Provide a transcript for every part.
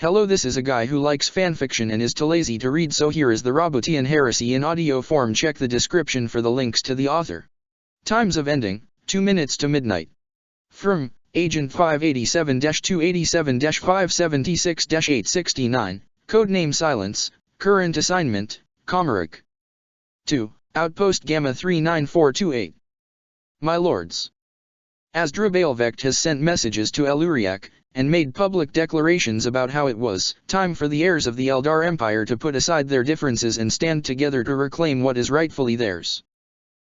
Hello, this is a guy who likes fanfiction and is too lazy to read, so here is the Roboutian Heresy in audio form. Check the description for the links to the author. Times of ending, 2 minutes to midnight. From Agent 587-287-576-869, Codename Silence, Current Assignment, Comeric. 2. Outpost Gamma 39428. My lords. Asdrubaelvecht has sent messages to Eluriak, and made public declarations about how it was time for the heirs of the Eldar Empire to put aside their differences and stand together to reclaim what is rightfully theirs.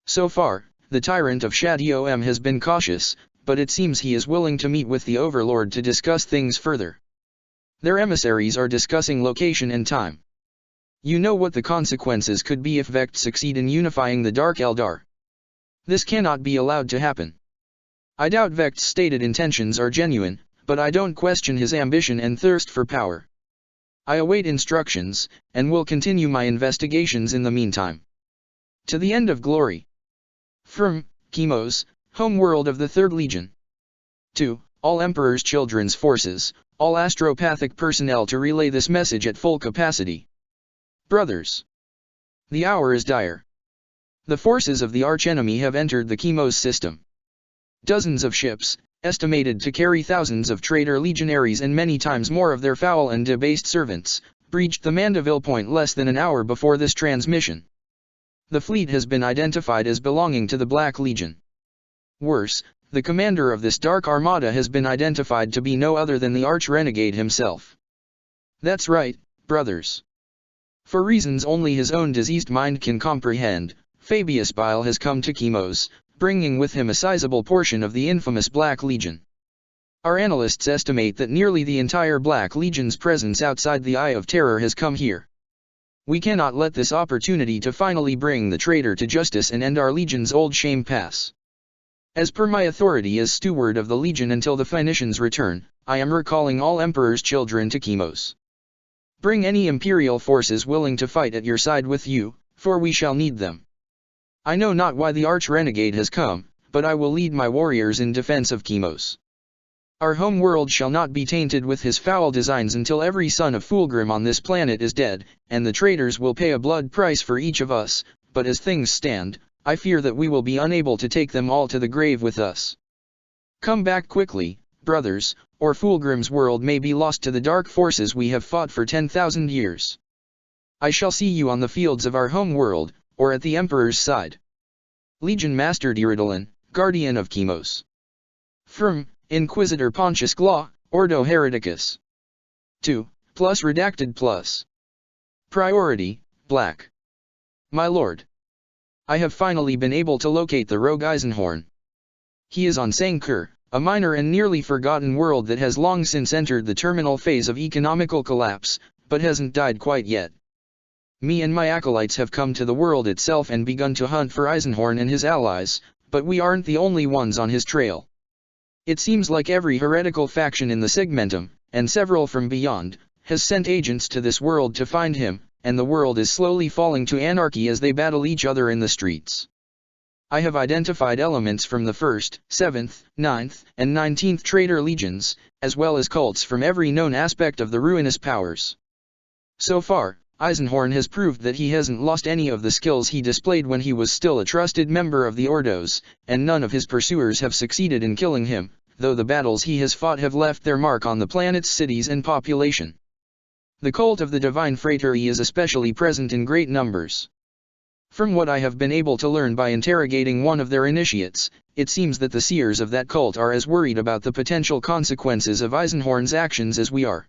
So far, the tyrant of Shad-Om has been cautious, but it seems he is willing to meet with the Overlord to discuss things further. Their emissaries are discussing location and time. You know what the consequences could be if Vecht succeed in unifying the Dark Eldar. This cannot be allowed to happen. I doubt Vecht's stated intentions are genuine, but I don't question his ambition and thirst for power. I await instructions, and will continue my investigations in the meantime. To the end of glory. From Chemos, homeworld of the 3rd Legion. 2. All Emperor's Children's forces, all astropathic personnel to relay this message at full capacity. Brothers. The hour is dire. The forces of the archenemy have entered the Chemos system. Dozens of ships, estimated to carry thousands of traitor legionaries and many times more of their foul and debased servants, breached the Mandeville Point less than an hour before this transmission. The fleet has been identified as belonging to the Black Legion. Worse, the commander of this dark armada has been identified to be no other than the arch-renegade himself. That's right, brothers. For reasons only his own diseased mind can comprehend, Fabius Bile has come to Chemos, bringing with him a sizable portion of the infamous Black Legion. Our analysts estimate that nearly the entire Black Legion's presence outside the Eye of Terror has come here. We cannot let this opportunity to finally bring the traitor to justice and end our Legion's old shame pass. As per my authority as steward of the Legion until the Phoenicians return, I am recalling all Emperor's children to Chemos. Bring any Imperial forces willing to fight at your side with you, for we shall need them. I know not why the arch-renegade has come, but I will lead my warriors in defense of Chemos. Our home world shall not be tainted with his foul designs until every son of Fulgrim on this planet is dead, and the traitors will pay a blood price for each of us, but as things stand, I fear that we will be unable to take them all to the grave with us. Come back quickly, brothers, or Fulgrim's world may be lost to the dark forces we have fought for 10,000 years. I shall see you on the fields of our home world, or at the Emperor's side. Legion Master Diridolin, Guardian of Chemos. From Inquisitor Pontius Glaw, Ordo Hereticus. 2. Plus redacted plus. Priority, Black. My lord. I have finally been able to locate the rogue Eisenhorn. He is on Sankur, a minor and nearly forgotten world that has long since entered the terminal phase of economical collapse, but hasn't died quite yet. Me and my acolytes have come to the world itself and begun to hunt for Eisenhorn and his allies, but we aren't the only ones on his trail. It seems like every heretical faction in the Segmentum, and several from beyond, has sent agents to this world to find him, and the world is slowly falling to anarchy as they battle each other in the streets. I have identified elements from the 1st, 7th, 9th, and 19th traitor legions, as well as cults from every known aspect of the ruinous powers. So far, Eisenhorn has proved that he hasn't lost any of the skills he displayed when he was still a trusted member of the Ordos, and none of his pursuers have succeeded in killing him, though the battles he has fought have left their mark on the planet's cities and population. The cult of the Divine Fratery is especially present in great numbers. From what I have been able to learn by interrogating one of their initiates, it seems that the seers of that cult are as worried about the potential consequences of Eisenhorn's actions as we are.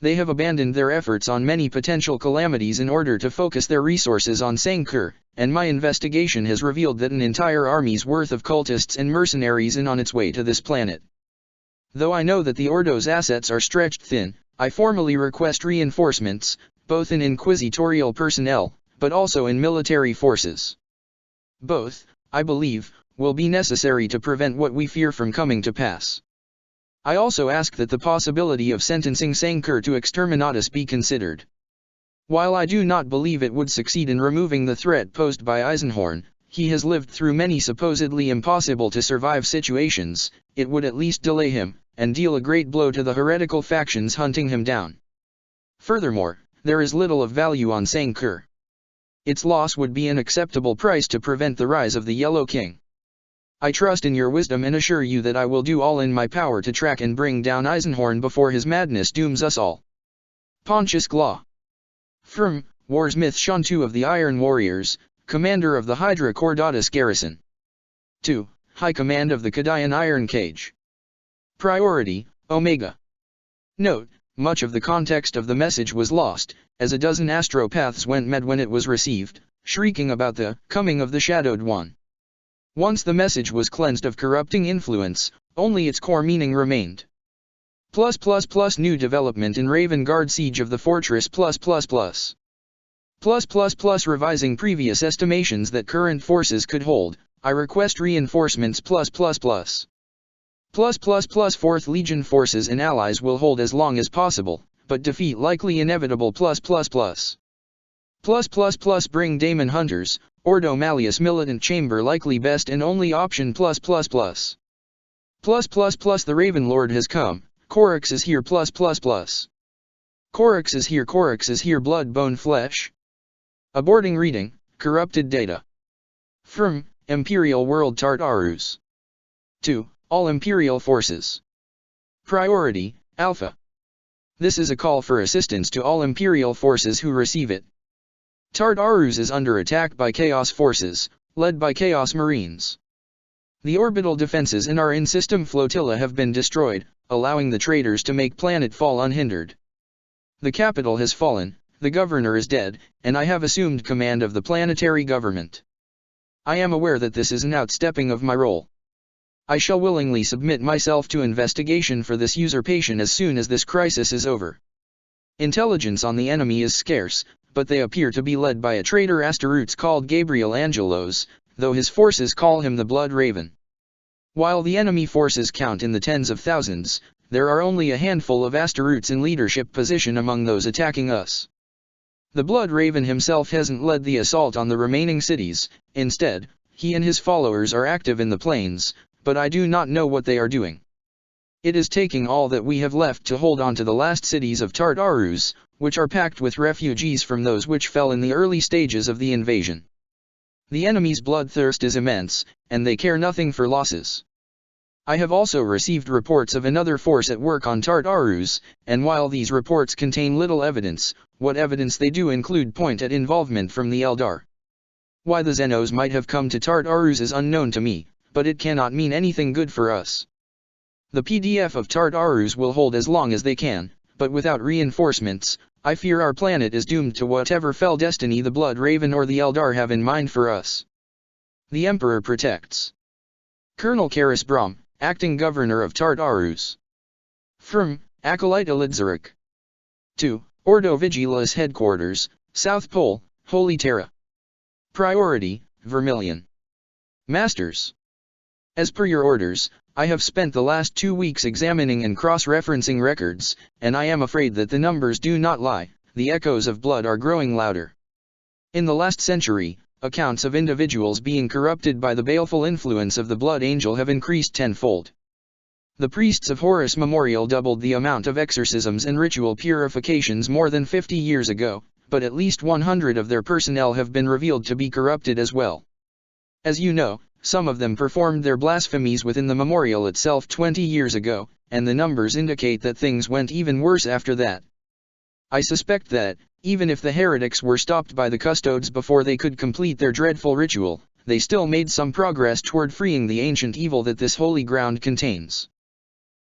They have abandoned their efforts on many potential calamities in order to focus their resources on Sankur, and my investigation has revealed that an entire army's worth of cultists and mercenaries is on its way to this planet. Though I know that the Ordo's assets are stretched thin, I formally request reinforcements, both in inquisitorial personnel, but also in military forces. Both, I believe, will be necessary to prevent what we fear from coming to pass. I also ask that the possibility of sentencing Sankur to exterminatus be considered. While I do not believe it would succeed in removing the threat posed by Eisenhorn, he has lived through many supposedly impossible to survive situations, it would at least delay him, and deal a great blow to the heretical factions hunting him down. Furthermore, there is little of value on Sangkur. Its loss would be an acceptable price to prevent the rise of the Yellow King. I trust in your wisdom and assure you that I will do all in my power to track and bring down Eisenhorn before his madness dooms us all. Pontius Glaw. Firm, Warsmith Shantu of the Iron Warriors, Commander of the Hydra Cordatus Garrison. 2. High Command of the Kadayan Iron Cage. Priority, Omega. Note, much of the context of the message was lost, as a dozen astropaths went mad when it was received, shrieking about the coming of the Shadowed One. Once the message was cleansed of corrupting influence, only its core meaning remained. New development in Raven Guard Siege of the Fortress revising previous estimations that current forces could hold, I request reinforcements 4th Legion forces and allies will hold as long as possible, but defeat likely inevitable bring Daemon Hunters, Ordo Malleus Militant Chamber likely best and only option The Raven Lord has come, Corax is here Corax is here blood bone flesh. Aborting reading, corrupted data. Firm, Imperial World Tartarus. 2. All Imperial Forces. Priority, Alpha. This is a call for assistance to all Imperial forces who receive it. Tartarus is under attack by Chaos forces, led by Chaos Marines. The orbital defenses in our in-system flotilla have been destroyed, allowing the traitors to make planetfall unhindered. The capital has fallen, the governor is dead, and I have assumed command of the planetary government. I am aware that this is an outstepping of my role. I shall willingly submit myself to investigation for this usurpation as soon as this crisis is over. Intelligence on the enemy is scarce, but they appear to be led by a traitor Asteroutes called Gabriel Angelos, though his forces call him the Blood Raven. While the enemy forces count in the tens of thousands, there are only a handful of Asteroutes in leadership position among those attacking us. The Blood Raven himself hasn't led the assault on the remaining cities, instead, he and his followers are active in the plains, but I do not know what they are doing. It is taking all that we have left to hold on to the last cities of Tartarus, which are packed with refugees from those which fell in the early stages of the invasion. The enemy's bloodthirst is immense, and they care nothing for losses. I have also received reports of another force at work on Tartarus, and while these reports contain little evidence, what evidence they do include point at involvement from the Eldar. Why the Xenos might have come to Tartarus is unknown to me, but it cannot mean anything good for us. The PDF of Tartarus will hold as long as they can, but without reinforcements, I fear our planet is doomed to whatever fell destiny the Blood Raven or the Eldar have in mind for us. The Emperor protects. Colonel Karis Brahm, Acting Governor of Tartarus. Firm, Acolyte Elidzurek. 2. Ordo Vigilis Headquarters, South Pole, Holy Terra. Priority, Vermilion. Masters. As per your orders, I have spent the last 2 weeks examining and cross-referencing records, and I am afraid that the numbers do not lie, the echoes of blood are growing louder. In the last century, accounts of individuals being corrupted by the baleful influence of the Blood Angel have increased tenfold. The priests of Horus Memorial doubled the amount of exorcisms and ritual purifications more than 50 years ago, but at least 100 of their personnel have been revealed to be corrupted as well. As you know, some of them performed their blasphemies within the memorial itself 20 years ago, and the numbers indicate that things went even worse after that. I suspect that, even if the heretics were stopped by the custodes before they could complete their dreadful ritual, they still made some progress toward freeing the ancient evil that this holy ground contains.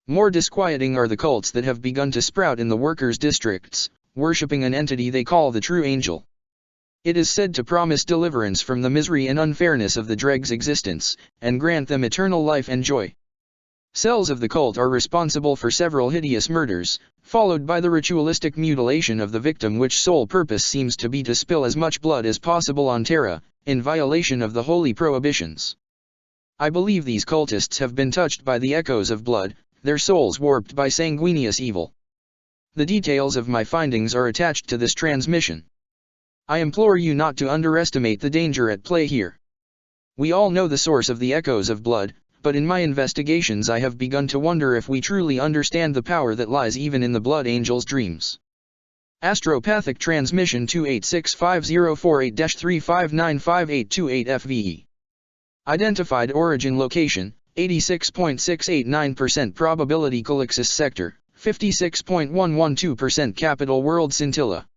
More disquieting are the cults that have begun to sprout in the workers' districts, worshipping an entity they call the True Angel. It is said to promise deliverance from the misery and unfairness of the Dreg's existence, and grant them eternal life and joy. Cells of the cult are responsible for several hideous murders, followed by the ritualistic mutilation of the victim, which sole purpose seems to be to spill as much blood as possible on Terra, in violation of the holy prohibitions. I believe these cultists have been touched by the echoes of blood, their souls warped by sanguineous evil. The details of my findings are attached to this transmission. I implore you not to underestimate the danger at play here. We all know the source of the echoes of blood, but in my investigations I have begun to wonder if we truly understand the power that lies even in the Blood Angel's dreams. Astropathic Transmission 2865048-3595828 FVE. Identified Origin Location, 86.689% Probability Calixis Sector, 56.112% Capital World Scintilla.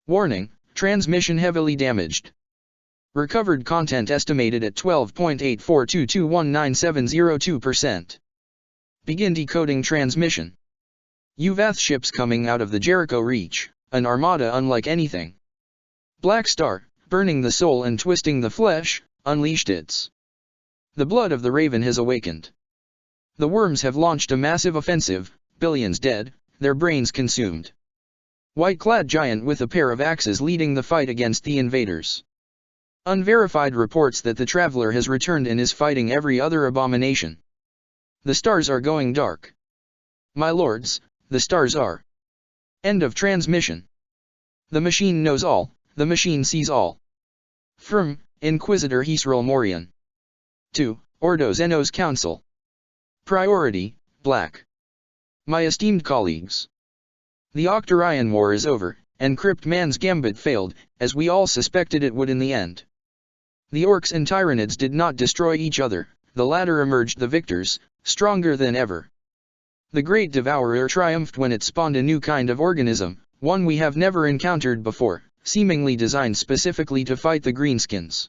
Warning, transmission heavily damaged. Recovered content estimated at 12.8422197002%. Begin decoding transmission. UVath ships coming out of the Jericho Reach, an armada unlike anything. Black Star, burning the soul and twisting the flesh, unleashed its. The blood of the Raven has awakened. The worms have launched a massive offensive, billions dead, their brains consumed. White-clad giant with a pair of axes leading the fight against the invaders. Unverified reports that the Traveler has returned and is fighting every other abomination. The stars are going dark. My lords, the stars are. End of transmission. The machine knows all, the machine sees all. From Inquisitor Hisril Morian. 2. Ordo Zeno's Council. Priority, Black. My esteemed colleagues. The Octarian War is over, and Crypt Man's gambit failed, as we all suspected it would in the end. The Orcs and Tyranids did not destroy each other, the latter emerged the victors, stronger than ever. The Great Devourer triumphed when it spawned a new kind of organism, one we have never encountered before, seemingly designed specifically to fight the Greenskins.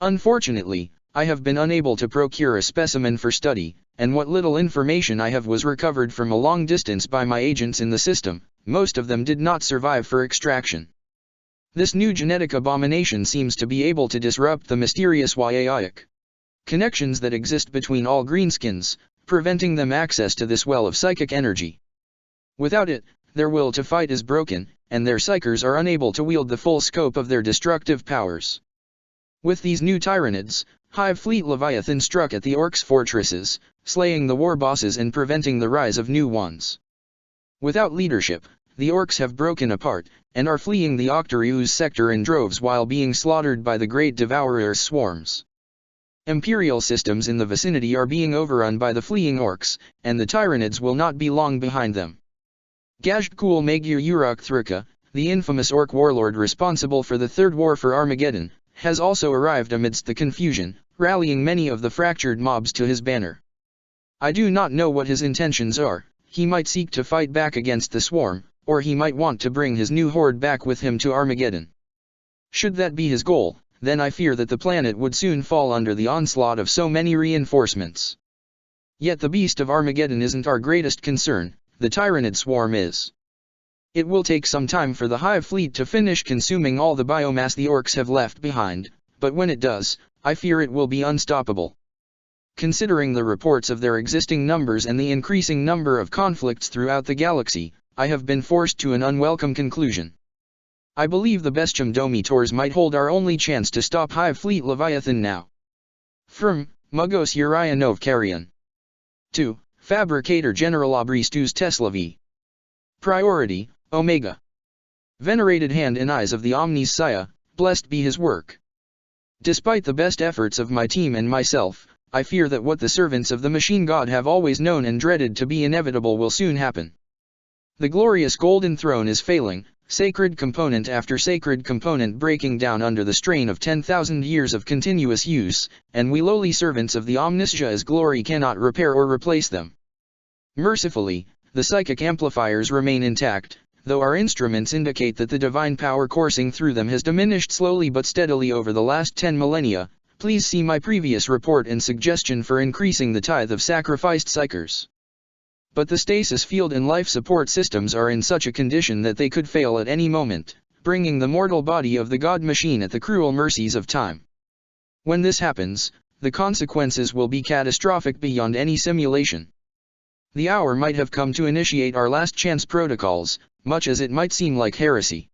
Unfortunately, I have been unable to procure a specimen for study, and what little information I have was recovered from a long distance by my agents in the system. Most of them did not survive for extraction. This new genetic abomination seems to be able to disrupt the mysterious Yaic connections that exist between all Greenskins, preventing them access to this well of psychic energy. Without it, their will to fight is broken, and their psychers are unable to wield the full scope of their destructive powers. With these new Tyranids, Hive Fleet Leviathan struck at the Orcs' fortresses, slaying the war bosses and preventing the rise of new ones. Without leadership, the Orcs have broken apart, and are fleeing the Octarius sector in droves while being slaughtered by the Great Devourer's swarms. Imperial systems in the vicinity are being overrun by the fleeing Orcs, and the Tyranids will not be long behind them. Gajdkul Magir Uruk Thrika, the infamous Orc warlord responsible for the Third War for Armageddon, has also arrived amidst the confusion, rallying many of the fractured mobs to his banner. I do not know what his intentions are. He might seek to fight back against the swarm, or he might want to bring his new horde back with him to Armageddon. Should that be his goal, then I fear that the planet would soon fall under the onslaught of so many reinforcements. Yet the beast of Armageddon isn't our greatest concern, the Tyranid swarm is. It will take some time for the Hive fleet to finish consuming all the biomass the Orcs have left behind, but when it does, I fear it will be unstoppable. Considering the reports of their existing numbers and the increasing number of conflicts throughout the galaxy, I have been forced to an unwelcome conclusion. I believe the Bestium Domitors might hold our only chance to stop Hive Fleet Leviathan now. From Mugos Urianov Carrion. 2. Fabricator General Abristus Tesla V. Priority, Omega. Venerated hand and eyes of the Omnis Saya, blessed be his work. Despite the best efforts of my team and myself, I fear that what the servants of the Machine God have always known and dreaded to be inevitable will soon happen. The glorious Golden Throne is failing, sacred component after sacred component breaking down under the strain of 10,000 years of continuous use, and we lowly servants of the Omniscia's glory cannot repair or replace them. Mercifully, the psychic amplifiers remain intact, though our instruments indicate that the divine power coursing through them has diminished slowly but steadily over the last 10 millennia. Please see my previous report and suggestion for increasing the tithe of sacrificed psychers. But the stasis field and life support systems are in such a condition that they could fail at any moment, bringing the mortal body of the God Machine at the cruel mercies of time. When this happens, the consequences will be catastrophic beyond any simulation. The hour might have come to initiate our last chance protocols, much as it might seem like heresy.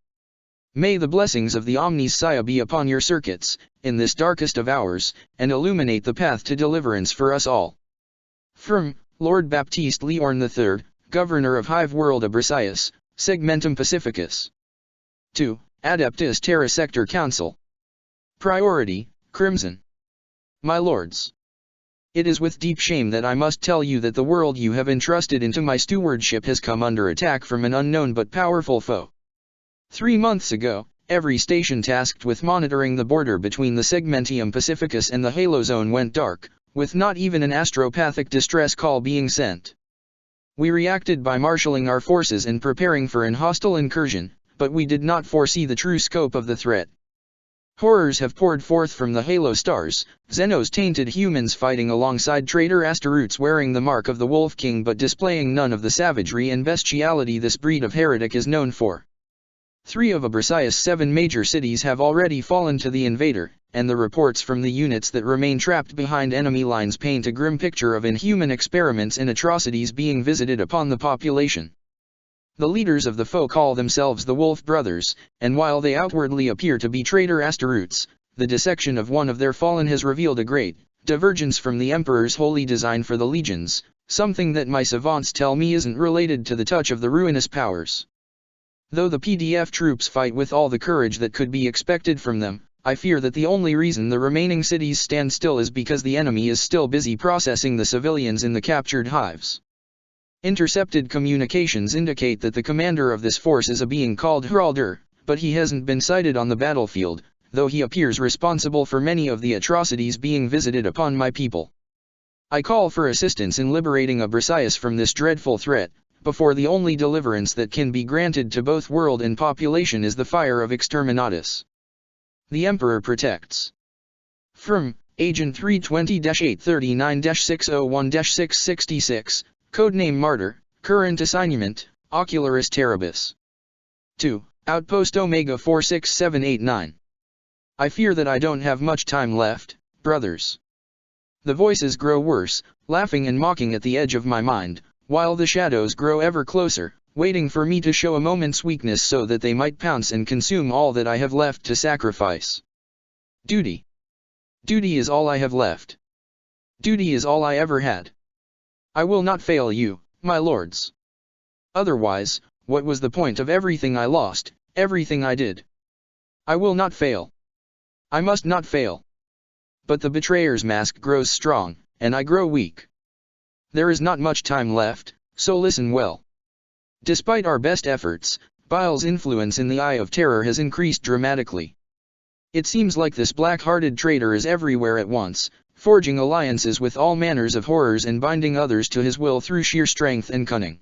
May the blessings of the Omnis Saya be upon your circuits, in this darkest of hours, and illuminate the path to deliverance for us all. From Lord Baptiste Leorn III, Governor of Hive World Abrasius, Segmentum Pacificus. 2. Adeptus Terra Sector Council. Priority, Crimson. My lords. It is with deep shame that I must tell you that the world you have entrusted into my stewardship has come under attack from an unknown but powerful foe. 3 months ago, every station tasked with monitoring the border between the Segmentium Pacificus and the Halo Zone went dark, with not even an astropathic distress call being sent. We reacted by marshalling our forces and preparing for an hostile incursion, but we did not foresee the true scope of the threat. Horrors have poured forth from the Halo stars, Xenos tainted humans fighting alongside traitor Asteroutes wearing the mark of the Wolf King but displaying none of the savagery and bestiality this breed of heretic is known for. 3 of Abrasius' 7 major cities have already fallen to the invader, and the reports from the units that remain trapped behind enemy lines paint a grim picture of inhuman experiments and atrocities being visited upon the population. The leaders of the foe call themselves the Wolf Brothers, and while they outwardly appear to be traitor Asteroutes, the dissection of one of their fallen has revealed a great divergence from the Emperor's holy design for the legions, something that my savants tell me isn't related to the touch of the ruinous powers. Though the PDF troops fight with all the courage that could be expected from them, I fear that the only reason the remaining cities stand still is because the enemy is still busy processing the civilians in the captured hives. Intercepted communications indicate that the commander of this force is a being called Heralder, but he hasn't been sighted on the battlefield, though he appears responsible for many of the atrocities being visited upon my people. I call for assistance in liberating Abrasius from this dreadful threat, before the only deliverance that can be granted to both world and population is the fire of Exterminatus. The Emperor protects. From Agent 320-839-601-666, Codename Martyr, Current Assignment, Ocularis Terribus. 2. Outpost Omega 46789. I fear that I don't have much time left, brothers. The voices grow worse, laughing and mocking at the edge of my mind, while the shadows grow ever closer, waiting for me to show a moment's weakness so that they might pounce and consume all that I have left to sacrifice. Duty. Duty is all I have left. Duty is all I ever had. I will not fail you, my lords. Otherwise, what was the point of everything I lost, everything I did? I will not fail. I must not fail. But the betrayer's mask grows strong, and I grow weak. There is not much time left, so listen well. Despite our best efforts, Bile's influence in the Eye of Terror has increased dramatically. It seems like this black-hearted traitor is everywhere at once, forging alliances with all manners of horrors and binding others to his will through sheer strength and cunning.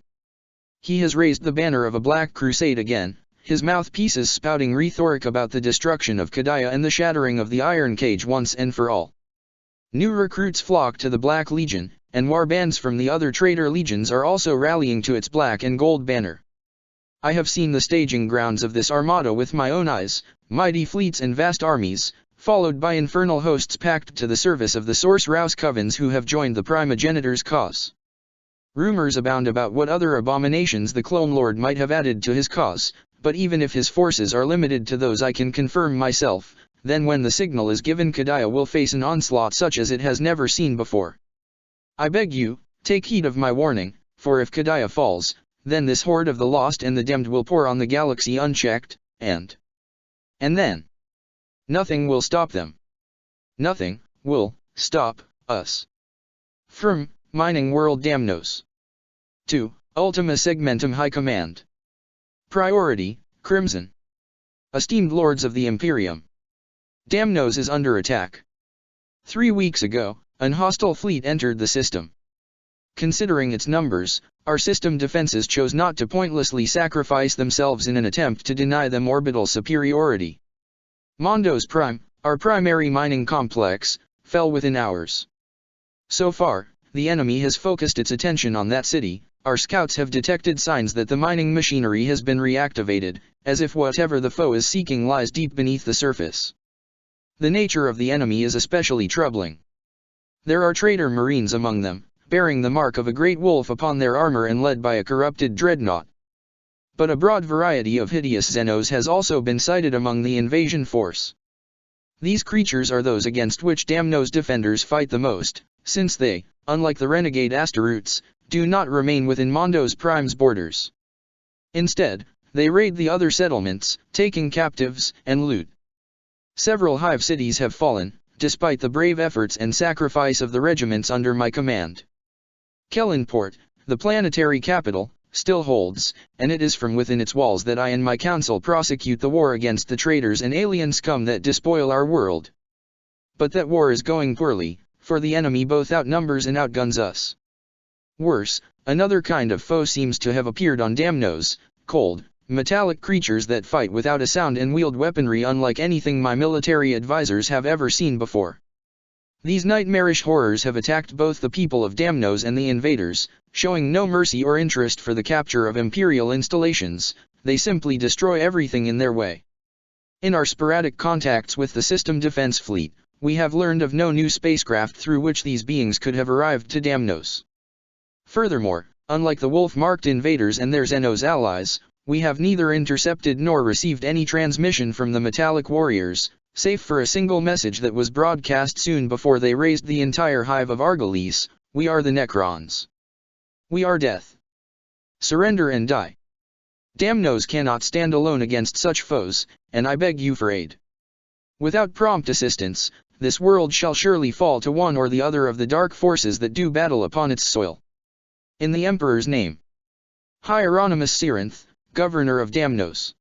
He has raised the banner of a black crusade again, his mouthpieces spouting rhetoric about the destruction of Kadaya and the shattering of the Iron Cage once and for all. New recruits flock to the Black Legion, and warbands from the other traitor legions are also rallying to its black and gold banner. I have seen the staging grounds of this armada with my own eyes, mighty fleets and vast armies, followed by infernal hosts packed to the service of the Source Rouse covens who have joined the primogenitor's cause. Rumors abound about what other abominations the Clone Lord might have added to his cause, but even if his forces are limited to those I can confirm myself, then when the signal is given Kadaya will face an onslaught such as it has never seen before. I beg you, take heed of my warning, for if Kadaya falls, then this horde of the lost and the damned will pour on the galaxy unchecked, and then nothing will stop them. Nothing will stop us. From Mining World Damnos. 2. Ultima Segmentum High Command. Priority, Crimson. Esteemed Lords of the Imperium. Damnos is under attack. 3 weeks ago, an hostile fleet entered the system. Considering its numbers, our system defenses chose not to pointlessly sacrifice themselves in an attempt to deny them orbital superiority. Mondos Prime, our primary mining complex, fell within hours. So far, the enemy has focused its attention on that city. Our scouts have detected signs that the mining machinery has been reactivated, as if whatever the foe is seeking lies deep beneath the surface. The nature of the enemy is especially troubling. There are traitor marines among them, bearing the mark of a great wolf upon their armor and led by a corrupted dreadnought. But a broad variety of hideous Xenos has also been sighted among the invasion force. These creatures are those against which Damnos defenders fight the most, since they, unlike the renegade Asteroutes, do not remain within Mondos Prime's borders. Instead, they raid the other settlements, taking captives and loot. Several hive cities have fallen, despite the brave efforts and sacrifice of the regiments under my command. Kellenport, the planetary capital, still holds, and it is from within its walls that I and my council prosecute the war against the traitors and alien scum that despoil our world. But that war is going poorly, for the enemy both outnumbers and outguns us. Worse, another kind of foe seems to have appeared on Damnos, cold, metallic creatures that fight without a sound and wield weaponry unlike anything my military advisors have ever seen before. These nightmarish horrors have attacked both the people of Damnos and the invaders, showing no mercy or interest for the capture of imperial installations. They simply destroy everything in their way. In our sporadic contacts with the system defense fleet, we have learned of no new spacecraft through which these beings could have arrived to Damnos. Furthermore, unlike the wolf-marked invaders and their Xenos allies, we have neither intercepted nor received any transmission from the metallic warriors, save for a single message that was broadcast soon before they raised the entire hive of Argolis. We are the Necrons. We are death. Surrender and die. Damnos cannot stand alone against such foes, and I beg you for aid. Without prompt assistance, this world shall surely fall to one or the other of the dark forces that do battle upon its soil. In the Emperor's name. Hieronymus Sirinth, Governor of Damnos.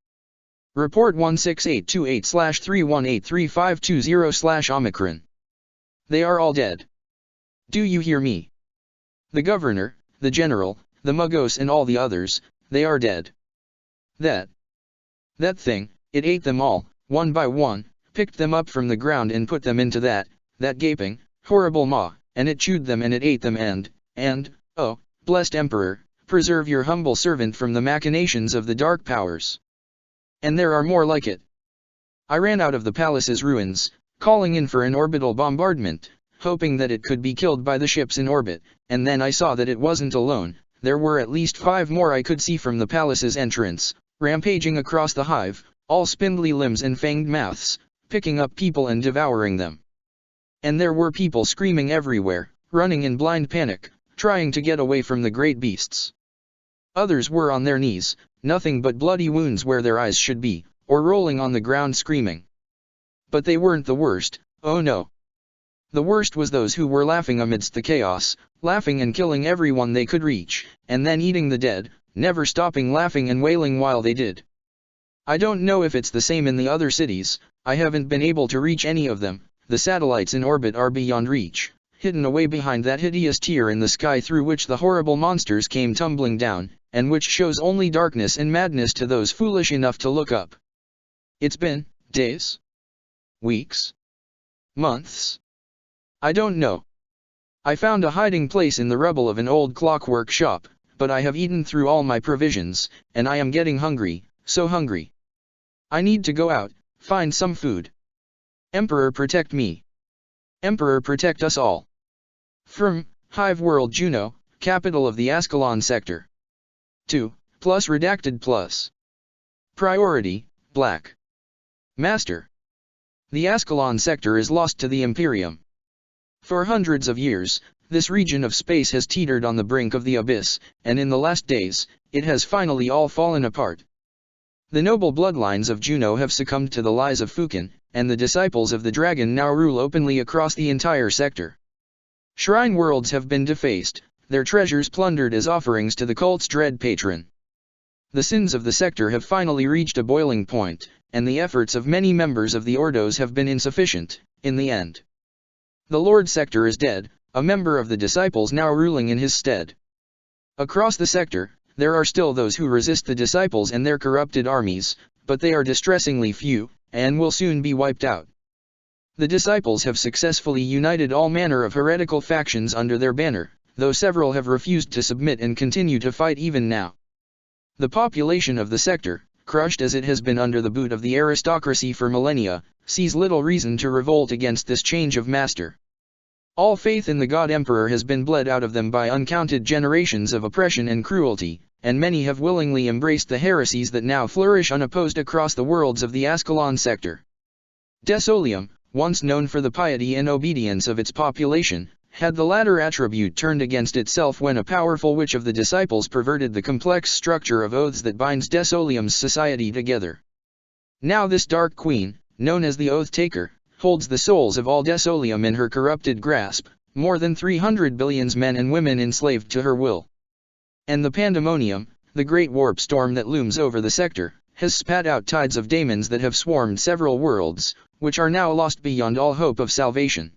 Report 16828/3183520/Omicron. They are all dead. Do you hear me? The Governor, the General, the Mugos and all the others, they are dead. That thing, it ate them all, one by one, picked them up from the ground and put them into that gaping, horrible maw, and it chewed them and it ate them and, oh, blessed Emperor, preserve your humble servant from the machinations of the dark powers. And there are more like it. I ran out of the palace's ruins, calling in for an orbital bombardment, hoping that it could be killed by the ships in orbit, and then I saw that it wasn't alone. There were at least 5 more I could see from the palace's entrance, rampaging across the hive, all spindly limbs and fanged mouths, picking up people and devouring them. And there were people screaming everywhere, running in blind panic, trying to get away from the great beasts. Others were on their knees, nothing but bloody wounds where their eyes should be, or rolling on the ground screaming. But they weren't the worst, oh no. The worst was those who were laughing amidst the chaos, laughing and killing everyone they could reach, and then eating the dead, never stopping laughing and wailing while they did. I don't know if it's the same in the other cities. I haven't been able to reach any of them. The satellites in orbit are beyond reach, hidden away behind that hideous tear in the sky through which the horrible monsters came tumbling down, and which shows only darkness and madness to those foolish enough to look up. It's been days? Weeks? Months? I don't know. I found a hiding place in the rubble of an old clockwork shop, but I have eaten through all my provisions, and I am getting hungry, so hungry. I need to go out, find some food. Emperor protect me. Emperor protect us all. From Hive World Juno, capital of the Ascalon sector. 2, plus redacted plus. Priority, black. Master. The Ascalon sector is lost to the Imperium. For hundreds of years, this region of space has teetered on the brink of the abyss, and in the last days, it has finally all fallen apart. The noble bloodlines of Juno have succumbed to the lies of Fukin, and the disciples of the dragon now rule openly across the entire sector. Shrine worlds have been defaced, their treasures plundered as offerings to the cult's dread patron. The sins of the sector have finally reached a boiling point, and the efforts of many members of the Ordos have been insufficient, in the end. The Lord Sector is dead, a member of the disciples now ruling in his stead. Across the sector, there are still those who resist the disciples and their corrupted armies, but they are distressingly few, and will soon be wiped out. The disciples have successfully united all manner of heretical factions under their banner, though several have refused to submit and continue to fight even now. The population of the sector, crushed as it has been under the boot of the aristocracy for millennia, sees little reason to revolt against this change of master. All faith in the God Emperor has been bled out of them by uncounted generations of oppression and cruelty, and many have willingly embraced the heresies that now flourish unopposed across the worlds of the Ascalon sector. Desolium, once known for the piety and obedience of its population, had the latter attribute turned against itself when a powerful witch of the disciples perverted the complex structure of oaths that binds Desolium's society together. Now this dark queen, known as the Oath Taker, holds the souls of all Desolium in her corrupted grasp, more than 300 billions men and women enslaved to her will. And the pandemonium, the great warp storm that looms over the sector, has spat out tides of daemons that have swarmed several worlds, which are now lost beyond all hope of salvation.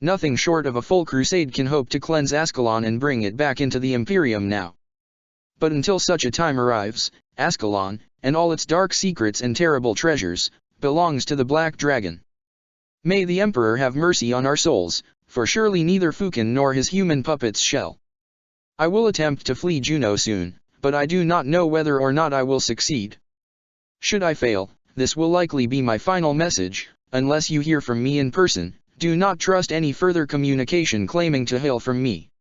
Nothing short of a full crusade can hope to cleanse Ascalon and bring it back into the Imperium now. But until such a time arrives, Ascalon, and all its dark secrets and terrible treasures, belongs to the Black Dragon. May the Emperor have mercy on our souls, for surely neither Fukin nor his human puppets shall. I will attempt to flee Juno soon, but I do not know whether or not I will succeed. Should I fail, this will likely be my final message. Unless you hear from me in person, do not trust any further communication claiming to hail from me.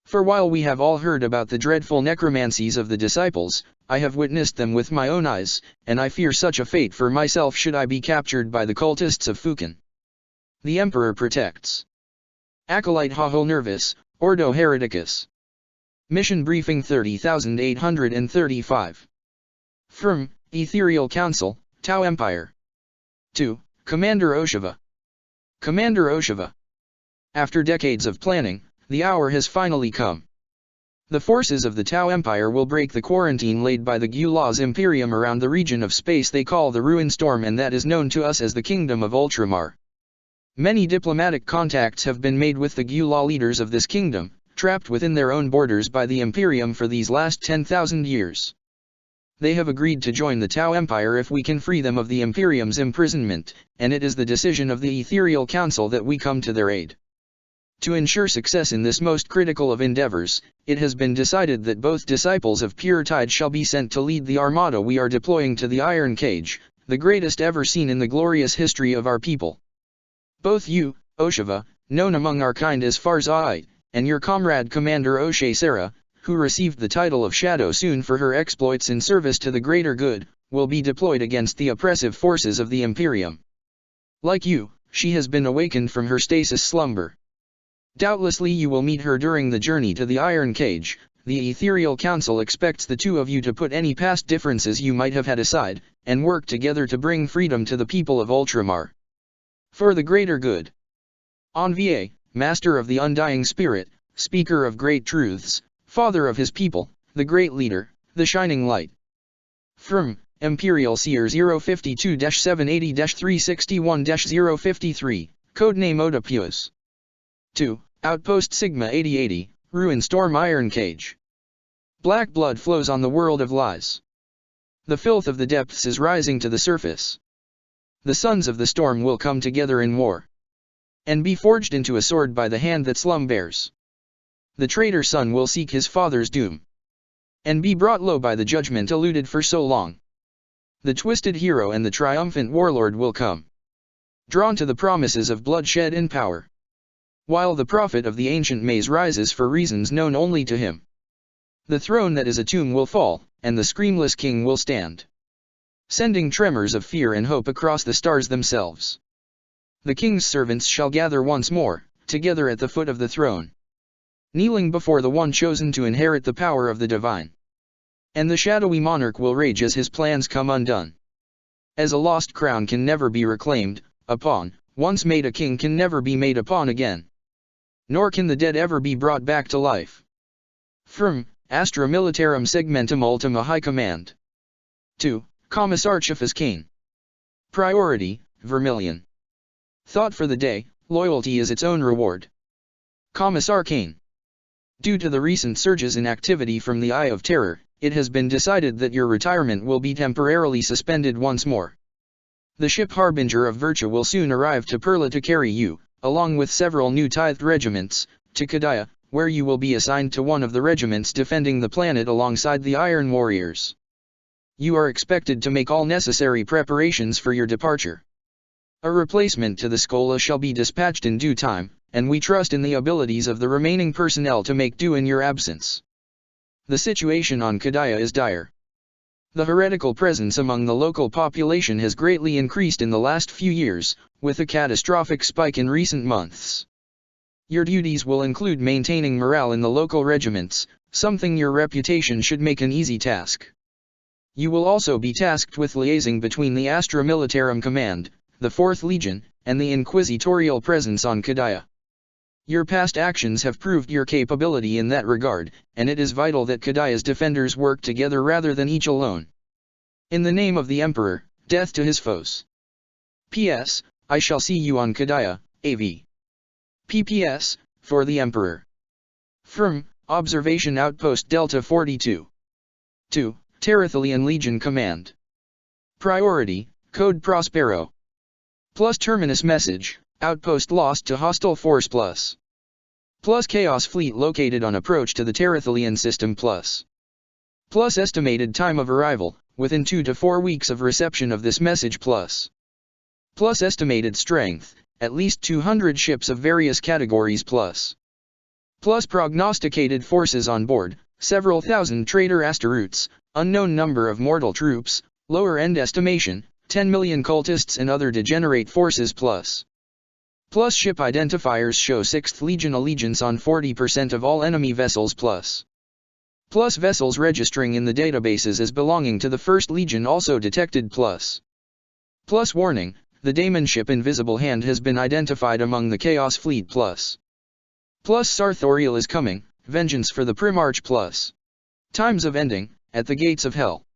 For while we have all heard about the dreadful necromancies of the disciples, I have witnessed them with my own eyes, and I fear such a fate for myself should I be captured by the cultists of Fukin. The Emperor protects. Acolyte Haho Nervus, Ordo Hereticus. Mission Briefing 30835. Firm, Ethereal Council, Tau Empire. 2. Commander Oshava. Commander Oshava. After decades of planning, the hour has finally come. The forces of the Tau Empire will break the quarantine laid by the Gula's Imperium around the region of space they call the Ruin Storm, and that is known to us as the Kingdom of Ultramar. Many diplomatic contacts have been made with the Gula leaders of this kingdom, trapped within their own borders by the Imperium for these last 10,000 years. They have agreed to join the Tau Empire if we can free them of the Imperium's imprisonment, and it is the decision of the Ethereal Council that we come to their aid. To ensure success in this most critical of endeavors, it has been decided that both disciples of Pure Tide shall be sent to lead the armada we are deploying to the Iron Cage, the greatest ever seen in the glorious history of our people. Both you, Oshava, known among our kind as Farza'ite, and your comrade Commander O'Shea Sarah, who received the title of Shadow soon for her exploits in service to the greater good, will be deployed against the oppressive forces of the Imperium. Like you, she has been awakened from her stasis slumber. Doubtlessly you will meet her during the journey to the Iron Cage. The Ethereal Council expects the two of you to put any past differences you might have had aside, and work together to bring freedom to the people of Ultramar. For the greater good. Envier, Master of the Undying Spirit, Speaker of Great Truths, Father of his people, the Great Leader, the Shining Light. Firm, Imperial Seer 052-780-361-053, Codename Oedipus. 2. Outpost Sigma 8080, Ruin Storm Iron Cage. Black blood flows on the world of lies. The filth of the depths is rising to the surface. The sons of the storm will come together in war, and be forged into a sword by the hand that Slum bears. The traitor son will seek his father's doom, and be brought low by the judgment eluded for so long. The twisted hero and the triumphant warlord will come, drawn to the promises of bloodshed and power, while the prophet of the ancient maze rises for reasons known only to him. The throne that is a tomb will fall, and the screamless king will stand, sending tremors of fear and hope across the stars themselves. The king's servants shall gather once more, together at the foot of the throne, kneeling before the one chosen to inherit the power of the divine. And the shadowy monarch will rage as his plans come undone. As a lost crown can never be reclaimed, a pawn, once made a king can never be made a pawn again. Nor can the dead ever be brought back to life. Firm, Astra Militarum Segmentum Ultima High Command. 2. Commissar Chafas Kane. Priority, Vermilion. Thought for the day, loyalty is its own reward. Commissar Kane. Due to the recent surges in activity from the Eye of Terror, it has been decided that your retirement will be temporarily suspended once more. The ship Harbinger of Virtue will soon arrive to Perla to carry you, along with several new tithed regiments, to Kadaya, where you will be assigned to one of the regiments defending the planet alongside the Iron Warriors. You are expected to make all necessary preparations for your departure. A replacement to the Skola shall be dispatched in due time, and we trust in the abilities of the remaining personnel to make do in your absence. The situation on Kadaya is dire. The heretical presence among the local population has greatly increased in the last few years, with a catastrophic spike in recent months. Your duties will include maintaining morale in the local regiments, something your reputation should make an easy task. You will also be tasked with liaising between the Astra Militarum Command, the 4th Legion, and the inquisitorial presence on Kadaya. Your past actions have proved your capability in that regard, and it is vital that Kadaya's defenders work together rather than each alone. In the name of the Emperor, death to his foes. P.S. I shall see you on Kadaya, AV. PPS, for the Emperor. Firm, Observation Outpost Delta 42. 2. Terathalian Legion Command. Priority, Code Prospero. Plus Terminus Message, Outpost lost to hostile force plus. Plus Chaos Fleet located on approach to the Terathalian system plus. Plus estimated time of arrival, within 2 to 4 weeks of reception of this message plus. Plus estimated strength, at least 200 ships of various categories plus. Plus prognosticated forces on board, several thousand traitor asteroids, unknown number of mortal troops, lower end estimation, 10 million cultists and other degenerate forces plus. Plus ship identifiers show 6th Legion allegiance on 40% of all enemy vessels plus. Plus vessels registering in the databases as belonging to the 1st Legion also detected plus. Plus warning, the Daemon ship Invisible Hand has been identified among the Chaos Fleet plus. Plus Sarthoriel is coming, vengeance for the Primarch plus. Times of ending, at the gates of hell.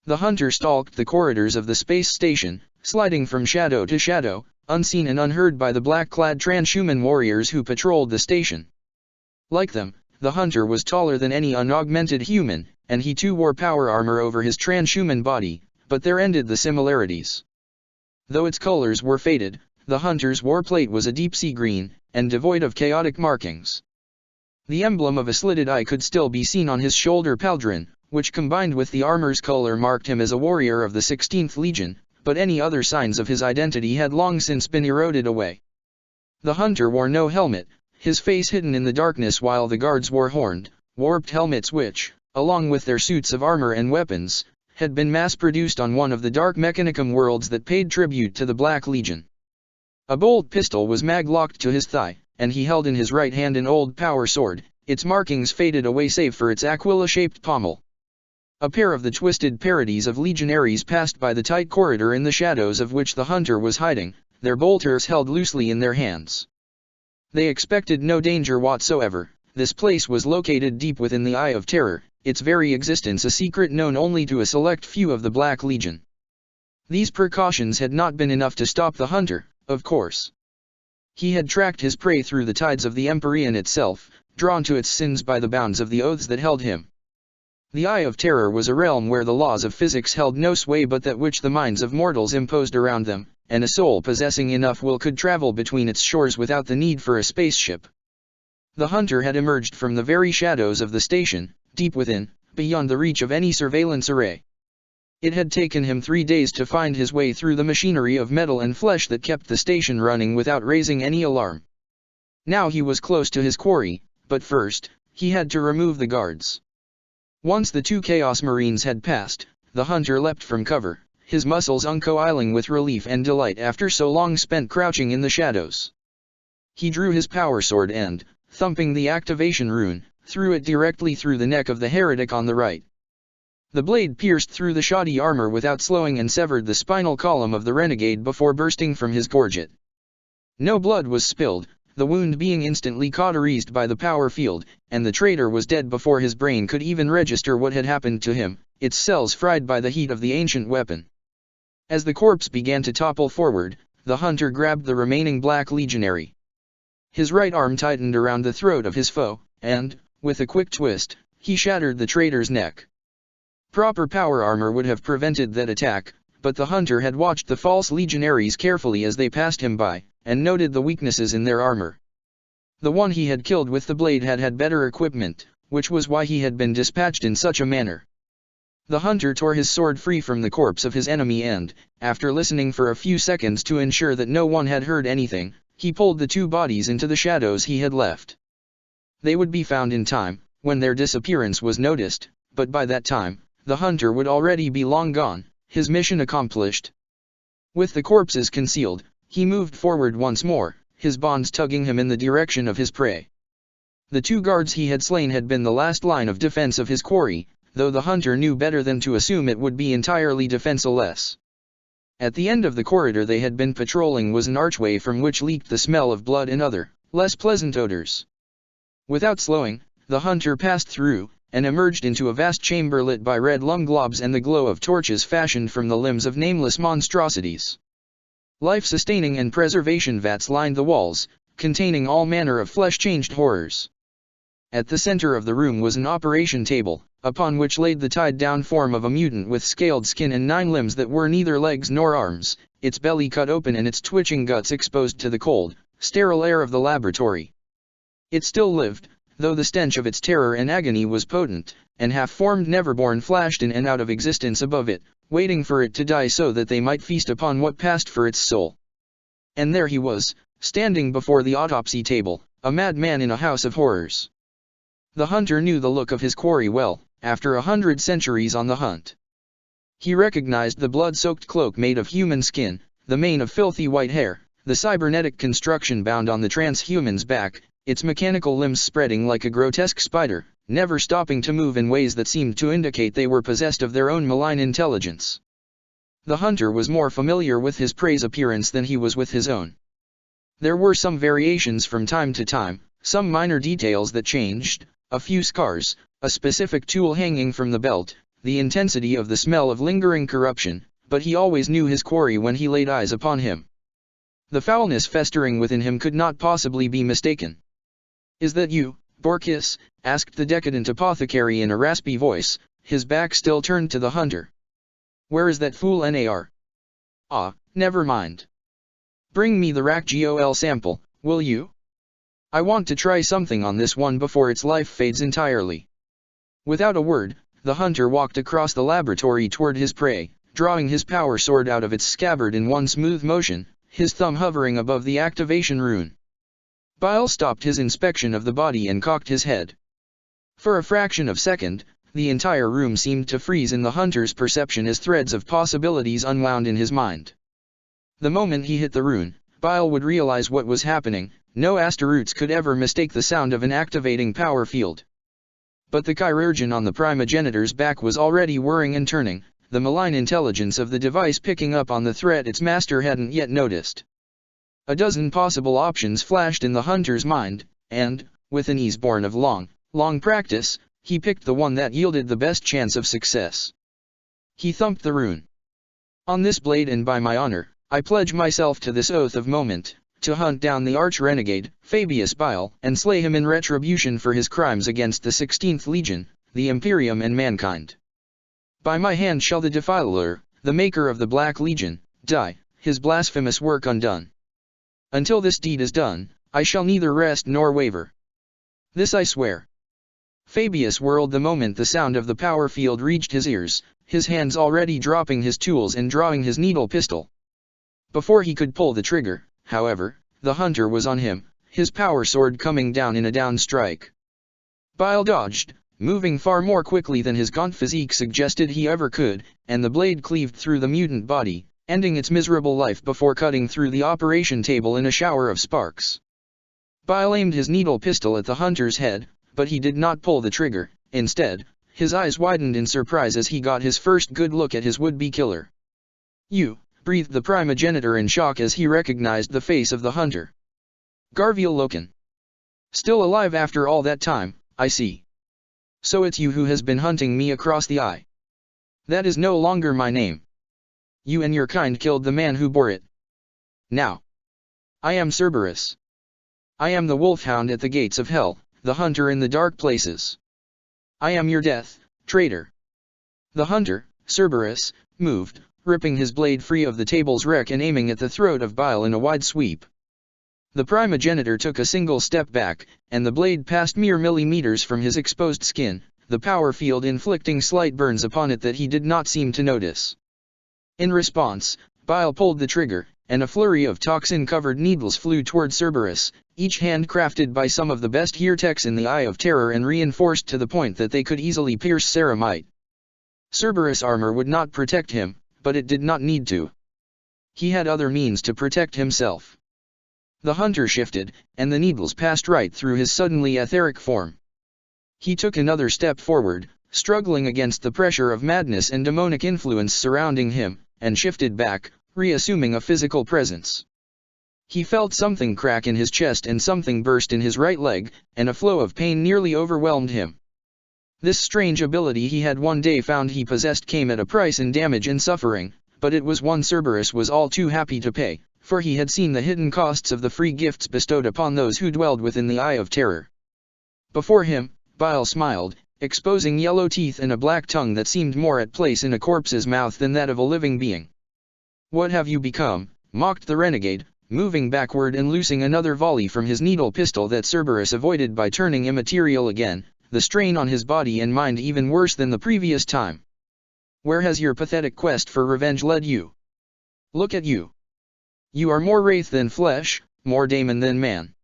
The Hunter stalked the corridors of the space station, sliding from shadow to shadow, unseen and unheard by the black-clad transhuman warriors who patrolled the station. Like them, the Hunter was taller than any unaugmented human, and he too wore power armor over his transhuman body, but there ended the similarities. Though its colors were faded, the Hunter's warplate was a deep-sea green, and devoid of chaotic markings. The emblem of a slitted eye could still be seen on his shoulder pauldron, which combined with the armor's color marked him as a warrior of the 16th Legion, but any other signs of his identity had long since been eroded away. The Hunter wore no helmet, his face hidden in the darkness, while the guards wore horned, warped helmets which, along with their suits of armor and weapons, had been mass-produced on one of the Dark Mechanicum worlds that paid tribute to the Black Legion. A bolt pistol was mag-locked to his thigh, and he held in his right hand an old power sword, its markings faded away save for its aquila-shaped pommel. A pair of the twisted parodies of legionaries passed by the tight corridor in the shadows of which the Hunter was hiding, their bolters held loosely in their hands. They expected no danger whatsoever. This place was located deep within the Eye of Terror, its very existence a secret known only to a select few of the Black Legion. These precautions had not been enough to stop the Hunter, of course. He had tracked his prey through the tides of the Empyrean itself, drawn to its sins by the bounds of the oaths that held him. The Eye of Terror was a realm where the laws of physics held no sway but that which the minds of mortals imposed around them, and a soul possessing enough will could travel between its shores without the need for a spaceship. The Hunter had emerged from the very shadows of the station, deep within, beyond the reach of any surveillance array. It had taken him 3 days to find his way through the machinery of metal and flesh that kept the station running without raising any alarm. Now he was close to his quarry, but first, he had to remove the guards. Once the 2 Chaos Marines had passed, the Hunter leapt from cover, his muscles uncoiling with relief and delight after so long spent crouching in the shadows. He drew his power sword and, thumping the activation rune, threw it directly through the neck of the heretic on the right. The blade pierced through the shoddy armor without slowing and severed the spinal column of the renegade before bursting from his gorget. No blood was spilled, the wound being instantly cauterized by the power field, and the traitor was dead before his brain could even register what had happened to him, its cells fried by the heat of the ancient weapon. As the corpse began to topple forward, the Hunter grabbed the remaining Black Legionary. His right arm tightened around the throat of his foe, and, with a quick twist, he shattered the traitor's neck. Proper power armor would have prevented that attack, but the Hunter had watched the false legionaries carefully as they passed him by, and noted the weaknesses in their armor. The one he had killed with the blade had had better equipment, which was why he had been dispatched in such a manner. The Hunter tore his sword free from the corpse of his enemy and, after listening for a few seconds to ensure that no one had heard anything, he pulled the 2 bodies into the shadows he had left. They would be found in time, when their disappearance was noticed, but by that time, the Hunter would already be long gone, his mission accomplished. With the corpses concealed, he moved forward once more, his bonds tugging him in the direction of his prey. The 2 guards he had slain had been the last line of defense of his quarry, though the Hunter knew better than to assume it would be entirely defenseless. At the end of the corridor they had been patrolling was an archway from which leaked the smell of blood and other, less pleasant odors. Without slowing, the hunter passed through, and emerged into a vast chamber lit by red lung globes and the glow of torches fashioned from the limbs of nameless monstrosities. Life-sustaining and preservation vats lined the walls, containing all manner of flesh-changed horrors. At the center of the room was an operation table, upon which laid the tied-down form of a mutant with scaled skin and 9 limbs that were neither legs nor arms, its belly cut open and its twitching guts exposed to the cold, sterile air of the laboratory. It still lived, though the stench of its terror and agony was potent, and half-formed Neverborn flashed in and out of existence above it, waiting for it to die so that they might feast upon what passed for its soul. And there he was, standing before the autopsy table, a madman in a house of horrors. The hunter knew the look of his quarry well, after 100 centuries on the hunt. He recognized the blood-soaked cloak made of human skin, the mane of filthy white hair, the cybernetic construction bound on the transhuman's back, its mechanical limbs spreading like a grotesque spider, never stopping to move in ways that seemed to indicate they were possessed of their own malign intelligence. The hunter was more familiar with his prey's appearance than he was with his own. There were some variations from time to time, some minor details that changed, a few scars, a specific tool hanging from the belt, the intensity of the smell of lingering corruption, but he always knew his quarry when he laid eyes upon him. The foulness festering within him could not possibly be mistaken. "Is that you, Borkis?" asked the decadent apothecary in a raspy voice, his back still turned to the hunter. "Where is that fool Nar? Ah, never mind. Bring me the RAC-GOL sample, will you? I want to try something on this one before its life fades entirely." Without a word, the hunter walked across the laboratory toward his prey, drawing his power sword out of its scabbard in one smooth motion, his thumb hovering above the activation rune. Bile stopped his inspection of the body and cocked his head. For a fraction of a second, the entire room seemed to freeze in the hunter's perception as threads of possibilities unwound in his mind. The moment he hit the rune, Bile would realize what was happening. No Asteroots could ever mistake the sound of an activating power field. But the chirurgeon on the primogenitor's back was already whirring and turning, the malign intelligence of the device picking up on the threat its master hadn't yet noticed. A dozen possible options flashed in the hunter's mind, and, with an ease born of long practice, he picked the one that yielded the best chance of success. He thumped the rune. "On this blade and by my honor, I pledge myself to this oath of moment, to hunt down the arch-renegade, Fabius Bile, and slay him in retribution for his crimes against the 16th Legion, the Imperium and mankind. By my hand shall the defiler, the maker of the Black Legion, die, his blasphemous work undone. Until this deed is done, I shall neither rest nor waver. This I swear." Fabius whirled the moment the sound of the power field reached his ears, his hands already dropping his tools and drawing his needle pistol. Before he could pull the trigger, however, the hunter was on him, his power sword coming down in a down strike. Bile dodged, moving far more quickly than his gaunt physique suggested he ever could, and the blade cleaved through the mutant body, ending its miserable life before cutting through the operation table in a shower of sparks. Bile aimed his needle pistol at the hunter's head, but he did not pull the trigger. Instead, his eyes widened in surprise as he got his first good look at his would-be killer. "You," breathed the primogenitor in shock as he recognized the face of the hunter. "Garviel Loken. Still alive after all that time, I see. So it's you who has been hunting me across the eye. That is no longer my name. You and your kind killed the man who bore it. Now, I am Cerberus. I am the wolfhound at the gates of hell, the hunter in the dark places. I am your death, traitor." The hunter, Cerberus, moved, ripping his blade free of the table's wreck and aiming at the throat of Bile in a wide sweep. The primogenitor took a single step back, and the blade passed mere millimeters from his exposed skin, the power field inflicting slight burns upon it that he did not seem to notice. In response, Bile pulled the trigger, and a flurry of toxin-covered needles flew toward Cerberus, each handcrafted by some of the best Heretechs in the Eye of Terror and reinforced to the point that they could easily pierce ceramite. Cerberus' armor would not protect him, but it did not need to. He had other means to protect himself. The hunter shifted, and the needles passed right through his suddenly etheric form. He took another step forward, struggling against the pressure of madness and demonic influence surrounding him, and shifted back, reassuming a physical presence. He felt something crack in his chest and something burst in his right leg, and a flow of pain nearly overwhelmed him. This strange ability he had one day found he possessed came at a price in damage and suffering, but it was one Cerberus was all too happy to pay, for he had seen the hidden costs of the free gifts bestowed upon those who dwelled within the Eye of Terror. Before him, Bile smiled, exposing yellow teeth and a black tongue that seemed more at place in a corpse's mouth than that of a living being. "What have you become?" mocked the renegade, moving backward and loosing another volley from his needle pistol that Cerberus avoided by turning immaterial again, the strain on his body and mind even worse than the previous time. "Where has your pathetic quest for revenge led you? Look at you. You are more wraith than flesh, more daemon than man.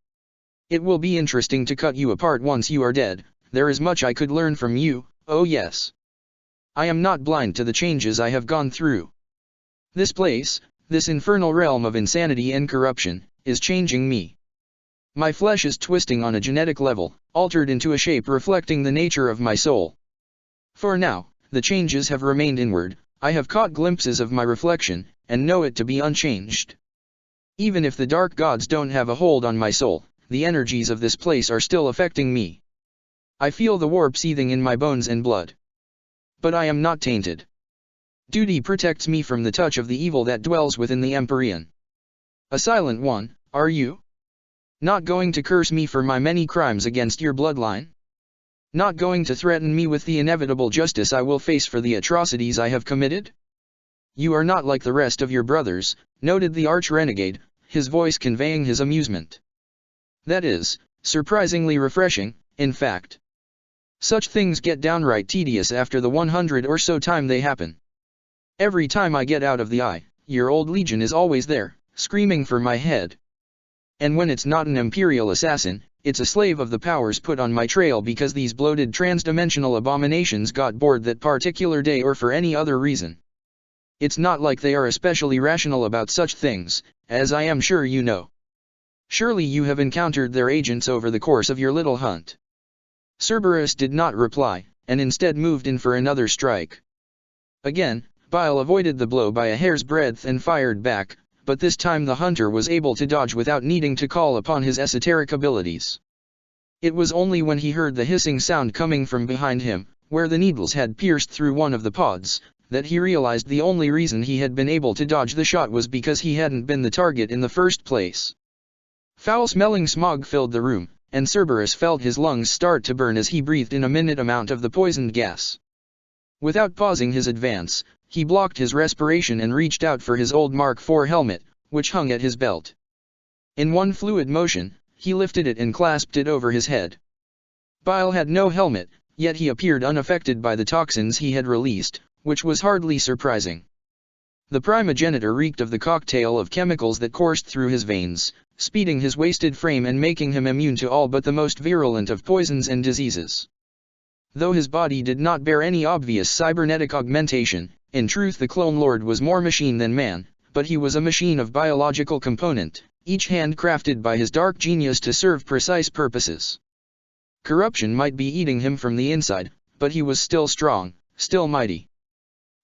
It will be interesting to cut you apart once you are dead. There is much I could learn from you, oh yes. I am not blind to the changes I have gone through. This place, this infernal realm of insanity and corruption, is changing me. My flesh is twisting on a genetic level, altered into a shape reflecting the nature of my soul. For now, the changes have remained inward. I have caught glimpses of my reflection, and know it to be unchanged. Even if the dark gods don't have a hold on my soul, the energies of this place are still affecting me. I feel the warp seething in my bones and blood. But I am not tainted. Duty protects me from the touch of the evil that dwells within the Empyrean. A silent one, are you? Not going to curse me for my many crimes against your bloodline? Not going to threaten me with the inevitable justice I will face for the atrocities I have committed? You are not like the rest of your brothers, noted the arch-renegade, his voice conveying his amusement. That is, surprisingly refreshing, in fact. Such things get downright tedious after the 100 or so time they happen. Every time I get out of the eye, your old legion is always there, screaming for my head. And when it's not an imperial assassin, it's a slave of the powers put on my trail because these bloated transdimensional abominations got bored that particular day or for any other reason. It's not like they are especially rational about such things, as I am sure you know. Surely you have encountered their agents over the course of your little hunt. Cerberus did not reply, and instead moved in for another strike. Again, Bile avoided the blow by a hair's breadth and fired back, but this time the hunter was able to dodge without needing to call upon his esoteric abilities. It was only when he heard the hissing sound coming from behind him, where the needles had pierced through one of the pods, that he realized the only reason he had been able to dodge the shot was because he hadn't been the target in the first place. Foul-smelling smog filled the room, and Cerberus felt his lungs start to burn as he breathed in a minute amount of the poisoned gas. Without pausing his advance, he blocked his respiration and reached out for his old Mark IV helmet, which hung at his belt. In one fluid motion, he lifted it and clasped it over his head. Bile had no helmet, yet he appeared unaffected by the toxins he had released, which was hardly surprising. The primogenitor reeked of the cocktail of chemicals that coursed through his veins, speeding his wasted frame and making him immune to all but the most virulent of poisons and diseases. Though his body did not bear any obvious cybernetic augmentation, in truth the clone lord was more machine than man, but he was a machine of biological component, each handcrafted by his dark genius to serve precise purposes. Corruption might be eating him from the inside, but he was still strong, still mighty.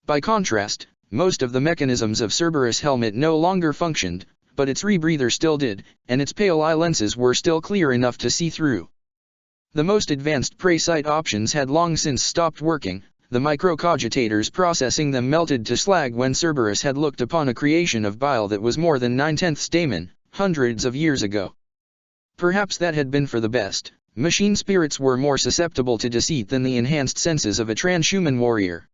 By contrast, most of the mechanisms of Cerberus' helmet no longer functioned, but its rebreather still did, and its pale eye lenses were still clear enough to see through. The most advanced prey sight options had long since stopped working, the microcogitators processing them melted to slag when Cerberus had looked upon a creation of bile that was more than 9/10 daemon, hundreds of years ago. Perhaps that had been for the best. Machine spirits were more susceptible to deceit than the enhanced senses of a transhuman warrior.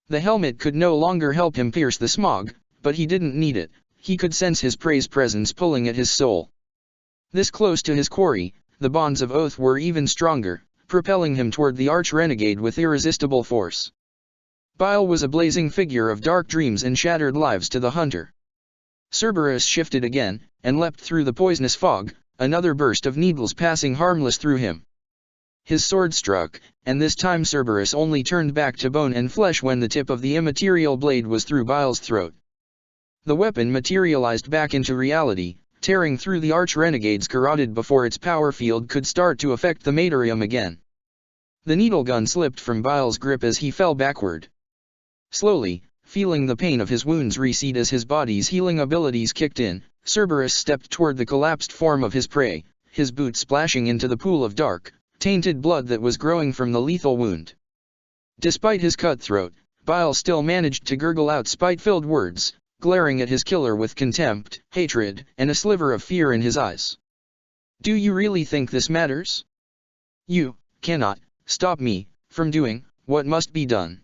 The helmet could no longer help him pierce the smog, but he didn't need it. He could sense his prey's presence pulling at his soul. This close to his quarry, the bonds of oath were even stronger, propelling him toward the arch-renegade with irresistible force. Bile was a blazing figure of dark dreams and shattered lives to the hunter. Cerberus shifted again, and leapt through the poisonous fog, another burst of needles passing harmless through him. His sword struck, and this time Cerberus only turned back to bone and flesh when the tip of the immaterial blade was through Bile's throat. The weapon materialized back into reality, tearing through the arch-renegade's carotid before its power field could start to affect the materium again. The needle gun slipped from Bile's grip as he fell backward. Slowly, feeling the pain of his wounds recede as his body's healing abilities kicked in. Cerberus stepped toward the collapsed form of his prey, his boot splashing into the pool of dark, tainted blood that was growing from the lethal wound. Despite his cut throat, Bile still managed to gurgle out spite-filled words, glaring at his killer with contempt, hatred, and a sliver of fear in his eyes. "Do you really think this matters? You cannot stop me from doing what must be done."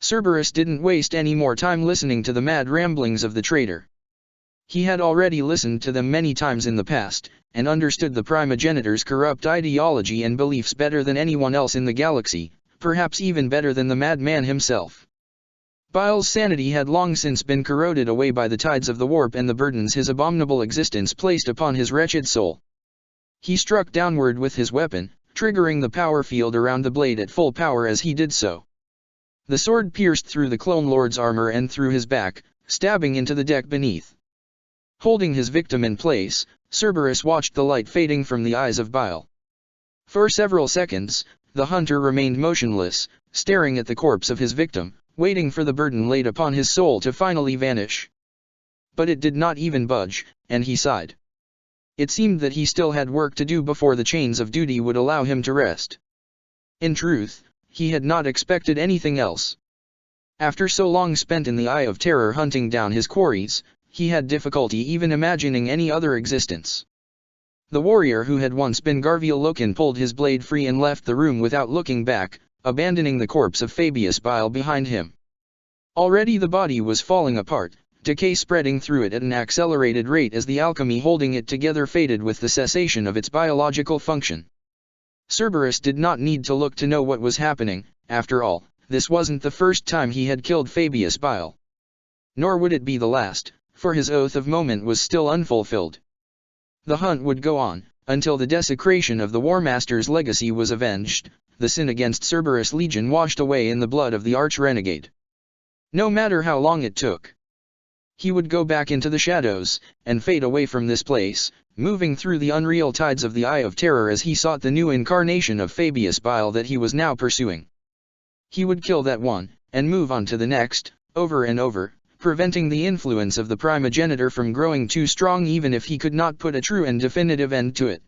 Cerberus didn't waste any more time listening to the mad ramblings of the traitor. He had already listened to them many times in the past, and understood the primogenitor's corrupt ideology and beliefs better than anyone else in the galaxy, perhaps even better than the madman himself. Bile's sanity had long since been corroded away by the tides of the warp and the burdens his abominable existence placed upon his wretched soul. He struck downward with his weapon, triggering the power field around the blade at full power as he did so. The sword pierced through the Clone Lord's armor and through his back, stabbing into the deck beneath. Holding his victim in place, Cerberus watched the light fading from the eyes of Bile. For several seconds, the hunter remained motionless, staring at the corpse of his victim, waiting for the burden laid upon his soul to finally vanish. But it did not even budge, and he sighed. It seemed that he still had work to do before the chains of duty would allow him to rest. In truth, he had not expected anything else. After so long spent in the Eye of Terror hunting down his quarries, he had difficulty even imagining any other existence. The warrior who had once been Garviel Loken pulled his blade free and left the room without looking back, abandoning the corpse of Fabius Bile behind him. Already the body was falling apart, decay spreading through it at an accelerated rate as the alchemy holding it together faded with the cessation of its biological function. Cerberus did not need to look to know what was happening. After all, this wasn't the first time he had killed Fabius Bile. Nor would it be the last, for his oath of moment was still unfulfilled. The hunt would go on, until the desecration of the Warmaster's legacy was avenged, the sin against Cerberus Legion washed away in the blood of the arch-renegade. No matter how long it took. He would go back into the shadows, and fade away from this place, moving through the unreal tides of the Eye of Terror as he sought the new incarnation of Fabius Bile that he was now pursuing. He would kill that one, and move on to the next, over and over, preventing the influence of the primogenitor from growing too strong even if he could not put a true and definitive end to it.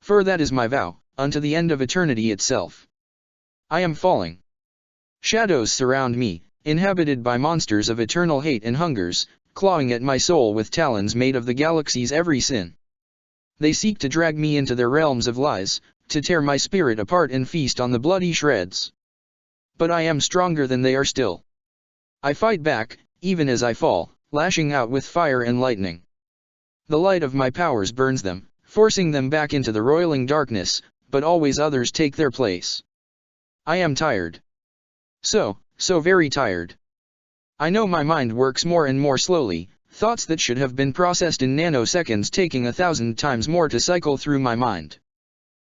For that is my vow, unto the end of eternity itself. I am falling. Shadows surround me, inhabited by monsters of eternal hate and hungers, clawing at my soul with talons made of the galaxy's every sin. They seek to drag me into their realms of lies, to tear my spirit apart and feast on the bloody shreds. But I am stronger than they are still. I fight back, even as I fall, lashing out with fire and lightning. The light of my powers burns them, forcing them back into the roiling darkness, but always others take their place. I am tired. So very tired. I know my mind works more and more slowly, thoughts that should have been processed in nanoseconds taking 1,000 times more to cycle through my mind.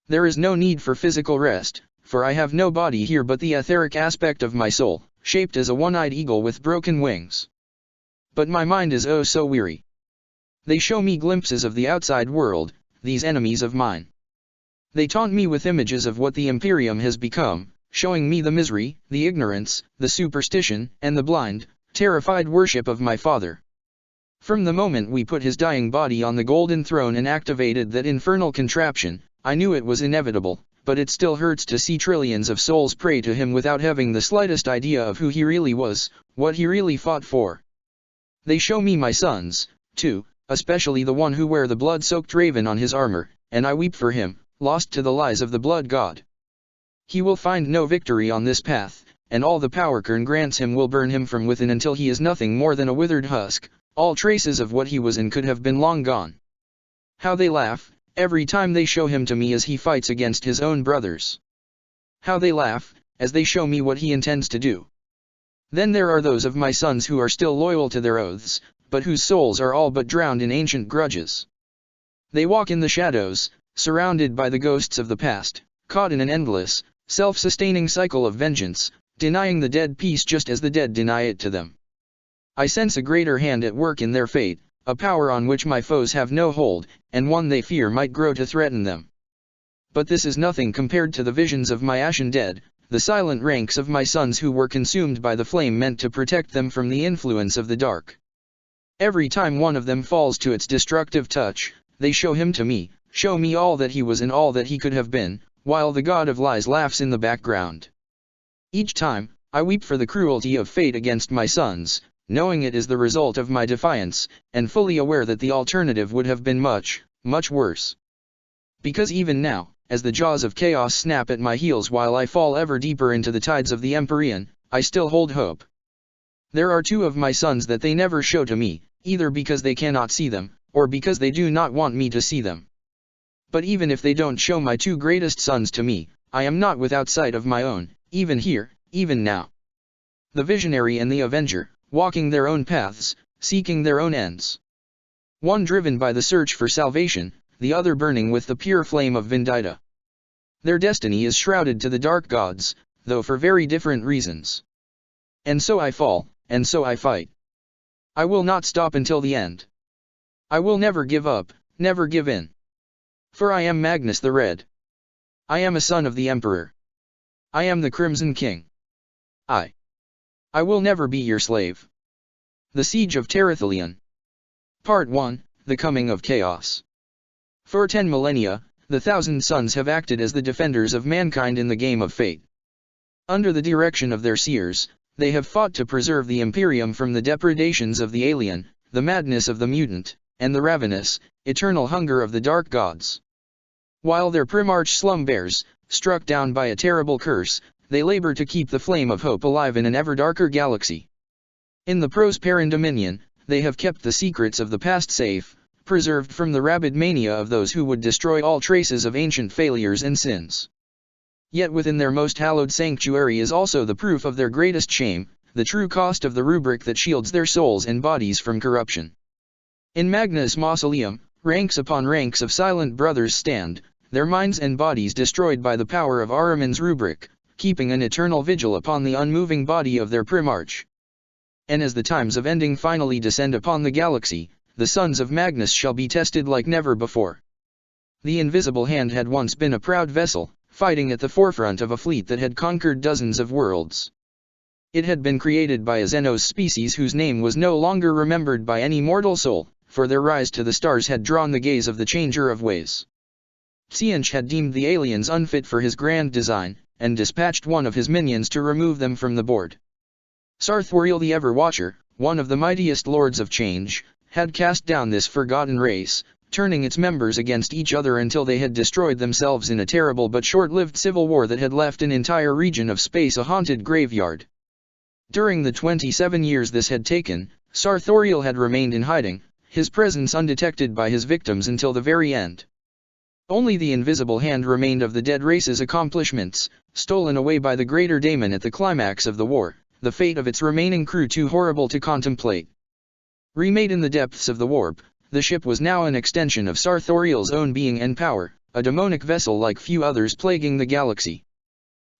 There is no need for physical rest, for I have no body here but the etheric aspect of my soul, shaped as a one-eyed eagle with broken wings. But my mind is oh so weary. They show me glimpses of the outside world, these enemies of mine. They taunt me with images of what the Imperium has become, showing me the misery, the ignorance, the superstition, and the blind, terrified worship of my father. From the moment we put his dying body on the golden throne and activated that infernal contraption, I knew it was inevitable, but it still hurts to see trillions of souls pray to him without having the slightest idea of who he really was, what he really fought for. They show me my sons, too, especially the one who wear the blood-soaked raven on his armor, and I weep for him, lost to the lies of the blood god. He will find no victory on this path, and all the power Kern grants him will burn him from within until he is nothing more than a withered husk. All traces of what he was and could have been long gone. How they laugh, every time they show him to me as he fights against his own brothers. How they laugh, as they show me what he intends to do. Then there are those of my sons who are still loyal to their oaths, but whose souls are all but drowned in ancient grudges. They walk in the shadows, surrounded by the ghosts of the past, caught in an endless, self-sustaining cycle of vengeance, denying the dead peace just as the dead deny it to them. I sense a greater hand at work in their fate, a power on which my foes have no hold, and one they fear might grow to threaten them. But this is nothing compared to the visions of my ashen dead, the silent ranks of my sons who were consumed by the flame meant to protect them from the influence of the dark. Every time one of them falls to its destructive touch, they show him to me, show me all that he was and all that he could have been, while the god of lies laughs in the background. Each time, I weep for the cruelty of fate against my sons, knowing it is the result of my defiance, and fully aware that the alternative would have been much, much worse. Because even now, as the jaws of chaos snap at my heels while I fall ever deeper into the tides of the Empyrean, I still hold hope. There are two of my sons that they never show to me, either because they cannot see them, or because they do not want me to see them. But even if they don't show my two greatest sons to me, I am not without sight of my own, even here, even now. The visionary and the avenger, walking their own paths, seeking their own ends. One driven by the search for salvation, the other burning with the pure flame of vendetta. Their destiny is shrouded to the dark gods, though for very different reasons. And so I fall, and so I fight. I will not stop until the end. I will never give up, never give in. For I am Magnus the Red. I am a son of the Emperor. I am the Crimson King. I will never be your slave. The Siege of Terathelion. Part 1, The Coming of Chaos. For 10 millennia, the Thousand Sons have acted as the defenders of mankind in the game of fate. Under the direction of their seers, they have fought to preserve the Imperium from the depredations of the alien, the madness of the mutant, and the ravenous, eternal hunger of the dark gods. While their Primarch slumbears, struck down by a terrible curse, they labor to keep the flame of hope alive in an ever darker galaxy. In the Prosperan Dominion, they have kept the secrets of the past safe, preserved from the rabid mania of those who would destroy all traces of ancient failures and sins. Yet within their most hallowed sanctuary is also the proof of their greatest shame, the true cost of the rubric that shields their souls and bodies from corruption. In Magnus' mausoleum, ranks upon ranks of silent brothers stand, their minds and bodies destroyed by the power of Ahriman's rubric, keeping an eternal vigil upon the unmoving body of their Primarch. And as the times of ending finally descend upon the galaxy, the sons of Magnus shall be tested like never before. The Invisible Hand had once been a proud vessel, fighting at the forefront of a fleet that had conquered dozens of worlds. It had been created by a Xenos species whose name was no longer remembered by any mortal soul, for their rise to the stars had drawn the gaze of the Changer of Ways. Tzeentch had deemed the aliens unfit for his grand design, and dispatched one of his minions to remove them from the board. Sarthoriel the Ever-Watcher, one of the mightiest lords of change, had cast down this forgotten race, turning its members against each other until they had destroyed themselves in a terrible but short-lived civil war that had left an entire region of space a haunted graveyard. During the 27 years this had taken, Sarthoriel had remained in hiding, his presence undetected by his victims until the very end. Only the Invisible Hand remained of the dead race's accomplishments, stolen away by the Greater Daemon at the climax of the war, the fate of its remaining crew too horrible to contemplate. Remade in the depths of the warp, the ship was now an extension of Sarthoriel's own being and power, a demonic vessel like few others plaguing the galaxy.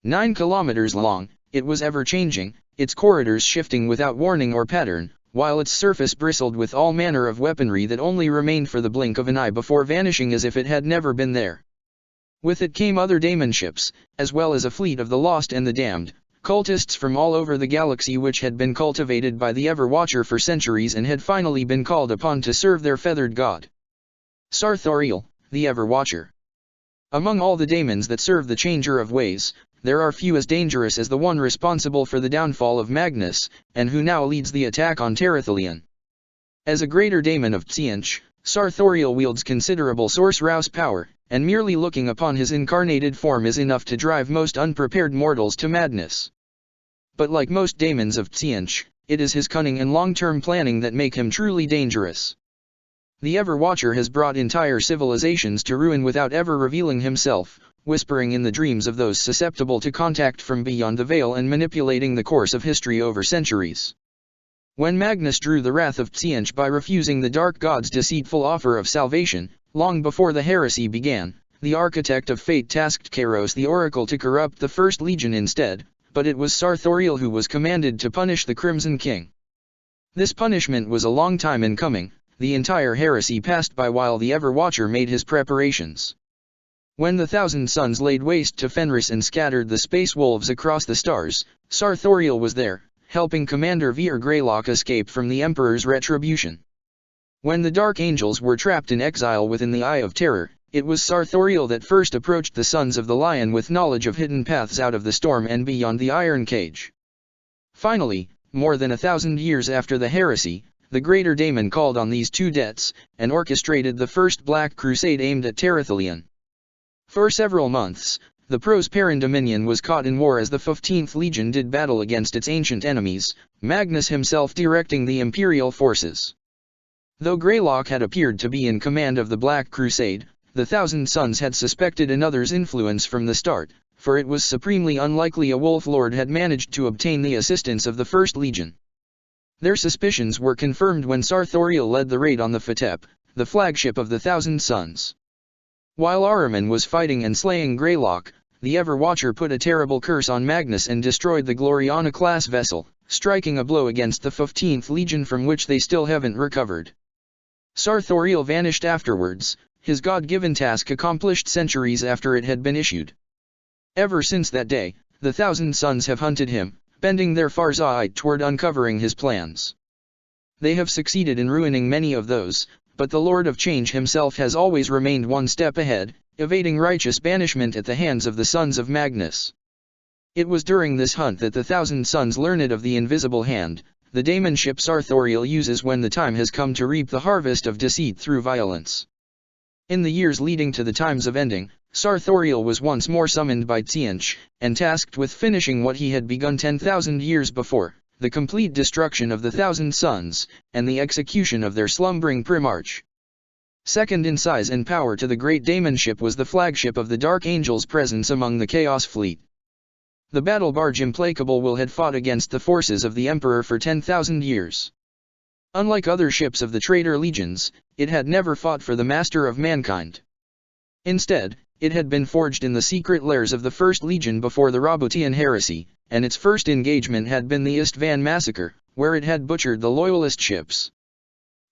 9 kilometers long, it was ever-changing, its corridors shifting without warning or pattern, while its surface bristled with all manner of weaponry that only remained for the blink of an eye before vanishing as if it had never been there. With it came other daemon ships, as well as a fleet of the lost and the damned, cultists from all over the galaxy which had been cultivated by the Ever-Watcher for centuries and had finally been called upon to serve their feathered god. Sarthoriel, the Ever-Watcher. Among all the daemons that serve the Changer of Ways, there are few as dangerous as the one responsible for the downfall of Magnus, and who now leads the attack on Terathelion. As a greater daemon of Tzeentch, Sarthoriel wields considerable source-rouse power, and merely looking upon his incarnated form is enough to drive most unprepared mortals to madness. But like most daemons of Tzeentch, it is his cunning and long-term planning that make him truly dangerous. The Ever-Watcher has brought entire civilizations to ruin without ever revealing himself, whispering in the dreams of those susceptible to contact from beyond the veil and manipulating the course of history over centuries. When Magnus drew the wrath of Tzeentch by refusing the Dark God's deceitful offer of salvation, long before the heresy began, the architect of fate tasked Kairos the Oracle to corrupt the First Legion instead, but it was Sarthoriel who was commanded to punish the Crimson King. This punishment was a long time in coming, the entire heresy passed by while the Ever-Watcher made his preparations. When the Thousand Suns laid waste to Fenris and scattered the space wolves across the stars, Sartorial was there, helping Commander Vir Greylock escape from the Emperor's retribution. When the Dark Angels were trapped in exile within the Eye of Terror, it was Sartorial that first approached the Sons of the Lion with knowledge of hidden paths out of the storm and beyond the Iron Cage. Finally, more than 1,000 years after the heresy, the Greater Daemon called on these two debts, and orchestrated the first Black Crusade aimed at Terathelion. For several months, the Prosperan Dominion was caught in war as the 15th Legion did battle against its ancient enemies, Magnus himself directing the Imperial forces. Though Greylock had appeared to be in command of the Black Crusade, the Thousand Sons had suspected another's influence from the start, for it was supremely unlikely a Wolf Lord had managed to obtain the assistance of the First Legion. Their suspicions were confirmed when Sartorial led the raid on the Fatep, the flagship of the Thousand Sons. While Ahriman was fighting and slaying Greylock, the Everwatcher put a terrible curse on Magnus and destroyed the Gloriana-class vessel, striking a blow against the 15th Legion from which they still haven't recovered. Sartorial vanished afterwards, his God-given task accomplished centuries after it had been issued. Ever since that day, the Thousand Sons have hunted him, bending their farsight toward uncovering his plans. They have succeeded in ruining many of those, but the Lord of Change himself has always remained one step ahead, evading righteous banishment at the hands of the Sons of Magnus. It was during this hunt that the Thousand Sons learned of the Invisible Hand, the daemonship Sartorial uses when the time has come to reap the harvest of deceit through violence. In the years leading to the times of ending, Sartorial was once more summoned by Tzeentch, and tasked with finishing what he had begun 10,000 years before, the complete destruction of the Thousand Sons, and the execution of their slumbering Primarch. Second in size and power to the Great Daemonship was the flagship of the Dark Angels' presence among the Chaos Fleet. The battle barge Implacable Will had fought against the forces of the Emperor for 10,000 years. Unlike other ships of the traitor legions, it had never fought for the Master of Mankind. Instead, it had been forged in the secret lairs of the First Legion before the Roboutian Heresy, and its first engagement had been the Istvan Massacre, where it had butchered the Loyalist ships.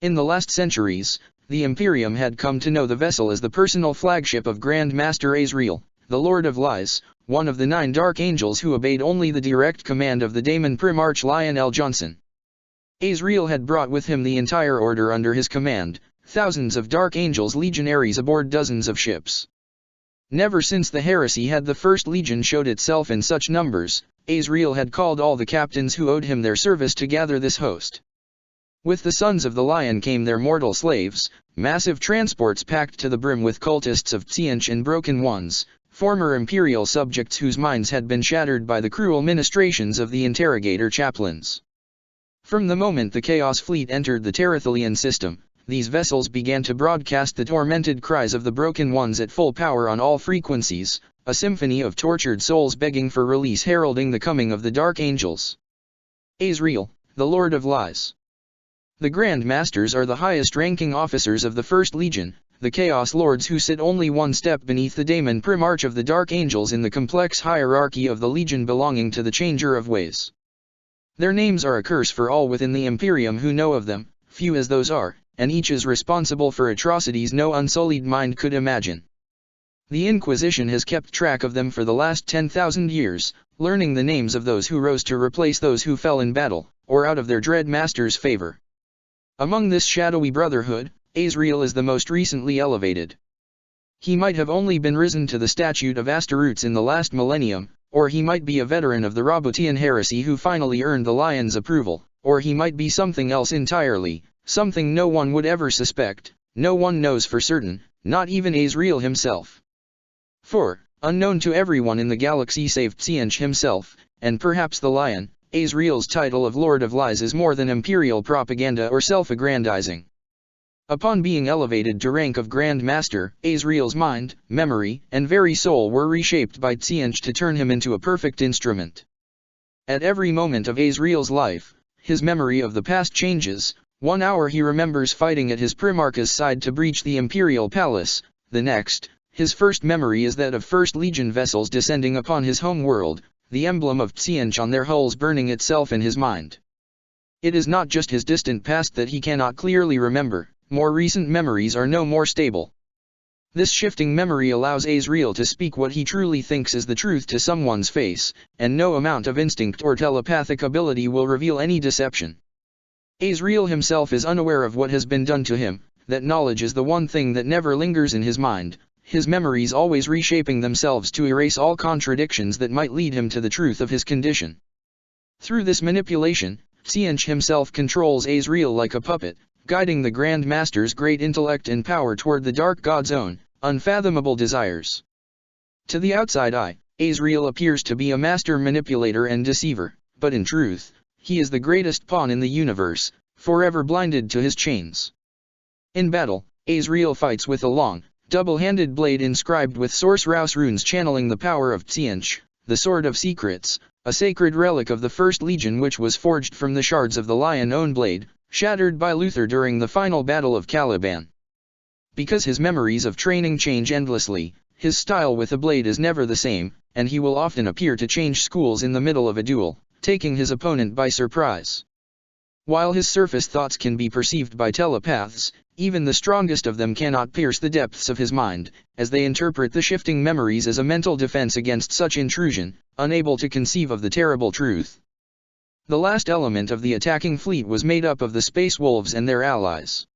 In the last centuries, the Imperium had come to know the vessel as the personal flagship of Grand Master Azrael, the Lord of Lies, one of the 9 Dark Angels who obeyed only the direct command of the Daemon Primarch Lionel Johnson. Azrael had brought with him the entire order under his command, thousands of Dark Angels legionaries aboard dozens of ships. Never since the heresy had the First Legion showed itself in such numbers. Azrael had called all the captains who owed him their service to gather this host. With the Sons of the Lion came their mortal slaves, massive transports packed to the brim with cultists of Tzeentch and Broken Ones, former imperial subjects whose minds had been shattered by the cruel ministrations of the interrogator chaplains. From the moment the Chaos Fleet entered the Terathelion system, these vessels began to broadcast the tormented cries of the Broken Ones at full power on all frequencies, a symphony of tortured souls begging for release heralding the coming of the Dark Angels. Azrael, the Lord of Lies. The Grand Masters are the highest-ranking officers of the First Legion, the Chaos Lords who sit only one step beneath the Daemon Primarch of the Dark Angels in the complex hierarchy of the Legion belonging to the Changer of Ways. Their names are a curse for all within the Imperium who know of them, few as those are, and each is responsible for atrocities no unsullied mind could imagine. The Inquisition has kept track of them for the last 10,000 years, learning the names of those who rose to replace those who fell in battle, or out of their dread master's favor. Among this shadowy brotherhood, Azrael is the most recently elevated. He might have only been risen to the statute of Astaroths in the last millennium, or he might be a veteran of the Roboutian Heresy who finally earned the Lion's approval, or he might be something else entirely, something no one would ever suspect, no one knows for certain, not even Azrael himself. For, unknown to everyone in the galaxy save Tzeentch himself, and perhaps the Lion, Azrael's title of Lord of Lies is more than imperial propaganda or self-aggrandizing. Upon being elevated to rank of Grand Master, Azrael's mind, memory, and very soul were reshaped by Tzeentch to turn him into a perfect instrument. At every moment of Azrael's life, his memory of the past changes. 1 hour he remembers fighting at his Primarch's side to breach the Imperial Palace, the next, his first memory is that of First Legion vessels descending upon his home world, the emblem of Tzeentch on their hulls burning itself in his mind. It is not just his distant past that he cannot clearly remember, more recent memories are no more stable. This shifting memory allows Azrael to speak what he truly thinks is the truth to someone's face, and no amount of instinct or telepathic ability will reveal any deception. Azrael himself is unaware of what has been done to him, that knowledge is the one thing that never lingers in his mind, his memories always reshaping themselves to erase all contradictions that might lead him to the truth of his condition. Through this manipulation, Tzeentch himself controls Azrael like a puppet, guiding the Grand Master's great intellect and power toward the Dark God's own, unfathomable desires. To the outside eye, Azrael appears to be a master manipulator and deceiver, but in truth, he is the greatest pawn in the universe, forever blinded to his chains. In battle, Azrael fights with a long, double-handed blade inscribed with Sorcerous runes channeling the power of Tzeentch, the Sword of Secrets, a sacred relic of the First Legion which was forged from the shards of the Lion-own blade, shattered by Luther during the final battle of Caliban. Because his memories of training change endlessly, his style with a blade is never the same, and he will often appear to change schools in the middle of a duel, taking his opponent by surprise. While his surface thoughts can be perceived by telepaths, even the strongest of them cannot pierce the depths of his mind, as they interpret the shifting memories as a mental defense against such intrusion, unable to conceive of the terrible truth. The last element of the attacking fleet was made up of the Space Wolves and their allies.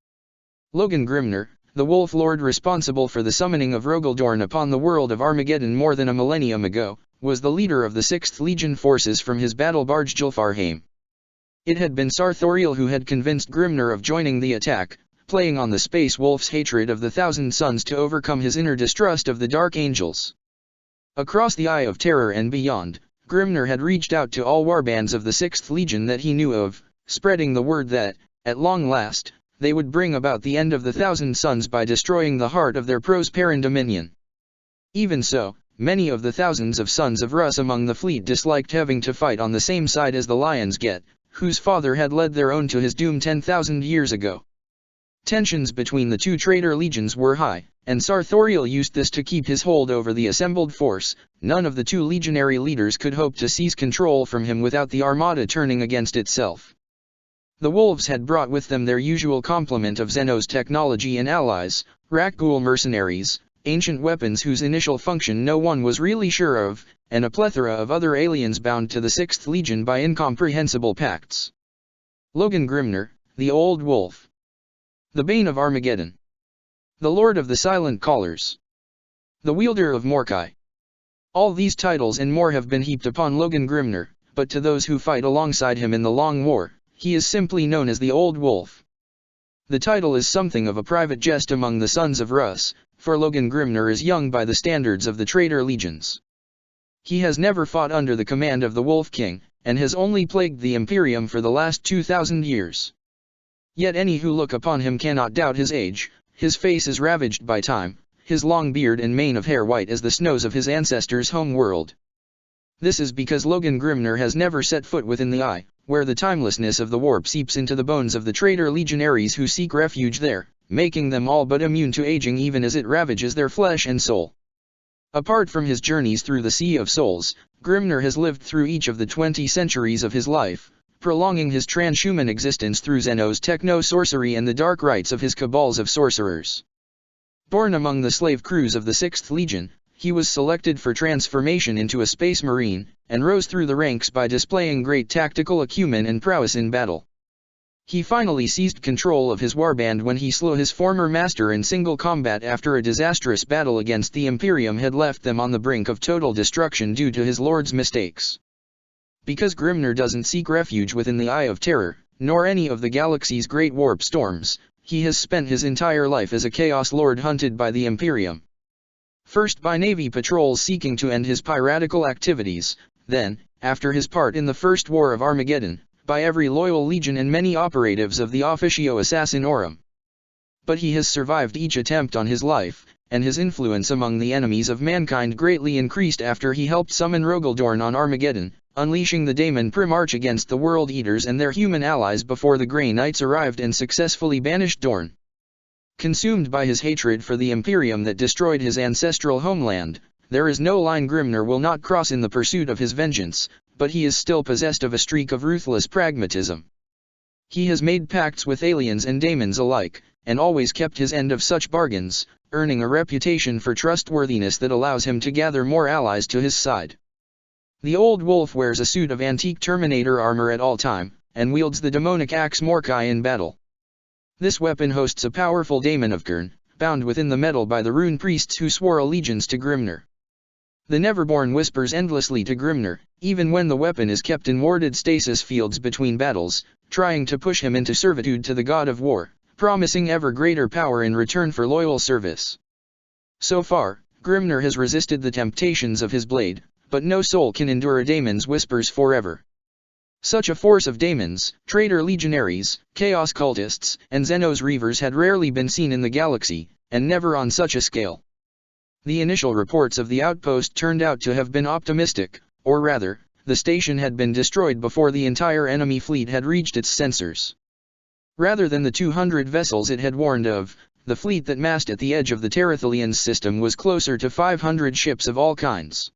Logan Grimner, the Wolf Lord responsible for the summoning of Rogaldorn upon the world of Armageddon more than a millennium ago, was the leader of the 6th Legion forces from his battle barge Jilfarheim. It had been Sarthoriel who had convinced Grimner of joining the attack, playing on the Space Wolf's hatred of the Thousand Suns to overcome his inner distrust of the Dark Angels. Across the Eye of Terror and beyond, Grimner had reached out to all warbands of the 6th Legion that he knew of, spreading the word that, at long last, they would bring about the end of the Thousand Suns by destroying the heart of their Prosperan dominion. Even so, many of the thousands of sons of Rus among the fleet disliked having to fight on the same side as the Lions Get, whose father had led their own to his doom 10,000 years ago. Tensions between the two traitor legions were high, and Sarthoriel used this to keep his hold over the assembled force. None of the two legionary leaders could hope to seize control from him without the armada turning against itself. The Wolves had brought with them their usual complement of Xenos technology and allies, Rakghoul mercenaries, ancient weapons whose initial function no one was really sure of, and a plethora of other aliens bound to the 6th Legion by incomprehensible pacts. Logan Grimner, the Old Wolf. The Bane of Armageddon. The Lord of the Silent Callers. The Wielder of Morkai. All these titles and more have been heaped upon Logan Grimner, but to those who fight alongside him in the Long War, he is simply known as the Old Wolf. The title is something of a private jest among the sons of Rus, for Logan Grimner is young by the standards of the traitor legions. He has never fought under the command of the Wolf King, and has only plagued the Imperium for the last 2,000 years. Yet any who look upon him cannot doubt his age. His face is ravaged by time, his long beard and mane of hair white as the snows of his ancestors' home world. This is because Logan Grimner has never set foot within the Eye, where the timelessness of the warp seeps into the bones of the traitor legionaries who seek refuge there, making them all but immune to aging even as it ravages their flesh and soul. Apart from his journeys through the Sea of Souls, Grimner has lived through each of the 20 centuries of his life, prolonging his transhuman existence through Xenos techno-sorcery and the dark rites of his cabals of sorcerers. Born among the slave crews of the 6th Legion, he was selected for transformation into a space marine, and rose through the ranks by displaying great tactical acumen and prowess in battle. He finally seized control of his warband when he slew his former master in single combat after a disastrous battle against the Imperium had left them on the brink of total destruction due to his lord's mistakes. Because Grimner doesn't seek refuge within the Eye of Terror, nor any of the galaxy's great warp storms, he has spent his entire life as a Chaos Lord hunted by the Imperium. First by Navy patrols seeking to end his piratical activities, then, after his part in the First War of Armageddon, by every loyal legion and many operatives of the Officio Assassinorum. But he has survived each attempt on his life, and his influence among the enemies of mankind greatly increased after he helped summon Rogaldorn on Armageddon, unleashing the Daemon Primarch against the World Eaters and their human allies before the Grey Knights arrived and successfully banished Dorn. Consumed by his hatred for the Imperium that destroyed his ancestral homeland, there is no line Grimner will not cross in the pursuit of his vengeance, but he is still possessed of a streak of ruthless pragmatism. He has made pacts with aliens and daemons alike, and always kept his end of such bargains, earning a reputation for trustworthiness that allows him to gather more allies to his side. The old wolf wears a suit of antique Terminator armor at all time, and wields the demonic axe Morkai in battle. This weapon hosts a powerful daemon of Gurn, bound within the metal by the rune priests who swore allegiance to Grimnir. The Neverborn whispers endlessly to Grimnir, even when the weapon is kept in warded stasis fields between battles, trying to push him into servitude to the god of war, promising ever greater power in return for loyal service. So far, Grimnir has resisted the temptations of his blade, but no soul can endure a daemon's whispers forever. Such a force of daemons, traitor legionaries, chaos cultists, and Xenos reavers had rarely been seen in the galaxy, and never on such a scale. The initial reports of the outpost turned out to have been optimistic, or rather, the station had been destroyed before the entire enemy fleet had reached its sensors. Rather than the 200 vessels it had warned of, the fleet that massed at the edge of the Terathalians system was closer to 500 ships of all kinds.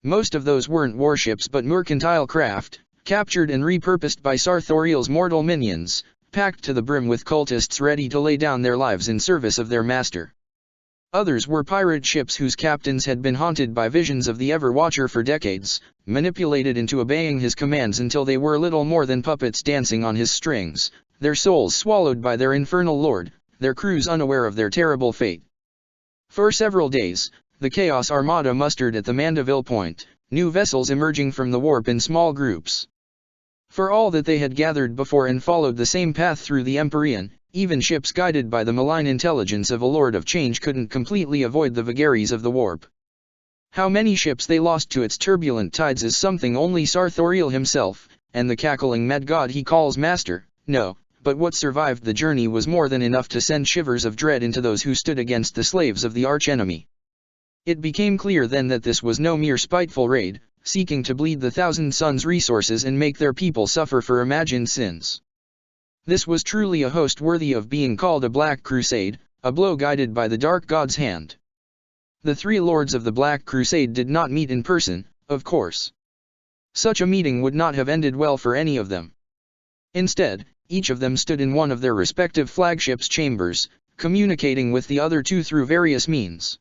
Most of those weren't warships but mercantile craft, captured and repurposed by Sarthoriel's mortal minions, packed to the brim with cultists ready to lay down their lives in service of their master. Others were pirate ships whose captains had been haunted by visions of the Ever-Watcher for decades, manipulated into obeying his commands until they were little more than puppets dancing on his strings, their souls swallowed by their infernal lord, their crews unaware of their terrible fate. For several days, the Chaos Armada mustered at the Mandeville Point, new vessels emerging from the warp in small groups. For all that they had gathered before and followed the same path through the Empyrean, even ships guided by the malign intelligence of a Lord of Change couldn't completely avoid the vagaries of the warp. How many ships they lost to its turbulent tides is something only Sarthoriel himself, and the cackling mad god he calls Master, know, but what survived the journey was more than enough to send shivers of dread into those who stood against the slaves of the archenemy. It became clear then that this was no mere spiteful raid, seeking to bleed the Thousand Sons' resources and make their people suffer for imagined sins. This was truly a host worthy of being called a Black Crusade, a blow guided by the Dark God's hand. The three lords of the Black Crusade did not meet in person, of course. Such a meeting would not have ended well for any of them. Instead, each of them stood in one of their respective flagships' chambers, communicating with the other two through various means.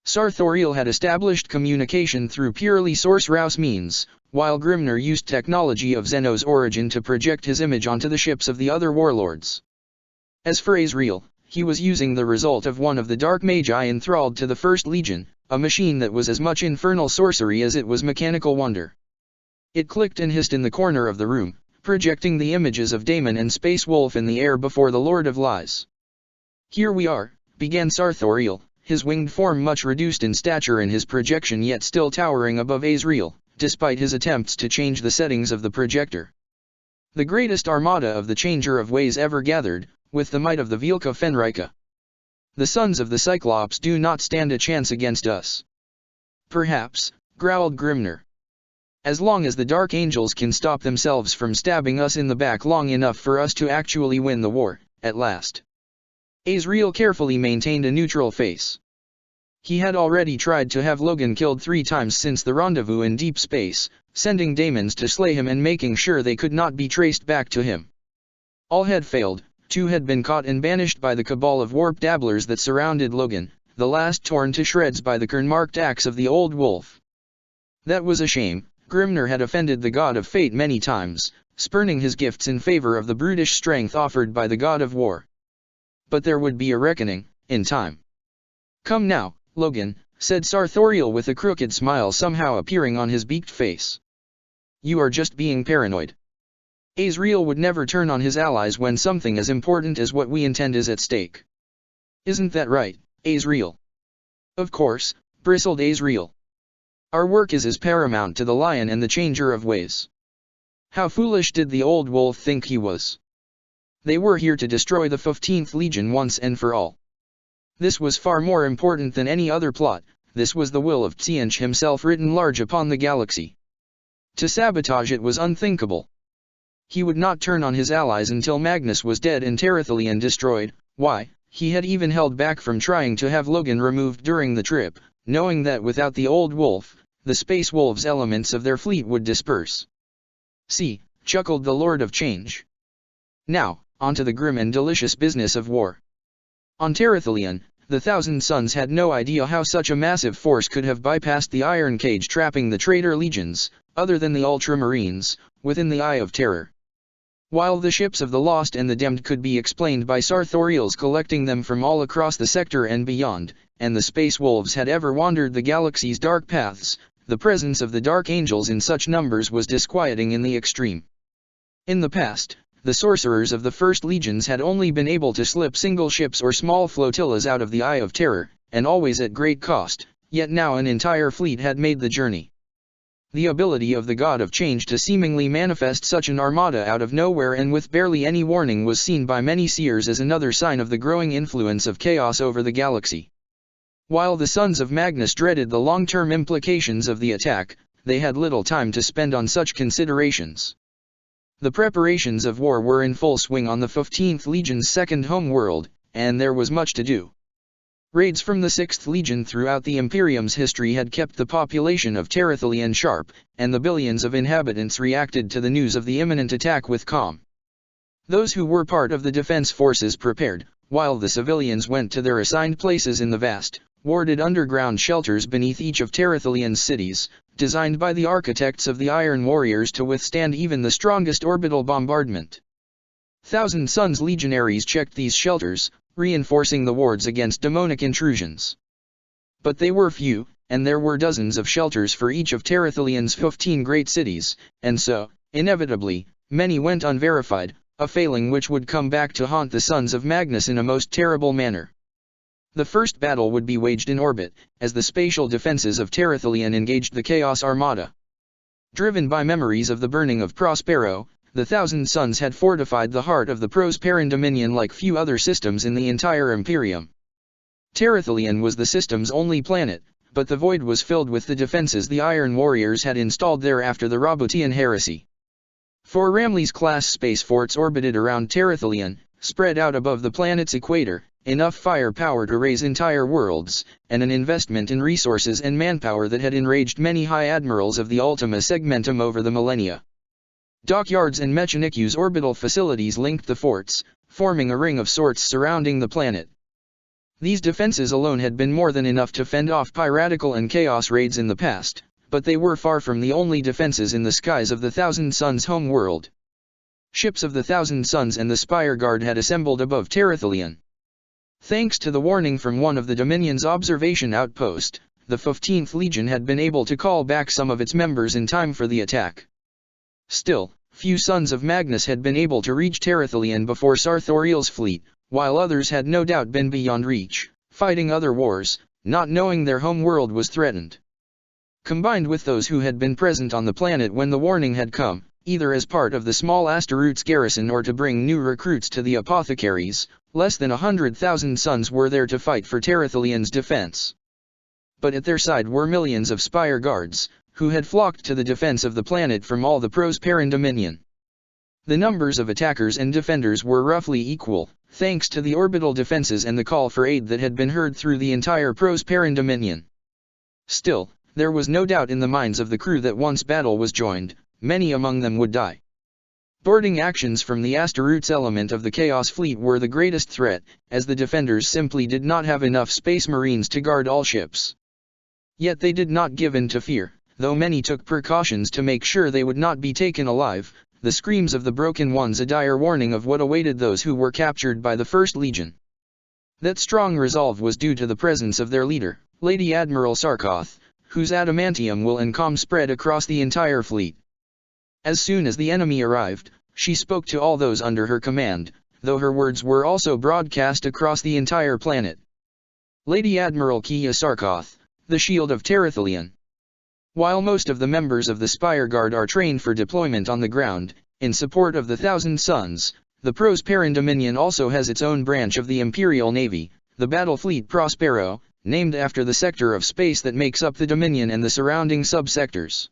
Sarthoriel had established communication through purely Source-Rouse means, while Grimnir used technology of Xenos origin to project his image onto the ships of the other warlords. As for Azrael, he was using the result of one of the Dark Magi enthralled to the First Legion, a machine that was as much infernal sorcery as it was mechanical wonder. It clicked and hissed in the corner of the room, projecting the images of Daemon and Space Wolf in the air before the Lord of Lies. "Here we are," began Sarthoriel, his winged form much reduced in stature in his projection yet still towering above Azrael, despite his attempts to change the settings of the projector. "The greatest armada of the Changer of Ways ever gathered, with the might of the Vilka Fenrika. The sons of the Cyclops do not stand a chance against us." "Perhaps," growled Grimnir. "As long as the Dark Angels can stop themselves from stabbing us in the back long enough for us to actually win the war, at last." Azrael carefully maintained a neutral face. He had already tried to have Logan killed 3 times since the rendezvous in deep space, sending daemons to slay him and making sure they could not be traced back to him. All had failed, 2 had been caught and banished by the cabal of warp dabblers that surrounded Logan, the last torn to shreds by the Kern-marked axe of the old wolf. That was a shame. Grimnir had offended the god of fate many times, spurning his gifts in favor of the brutish strength offered by the god of war. But there would be a reckoning, in time. "Come now, Logan," said Sarthoriel with a crooked smile somehow appearing on his beaked face. "You are just being paranoid. Azrael would never turn on his allies when something as important as what we intend is at stake. Isn't that right, Azrael?" "Of course," bristled Azrael. "Our work is as paramount to the Lion and the Changer of Ways. How foolish did the old wolf think he was? They were here to destroy the 15th Legion once and for all. This was far more important than any other plot. This was the will of Tzientch himself written large upon the galaxy. To sabotage it was unthinkable. He would not turn on his allies until Magnus was dead and Terathalion destroyed. Why, he had even held back from trying to have Logan removed during the trip, knowing that without the old wolf, the Space Wolves' elements of their fleet would disperse. "See," chuckled the Lord of Change. "Now, onto the grim and delicious business of war. On Terathelion, the Thousand Sons had no idea how such a massive force could have bypassed the iron cage trapping the traitor legions, other than the Ultramarines, within the Eye of Terror. While the ships of the Lost and the Damned could be explained by Sarthorials collecting them from all across the sector and beyond, and the Space Wolves had ever wandered the galaxy's dark paths, the presence of the Dark Angels in such numbers was disquieting in the extreme. In the past, the sorcerers of the First Legions had only been able to slip single ships or small flotillas out of the Eye of Terror, and always at great cost, yet now an entire fleet had made the journey. The ability of the God of Change to seemingly manifest such an armada out of nowhere and with barely any warning was seen by many seers as another sign of the growing influence of chaos over the galaxy. While the Sons of Magnus dreaded the long-term implications of the attack, they had little time to spend on such considerations. The preparations of war were in full swing on the 15th Legion's second home world, and there was much to do. Raids from the 6th Legion throughout the Imperium's history had kept the population of Terathelion sharp, and the billions of inhabitants reacted to the news of the imminent attack with calm. Those who were part of the defense forces prepared, while the civilians went to their assigned places in the vast, warded underground shelters beneath each of Terathelion's cities, designed by the architects of the Iron Warriors to withstand even the strongest orbital bombardment. Thousand Sons legionaries checked these shelters, reinforcing the wards against demonic intrusions. But they were few, and there were dozens of shelters for each of Terathelion's 15 great cities, and so, inevitably, many went unverified, a failing which would come back to haunt the Sons of Magnus in a most terrible manner. The first battle would be waged in orbit, as the spatial defenses of Terathelion engaged the Chaos Armada. Driven by memories of the burning of Prospero, the Thousand Sons had fortified the heart of the Prosperan Dominion like few other systems in the entire Imperium. Terathelion was the system's only planet, but the void was filled with the defenses the Iron Warriors had installed there after the Roboutian Heresy. 4 Ramles-class space forts orbited around Terathelion, spread out above the planet's equator, enough firepower to raise entire worlds, and an investment in resources and manpower that had enraged many high admirals of the Ultima Segmentum over the millennia. Dockyards and Mechanicu's orbital facilities linked the forts, forming a ring of sorts surrounding the planet. These defenses alone had been more than enough to fend off piratical and chaos raids in the past, but they were far from the only defenses in the skies of the Thousand Sons' home world. Ships of the Thousand Sons and the Spire Guard had assembled above Terathelion. Thanks to the warning from one of the Dominion's observation outposts, the 15th Legion had been able to call back some of its members in time for the attack. Still, few Sons of Magnus had been able to reach Terathelion before Sarthoriel's fleet, while others had no doubt been beyond reach, fighting other wars, not knowing their home world was threatened. Combined with those who had been present on the planet when the warning had come, either as part of the small Asteroot's garrison or to bring new recruits to the apothecaries, less than 100,000 Sons were there to fight for Terathelion's defense. But at their side were millions of Spire Guards, who had flocked to the defense of the planet from all the Prosperan Dominion. The numbers of attackers and defenders were roughly equal, thanks to the orbital defenses and the call for aid that had been heard through the entire Prosperan Dominion. Still, there was no doubt in the minds of the crew that once battle was joined, many among them would die. Boarding actions from the Asteroot's element of the Chaos Fleet were the greatest threat, as the defenders simply did not have enough Space Marines to guard all ships. Yet they did not give in to fear, though many took precautions to make sure they would not be taken alive, the screams of the Broken Ones a dire warning of what awaited those who were captured by the First Legion. That strong resolve was due to the presence of their leader, Lady Admiral Sarkoth, whose adamantium will and calm spread across the entire fleet. As soon as the enemy arrived, she spoke to all those under her command, though her words were also broadcast across the entire planet. Lady Admiral Kia Sarkoth, the Shield of Terathelion. While most of the members of the Spire Guard are trained for deployment on the ground, in support of the Thousand Sons, the Prosperan Dominion also has its own branch of the Imperial Navy, the Battle Fleet Prospero, named after the sector of space that makes up the Dominion and the surrounding subsectors.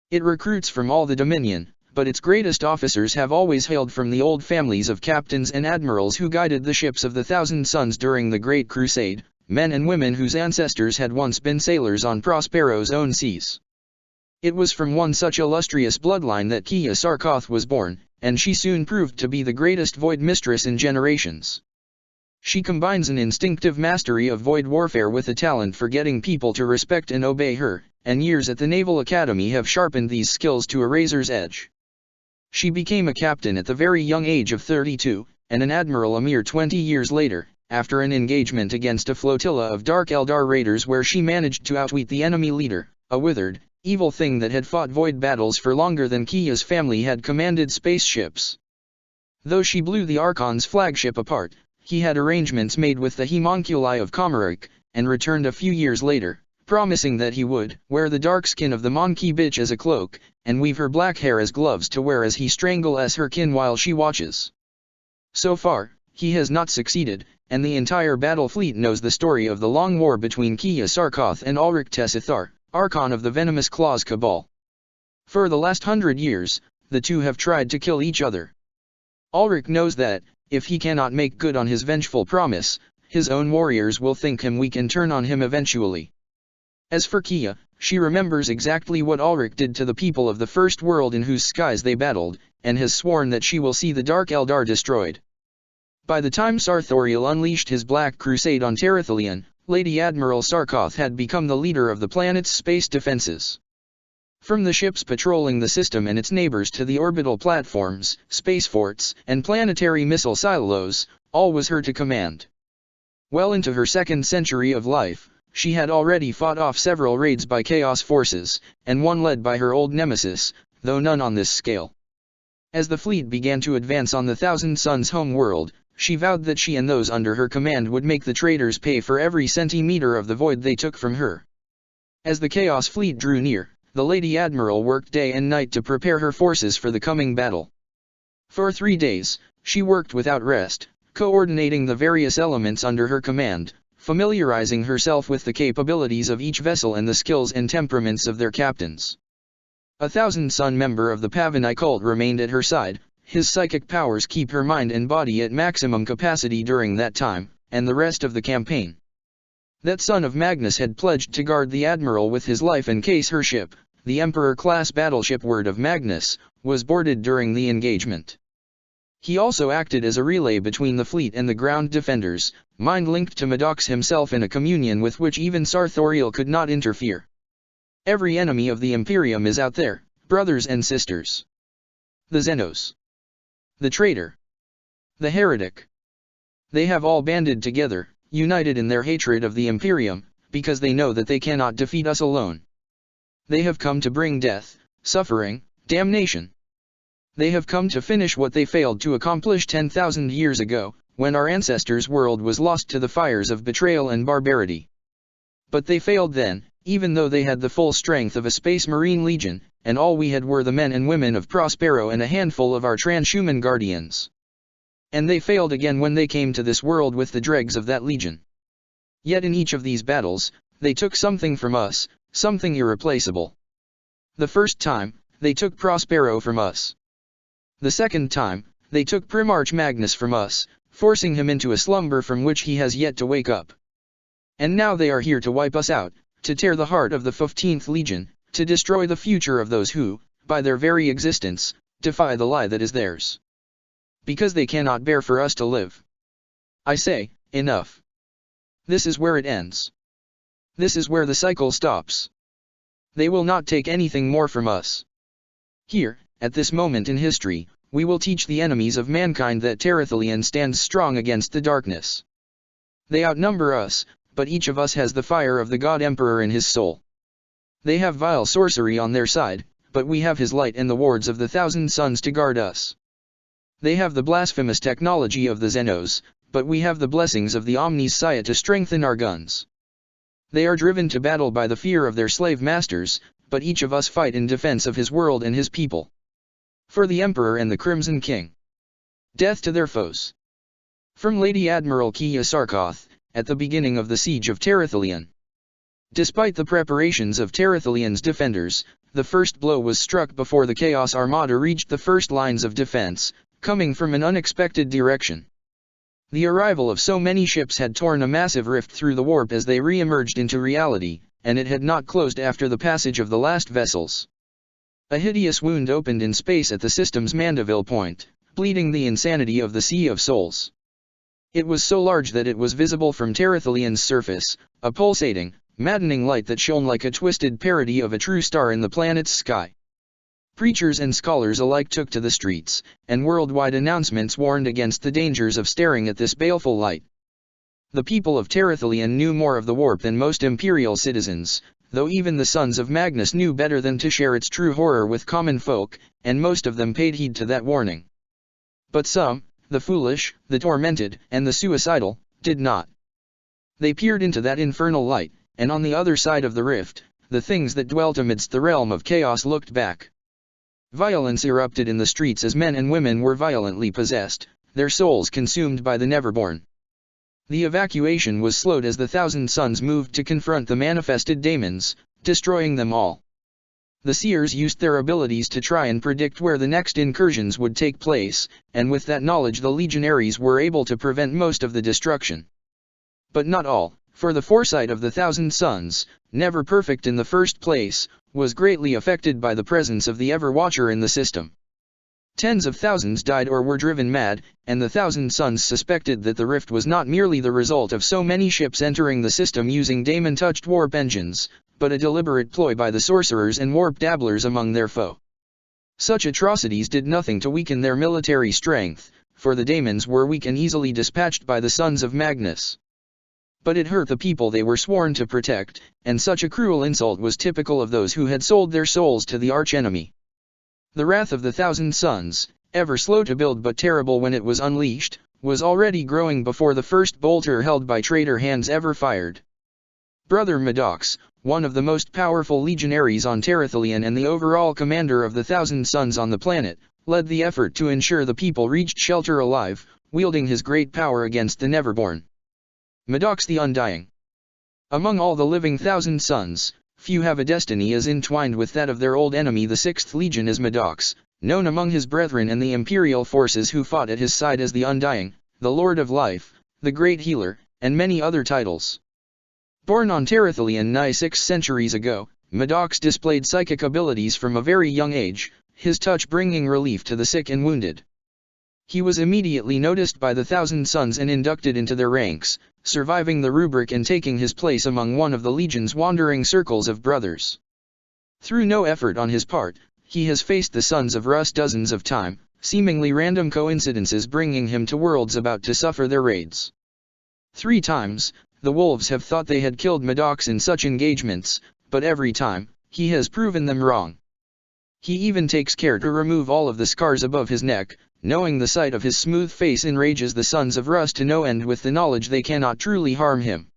It recruits from all the Dominion, but its greatest officers have always hailed from the old families of captains and admirals who guided the ships of the Thousand Sons during the Great Crusade, men and women whose ancestors had once been sailors on Prospero's own seas. It was from one such illustrious bloodline that Kia Sarkoth was born, and she soon proved to be the greatest Void mistress in generations. She combines an instinctive mastery of Void warfare with a talent for getting people to respect and obey her, and years at the Naval Academy have sharpened these skills to a razor's edge. She became a captain at the very young age of 32, and an admiral a mere 20 years later, after an engagement against a flotilla of Dark Eldar raiders where she managed to outwit the enemy leader, a withered, evil thing that had fought Void battles for longer than Kia's family had commanded spaceships. Though she blew the Archon's flagship apart, he had arrangements made with the homunculi of Comeric, and returned a few years later, promising that he would wear the dark skin of the Monkey bitch as a cloak, and weave her black hair as gloves to wear as he strangles her kin while she watches. So far, he has not succeeded, and the entire battle fleet knows the story of the long war between Kia Sarkoth and Ulrich Tessithar, Archon of the Venomous Claws Cabal. For the last 100 years, the two have tried to kill each other. Ulrich knows that, if he cannot make good on his vengeful promise, his own warriors will think him weak and turn on him eventually. As for Kia, she remembers exactly what Ulrich did to the people of the First World in whose skies they battled, and has sworn that she will see the Dark Eldar destroyed. By the time Sarthoriel unleashed his Black Crusade on Terathelion, Lady Admiral Sarkoth had become the leader of the planet's space defenses. From the ships patrolling the system and its neighbors to the orbital platforms, space forts, and planetary missile silos, all was her to command. Well into her second century of life, she had already fought off several raids by Chaos forces, and one led by her old nemesis, though none on this scale. As the fleet began to advance on the Thousand Suns home world, she vowed that she and those under her command would make the traitors pay for every centimeter of the Void they took from her. As the Chaos fleet drew near, the Lady Admiral worked day and night to prepare her forces for the coming battle. For 3 days, she worked without rest, coordinating the various elements under her command, familiarizing herself with the capabilities of each vessel and the skills and temperaments of their captains. A Thousand Sun member of the Pavani cult remained at her side. His psychic powers keep her mind and body at maximum capacity during that time, and the rest of the campaign. That son of Magnus had pledged to guard the Admiral with his life in case her ship, the Emperor-class battleship Word of Magnus, was boarded during the engagement. He also acted as a relay between the fleet and the ground defenders, mind-linked to Maddox himself in a communion with which even Sarthoriel could not interfere. Every enemy of the Imperium is out there, brothers and sisters. The Xenos. The traitor. The heretic. They have all banded together, united in their hatred of the Imperium, because they know that they cannot defeat us alone. They have come to bring death, suffering, damnation. They have come to finish what they failed to accomplish 10,000 years ago, when our ancestors' world was lost to the fires of betrayal and barbarity. But they failed then, even though they had the full strength of a Space Marine Legion, and all we had were the men and women of Prospero and a handful of our transhuman guardians. And they failed again when they came to this world with the dregs of that legion. Yet in each of these battles, they took something from us, something irreplaceable. The first time, they took Prospero from us. The second time, they took Primarch Magnus from us, forcing him into a slumber from which he has yet to wake up. And now they are here to wipe us out, to tear the heart of the 15th Legion, to destroy the future of those who, by their very existence, defy the lie that is theirs. Because they cannot bear for us to live. I say, enough. This is where it ends. This is where the cycle stops. They will not take anything more from us. Here, at this moment in history, we will teach the enemies of mankind that Terathelion stands strong against the darkness. They outnumber us, but each of us has the fire of the God Emperor in his soul. They have vile sorcery on their side, but we have his light and the wards of the Thousand Suns to guard us. They have the blasphemous technology of the Xenos, but we have the blessings of the Omnis Saya to strengthen our guns. They are driven to battle by the fear of their slave masters, but each of us fight in defense of his world and his people. For the Emperor and the Crimson King. Death to their foes. From Lady Admiral Kia Sarkoth, at the beginning of the siege of Terathelion. Despite the preparations of Terathelion's defenders, the first blow was struck before the Chaos Armada reached the first lines of defense, coming from an unexpected direction. The arrival of so many ships had torn a massive rift through the warp as they re-emerged into reality, and it had not closed after the passage of the last vessels. A hideous wound opened in space at the system's Mandeville point, bleeding the insanity of the Sea of Souls. It was so large that it was visible from Terrathelian's surface, a pulsating, maddening light that shone like a twisted parody of a true star in the planet's sky. Preachers and scholars alike took to the streets, and worldwide announcements warned against the dangers of staring at this baleful light. The people of Terrathelian knew more of the warp than most imperial citizens, though even the sons of Magnus knew better than to share its true horror with common folk, and most of them paid heed to that warning. But some, the foolish, the tormented, and the suicidal, did not. They peered into that infernal light, and on the other side of the rift, the things that dwelt amidst the realm of chaos looked back. Violence erupted in the streets as men and women were violently possessed, their souls consumed by the Neverborn. The evacuation was slowed as the Thousand Sons moved to confront the manifested daemons, destroying them all. The seers used their abilities to try and predict where the next incursions would take place, and with that knowledge the legionaries were able to prevent most of the destruction. But not all, for the foresight of the Thousand Sons, never perfect in the first place, was greatly affected by the presence of the Ever-Watcher in the system. Tens of thousands died or were driven mad, and the Thousand Sons suspected that the rift was not merely the result of so many ships entering the system using daemon-touched warp engines, but a deliberate ploy by the sorcerers and warp dabblers among their foe. Such atrocities did nothing to weaken their military strength, for the daemons were weak and easily dispatched by the sons of Magnus. But it hurt the people they were sworn to protect, and such a cruel insult was typical of those who had sold their souls to the archenemy. The wrath of the Thousand Sons, ever slow to build but terrible when it was unleashed, was already growing before the first bolter held by traitor hands ever fired. Brother Maddox, one of the most powerful legionaries on Terrathelian and the overall commander of the Thousand Sons on the planet, led the effort to ensure the people reached shelter alive, wielding his great power against the Neverborn. Maddox the Undying. Among all the living Thousand Sons, few have a destiny as entwined with that of their old enemy the 6th Legion as Maddox, known among his brethren and the imperial forces who fought at his side as the Undying, the Lord of Life, the Great Healer, and many other titles. Born on Terrathelian nigh 6 centuries ago, Maddox displayed psychic abilities from a very young age, his touch bringing relief to the sick and wounded. He was immediately noticed by the Thousand Sons and inducted into their ranks, surviving the rubric and taking his place among one of the Legion's wandering circles of brothers. Through no effort on his part, he has faced the Sons of Rust dozens of times, seemingly random coincidences bringing him to worlds about to suffer their raids. 3 times, the Wolves have thought they had killed Maddox in such engagements, but every time, he has proven them wrong. He even takes care to remove all of the scars above his neck, knowing the sight of his smooth face enrages the Sons of Rust to no end with the knowledge they cannot truly harm him.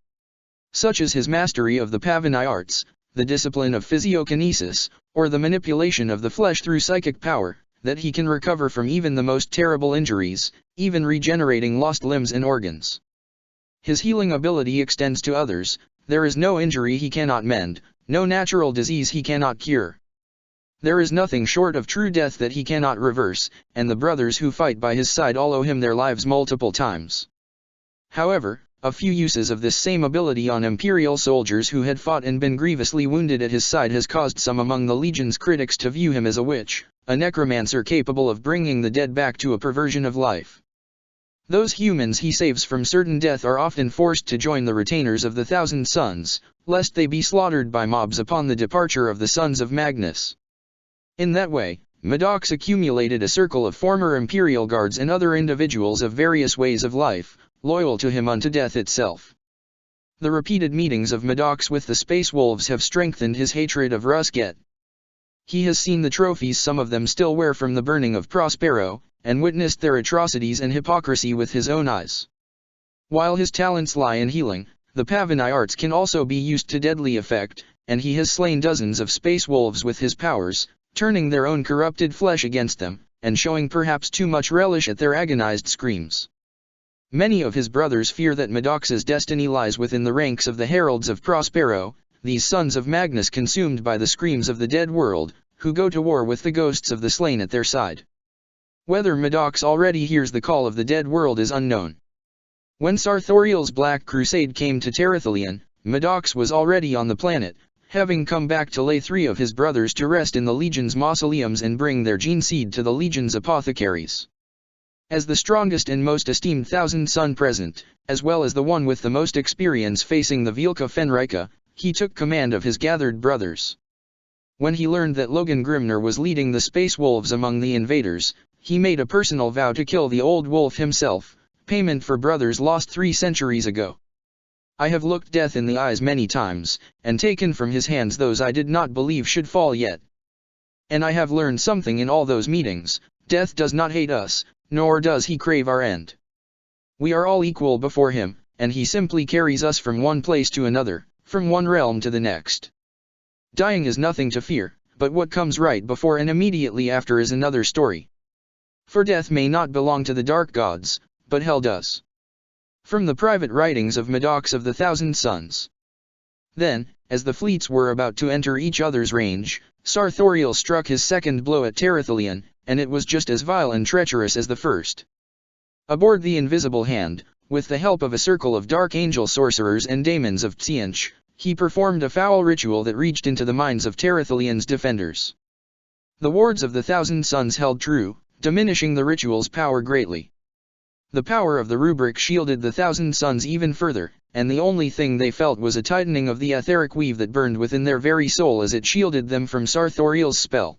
Such is his mastery of the Pavani arts, the discipline of physiokinesis, or the manipulation of the flesh through psychic power, that he can recover from even the most terrible injuries, even regenerating lost limbs and organs. His healing ability extends to others. There is no injury he cannot mend, no natural disease he cannot cure. There is nothing short of true death that he cannot reverse, and the brothers who fight by his side all owe him their lives multiple times. However, a few uses of this same ability on Imperial soldiers who had fought and been grievously wounded at his side has caused some among the Legion's critics to view him as a witch, a necromancer capable of bringing the dead back to a perversion of life. Those humans he saves from certain death are often forced to join the retainers of the Thousand Sons, lest they be slaughtered by mobs upon the departure of the Sons of Magnus. In that way, Maddox accumulated a circle of former Imperial guards and other individuals of various ways of life, loyal to him unto death itself. The repeated meetings of Maddox with the Space Wolves have strengthened his hatred of Rusket. He has seen the trophies some of them still wear from the burning of Prospero, and witnessed their atrocities and hypocrisy with his own eyes. While his talents lie in healing, the Pavani arts can also be used to deadly effect, and he has slain dozens of Space Wolves with his powers, turning their own corrupted flesh against them, and showing perhaps too much relish at their agonized screams. Many of his brothers fear that Maddox's destiny lies within the ranks of the Heralds of Prospero, these Sons of Magnus consumed by the screams of the dead world, who go to war with the ghosts of the slain at their side. Whether Maddox already hears the call of the dead world is unknown. When Sarthoriel's Black Crusade came to Terrathelian, Maddox was already on the planet, having come back to lay 3 of his brothers to rest in the Legion's mausoleums and bring their gene seed to the Legion's apothecaries. As the strongest and most esteemed Thousand Son present, as well as the one with the most experience facing the Vielka Fenrika, he took command of his gathered brothers. When he learned that Logan Grimner was leading the Space Wolves among the invaders, he made a personal vow to kill the old wolf himself, payment for brothers lost 3 centuries ago. I have looked death in the eyes many times, and taken from his hands those I did not believe should fall yet. And I have learned something in all those meetings: death does not hate us, nor does he crave our end. We are all equal before him, and he simply carries us from one place to another, from one realm to the next. Dying is nothing to fear, but what comes right before and immediately after is another story. For death may not belong to the dark gods, but hell does. From the private writings of Maddox of the Thousand Sons. Then, as the fleets were about to enter each other's range, Sarthoriel struck his second blow at Terathelion, and it was just as vile and treacherous as the first. Aboard the Invisible Hand, with the help of a circle of dark angel sorcerers and daemons of Tsiench, he performed a foul ritual that reached into the minds of Terathelion's defenders. The wards of the Thousand Sons held true, diminishing the ritual's power greatly. The power of the rubric shielded the Thousand Sons even further, and the only thing they felt was a tightening of the etheric weave that burned within their very soul as it shielded them from Sarthoriel's spell.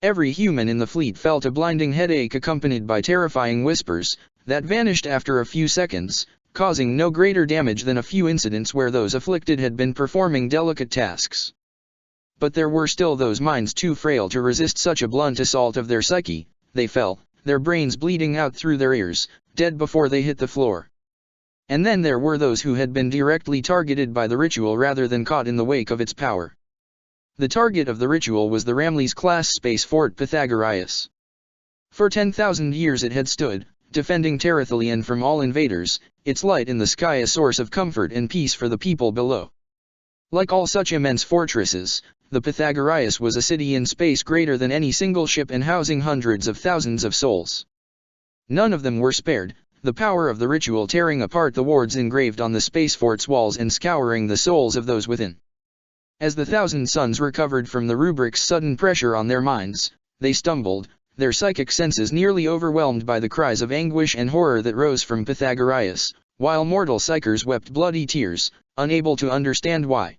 Every human in the fleet felt a blinding headache accompanied by terrifying whispers, that vanished after a few seconds, causing no greater damage than a few incidents where those afflicted had been performing delicate tasks. But there were still those minds too frail to resist such a blunt assault of their psyche. They fell, their brains bleeding out through their ears, dead before they hit the floor. And then there were those who had been directly targeted by the ritual rather than caught in the wake of its power. The target of the ritual was the Ramles-class space fort Pythagoras. For 10,000 years it had stood, defending Terathelion from all invaders, its light in the sky a source of comfort and peace for the people below. Like all such immense fortresses, the Pythagoras was a city in space greater than any single ship and housing hundreds of thousands of souls. None of them were spared, the power of the ritual tearing apart the wards engraved on the space fort's walls and scouring the souls of those within. As the Thousand Sons recovered from the rubric's sudden pressure on their minds, they stumbled, their psychic senses nearly overwhelmed by the cries of anguish and horror that rose from Pythagoras, while mortal psychers wept bloody tears, unable to understand why.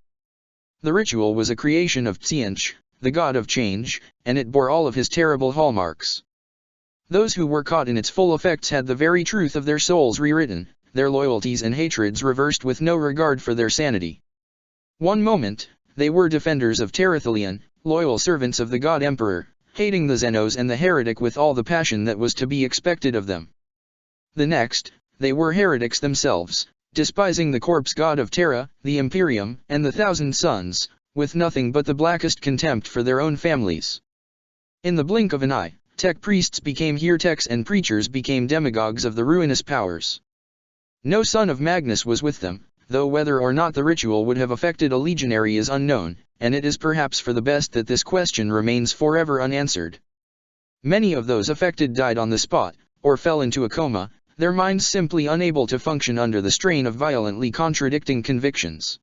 The ritual was a creation of Tsiench, the god of change, and it bore all of his terrible hallmarks. Those who were caught in its full effects had the very truth of their souls rewritten, their loyalties and hatreds reversed with no regard for their sanity. One moment, they were defenders of Terathelion, loyal servants of the god emperor, hating the Xenos and the heretic with all the passion that was to be expected of them. The next, they were heretics themselves, despising the corpse god of Terra, the Imperium, and the Thousand Sons, with nothing but the blackest contempt for their own families. In the blink of an eye, tech priests became heretics and preachers became demagogues of the ruinous powers. No son of Magnus was with them, though whether or not the ritual would have affected a legionary is unknown, and it is perhaps for the best that this question remains forever unanswered. Many of those affected died on the spot, or fell into a coma, their minds simply unable to function under the strain of violently contradicting convictions.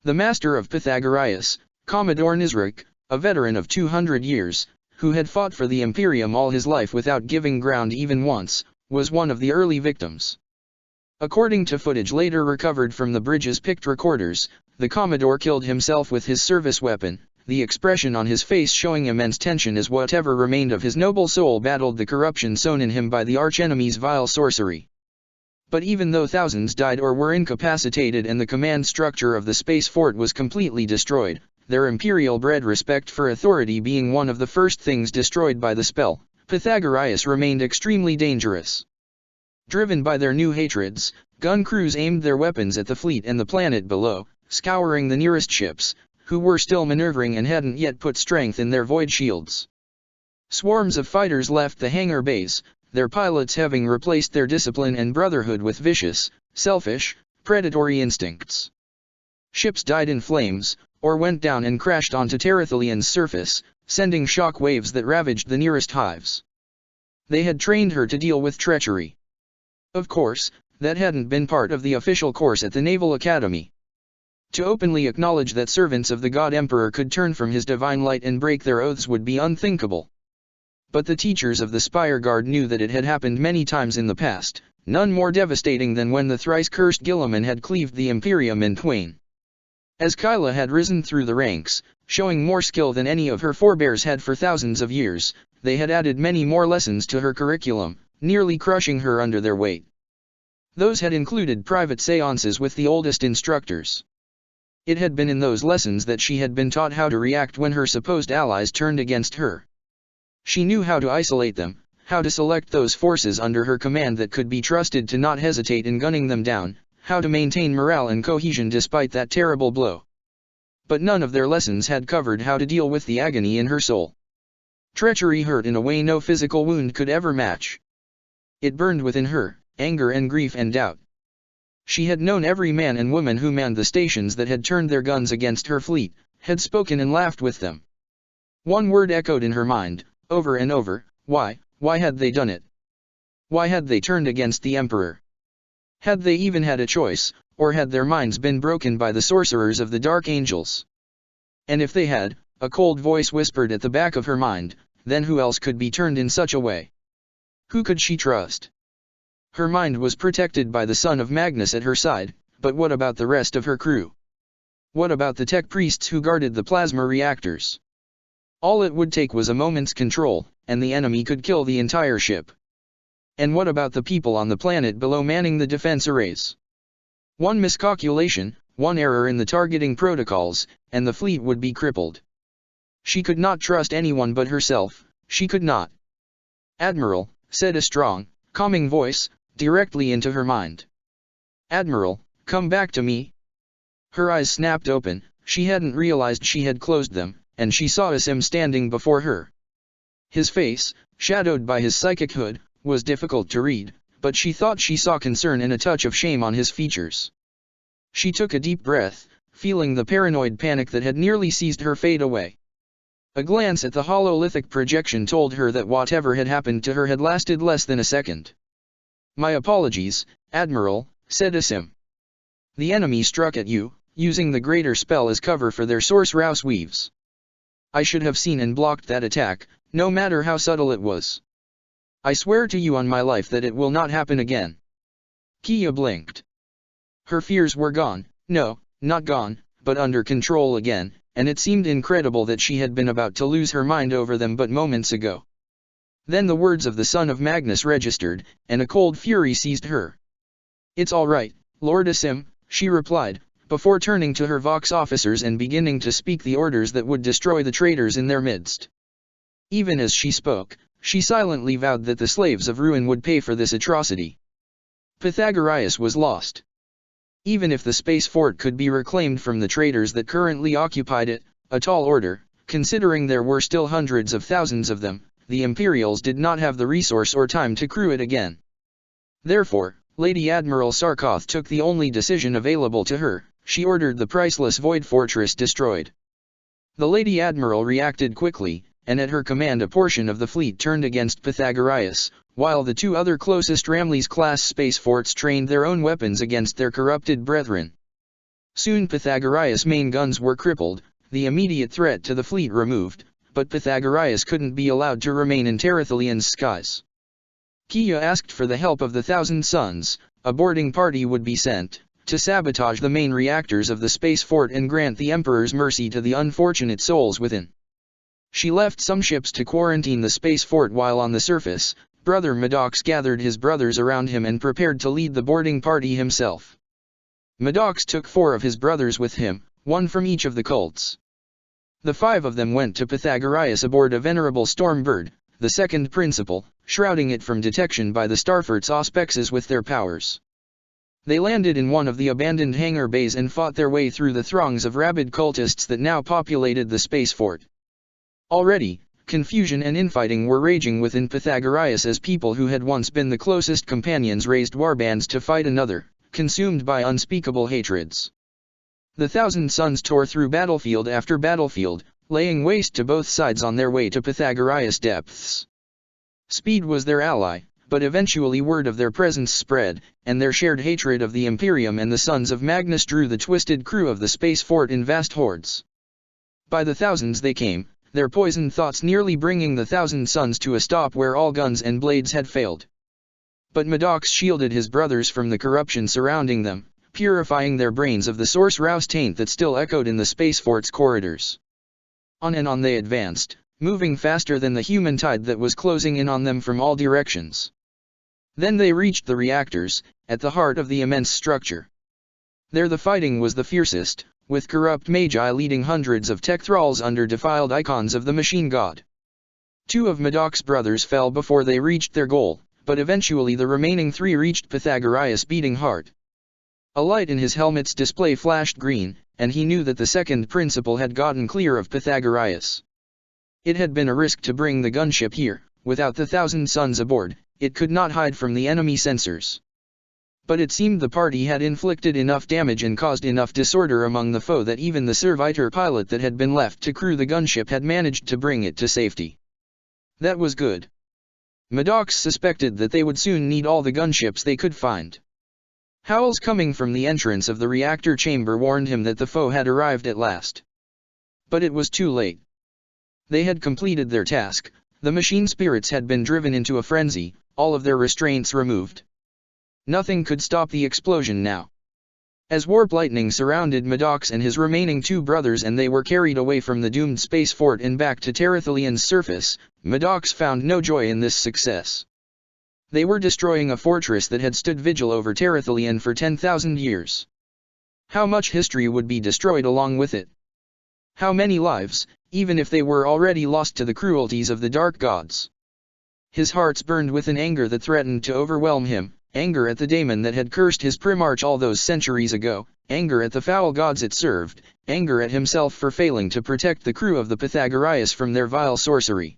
The master of Pythagoras, Commodore Nizrak, a veteran of 200 years, who had fought for the Imperium all his life without giving ground even once, was one of the early victims. According to footage later recovered from the bridge's picked recorders, the Commodore killed himself with his service weapon, the expression on his face showing immense tension as whatever remained of his noble soul battled the corruption sown in him by the archenemy's vile sorcery. But even though thousands died or were incapacitated and the command structure of the space fort was completely destroyed, their imperial-bred respect for authority being one of the first things destroyed by the spell, Pythagoras remained extremely dangerous. Driven by their new hatreds, gun crews aimed their weapons at the fleet and the planet below, scouring the nearest ships, who were still maneuvering and hadn't yet put strength in their void shields. Swarms of fighters left the hangar bays, their pilots having replaced their discipline and brotherhood with vicious, selfish, predatory instincts. Ships died in flames, or went down and crashed onto Terathelion's surface, sending shock waves that ravaged the nearest hives. They had trained her to deal with treachery. Of course, that hadn't been part of the official course at the Naval Academy. To openly acknowledge that servants of the God Emperor could turn from his divine light and break their oaths would be unthinkable. But the teachers of the Spire Guard knew that it had happened many times in the past, none more devastating than when the thrice-cursed Guilliman had cleaved the Imperium in twain. As Kyla had risen through the ranks, showing more skill than any of her forebears had for thousands of years, they had added many more lessons to her curriculum, nearly crushing her under their weight. Those had included private seances with the oldest instructors. It had been in those lessons that she had been taught how to react when her supposed allies turned against her. She knew how to isolate them, how to select those forces under her command that could be trusted to not hesitate in gunning them down, how to maintain morale and cohesion despite that terrible blow. But none of their lessons had covered how to deal with the agony in her soul. Treachery hurt in a way no physical wound could ever match. It burned within her, anger and grief and doubt. She had known every man and woman who manned the stations that had turned their guns against her fleet, had spoken and laughed with them. One word echoed in her mind, over and over: why had they done it? Why had they turned against the Emperor? Had they even had a choice, or had their minds been broken by the sorcerers of the Dark Angels? And if they had, a cold voice whispered at the back of her mind, then who else could be turned in such a way? Who could she trust? Her mind was protected by the son of Magnus at her side, but what about the rest of her crew? What about the tech priests who guarded the plasma reactors? All it would take was a moment's control, and the enemy could kill the entire ship. And what about the people on the planet below manning the defense arrays? One miscalculation, one error in the targeting protocols, and the fleet would be crippled. She could not trust anyone but herself, she could not. "Admiral," said a strong, calming voice, directly into her mind. "Admiral, come back to me." Her eyes snapped open, she hadn't realized she had closed them, and she saw Asim standing before her. His face, shadowed by his psychic hood, was difficult to read, but she thought she saw concern and a touch of shame on his features. She took a deep breath, feeling the paranoid panic that had nearly seized her fade away. A glance at the hololithic projection told her that whatever had happened to her had lasted less than a second. "My apologies, Admiral," said Asim. "The enemy struck at you, using the greater spell as cover for their Source weaves. I should have seen and blocked that attack, no matter how subtle it was. I swear to you on my life that it will not happen again." Kia blinked. Her fears were gone, no, not gone, but under control again, and it seemed incredible that she had been about to lose her mind over them but moments ago. Then the words of the son of Magnus registered, and a cold fury seized her. "It's all right, Lord Asim," she replied, before turning to her Vox officers and beginning to speak the orders that would destroy the traitors in their midst. Even as she spoke, she silently vowed that the slaves of ruin would pay for this atrocity. Pythagoras was lost. Even if the space fort could be reclaimed from the traitors that currently occupied it, a tall order, considering there were still hundreds of thousands of them, the Imperials did not have the resource or time to crew it again. Therefore, Lady Admiral Sarkoth took the only decision available to her: she ordered the priceless Void Fortress destroyed. The Lady Admiral reacted quickly, and at her command a portion of the fleet turned against Pythagoras, while the two other closest Ramles-class space forts trained their own weapons against their corrupted brethren. Soon Pythagoras' main guns were crippled, the immediate threat to the fleet removed, but Pythagoras couldn't be allowed to remain in Terathalian's skies. Kia asked for the help of the Thousand Suns. A boarding party would be sent, to sabotage the main reactors of the space fort and grant the Emperor's mercy to the unfortunate souls within. She left some ships to quarantine the space fort while on the surface. Brother Maddox gathered his brothers around him and prepared to lead the boarding party himself. Maddox took 4 of his brothers with him, 1 from each of the cults. The 5 of them went to Pythagoras aboard a venerable Stormbird, the second principal, shrouding it from detection by the Starfort's auspexes with their powers. They landed in one of the abandoned hangar bays and fought their way through the throngs of rabid cultists that now populated the space fort. Already, confusion and infighting were raging within Pythagoras as people who had once been the closest companions raised warbands to fight another, consumed by unspeakable hatreds. The Thousand Suns tore through battlefield after battlefield, laying waste to both sides on their way to Pythagoras' depths. Speed was their ally, but eventually word of their presence spread, and their shared hatred of the Imperium and the Sons of Magnus drew the twisted crew of the space fort in vast hordes. By the thousands they came, their poisoned thoughts nearly bringing the 1,000 suns to a stop where all guns and blades had failed. But Maddox shielded his brothers from the corruption surrounding them, purifying their brains of the source-rouse taint that still echoed in the space fort's corridors. On and on they advanced, moving faster than the human tide that was closing in on them from all directions. Then they reached the reactors, at the heart of the immense structure. There the fighting was the fiercest, with corrupt magi leading hundreds of tech thralls under defiled icons of the machine god. 2 of Maddox's brothers fell before they reached their goal, but eventually the remaining 3 reached Pythagoras' beating heart. A light in his helmet's display flashed green, and he knew that the second principal had gotten clear of Pythagoras. It had been a risk to bring the gunship here. Without the 1,000 suns aboard, it could not hide from the enemy sensors. But it seemed the party had inflicted enough damage and caused enough disorder among the foe that even the servitor pilot that had been left to crew the gunship had managed to bring it to safety. That was good. Maddox suspected that they would soon need all the gunships they could find. Howls coming from the entrance of the reactor chamber warned him that the foe had arrived at last. But it was too late. They had completed their task, the machine spirits had been driven into a frenzy, all of their restraints removed. Nothing could stop the explosion now. As warp lightning surrounded Maddox and his remaining 2 brothers and they were carried away from the doomed space fort and back to Terathalian's surface, Maddox found no joy in this success. They were destroying a fortress that had stood vigil over Terathalian for 10,000 years. How much history would be destroyed along with it? How many lives, even if they were already lost to the cruelties of the dark gods? His heart burned with an anger that threatened to overwhelm him. Anger at the daemon that had cursed his primarch all those centuries ago, anger at the foul gods it served, anger at himself for failing to protect the crew of the Pythagoras from their vile sorcery.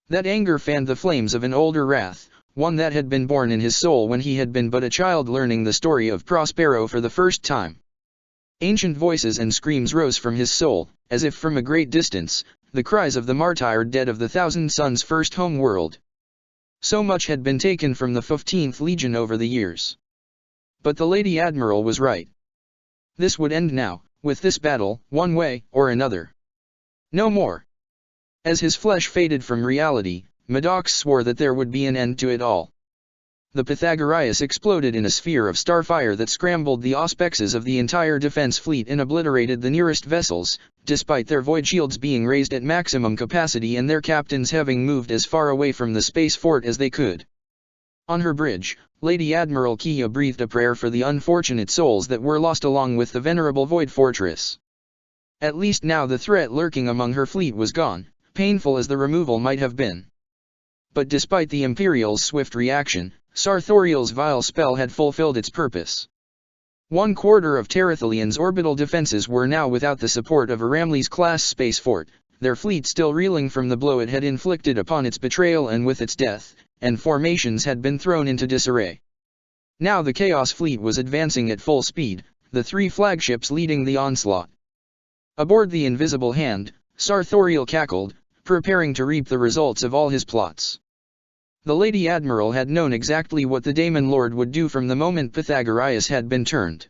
That anger fanned the flames of an older wrath, one that had been born in his soul when he had been but a child learning the story of Prospero for the first time. Ancient voices and screams rose from his soul, as if from a great distance, the cries of the martyred dead of the 1,000 Suns' first home world. So much had been taken from the 15th Legion over the years. But the Lady Admiral was right. This would end now, with this battle, one way or another. No more. As his flesh faded from reality, Maddox swore that there would be an end to it all. The Pythagoras exploded in a sphere of starfire that scrambled the auspexes of the entire defense fleet and obliterated the nearest vessels, despite their void shields being raised at maximum capacity and their captains having moved as far away from the space fort as they could. On her bridge, Lady Admiral Kia breathed a prayer for the unfortunate souls that were lost along with the venerable void fortress. At least now the threat lurking among her fleet was gone, painful as the removal might have been. But despite the Imperial's swift reaction, Sartorial's vile spell had fulfilled its purpose. 1/4 of Terathalian's orbital defenses were now without the support of a Ramles-class space fort, their fleet still reeling from the blow it had inflicted upon its betrayal and with its death, and formations had been thrown into disarray. Now the Chaos Fleet was advancing at full speed, the 3 flagships leading the onslaught. Aboard the Invisible Hand, Sartorial cackled, preparing to reap the results of all his plots. The Lady Admiral had known exactly what the Daemon Lord would do from the moment Pythagoras had been turned.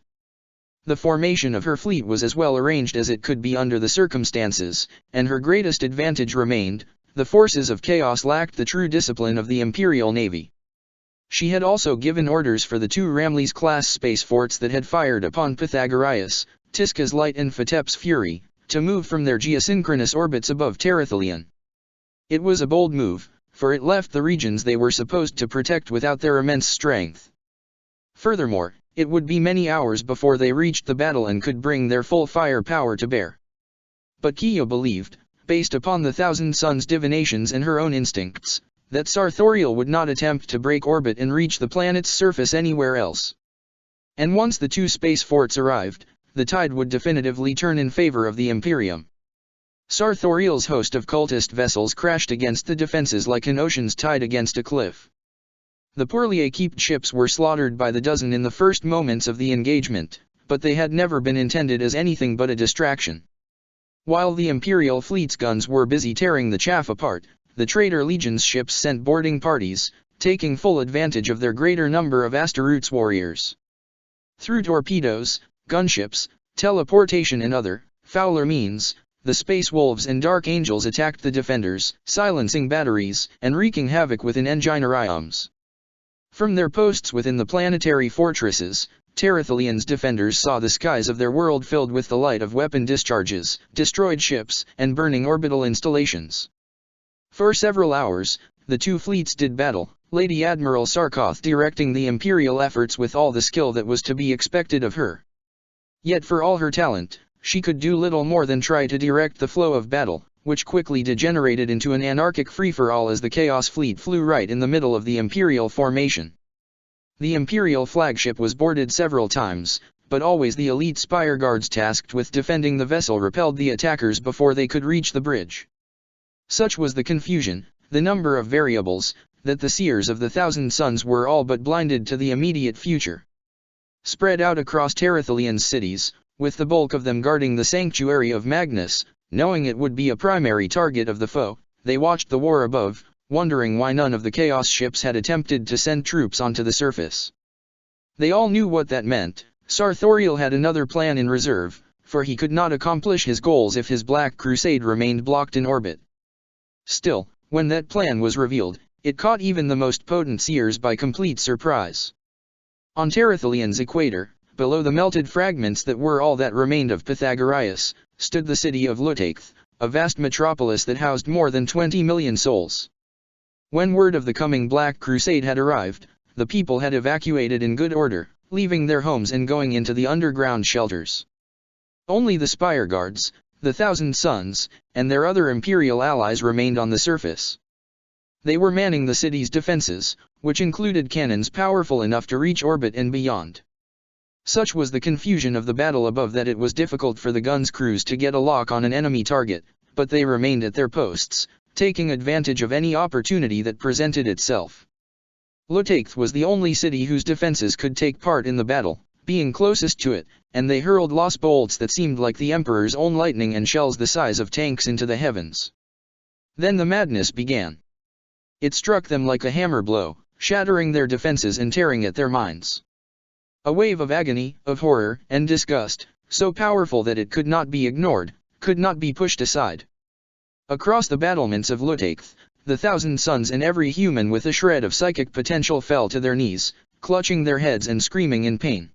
The formation of her fleet was as well arranged as it could be under the circumstances, and her greatest advantage remained: the forces of chaos lacked the true discipline of the Imperial Navy. She had also given orders for the 2 Ramles-class space forts that had fired upon Pythagoras, Tiska's Light and Fatep's Fury, to move from their geosynchronous orbits above Terathalian. It was a bold move, for it left the regions they were supposed to protect without their immense strength. Furthermore, it would be many hours before they reached the battle and could bring their full firepower to bear. But Kia believed, based upon the 1,000 Suns' divinations and her own instincts, that Sartorial would not attempt to break orbit and reach the planet's surface anywhere else. And once the 2 space forts arrived, the tide would definitively turn in favor of the Imperium. Sartorial's host of cultist vessels crashed against the defenses like an ocean's tide against a cliff. The poorly equipped ships were slaughtered by the dozen in the first moments of the engagement, but they had never been intended as anything but a distraction. While the Imperial fleet's guns were busy tearing the chaff apart, the Traitor Legion's ships sent boarding parties, taking full advantage of their greater number of Astaroth's warriors. Through torpedoes, gunships, teleportation and other, fouler means, the Space Wolves and Dark Angels attacked the defenders, silencing batteries, and wreaking havoc within engineerioms. From their posts within the planetary fortresses, Terathalian's defenders saw the skies of their world filled with the light of weapon discharges, destroyed ships, and burning orbital installations. For several hours, the two fleets did battle, Lady Admiral Sarkoth directing the Imperial efforts with all the skill that was to be expected of her. Yet for all her talent, she could do little more than try to direct the flow of battle, which quickly degenerated into an anarchic free-for-all as the Chaos Fleet flew right in the middle of the Imperial formation. The Imperial flagship was boarded several times, but always the elite spire guards tasked with defending the vessel repelled the attackers before they could reach the bridge. Such was the confusion, the number of variables, that the seers of the Thousand Suns were all but blinded to the immediate future. Spread out across Terathalian's cities, with the bulk of them guarding the sanctuary of Magnus, knowing it would be a primary target of the foe, they watched the war above, wondering why none of the Chaos ships had attempted to send troops onto the surface. They all knew what that meant. Sarthoriel had another plan in reserve, for he could not accomplish his goals if his Black Crusade remained blocked in orbit. Still, when that plan was revealed, it caught even the most potent seers by complete surprise. On Terathalian's equator, below the melted fragments that were all that remained of Pythagoras, stood the city of Lutaith, a vast metropolis that housed more than 20 million souls. When word of the coming Black Crusade had arrived, the people had evacuated in good order, leaving their homes and going into the underground shelters. Only the Spire Guards, the Thousand Suns, and their other Imperial allies remained on the surface. They were manning the city's defenses, which included cannons powerful enough to reach orbit and beyond. Such was the confusion of the battle above that it was difficult for the guns' crews to get a lock on an enemy target, but they remained at their posts, taking advantage of any opportunity that presented itself. Lutaith was the only city whose defenses could take part in the battle, being closest to it, and they hurled lost bolts that seemed like the Emperor's own lightning and shells the size of tanks into the heavens. Then the madness began. It struck them like a hammer blow, shattering their defenses and tearing at their minds. A wave of agony, of horror, and disgust, so powerful that it could not be ignored, could not be pushed aside. Across the battlements of Lutaith, the Thousand Suns and every human with a shred of psychic potential fell to their knees, clutching their heads and screaming in pain.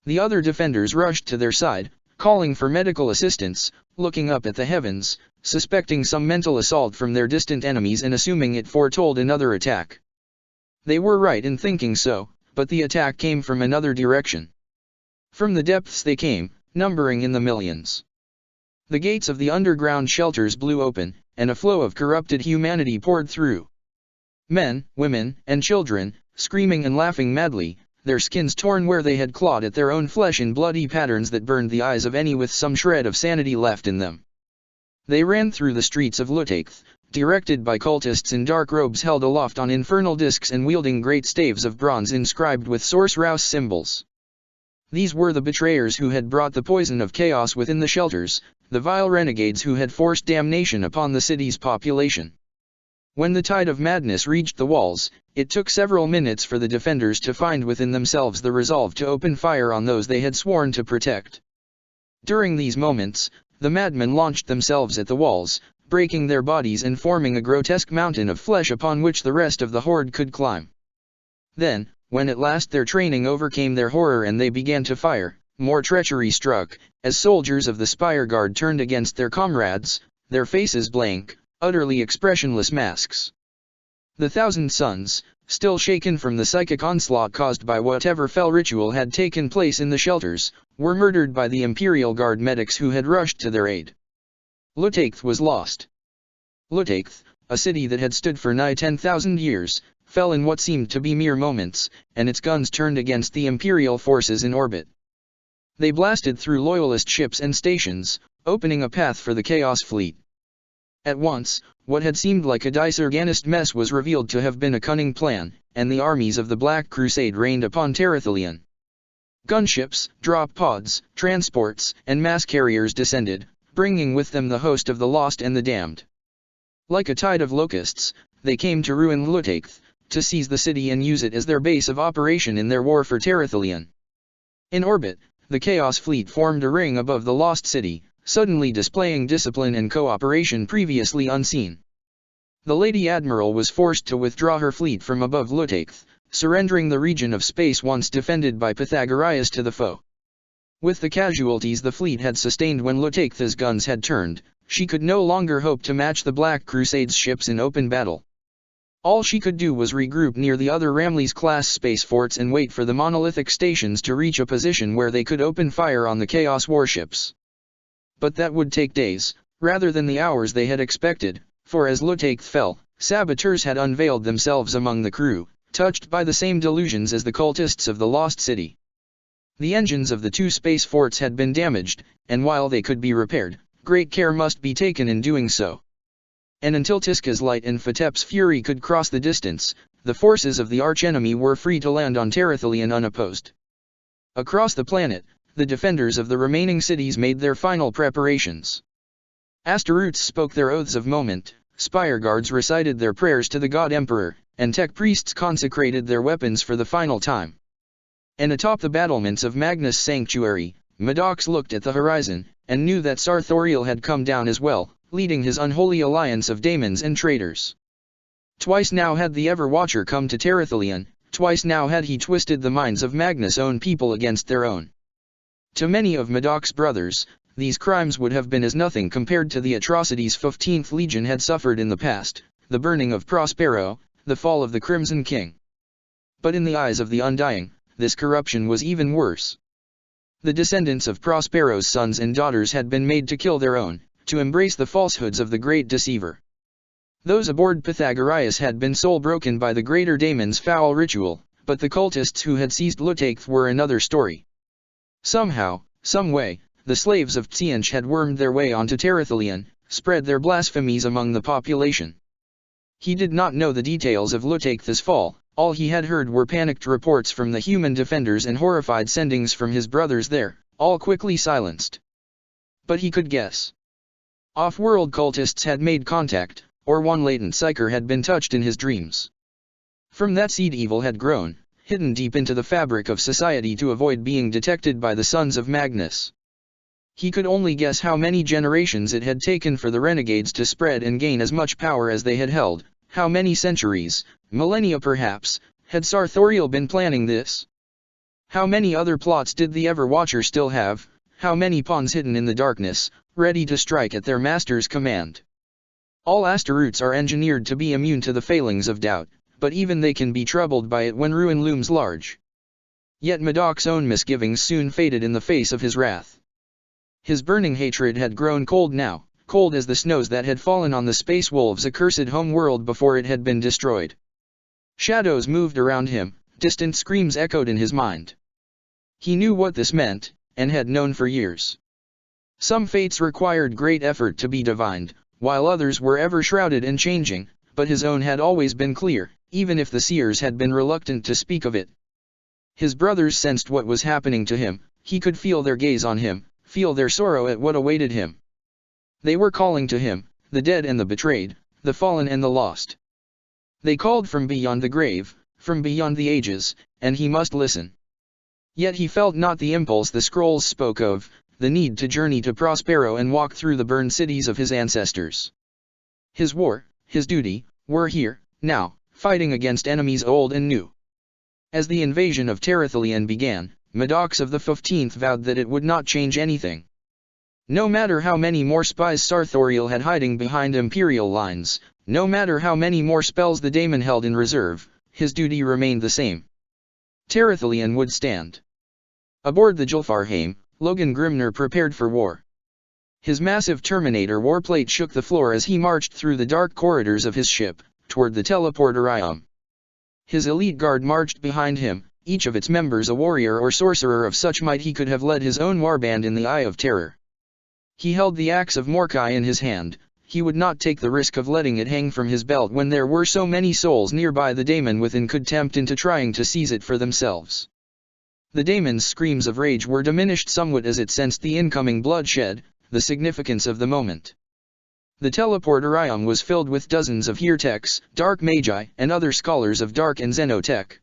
The other defenders rushed to their side, calling for medical assistance, looking up at the heavens, suspecting some mental assault from their distant enemies and assuming it foretold another attack. They were right in thinking so, but the attack came from another direction. From the depths they came, numbering in the millions. The gates of the underground shelters blew open, and a flow of corrupted humanity poured through. Men, women, and children, screaming and laughing madly, their skins torn where they had clawed at their own flesh in bloody patterns that burned the eyes of any with some shred of sanity left in them. They ran through the streets of Lutaith, directed by cultists in dark robes held aloft on infernal discs and wielding great staves of bronze inscribed with source rouse symbols. These were the betrayers who had brought the poison of chaos within the shelters, the vile renegades who had forced damnation upon the city's population. When the tide of madness reached the walls, it took several minutes for the defenders to find within themselves the resolve to open fire on those they had sworn to protect. During these moments, the madmen launched themselves at the walls, breaking their bodies and forming a grotesque mountain of flesh upon which the rest of the horde could climb. Then, when at last their training overcame their horror and they began to fire, more treachery struck, as soldiers of the Spire Guard turned against their comrades, their faces blank, utterly expressionless masks. The Thousand Suns, still shaken from the psychic onslaught caused by whatever fell ritual had taken place in the shelters, were murdered by the Imperial Guard medics who had rushed to their aid. Lutaith was lost. Lutaith, a city that had stood for nigh 10,000 years, fell in what seemed to be mere moments, and its guns turned against the Imperial forces in orbit. They blasted through Loyalist ships and stations, opening a path for the Chaos Fleet. At once, what had seemed like a disorganized mess was revealed to have been a cunning plan, and the armies of the Black Crusade rained upon Terathalian. Gunships, drop pods, transports, and mass carriers descended, bringing with them the host of the lost and the damned. Like a tide of locusts, they came to ruin Lutaith, to seize the city and use it as their base of operation in their war for Terrathelion. In orbit, the Chaos Fleet formed a ring above the lost city, suddenly displaying discipline and cooperation previously unseen. The Lady Admiral was forced to withdraw her fleet from above Lutaith, surrendering the region of space once defended by Pythagoras to the foe. With the casualties the fleet had sustained when Lutaith's guns had turned, she could no longer hope to match the Black Crusade's ships in open battle. All she could do was regroup near the other Ramles-class space forts and wait for the monolithic stations to reach a position where they could open fire on the Chaos warships. But that would take days, rather than the hours they had expected, for as Lutaith fell, saboteurs had unveiled themselves among the crew, touched by the same delusions as the cultists of the Lost City. The engines of the two space forts had been damaged, and while they could be repaired, great care must be taken in doing so. And until Tiska's light and Fatep's fury could cross the distance, the forces of the archenemy were free to land on Terrathelion unopposed. Across the planet, the defenders of the remaining cities made their final preparations. Asteroutes spoke their oaths of moment, spire guards recited their prayers to the God Emperor, and tech priests consecrated their weapons for the final time. And atop the battlements of Magnus' sanctuary, Maddox looked at the horizon, and knew that Sarthoriel had come down as well, leading his unholy alliance of daemons and traitors. Twice now had the Ever-Watcher come to Terrathelion, twice now had he twisted the minds of Magnus' own people against their own. To many of Maddox's brothers, these crimes would have been as nothing compared to the atrocities 15th Legion had suffered in the past, the burning of Prospero, the fall of the Crimson King. But in the eyes of the Undying, this corruption was even worse. The descendants of Prospero's sons and daughters had been made to kill their own, to embrace the falsehoods of the great deceiver. Those aboard Pythagoras had been soul-broken by the greater daemon's foul ritual, but the cultists who had seized Lutaith were another story. Somehow, someway, the slaves of Tsianch had wormed their way onto Terrathelion, spread their blasphemies among the population. He did not know the details of Lutaith's fall, all he had heard were panicked reports from the human defenders and horrified sendings from his brothers there, all quickly silenced. But he could guess. Off-world cultists had made contact, or one latent psyker had been touched in his dreams. From that seed evil had grown, hidden deep into the fabric of society to avoid being detected by the sons of Magnus. He could only guess how many generations it had taken for the renegades to spread and gain as much power as they had held, how many centuries, millennia perhaps, had Sarthoriel been planning this? How many other plots did the Ever-Watcher still have, how many pawns hidden in the darkness, ready to strike at their master's command? All Asteroutes are engineered to be immune to the failings of doubt, but even they can be troubled by it when ruin looms large. Yet Maddox's own misgivings soon faded in the face of his wrath. His burning hatred had grown cold now, cold as the snows that had fallen on the Space Wolves' accursed home world before it had been destroyed. Shadows moved around him, distant screams echoed in his mind. He knew what this meant, and had known for years. Some fates required great effort to be divined, while others were ever shrouded and changing, but his own had always been clear, even if the seers had been reluctant to speak of it. His brothers sensed what was happening to him, he could feel their gaze on him, feel their sorrow at what awaited him. They were calling to him, the dead and the betrayed, the fallen and the lost. They called from beyond the grave, from beyond the ages, and he must listen. Yet he felt not the impulse the scrolls spoke of, the need to journey to Prospero and walk through the burned cities of his ancestors. His war, his duty, were here, now, fighting against enemies old and new. As the invasion of Terrathelion began, Maddox of the 15th vowed that it would not change anything. No matter how many more spies Sarthoriel had hiding behind Imperial lines, no matter how many more spells the daemon held in reserve, his duty remained the same. Terrathelion would stand. Aboard the Julfarheim, Logan Grimner prepared for war. His massive Terminator warplate shook the floor as he marched through the dark corridors of his ship, toward the teleporterium. His elite guard marched behind him, each of its members a warrior or sorcerer of such might he could have led his own warband in the Eye of Terror. He held the axe of Morkai in his hand. He would not take the risk of letting it hang from his belt when there were so many souls nearby the daemon within could tempt into trying to seize it for themselves. The daemon's screams of rage were diminished somewhat as it sensed the incoming bloodshed, the significance of the moment. The teleportorium was filled with dozens of heretics, dark magi, and other scholars of dark and xenotech.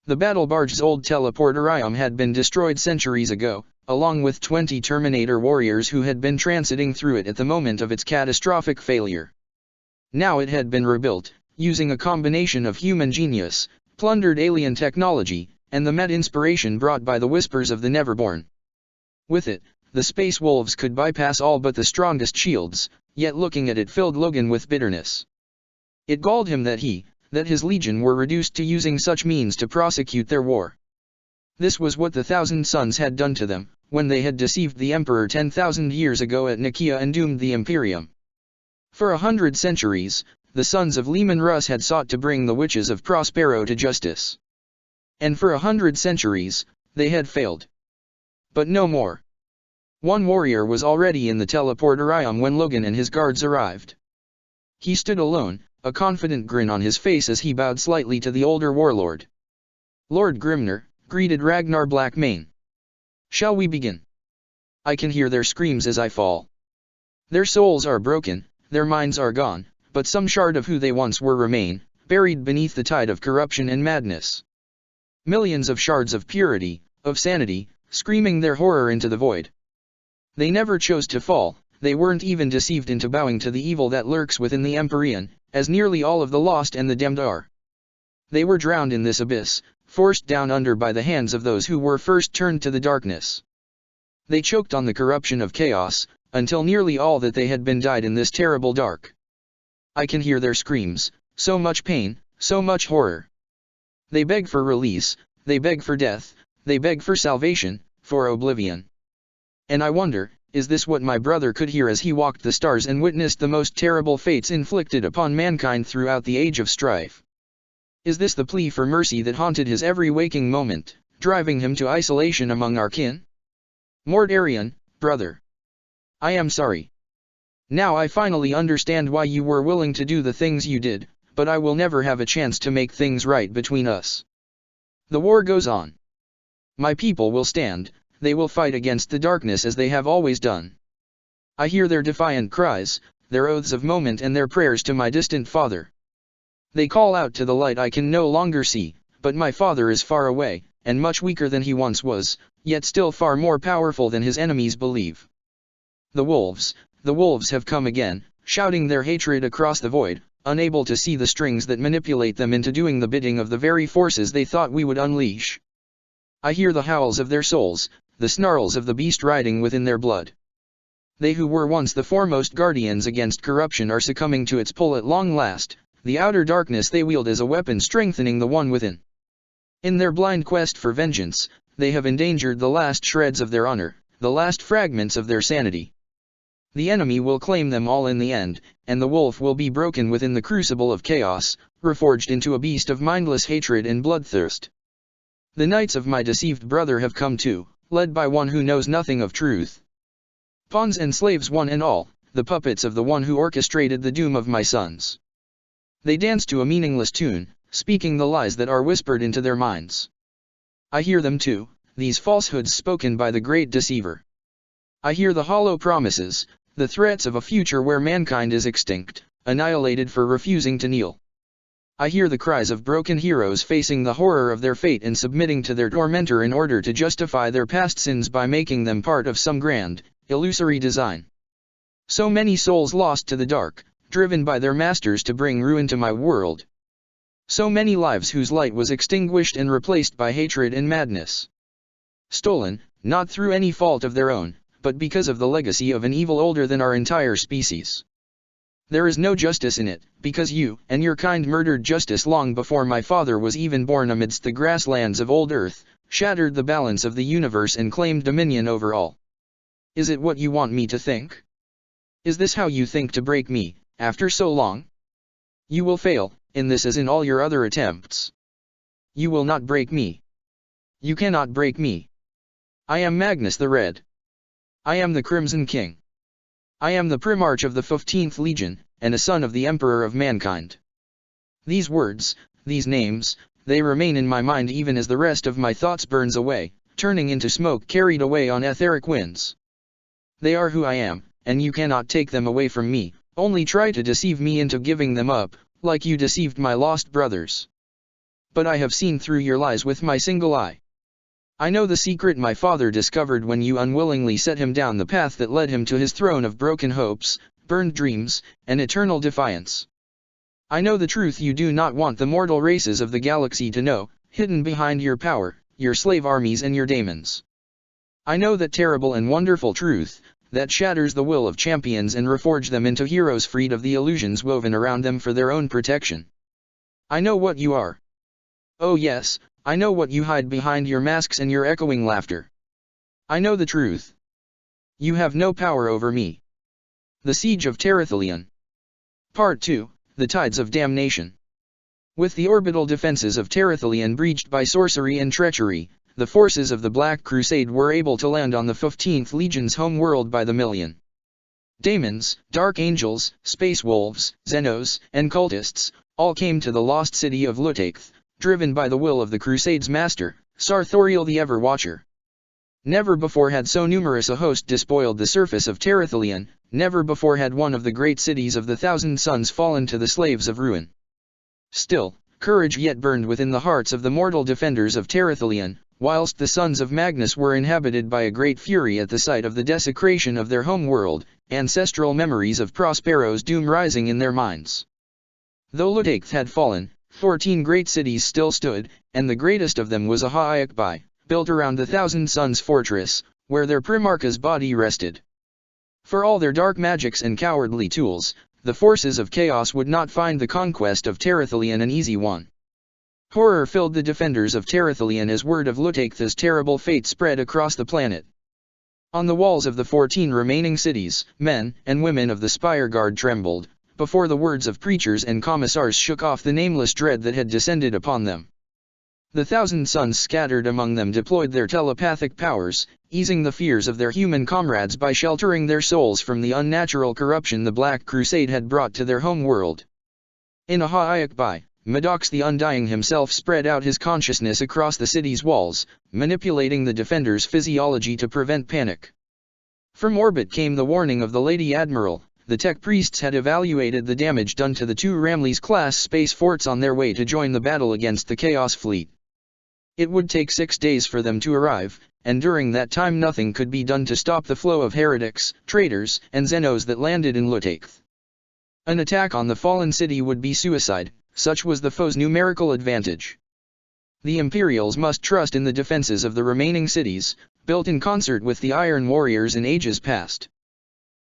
The battle barge's old teleportorium had been destroyed centuries ago, along with 20 Terminator warriors who had been transiting through it at the moment of its catastrophic failure. Now it had been rebuilt, using a combination of human genius, plundered alien technology, and the mad inspiration brought by the whispers of the Neverborn. With it, the Space Wolves could bypass all but the strongest shields, yet looking at it filled Logan with bitterness. It galled him that his legion were reduced to using such means to prosecute their war. This was what the Thousand Sons had done to them, when they had deceived the Emperor 10,000 years ago at Nicaea and doomed the Imperium. For 100 centuries, the sons of Leman Russ had sought to bring the witches of Prospero to justice. And for 100 centuries, they had failed. But no more. One warrior was already in the teleportorium when Logan and his guards arrived. He stood alone, a confident grin on his face as he bowed slightly to the older warlord. "Lord Grimner," greeted Ragnar Blackmane. "Shall we begin? I can hear their screams as I fall. Their souls are broken, their minds are gone, but some shard of who they once were remain, buried beneath the tide of corruption and madness. Millions of shards of purity, of sanity, screaming their horror into the void. They never chose to fall, they weren't even deceived into bowing to the evil that lurks within the Empyrean, as nearly all of the lost and the damned are. They were drowned in this abyss, forced down under by the hands of those who were first turned to the darkness. They choked on the corruption of chaos, until nearly all that they had been died in this terrible dark. I can hear their screams, so much pain, so much horror. They beg for release, they beg for death, they beg for salvation, for oblivion. And I wonder, is this what my brother could hear as he walked the stars and witnessed the most terrible fates inflicted upon mankind throughout the age of strife? Is this the plea for mercy that haunted his every waking moment, driving him to isolation among our kin? Mordarian, brother. I am sorry. Now I finally understand why you were willing to do the things you did, but I will never have a chance to make things right between us. The war goes on. My people will stand, they will fight against the darkness as they have always done. I hear their defiant cries, their oaths of moment and their prayers to my distant father. They call out to the light I can no longer see, but my father is far away, and much weaker than he once was, yet still far more powerful than his enemies believe. The wolves have come again, shouting their hatred across the void, unable to see the strings that manipulate them into doing the bidding of the very forces they thought we would unleash. I hear the howls of their souls, the snarls of the beast riding within their blood. They who were once the foremost guardians against corruption are succumbing to its pull at long last, the outer darkness they wield as a weapon strengthening the one within. In their blind quest for vengeance, they have endangered the last shreds of their honor, the last fragments of their sanity. The enemy will claim them all in the end, and the wolf will be broken within the crucible of chaos, reforged into a beast of mindless hatred and bloodthirst. The knights of my deceived brother have come too, led by one who knows nothing of truth. Pawns and slaves one and all, the puppets of the one who orchestrated the doom of my sons. They dance to a meaningless tune, speaking the lies that are whispered into their minds. I hear them too, these falsehoods spoken by the great deceiver. I hear the hollow promises, the threats of a future where mankind is extinct, annihilated for refusing to kneel. I hear the cries of broken heroes facing the horror of their fate and submitting to their tormentor in order to justify their past sins by making them part of some grand, illusory design. So many souls lost to the dark, driven by their masters to bring ruin to my world. So many lives whose light was extinguished and replaced by hatred and madness. Stolen, not through any fault of their own, but because of the legacy of an evil older than our entire species. There is no justice in it, because you and your kind murdered justice long before my father was even born amidst the grasslands of old Earth, shattered the balance of the universe and claimed dominion over all. Is it what you want me to think? Is this how you think to break me, after so long? You will fail, in this as in all your other attempts. You will not break me. You cannot break me. I am Magnus the Red. I am the Crimson King. I am the Primarch of the 15th Legion, and a son of the Emperor of mankind. These words, these names, they remain in my mind even as the rest of my thoughts burns away, turning into smoke carried away on etheric winds. They are who I am, and you cannot take them away from me, Only try to deceive me into giving them up, like you deceived my lost brothers. But I have seen through your lies with my single eye. I know the secret my father discovered when you unwillingly set him down the path that led him to his throne of broken hopes, burned dreams, and eternal defiance. I know the truth you do not want the mortal races of the galaxy to know, hidden behind your power, your slave armies and your daemons. I know that terrible and wonderful truth, that shatters the will of champions and reforge them into heroes freed of the illusions woven around them for their own protection. I know what you are. Oh yes, I know what you hide behind your masks and your echoing laughter. I know the truth. You have no power over me. The Siege of Terathelion. Part 2, The Tides of Damnation. With the orbital defenses of Terathelion breached by sorcery and treachery, the forces of the Black Crusade were able to land on the 15th Legion's home world by the million. Daemons, Dark Angels, Space Wolves, Xenos, and Cultists, all came to the lost city of Lutaith, driven by the will of the Crusade's master, Sarthoriel the Ever-Watcher. Never before had so numerous a host despoiled the surface of Terathelion, never before had one of the great cities of the Thousand Suns fallen to the slaves of ruin. Still, courage yet burned within the hearts of the mortal defenders of Terathelion, whilst the sons of Magnus were inhabited by a great fury at the sight of the desecration of their home world, ancestral memories of Prospero's doom rising in their minds. Though Lutaith had fallen, 14 great cities still stood, and the greatest of them was Ahaiakbai, built around the Thousand Suns fortress, where their Primarch's body rested. For all their dark magics and cowardly tools, the forces of chaos would not find the conquest of Terathelion an easy one. Horror filled the defenders of Terathelion as word of Lutaith's terrible fate spread across the planet. On the walls of the 14 remaining cities, men and women of the Spire Guard trembled, before the words of preachers and commissars shook off the nameless dread that had descended upon them. The Thousand Suns scattered among them deployed their telepathic powers, easing the fears of their human comrades by sheltering their souls from the unnatural corruption the Black Crusade had brought to their home world. In Ahaiakbai, Maddox the Undying himself spread out his consciousness across the city's walls, manipulating the defenders' physiology to prevent panic. From orbit came the warning of the Lady Admiral. The tech priests had evaluated the damage done to the 2 Ramles-class space forts on their way to join the battle against the Chaos Fleet. It would take 6 days for them to arrive, and during that time nothing could be done to stop the flow of heretics, traitors, and Xenos that landed in Lutaith. An attack on the fallen city would be suicide, such was the foe's numerical advantage. The Imperials must trust in the defenses of the remaining cities, built in concert with the Iron Warriors in ages past.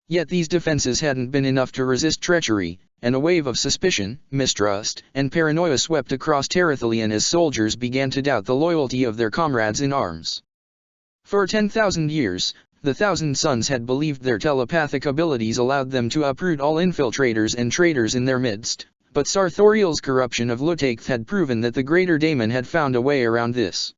Yet these defenses hadn't been enough to resist treachery, and a wave of suspicion, mistrust, and paranoia swept across Terathelion as soldiers began to doubt the loyalty of their comrades in arms. For 10,000 years, the Thousand Suns had believed their telepathic abilities allowed them to uproot all infiltrators and traitors in their midst, but Sarthoriel's corruption of Lutaith had proven that the greater daemon had found a way around this.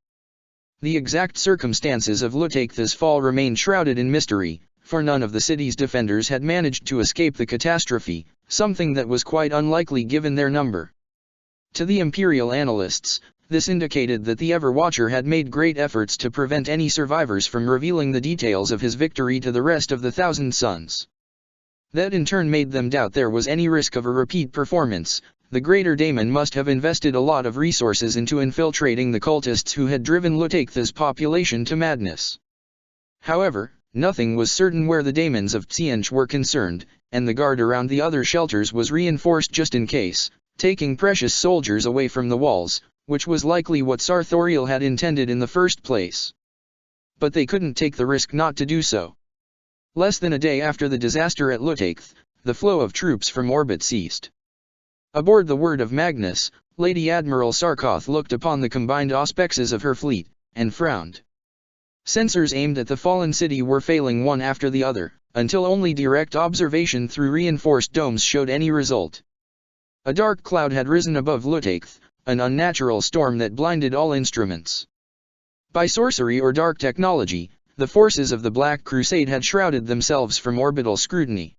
The exact circumstances of Lutaith's fall remained shrouded in mystery, for none of the city's defenders had managed to escape the catastrophe, something that was quite unlikely given their number. To the Imperial analysts, this indicated that the Ever-Watcher had made great efforts to prevent any survivors from revealing the details of his victory to the rest of the Thousand Suns. That in turn made them doubt there was any risk of a repeat performance. The greater daemon must have invested a lot of resources into infiltrating the cultists who had driven Lutaith's population to madness. However, nothing was certain where the daemons of Tsiench were concerned, and the guard around the other shelters was reinforced just in case, taking precious soldiers away from the walls, which was likely what Sarthoriel had intended in the first place. But they couldn't take the risk not to do so. Less than a day after the disaster at Lutaith, the flow of troops from orbit ceased. Aboard the Word of Magnus, Lady Admiral Sarkoth looked upon the combined auspexes of her fleet, and frowned. Sensors aimed at the fallen city were failing one after the other, until only direct observation through reinforced domes showed any result. A dark cloud had risen above Lutaith, an unnatural storm that blinded all instruments. By sorcery or dark technology, the forces of the Black Crusade had shrouded themselves from orbital scrutiny.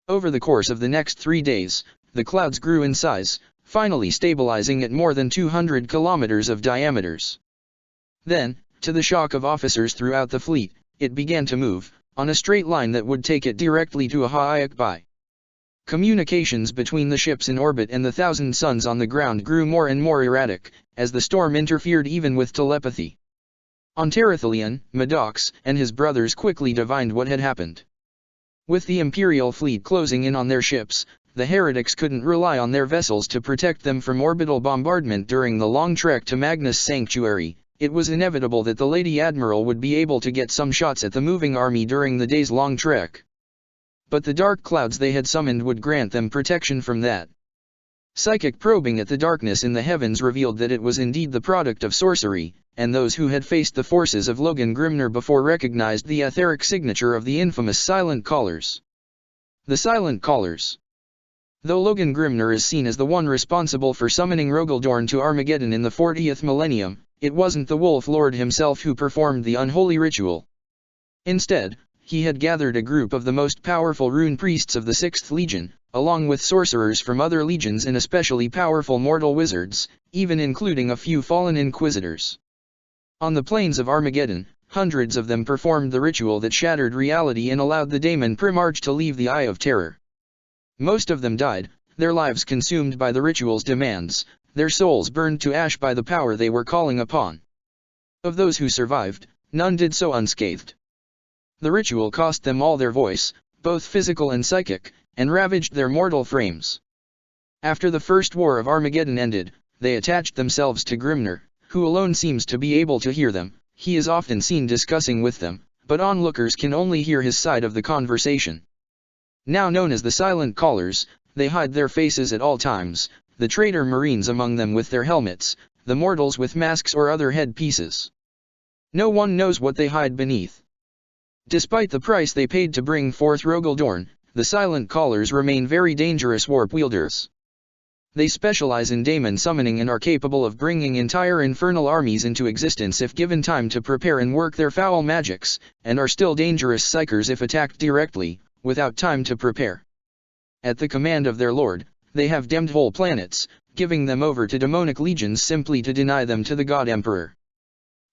Over the course of the next 3 days, the clouds grew in size, finally stabilizing at more than 200 kilometers of diameters. Then, to the shock of officers throughout the fleet, it began to move, on a straight line that would take it directly to Ahaiakbai. Communications between the ships in orbit and the thousand suns on the ground grew more and more erratic, as the storm interfered even with telepathy. On Terathelion, Maddox and his brothers quickly divined what had happened. With the Imperial fleet closing in on their ships, the heretics couldn't rely on their vessels to protect them from orbital bombardment during the long trek to Magnus' sanctuary. It was inevitable that the Lady Admiral would be able to get some shots at the moving army during the day's long trek. But the dark clouds they had summoned would grant them protection from that. Psychic probing at the darkness in the heavens revealed that it was indeed the product of sorcery, and those who had faced the forces of Logan Grimner before recognized the etheric signature of the infamous Silent Callers. The Silent Callers. Though Logan Grimner is seen as the one responsible for summoning Rogaldorn to Armageddon in the 40th millennium, it wasn't the Wolf Lord himself who performed the unholy ritual. Instead, he had gathered a group of the most powerful rune priests of the 6th Legion, along with sorcerers from other legions and especially powerful mortal wizards, even including a few fallen inquisitors. On the plains of Armageddon, hundreds of them performed the ritual that shattered reality and allowed the daemon Primarch to leave the Eye of Terror. Most of them died, their lives consumed by the ritual's demands, their souls burned to ash by the power they were calling upon. Of those who survived, none did so unscathed. The ritual cost them all their voice, both physical and psychic, and ravaged their mortal frames. After the First War of Armageddon ended, they attached themselves to Grimner, who alone seems to be able to hear them. He is often seen discussing with them, but onlookers can only hear his side of the conversation. Now known as the Silent Callers, they hide their faces at all times, the traitor Marines among them with their helmets, the mortals with masks or other headpieces. No one knows what they hide beneath. Despite the price they paid to bring forth Rogaldorn, the Silent Callers remain very dangerous warp wielders. They specialize in daemon summoning and are capable of bringing entire infernal armies into existence if given time to prepare and work their foul magics, and are still dangerous psychers if attacked directly, without time to prepare. At the command of their lord, they have damned whole planets, giving them over to demonic legions simply to deny them to the God Emperor.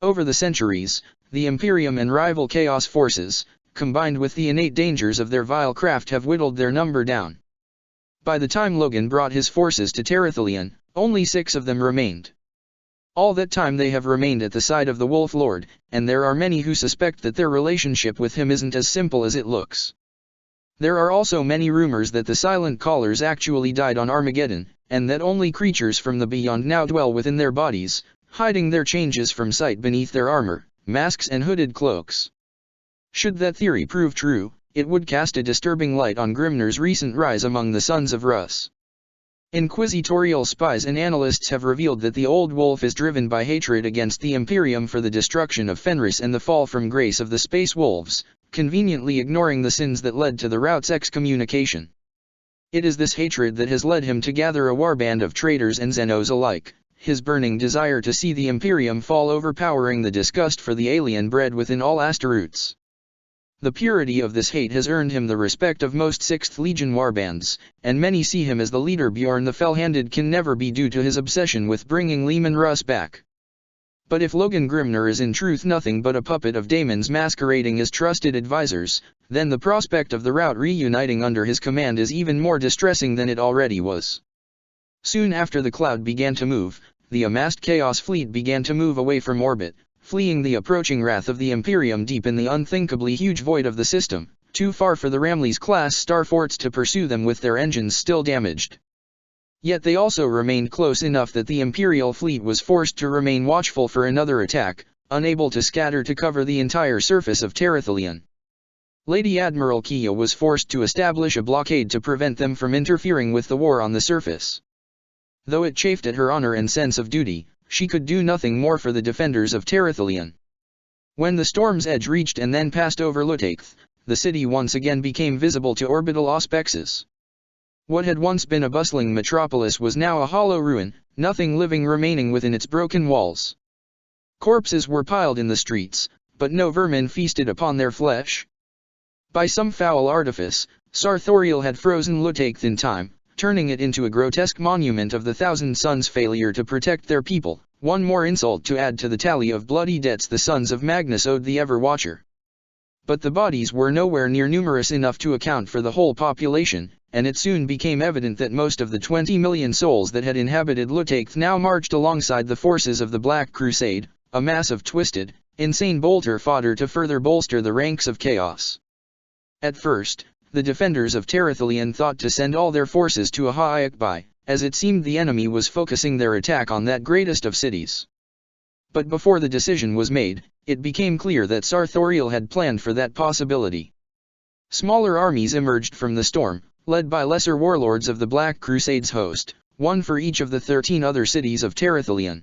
Over the centuries, the Imperium and rival Chaos forces, combined with the innate dangers of their vile craft, have whittled their number down. By the time Logan brought his forces to Terathelion, only 6 of them remained. All that time they have remained at the side of the Wolf Lord, and there are many who suspect that their relationship with him isn't as simple as it looks. There are also many rumors that the Silent Callers actually died on Armageddon, and that only creatures from the beyond now dwell within their bodies, hiding their changes from sight beneath their armor, masks and hooded cloaks. Should that theory prove true, it would cast a disturbing light on Grimner's recent rise among the Sons of Rus. Inquisitorial spies and analysts have revealed that the Old Wolf is driven by hatred against the Imperium for the destruction of Fenris and the fall from grace of the Space Wolves, conveniently ignoring the sins that led to the route's excommunication. It is this hatred that has led him to gather a warband of traitors and Xenos alike, his burning desire to see the Imperium fall overpowering the disgust for the alien bred within all Asteroids. The purity of this hate has earned him the respect of most 6th Legion warbands, and many see him as the leader. Bjorn the Fell-Handed can never be due to his obsession with bringing Leman Russ back. But if Logan Grimner is in truth nothing but a puppet of daemons masquerading as trusted advisors, then the prospect of the route reuniting under his command is even more distressing than it already was. Soon after the cloud began to move, the amassed Chaos fleet began to move away from orbit, fleeing the approaching wrath of the Imperium deep in the unthinkably huge void of the system, too far for the Ramles-class starforts to pursue them with their engines still damaged. Yet they also remained close enough that the Imperial fleet was forced to remain watchful for another attack, unable to scatter to cover the entire surface of Terathelion. Lady Admiral Kia was forced to establish a blockade to prevent them from interfering with the war on the surface. Though it chafed at her honor and sense of duty, she could do nothing more for the defenders of Terathelion. When the storm's edge reached and then passed over Lutaith, the city once again became visible to orbital auspexes. What had once been a bustling metropolis was now a hollow ruin, nothing living remaining within its broken walls. Corpses were piled in the streets, but no vermin feasted upon their flesh. By some foul artifice, Sarthoriel had frozen Lutaith in time, turning it into a grotesque monument of the Thousand Sons' failure to protect their people, one more insult to add to the tally of bloody debts the Sons of Magnus owed the Ever-Watcher. But the bodies were nowhere near numerous enough to account for the whole population, and it soon became evident that most of the 20 million souls that had inhabited Lutaith now marched alongside the forces of the Black Crusade, a mass of twisted, insane bolter fodder to further bolster the ranks of chaos. At first, the defenders of Terathalion thought to send all their forces to Ahaiakbai, as it seemed the enemy was focusing their attack on that greatest of cities. But before the decision was made, it became clear that Sarthoriel had planned for that possibility. Smaller armies emerged from the storm, led by lesser warlords of the Black Crusade's host, one for each of the 13 other cities of Terathalion.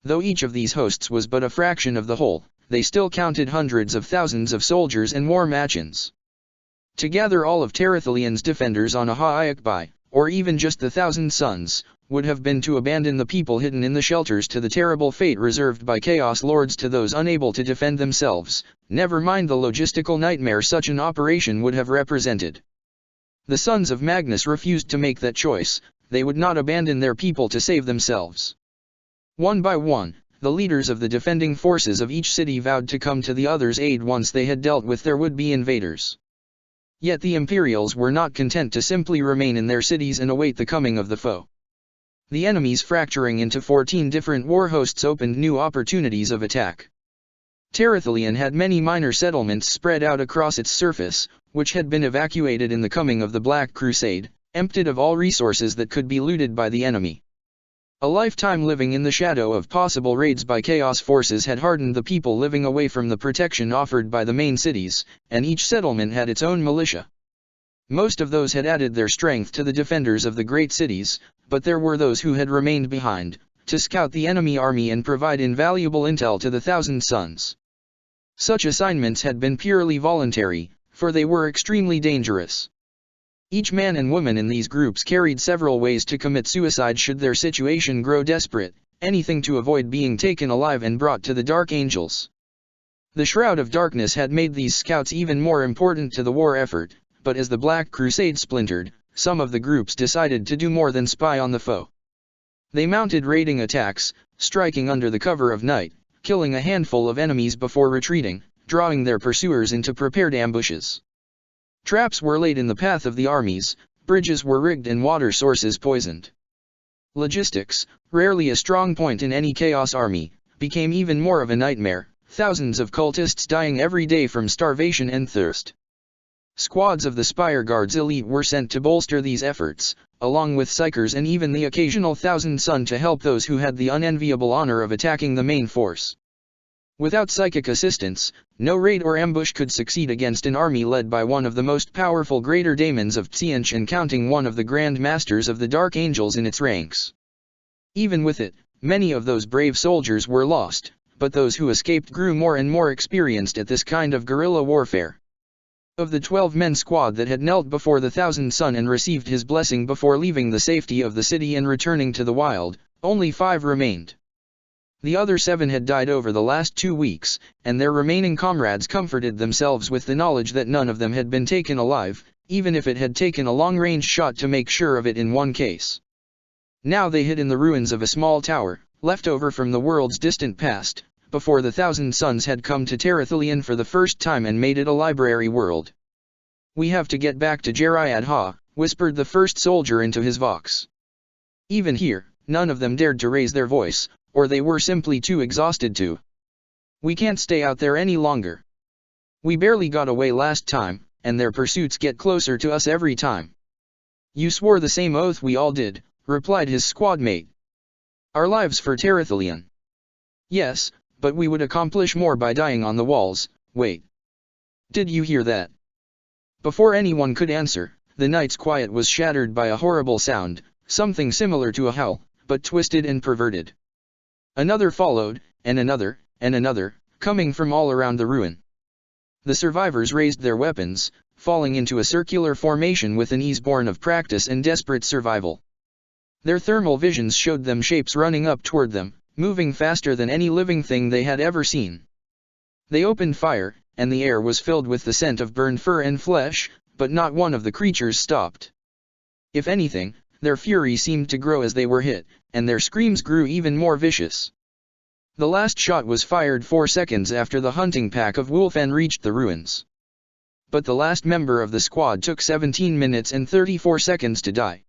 Though each of these hosts was but a fraction of the whole, they still counted hundreds of thousands of soldiers and war machins. To gather all of Terathalion's defenders on Ahaiakbai, or even just the 1,000 Suns, would have been to abandon the people hidden in the shelters to the terrible fate reserved by Chaos Lords to those unable to defend themselves, never mind the logistical nightmare such an operation would have represented. The sons of Magnus refused to make that choice. They would not abandon their people to save themselves. One by one, the leaders of the defending forces of each city vowed to come to the other's aid once they had dealt with their would-be invaders. Yet the Imperials were not content to simply remain in their cities and await the coming of the foe. The enemies fracturing into 14 different war hosts opened new opportunities of attack. Terathalion had many minor settlements spread out across its surface, which had been evacuated in the coming of the Black Crusade, emptied of all resources that could be looted by the enemy. A lifetime living in the shadow of possible raids by Chaos forces had hardened the people living away from the protection offered by the main cities, and each settlement had its own militia. Most of those had added their strength to the defenders of the great cities, but there were those who had remained behind, to scout the enemy army and provide invaluable intel to the 1,000 Suns. Such assignments had been purely voluntary, for they were extremely dangerous. Each man and woman in these groups carried several ways to commit suicide should their situation grow desperate, anything to avoid being taken alive and brought to the Dark Angels. The Shroud of Darkness had made these scouts even more important to the war effort, but as the Black Crusade splintered, some of the groups decided to do more than spy on the foe. They mounted raiding attacks, striking under the cover of night, killing a handful of enemies before retreating, drawing their pursuers into prepared ambushes. Traps were laid in the path of the armies, bridges were rigged and water sources poisoned. Logistics, rarely a strong point in any Chaos army, became even more of a nightmare, thousands of cultists dying every day from starvation and thirst. Squads of the Spire Guards elite were sent to bolster these efforts, along with Psykers and even the occasional 1,000 Sun to help those who had the unenviable honor of attacking the main force. Without psychic assistance, no raid or ambush could succeed against an army led by one of the most powerful greater daemons of Tsianch and counting one of the Grand Masters of the Dark Angels in its ranks. Even with it, many of those brave soldiers were lost, but those who escaped grew more and more experienced at this kind of guerrilla warfare. Of the 12-men squad that had knelt before the 1,000 Sun and received his blessing before leaving the safety of the city and returning to the wild, only 5 remained. The other 7 had died over the last 2 weeks, and their remaining comrades comforted themselves with the knowledge that none of them had been taken alive, even if it had taken a long-range shot to make sure of it in one case. Now they hid in the ruins of a small tower, left over from the world's distant past, before the 1,000 Suns had come to Terathalion for the first time and made it a library world. "We have to get back to Jeriad Ha," whispered the first soldier into his vox. Even here, none of them dared to raise their voice, or they were simply too exhausted to. "We can't stay out there any longer. We barely got away last time, and their pursuits get closer to us every time." "You swore the same oath we all did," replied his squad mate. "Our lives for Terathalion." "Yes, but we would accomplish more by dying on the walls." "Wait. Did you hear that?" Before anyone could answer, the night's quiet was shattered by a horrible sound, something similar to a howl, but twisted and perverted. Another followed, and another, coming from all around the ruin. The survivors raised their weapons, falling into a circular formation with an ease born of practice and desperate survival. Their thermal visions showed them shapes running up toward them, moving faster than any living thing they had ever seen. They opened fire, and the air was filled with the scent of burned fur and flesh, but not one of the creatures stopped. If anything, their fury seemed to grow as they were hit, and their screams grew even more vicious. The last shot was fired 4 seconds after the hunting pack of Wolfen reached the ruins. but the last member of the squad took 17 minutes and 34 seconds to die.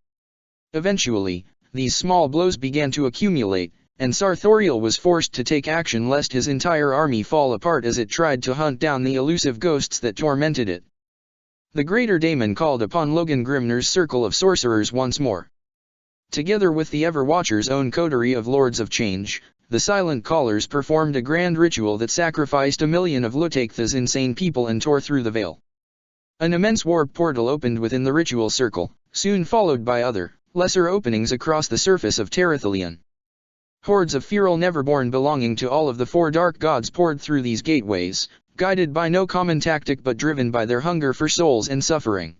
Eventually, these small blows began to accumulate, and Sartorial was forced to take action lest his entire army fall apart as it tried to hunt down the elusive ghosts that tormented it. The Greater Daemon called upon Logan Grimner's circle of sorcerers once more. Together with the Everwatcher's own coterie of Lords of Change, the Silent Callers performed a grand ritual that sacrificed 1 million of Lutakth's insane people and tore through the veil. An immense warp portal opened within the ritual circle, soon followed by other, lesser openings across the surface of Terathelion. Hordes of feral Neverborn belonging to all of the 4 dark gods poured through these gateways, guided by no common tactic but driven by their hunger for souls and suffering.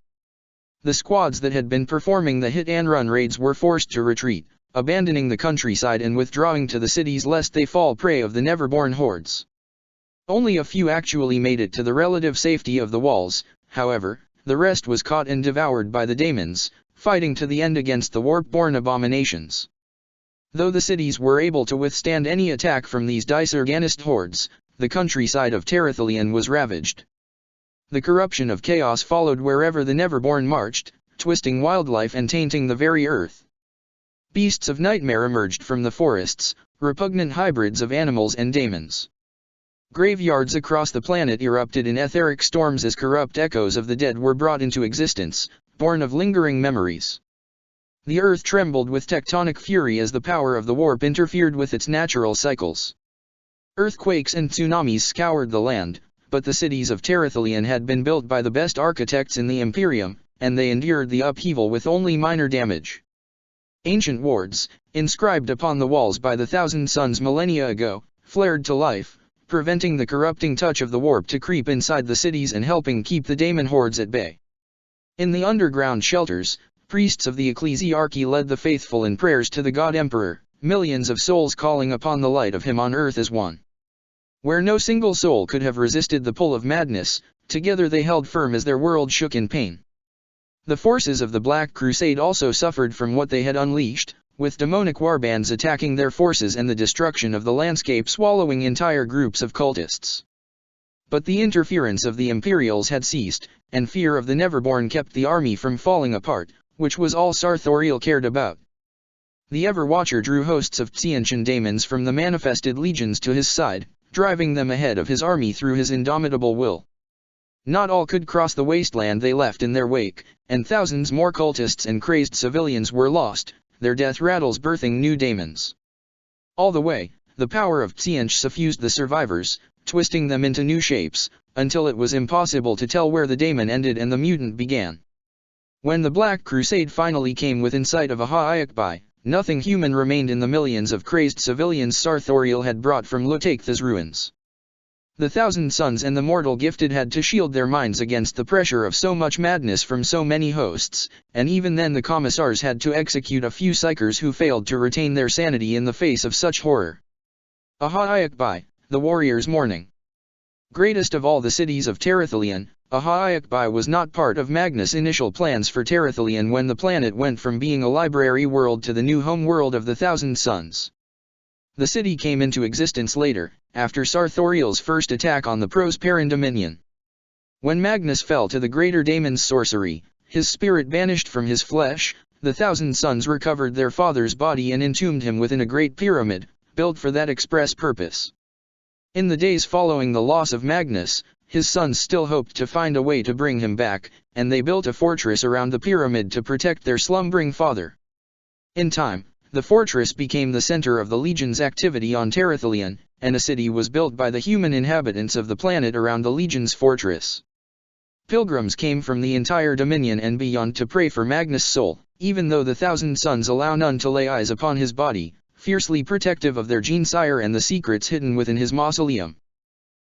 The squads that had been performing the hit-and-run raids were forced to retreat, abandoning the countryside and withdrawing to the cities lest they fall prey of the Neverborn hordes. Only a few actually made it to the relative safety of the walls, however, the rest was caught and devoured by the daemons, fighting to the end against the warp-born abominations. Though the cities were able to withstand any attack from these Disorganist hordes, the countryside of Terathelion was ravaged. The corruption of chaos followed wherever the Neverborn marched, twisting wildlife and tainting the very earth. Beasts of nightmare emerged from the forests, repugnant hybrids of animals and daemons. Graveyards across the planet erupted in etheric storms as corrupt echoes of the dead were brought into existence, born of lingering memories. The earth trembled with tectonic fury as the power of the warp interfered with its natural cycles. Earthquakes and tsunamis scoured the land, but the cities of Terathelion had been built by the best architects in the Imperium, and they endured the upheaval with only minor damage. Ancient wards, inscribed upon the walls by the Thousand Suns millennia ago, flared to life, preventing the corrupting touch of the warp to creep inside the cities and helping keep the daemon hordes at bay. In the underground shelters, priests of the ecclesiarchy led the faithful in prayers to the God Emperor, millions of souls calling upon the light of him on earth as one. Where no single soul could have resisted the pull of madness, together they held firm as their world shook in pain. The forces of the Black Crusade also suffered from what they had unleashed, with demonic warbands attacking their forces and the destruction of the landscape swallowing entire groups of cultists. But the interference of the Imperials had ceased, and fear of the Neverborn kept the army from falling apart, which was all Sartorial cared about. The Everwatcher drew hosts of Tsianchan daemons from the manifested legions to his side, driving them ahead of his army through his indomitable will. Not all could cross the wasteland they left in their wake, and thousands more cultists and crazed civilians were lost, their death rattles birthing new daemons. All the way, the power of Tsianch suffused the survivors, twisting them into new shapes, until it was impossible to tell where the daemon ended and the mutant began. When the Black Crusade finally came within sight of Aha-Ayakbai, nothing human remained in the millions of crazed civilians Sartorial had brought from Lutakth's ruins. The Thousand Suns and the mortal gifted had to shield their minds against the pressure of so much madness from so many hosts, and even then the commissars had to execute a few psychers who failed to retain their sanity in the face of such horror. Aha-Ayakbai, the warriors' mourning. Greatest of all the cities of Terathelion, Aha-Ayakbai was not part of Magnus' initial plans for Terathelion when the planet went from being a library world to the new home world of the Thousand Suns. The city came into existence later, after Sartorial's first attack on the Prosperan Dominion. When Magnus fell to the Greater Daemon's sorcery, his spirit banished from his flesh, the Thousand Suns recovered their father's body and entombed him within a great pyramid, built for that express purpose. In the days following the loss of Magnus, his sons still hoped to find a way to bring him back, and they built a fortress around the pyramid to protect their slumbering father. In time, the fortress became the center of the Legion's activity on Terathelion, and a city was built by the human inhabitants of the planet around the Legion's fortress. Pilgrims came from the entire Dominion and beyond to pray for Magnus' soul, even though the Thousand Suns allow none to lay eyes upon his body, fiercely protective of their gene-sire and the secrets hidden within his mausoleum.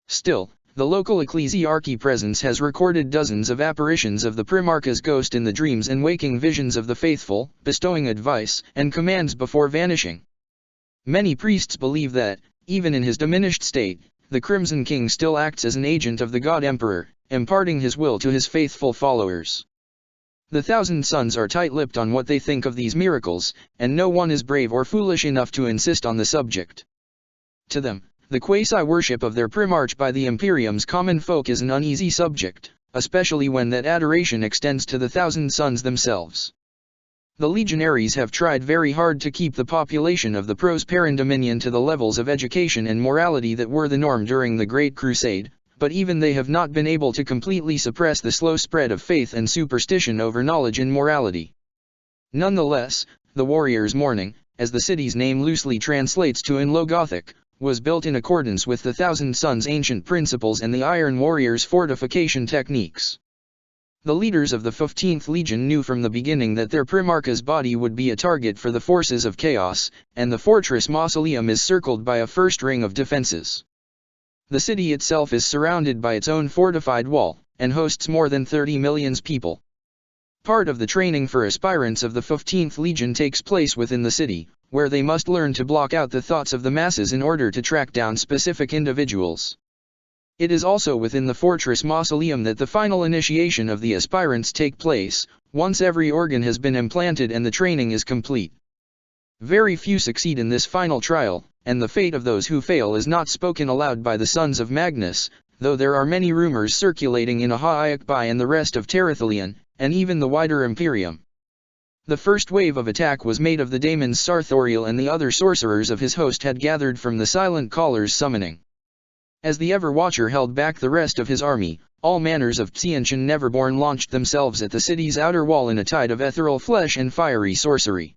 Still, the local ecclesiarchy presence has recorded dozens of apparitions of the Primarch's ghost in the dreams and waking visions of the faithful, bestowing advice and commands before vanishing. Many priests believe that, even in his diminished state, the Crimson King still acts as an agent of the God Emperor, imparting his will to his faithful followers. The Thousand Suns are tight-lipped on what they think of these miracles, and no one is brave or foolish enough to insist on the subject. To them, the quasi-worship of their Primarch by the Imperium's common folk is an uneasy subject, especially when that adoration extends to the thousand suns themselves. The legionaries have tried very hard to keep the population of the Prosperan Dominion to the levels of education and morality that were the norm during the Great Crusade, but even they have not been able to completely suppress the slow spread of faith and superstition over knowledge and morality. Nonetheless, the Warriors' Morning, as the city's name loosely translates to in Low Gothic, was built in accordance with the Thousand Suns' ancient principles and the Iron Warriors' fortification techniques. The leaders of the 15th Legion knew from the beginning that their Primarch's body would be a target for the forces of chaos, and the fortress mausoleum is circled by a first ring of defenses. The city itself is surrounded by its own fortified wall, and hosts more than 30 million people. Part of the training for aspirants of the 15th Legion takes place within the city, where they must learn to block out the thoughts of the masses in order to track down specific individuals. It is also within the fortress mausoleum that the final initiation of the aspirants take place, once every organ has been implanted and the training is complete. Very few succeed in this final trial, and the fate of those who fail is not spoken aloud by the sons of Magnus, though there are many rumors circulating in Aha-Iakbai and the rest of Terathalion, and even the wider Imperium. The first wave of attack was made of the daemons Sarthoriel, and the other sorcerers of his host had gathered from the Silent Caller's summoning. As the Ever-Watcher held back the rest of his army, all manners of Tsianchan Neverborn launched themselves at the city's outer wall in a tide of ethereal flesh and fiery sorcery.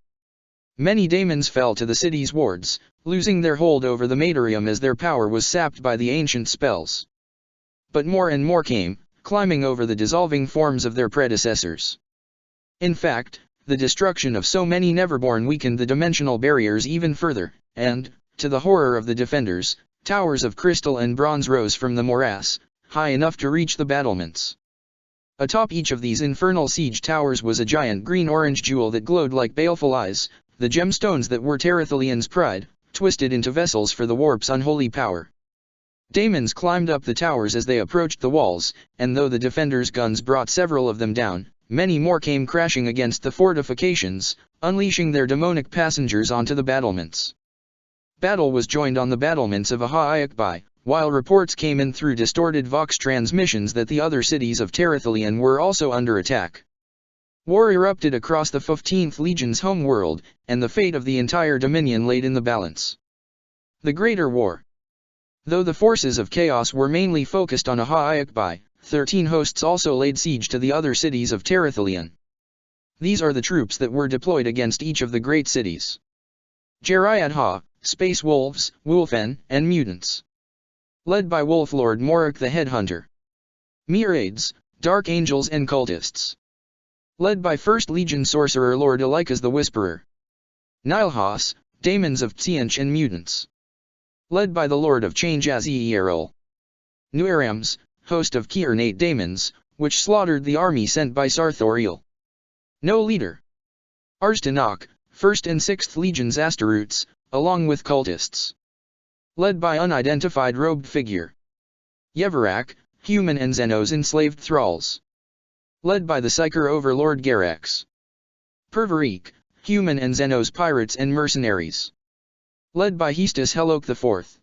Many daemons fell to the city's wards, losing their hold over the Materium as their power was sapped by the ancient spells. But more and more came, climbing over the dissolving forms of their predecessors. In fact, the destruction of so many Neverborn weakened the dimensional barriers even further, and, to the horror of the defenders, towers of crystal and bronze rose from the morass, high enough to reach the battlements. Atop each of these infernal siege towers was a giant green-orange jewel that glowed like baleful eyes, the gemstones that were Terathalion's pride, twisted into vessels for the warp's unholy power. Daemons climbed up the towers as they approached the walls, and though the defenders' guns brought several of them down, many more came crashing against the fortifications, unleashing their demonic passengers onto the battlements. Battle was joined on the battlements of Aha-Iakbai, while reports came in through distorted Vox transmissions that the other cities of Terathalion were also under attack. War erupted across the 15th Legion's home world, and the fate of the entire Dominion laid in the balance. The Greater War. Though the forces of chaos were mainly focused on Aha-Iakbai, 13 hosts also laid siege to the other cities of Terathalion. These are the troops that were deployed against each of the great cities. Jeriadha, Space Wolves, Wulfen, and Mutants. Led by Wolflord Morik the Headhunter. Myriads, Dark Angels and Cultists. Led by 1st Legion Sorcerer Lord Elikas the Whisperer. Nilhas, Daemons of Tsianch and Mutants. Led by the Lord of Change Azierol. Nuarams, host of Kiernate Daemons, which slaughtered the army sent by Sarthoriel. No leader. Arztanok, 1st and 6th Legions Asteroutes, along with cultists. Led by unidentified robed figure. Yevarak, human and Xenos enslaved thralls. Led by the Psyker Overlord Garax. Perverik, human and Xenos pirates and mercenaries. Led by Hestus Helok IV.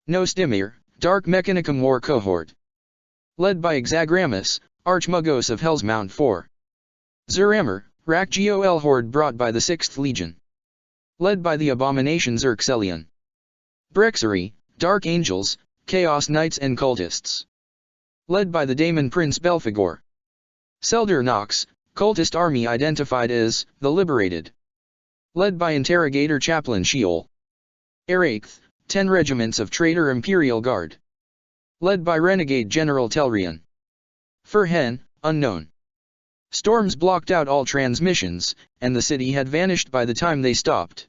Nostimir, Dark Mechanicum War Cohort. Led by Exagramus, Archmugos of Hell's Mount 4. Zuramir, Rakgol Horde brought by the 6th Legion. Led by the Abomination Xerxelion. Brexari, Dark Angels, Chaos Knights and Cultists. Led by the Daemon Prince Belphegor. Selder Nox, Cultist Army identified as the Liberated. Led by Interrogator Chaplain Sheol. Eraith, 10 regiments of Traitor Imperial Guard. Led by Renegade General Telrian. Furhen, unknown. Storms blocked out all transmissions, and the city had vanished by the time they stopped.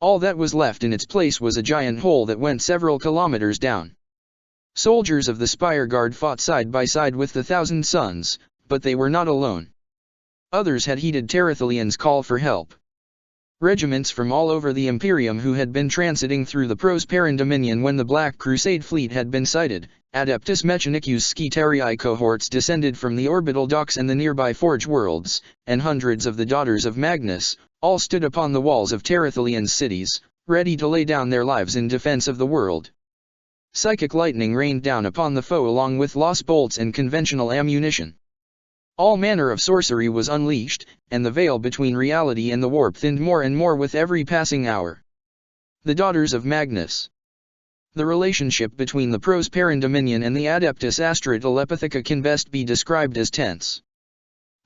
All that was left in its place was a giant hole that went several kilometers down. Soldiers of the Spire Guard fought side by side with the Thousand Suns, but they were not alone. Others had heeded Terathalion's call for help. Regiments from all over the Imperium who had been transiting through the Prosperan Dominion when the Black Crusade fleet had been sighted, Adeptus Mechanicus Skitarii cohorts descended from the orbital docks and the nearby Forge worlds, and hundreds of the Daughters of Magnus, all stood upon the walls of Terathalion's cities, ready to lay down their lives in defense of the world. Psychic lightning rained down upon the foe along with lost bolts and conventional ammunition. All manner of sorcery was unleashed, and the veil between reality and the warp thinned more and more with every passing hour. The Daughters of Magnus. The relationship between the Prosperan Dominion and the Adeptus Astra Telepathica can best be described as tense.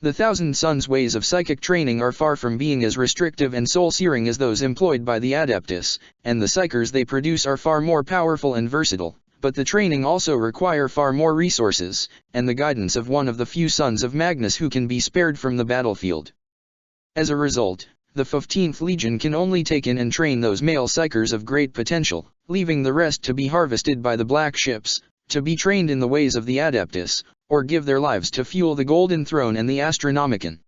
The Thousand Sons' ways of psychic training are far from being as restrictive and soul-searing as those employed by the Adeptus, and the psychers they produce are far more powerful and versatile, but the training also require far more resources, and the guidance of one of the few sons of Magnus who can be spared from the battlefield. As a result, the 15th Legion can only take in and train those male psychers of great potential, leaving the rest to be harvested by the Black Ships, to be trained in the ways of the Adeptus, or give their lives to fuel the Golden Throne and the Astronomicon.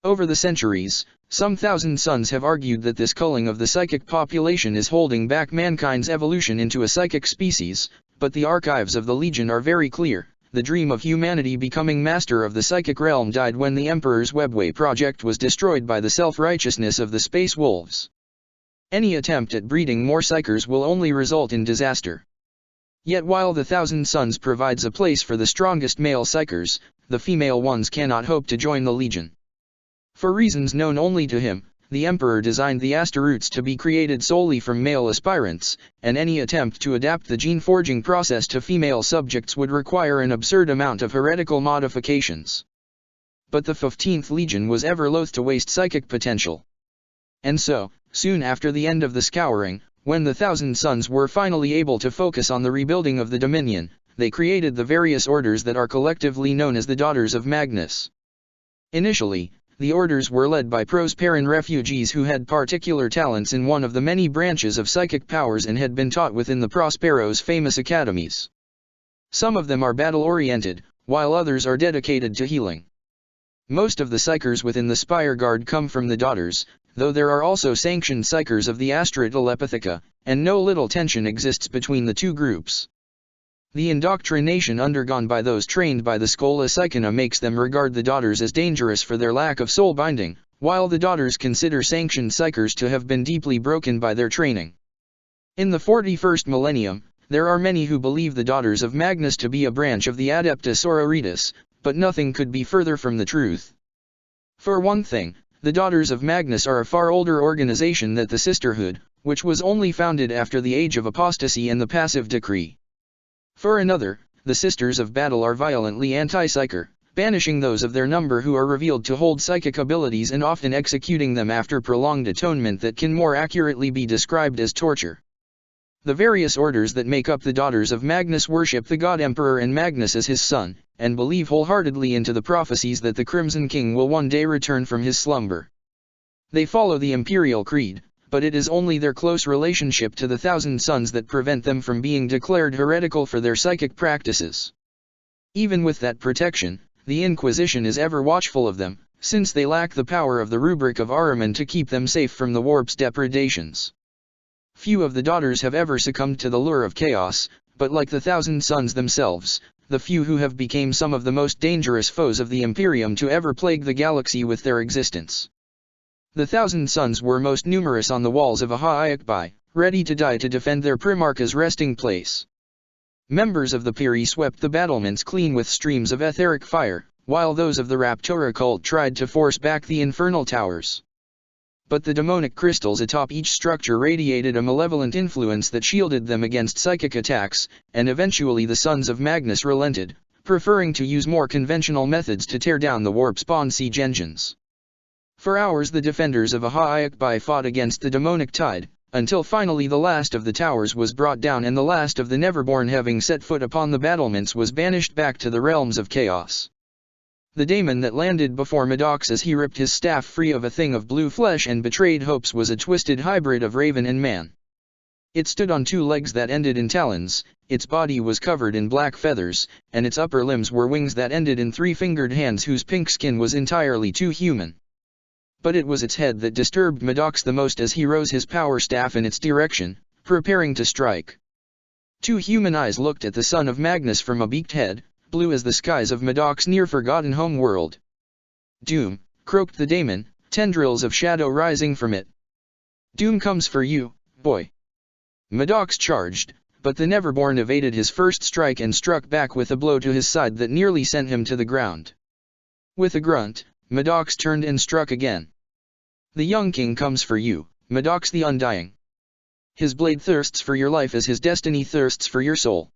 Over the centuries, some Thousand Sons have argued that this culling of the psychic population is holding back mankind's evolution into a psychic species, but the archives of the Legion are very clear. The dream of humanity becoming master of the psychic realm died when the Emperor's Webway project was destroyed by the self-righteousness of the Space Wolves. Any attempt at breeding more psychers will only result in disaster. Yet while the Thousand Sons provides a place for the strongest male psychers, the female ones cannot hope to join the Legion. For reasons known only to him, the Emperor designed the Asteroutes to be created solely from male aspirants, and any attempt to adapt the gene-forging process to female subjects would require an absurd amount of heretical modifications. But the 15th Legion was ever loath to waste psychic potential. And so, soon after the end of the Scouring, when the Thousand Sons were finally able to focus on the rebuilding of the Dominion, they created the various orders that are collectively known as the Daughters of Magnus. Initially, the orders were led by Prosperan refugees who had particular talents in one of the many branches of psychic powers and had been taught within the Prospero's famous academies. Some of them are battle-oriented, while others are dedicated to healing. Most of the psychers within the Spire Guard come from the Daughters, though there are also sanctioned psychers of the Astra Telepathica, and no little tension exists between the two groups. The indoctrination undergone by those trained by the Schola Psychona makes them regard the Daughters as dangerous for their lack of soul binding, while the Daughters consider sanctioned psychers to have been deeply broken by their training. In the 41st millennium, there are many who believe the Daughters of Magnus to be a branch of the Adeptus Sororitas, but nothing could be further from the truth. For one thing, the Daughters of Magnus are a far older organization than the Sisterhood, which was only founded after the Age of Apostasy and the Passive Decree. For another, the Sisters of Battle are violently anti-psycher, banishing those of their number who are revealed to hold psychic abilities and often executing them after prolonged atonement that can more accurately be described as torture. The various orders that make up the Daughters of Magnus worship the God Emperor and Magnus as his son, and believe wholeheartedly into the prophecies that the Crimson King will one day return from his slumber. They follow the Imperial Creed, but it is only their close relationship to the Thousand Sons that prevent them from being declared heretical for their psychic practices. Even with that protection, the Inquisition is ever watchful of them, since they lack the power of the rubric of Ahriman to keep them safe from the warp's depredations. Few of the Daughters have ever succumbed to the lure of chaos, but like the Thousand Sons themselves, the few who have become some of the most dangerous foes of the Imperium to ever plague the galaxy with their existence. The Thousand Sons were most numerous on the walls of Aha-Iakbai, ready to die to defend their Primarch's resting place. Members of the Piri swept the battlements clean with streams of etheric fire, while those of the Raptora cult tried to force back the infernal towers. But the demonic crystals atop each structure radiated a malevolent influence that shielded them against psychic attacks, and eventually the Sons of Magnus relented, preferring to use more conventional methods to tear down the warp-spawn siege engines. For hours the defenders of Aha-Iakbai fought against the demonic tide, until finally the last of the towers was brought down and the last of the Neverborn having set foot upon the battlements was banished back to the realms of chaos. The daemon that landed before Maddox as he ripped his staff free of a thing of blue flesh and betrayed hopes was a twisted hybrid of raven and man. It stood on two legs that ended in talons, its body was covered in black feathers, and its upper limbs were wings that ended in three-fingered hands whose pink skin was entirely too human. But it was its head that disturbed Maddox the most as he rose his power staff in its direction, preparing to strike. Two human eyes looked at the son of Magnus from a beaked head, blue as the skies of Maddox's near-forgotten home world. Doom, croaked the daemon, tendrils of shadow rising from it. Doom comes for you, boy. Maddox charged, but the Neverborn evaded his first strike and struck back with a blow to his side that nearly sent him to the ground. With a grunt, Maddox turned and struck again. The young king comes for you, Maddox the Undying. His blade thirsts for your life as his destiny thirsts for your soul.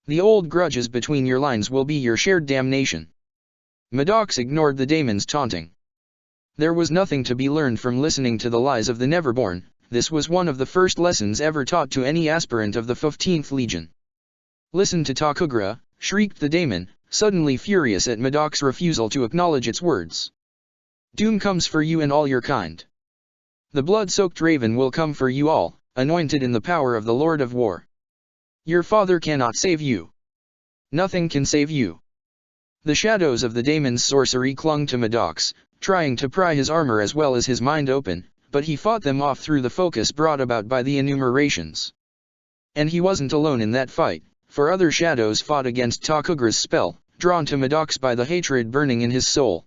The old grudges between your lines will be your shared damnation. Maddox ignored the daemon's taunting. There was nothing to be learned from listening to the lies of the Neverborn. This was one of the first lessons ever taught to any aspirant of the 15th Legion. Listen to Takugra, shrieked the daemon, suddenly furious at Maddox's refusal to acknowledge its words. Doom comes for you and all your kind. The blood-soaked raven will come for you all, anointed in the power of the Lord of War. Your father cannot save you. Nothing can save you. The shadows of the daemon's sorcery clung to Maddox, trying to pry his armor as well as his mind open, but he fought them off through the focus brought about by the enumerations. And he wasn't alone in that fight, for other shadows fought against Takugra's spell, drawn to Maddox by the hatred burning in his soul.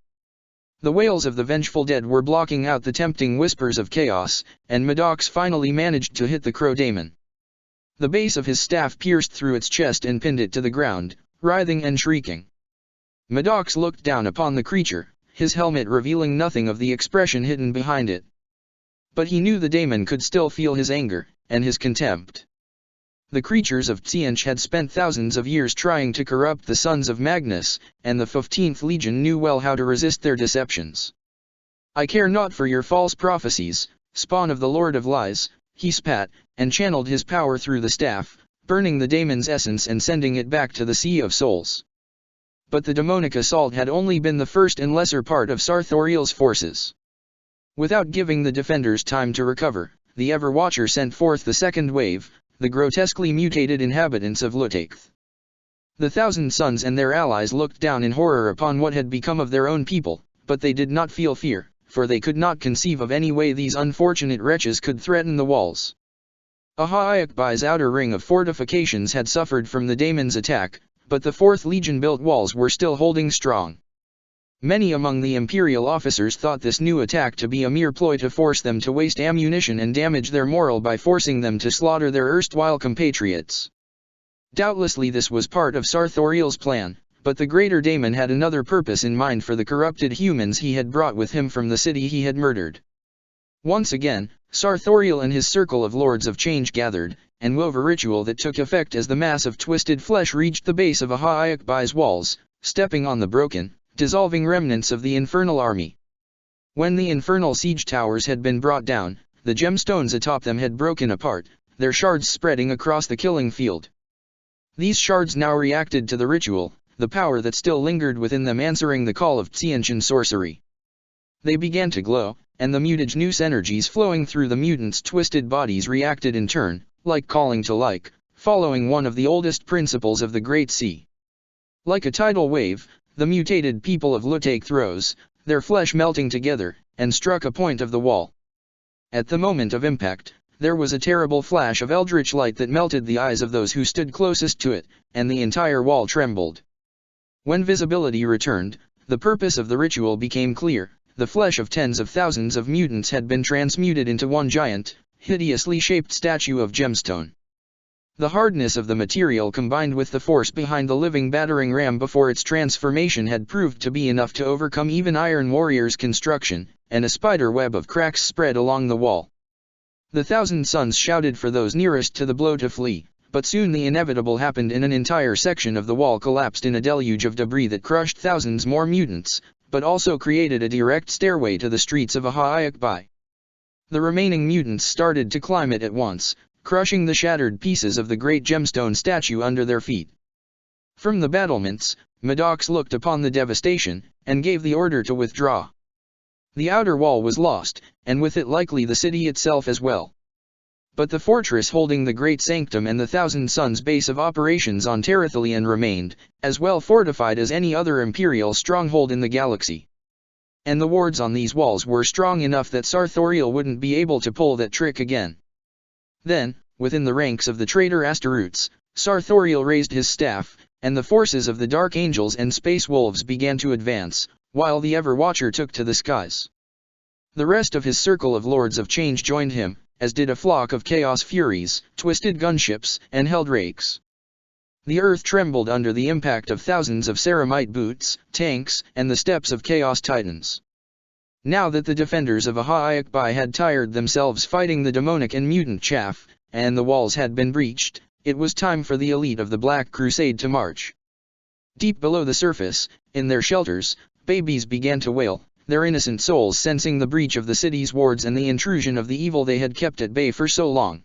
The wails of the vengeful dead were blocking out the tempting whispers of chaos, and Maddox finally managed to hit the crow daemon. The base of his staff pierced through its chest and pinned it to the ground, writhing and shrieking. Maddox looked down upon the creature, his helmet revealing nothing of the expression hidden behind it. But he knew the daemon could still feel his anger, and his contempt. The creatures of Tzeentch had spent thousands of years trying to corrupt the sons of Magnus, and the 15th Legion knew well how to resist their deceptions. I care not for your false prophecies, spawn of the Lord of Lies, he spat, and channeled his power through the staff, burning the daemon's essence and sending it back to the Sea of Souls. But the demonic assault had only been the first and lesser part of Sarthoriel's forces. Without giving the defenders time to recover, the Everwatcher sent forth the second wave, the grotesquely mutated inhabitants of Lutaith. The Thousand Sons and their allies looked down in horror upon what had become of their own people, but they did not feel fear, for they could not conceive of any way these unfortunate wretches could threaten the walls. Ahaiakbai's outer ring of fortifications had suffered from the daemon's attack, but the 4th Legion-built walls were still holding strong. Many among the Imperial officers thought this new attack to be a mere ploy to force them to waste ammunition and damage their morale by forcing them to slaughter their erstwhile compatriots. Doubtlessly this was part of Sarthoriel's plan, but the greater daemon had another purpose in mind for the corrupted humans he had brought with him from the city he had murdered. Once again, Sarthoriel and his circle of Lords of Change gathered, and wove a ritual that took effect as the mass of twisted flesh reached the base of Ahaiakbai's walls, stepping on the broken, dissolving remnants of the infernal army. When the infernal siege towers had been brought down, the gemstones atop them had broken apart, their shards spreading across the killing field. These shards now reacted to the ritual, the power that still lingered within them answering the call of Tzeentchian sorcery. They began to glow, and the mutagenous energies flowing through the mutants' twisted bodies reacted in turn, like calling to like, following one of the oldest principles of the Great Sea. Like a tidal wave, the mutated people of Lutaith rose, their flesh melting together, and struck a point of the wall. At the moment of impact, there was a terrible flash of eldritch light that melted the eyes of those who stood closest to it, and the entire wall trembled. When visibility returned, the purpose of the ritual became clear. The flesh of tens of thousands of mutants had been transmuted into one giant, hideously shaped statue of gemstone. The hardness of the material combined with the force behind the living battering ram before its transformation had proved to be enough to overcome even Iron Warrior's construction, and a spider web of cracks spread along the wall. The Thousand Sons shouted for those nearest to the blow to flee, but soon the inevitable happened and an entire section of the wall collapsed in a deluge of debris that crushed thousands more mutants, but also created a direct stairway to the streets of Ahaiakbai. The remaining mutants started to climb it at once, crushing the shattered pieces of the great gemstone statue under their feet. From the battlements, Maddox looked upon the devastation, and gave the order to withdraw. The outer wall was lost, and with it likely the city itself as well. But the fortress holding the Great Sanctum and the Thousand Sons base of operations on Terathalion remained, as well fortified as any other Imperial stronghold in the galaxy. And the wards on these walls were strong enough that Sarthoriel wouldn't be able to pull that trick again. Then, within the ranks of the traitor Astaroths, Sarthoriel raised his staff, and the forces of the Dark Angels and Space Wolves began to advance, while the Everwatcher took to the skies. The rest of his circle of Lords of Change joined him, as did a flock of chaos furies, twisted gunships, and held rakes. The earth trembled under the impact of thousands of ceramite boots, tanks, and the steps of chaos titans. Now that the defenders of Aha-Ikbai had tired themselves fighting the demonic and mutant chaff, and the walls had been breached, it was time for the elite of the Black Crusade to march. Deep below the surface, in their shelters, babies began to wail, their innocent souls sensing the breach of the city's wards and the intrusion of the evil they had kept at bay for so long.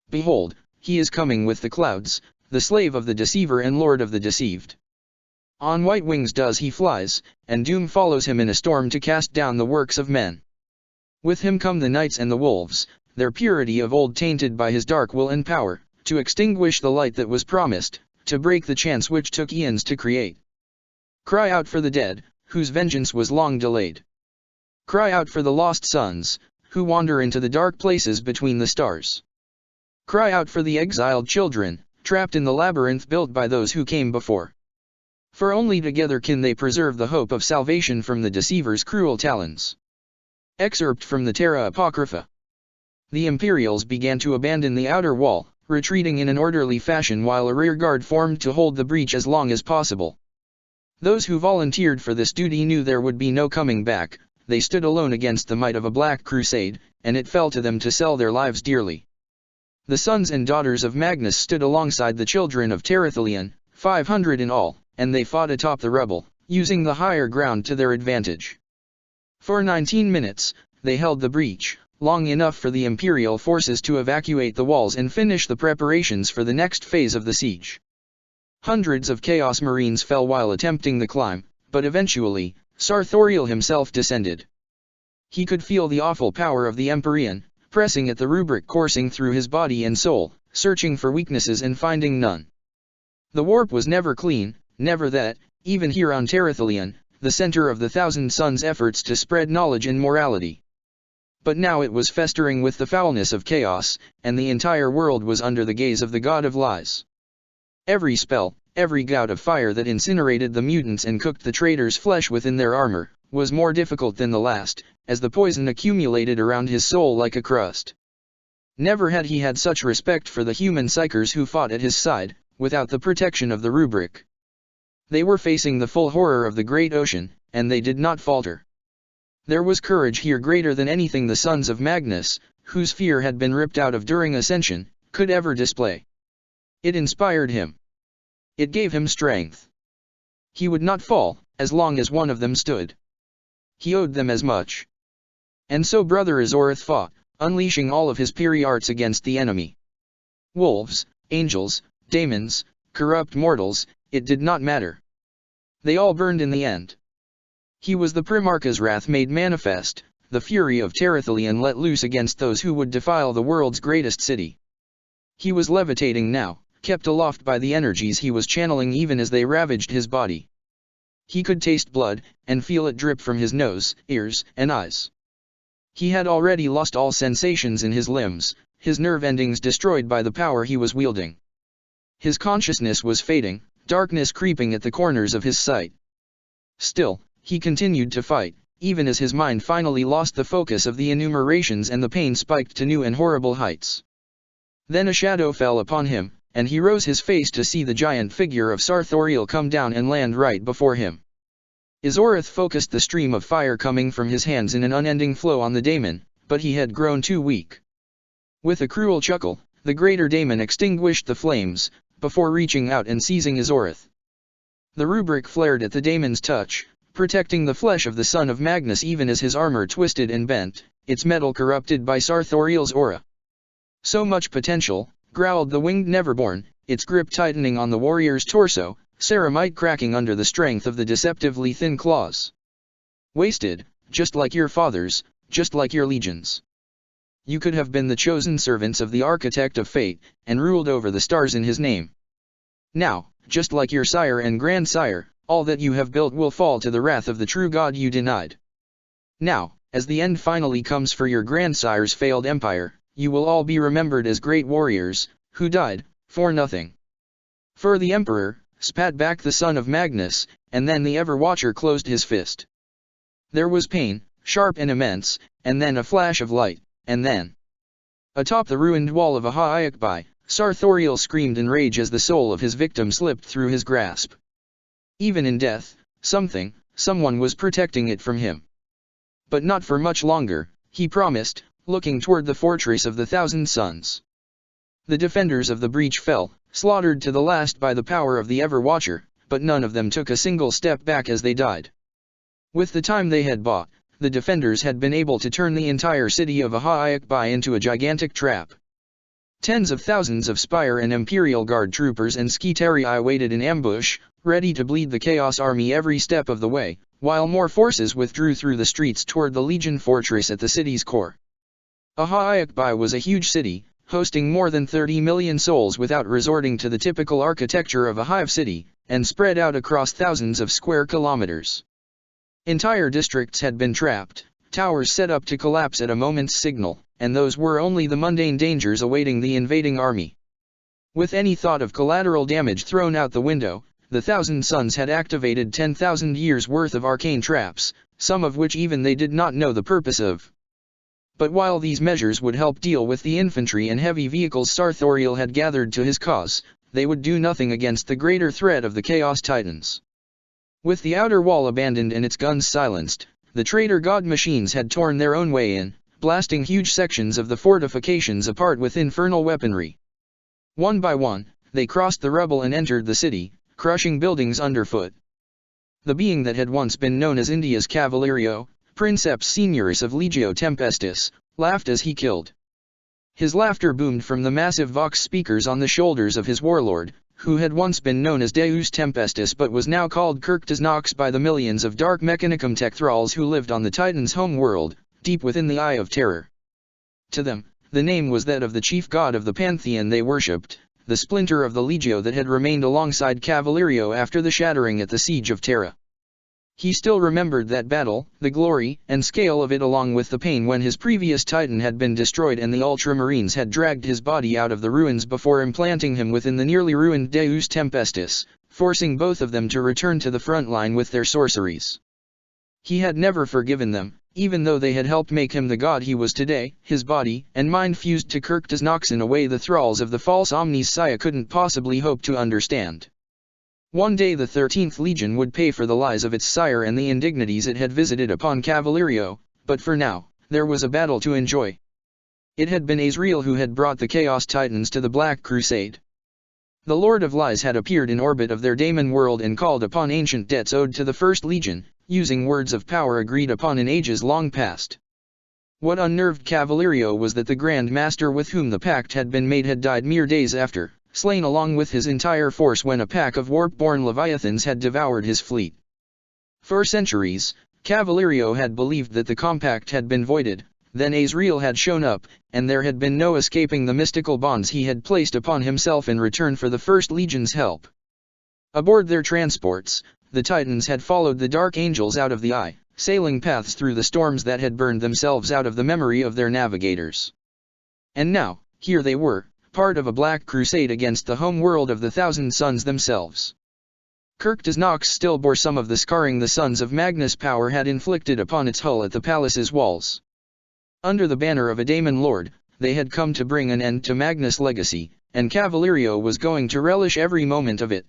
Behold, he is coming with the clouds, the slave of the deceiver and lord of the deceived. On white wings does he flies, and doom follows him in a storm to cast down the works of men. With him come the knights and the wolves, their purity of old tainted by his dark will and power, to extinguish the light that was promised, to break the chance which took eons to create. Cry out for the dead, whose vengeance was long delayed. Cry out for the lost sons, who wander into the dark places between the stars. Cry out for the exiled children, trapped in the labyrinth built by those who came before. For only together can they preserve the hope of salvation from the deceiver's cruel talons. Excerpt from the Terra Apocrypha. The Imperials began to abandon the outer wall, retreating in an orderly fashion while a rearguard formed to hold the breach as long as possible. Those who volunteered for this duty knew there would be no coming back. They stood alone against the might of a Black Crusade, and it fell to them to sell their lives dearly. The sons and daughters of Magnus stood alongside the children of Terathelion, 500 in all, and they fought atop the rubble, using the higher ground to their advantage. For 19 minutes, they held the breach, long enough for the Imperial forces to evacuate the walls and finish the preparations for the next phase of the siege. Hundreds of Chaos Marines fell while attempting the climb, but eventually, Sartorial himself descended. He could feel the awful power of the Empyrean, pressing at the rubric coursing through his body and soul, searching for weaknesses and finding none. The warp was never clean, never that, even here on Terathelion, the center of the Thousand Suns' efforts to spread knowledge and morality. But now it was festering with the foulness of chaos, and the entire world was under the gaze of the god of lies. Every spell, every gout of fire that incinerated the mutants and cooked the traitors' flesh within their armor, was more difficult than the last, as the poison accumulated around his soul like a crust. Never had he had such respect for the human psychers who fought at his side, without the protection of the rubric. They were facing the full horror of the great ocean, and they did not falter. There was courage here greater than anything the sons of Magnus, whose fear had been ripped out of during ascension, could ever display. It inspired him. It gave him strength. He would not fall, as long as one of them stood. He owed them as much. And so Brother Azorith fought, unleashing all of his peri-arts against the enemy. Wolves, angels, daemons, corrupt mortals, it did not matter. They all burned in the end. He was the Primarch's wrath made manifest, the fury of Terathelion let loose against those who would defile the world's greatest city. He was levitating now, kept aloft by the energies he was channeling even as they ravaged his body. He could taste blood, and feel it drip from his nose, ears, and eyes. He had already lost all sensations in his limbs, his nerve endings destroyed by the power he was wielding. His consciousness was fading, darkness creeping at the corners of his sight. Still, he continued to fight, even as his mind finally lost the focus of the enumerations and the pain spiked to new and horrible heights. Then a shadow fell upon him, and he rose his face to see the giant figure of Sartorial come down and land right before him. Azorith focused the stream of fire coming from his hands in an unending flow on the daemon, but he had grown too weak. With a cruel chuckle, the greater daemon extinguished the flames, before reaching out and seizing Azorith. The rubric flared at the daemon's touch, protecting the flesh of the son of Magnus even as his armor twisted and bent, its metal corrupted by Sartorial's aura. So much potential, growled the winged Neverborn, its grip tightening on the warrior's torso, ceramite cracking under the strength of the deceptively thin claws. Wasted, just like your fathers, just like your legions. You could have been the chosen servants of the architect of fate, and ruled over the stars in his name. Now, just like your sire and grandsire, all that you have built will fall to the wrath of the true God you denied. Now, as the end finally comes for your grandsire's failed empire, you will all be remembered as great warriors, who died, for nothing. For the Emperor, spat back the son of Magnus, and then the Ever-Watcher closed his fist. There was pain, sharp and immense, and then a flash of light, and then Atop the ruined wall of Ahaiakbai, Sarthoriel screamed in rage as the soul of his victim slipped through his grasp. Even in death, someone was protecting it from him. But not for much longer, he promised, looking toward the fortress of the Thousand Suns. The defenders of the breach fell, slaughtered to the last by the power of the Ever-Watcher, but none of them took a single step back as they died. With the time they had bought, the defenders had been able to turn the entire city of Ahaiakbai into a gigantic trap. Tens of thousands of Spire and Imperial Guard troopers and Skitarii waited in ambush, ready to bleed the Chaos Army every step of the way, while more forces withdrew through the streets toward the Legion fortress at the city's core. Ahaiakbai was a huge city, hosting more than 30 million souls without resorting to the typical architecture of a hive city, and spread out across thousands of square kilometers. Entire districts had been trapped, towers set up to collapse at a moment's signal, and those were only the mundane dangers awaiting the invading army. With any thought of collateral damage thrown out the window, the Thousand Suns had activated 10,000 years' worth of arcane traps, some of which even they did not know the purpose of. But while these measures would help deal with the infantry and heavy vehicles Sarthoriel had gathered to his cause, they would do nothing against the greater threat of the Chaos Titans. With the outer wall abandoned and its guns silenced, the traitor god machines had torn their own way in, blasting huge sections of the fortifications apart with infernal weaponry. One by one, they crossed the rubble and entered the city, crushing buildings underfoot. The being that had once been known as India's Cavalerio, Princeps Senioris of Legio Tempestus, laughed as he killed. His laughter boomed from the massive vox speakers on the shoulders of his warlord, who had once been known as Deus Tempestus but was now called Kirktas Nox by the millions of dark Mechanicum tech thralls who lived on the Titan's home world, deep within the Eye of Terror. To them, the name was that of the chief god of the pantheon they worshipped, the splinter of the Legio that had remained alongside Cavalerio after the shattering at the Siege of Terra. He still remembered that battle, the glory and scale of it along with the pain when his previous Titan had been destroyed and the Ultramarines had dragged his body out of the ruins before implanting him within the nearly ruined Deus Tempestus, forcing both of them to return to the front line with their sorceries. He had never forgiven them, even though they had helped make him the god he was today. His body and mind fused to Kirktas Nox in a way the thralls of the false Omnissiah couldn't possibly hope to understand. One day the 13th Legion would pay for the lies of its sire and the indignities it had visited upon Cavalerio, but for now, there was a battle to enjoy. It had been Azrael who had brought the Chaos Titans to the Black Crusade. The Lord of Lies had appeared in orbit of their daemon world and called upon ancient debts owed to the First Legion, using words of power agreed upon in ages long past. What unnerved Cavalerio was that the Grand Master with whom the pact had been made had died mere days after, slain along with his entire force when a pack of warp-born leviathans had devoured his fleet. For centuries, Cavalerio had believed that the compact had been voided, then Azrael had shown up, and there had been no escaping the mystical bonds he had placed upon himself in return for the First Legion's help. Aboard their transports, the Titans had followed the Dark Angels out of the Eye, sailing paths through the storms that had burned themselves out of the memory of their navigators. And now, here they were, part of a Black Crusade against the home world of the Thousand Suns themselves. Kirktas Nox still bore some of the scarring the Sons of Magnus' power had inflicted upon its hull at the palace's walls. Under the banner of a Daemon Lord, they had come to bring an end to Magnus' legacy, and Cavalerio was going to relish every moment of it.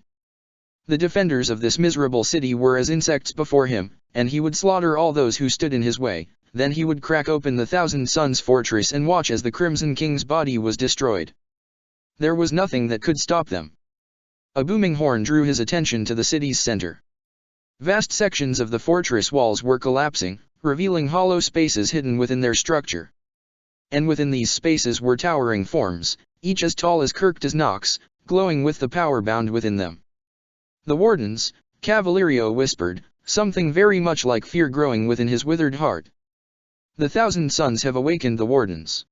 The defenders of this miserable city were as insects before him, and he would slaughter all those who stood in his way. Then he would crack open the Thousand Suns fortress and watch as the Crimson King's body was destroyed. There was nothing that could stop them. A booming horn drew his attention to the city's center. Vast sections of the fortress walls were collapsing, revealing hollow spaces hidden within their structure. And within these spaces were towering forms, each as tall as Kirktas Nox, glowing with the power bound within them. The Wardens, Cavalerio whispered, something very much like fear growing within his withered heart. The Thousand Suns have awakened the Wardens.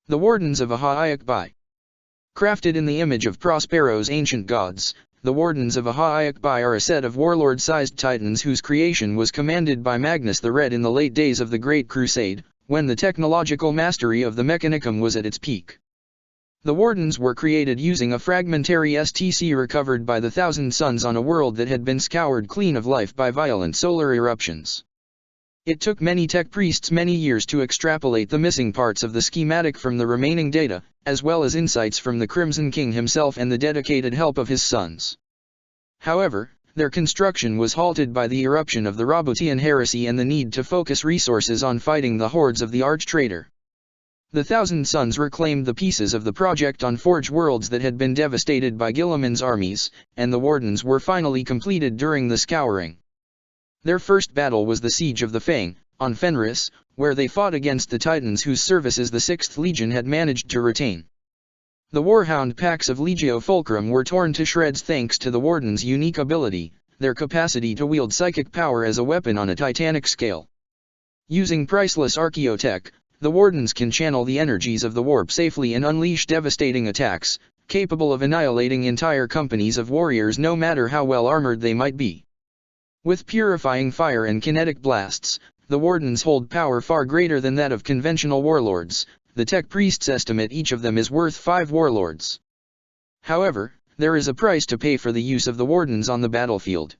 The Wardens of Ahaiakbai. Crafted in the image of Prospero's ancient gods, the Wardens of Ahaiakbai are a set of warlord-sized titans whose creation was commanded by Magnus the Red in the late days of the Great Crusade, when the technological mastery of the Mechanicum was at its peak. The Wardens were created using a fragmentary STC recovered by the Thousand Suns on a world that had been scoured clean of life by violent solar eruptions. It took many tech priests many years to extrapolate the missing parts of the schematic from the remaining data, as well as insights from the Crimson King himself and the dedicated help of his sons. However, their construction was halted by the eruption of the Roboutian Heresy and the need to focus resources on fighting the hordes of the arch-traitor. The Thousand Sons reclaimed the pieces of the project on Forge worlds that had been devastated by Guilliman's armies, and the Wardens were finally completed during the Scouring. Their first battle was the Siege of the Fang, on Fenris, where they fought against the Titans whose services the 6th Legion had managed to retain. The Warhound packs of Legio Fulcrum were torn to shreds thanks to the Wardens' unique ability, their capacity to wield psychic power as a weapon on a titanic scale. Using priceless archaeotech, the Wardens can channel the energies of the warp safely and unleash devastating attacks, capable of annihilating entire companies of warriors no matter how well armored they might be. With purifying fire and kinetic blasts, the Wardens hold power far greater than that of conventional warlords. The tech priests estimate each of them is worth 5 warlords. However, there is a price to pay for the use of the Wardens on the battlefield.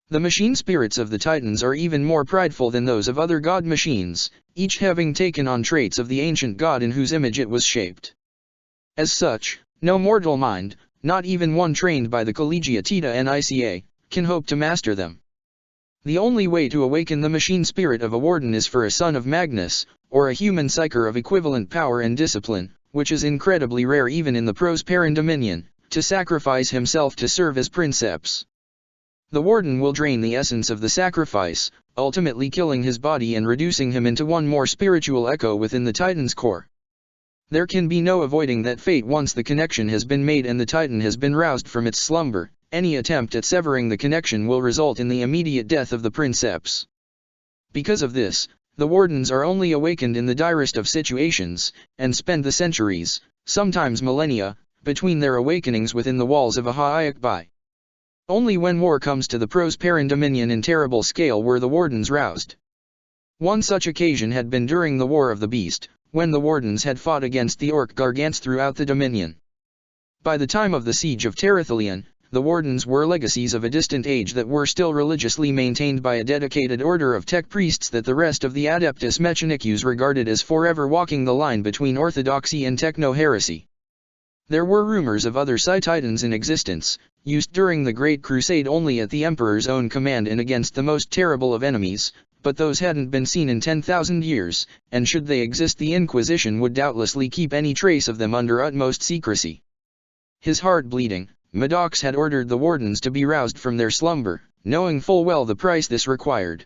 The machine spirits of the Titans are even more prideful than those of other god machines, each having taken on traits of the ancient god in whose image it was shaped. As such, no mortal mind, not even one trained by the Collegia Theta Nica, can hope to master them. The only way to awaken the machine spirit of a Warden is for a son of Magnus, or a human psyker of equivalent power and discipline, which is incredibly rare even in the Prosperan Dominion, to sacrifice himself to serve as princeps. The Warden will drain the essence of the sacrifice, ultimately killing his body and reducing him into one more spiritual echo within the Titan's core. There can be no avoiding that fate once the connection has been made and the Titan has been roused from its slumber. Any attempt at severing the connection will result in the immediate death of the princeps. Because of this, the Wardens are only awakened in the direst of situations, and spend the centuries, sometimes millennia, between their awakenings within the walls of a Ha'ayakbai. Only when war comes to the Prosperan Dominion in terrible scale were the Wardens roused. One such occasion had been during the War of the Beast, when the Wardens had fought against the Orc Gargants throughout the Dominion. By the time of the Siege of Terathalion, the Wardens were legacies of a distant age that were still religiously maintained by a dedicated order of tech priests that the rest of the Adeptus Mechanicus regarded as forever walking the line between orthodoxy and techno-heresy. There were rumors of other Psi-Titans in existence, used during the Great Crusade only at the Emperor's own command and against the most terrible of enemies, but those hadn't been seen in 10,000 years, and should they exist the Inquisition would doubtlessly keep any trace of them under utmost secrecy. His heart bleeding, Maddox had ordered the Wardens to be roused from their slumber, knowing full well the price this required.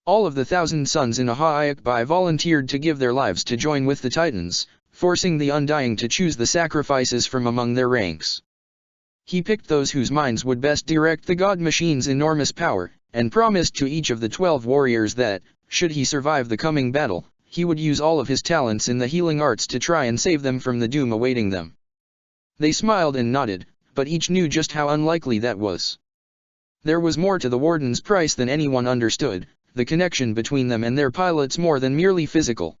All of the Thousand Sons in Aha'ayakbai volunteered to give their lives to join with the Titans, forcing the Undying to choose the sacrifices from among their ranks. He picked those whose minds would best direct the God Machine's enormous power, and promised to each of the 12 warriors that, should he survive the coming battle, he would use all of his talents in the healing arts to try and save them from the doom awaiting them. They smiled and nodded, but each knew just how unlikely that was. There was more to the Warden's price than anyone understood, the connection between them and their pilots more than merely physical.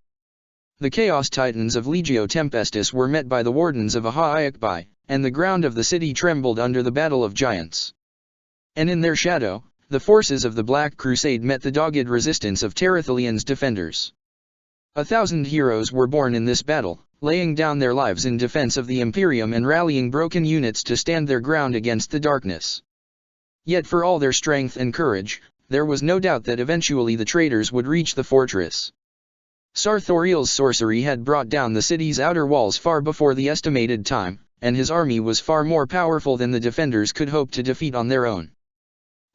The Chaos Titans of Legio Tempestus were met by the Wardens of Aha'ayakbai, and the ground of the city trembled under the battle of giants. And in their shadow, the forces of the Black Crusade met the dogged resistance of Terathalion's defenders. 1,000 heroes were born in this battle, laying down their lives in defense of the Imperium and rallying broken units to stand their ground against the darkness. Yet for all their strength and courage, there was no doubt that eventually the traitors would reach the fortress. Sarthoriel's sorcery had brought down the city's outer walls far before the estimated time, and his army was far more powerful than the defenders could hope to defeat on their own.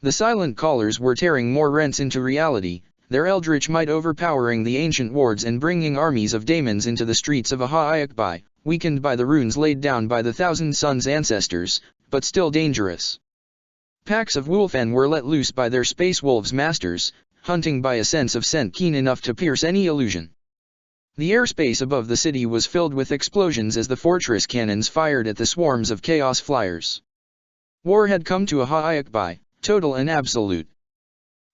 The Silent Callers were tearing more rents into reality, their eldritch might overpowering the ancient wards and bringing armies of daemons into the streets of Aha'ayakbai, weakened by the runes laid down by the Thousand Sons' ancestors, but still dangerous. Packs of Wulfen were let loose by their Space Wolves masters, hunting by a sense of scent keen enough to pierce any illusion. The airspace above the city was filled with explosions as the fortress cannons fired at the swarms of Chaos Flyers. War had come to Aha'ayakbai, total and absolute.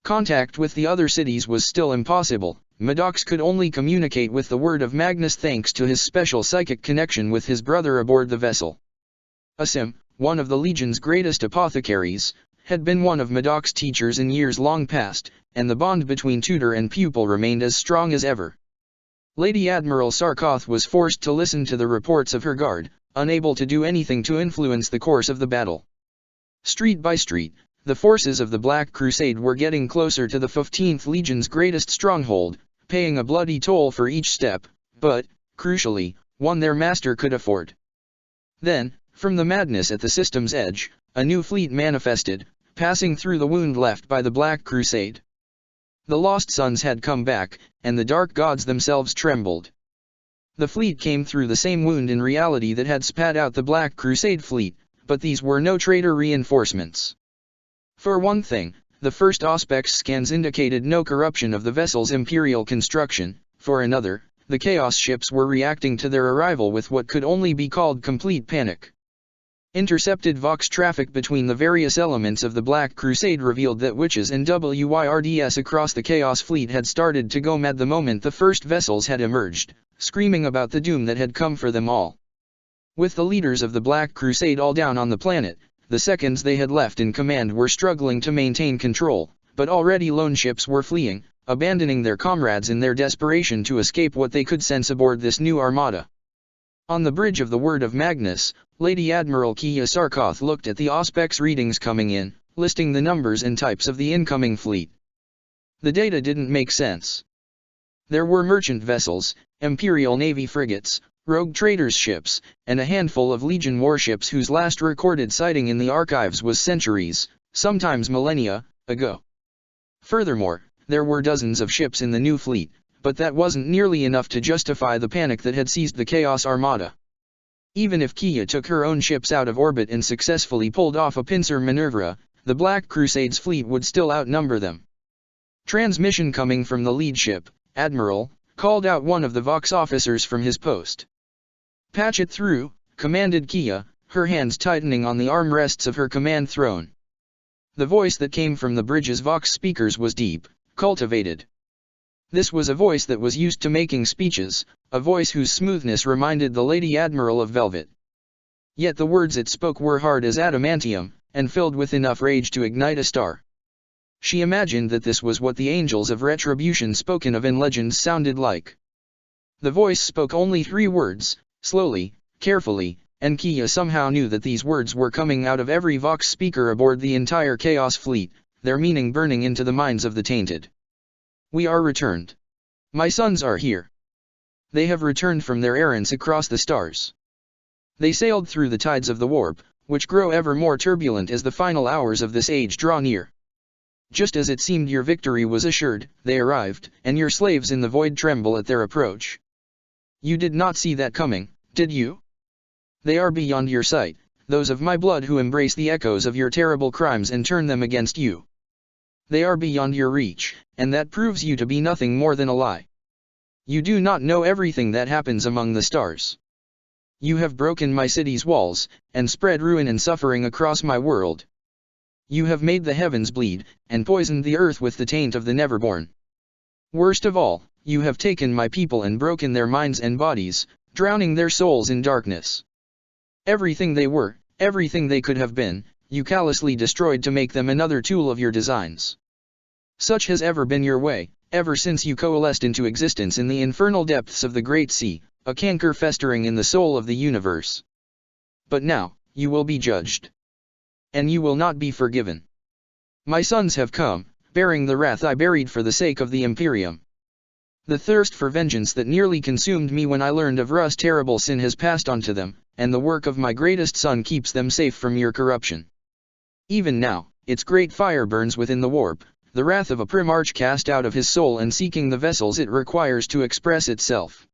Contact with the other cities was still impossible. Maddox could only communicate with the word of Magnus thanks to his special psychic connection with his brother aboard the vessel. Asim, one of the Legion's greatest apothecaries, had been one of Madoc's teachers in years long past, and the bond between tutor and pupil remained as strong as ever. Lady Admiral Sarkoth was forced to listen to the reports of her guard, unable to do anything to influence the course of the battle. Street by street, the forces of the Black Crusade were getting closer to the 15th Legion's greatest stronghold, paying a bloody toll for each step, but, crucially, one their master could afford. Then, from the madness at the system's edge, a new fleet manifested, passing through the wound left by the Black Crusade. The Lost Sons had come back, and the Dark Gods themselves trembled. The fleet came through the same wound in reality that had spat out the Black Crusade fleet, but these were no traitor reinforcements. For one thing, the first Auspex scans indicated no corruption of the vessel's Imperial construction. For another, the Chaos ships were reacting to their arrival with what could only be called complete panic. Intercepted Vox traffic between the various elements of the Black Crusade revealed that witches and WYRDS across the Chaos fleet had started to go mad the moment the first vessels had emerged, screaming about the doom that had come for them all. With the leaders of the Black Crusade all down on the planet, the seconds they had left in command were struggling to maintain control, but already lone ships were fleeing, abandoning their comrades in their desperation to escape what they could sense aboard this new armada. On the bridge of the Word of Magnus, Lady Admiral Kia Sarkoth looked at the Auspex readings coming in, listing the numbers and types of the incoming fleet. The data didn't make sense. There were merchant vessels, Imperial Navy frigates, rogue traders' ships, and a handful of Legion warships whose last recorded sighting in the archives was centuries, sometimes millennia, ago. Furthermore, there were dozens of ships in the new fleet, but that wasn't nearly enough to justify the panic that had seized the Chaos Armada. Even if Kia took her own ships out of orbit and successfully pulled off a pincer maneuver, the Black Crusade's fleet would still outnumber them. Transmission coming from the lead ship, Admiral, called out one of the Vox officers from his post. "Patch it through," commanded Kia, her hands tightening on the armrests of her command throne. The voice that came from the bridge's Vox speakers was deep, cultivated. This was a voice that was used to making speeches, a voice whose smoothness reminded the Lady Admiral of velvet. Yet the words it spoke were hard as adamantium, and filled with enough rage to ignite a star. She imagined that this was what the angels of retribution spoken of in legends sounded like. The voice spoke only 3 words, slowly, carefully, and Kia somehow knew that these words were coming out of every Vox speaker aboard the entire Chaos fleet, their meaning burning into the minds of the tainted. "We are returned. My sons are here. They have returned from their errands across the stars. They sailed through the tides of the warp, which grow ever more turbulent as the final hours of this age draw near. Just as it seemed your victory was assured, they arrived, and your slaves in the void tremble at their approach. You did not see that coming, did you? They are beyond your sight, those of my blood who embrace the echoes of your terrible crimes and turn them against you. They are beyond your reach, and that proves you to be nothing more than a lie. You do not know everything that happens among the stars. You have broken my city's walls, and spread ruin and suffering across my world. You have made the heavens bleed, and poisoned the earth with the taint of the neverborn. Worst of all, you have taken my people and broken their minds and bodies, drowning their souls in darkness. Everything they were, everything they could have been, you callously destroyed to make them another tool of your designs. Such has ever been your way, ever since you coalesced into existence in the infernal depths of the Great Sea, a canker festering in the soul of the universe. But now, you will be judged. And you will not be forgiven. My sons have come, bearing the wrath I buried for the sake of the Imperium. The thirst for vengeance that nearly consumed me when I learned of Russ' terrible sin has passed on to them, and the work of my greatest son keeps them safe from your corruption. Even now, its great fire burns within the warp, the wrath of a Primarch cast out of his soul and seeking the vessels it requires to express itself.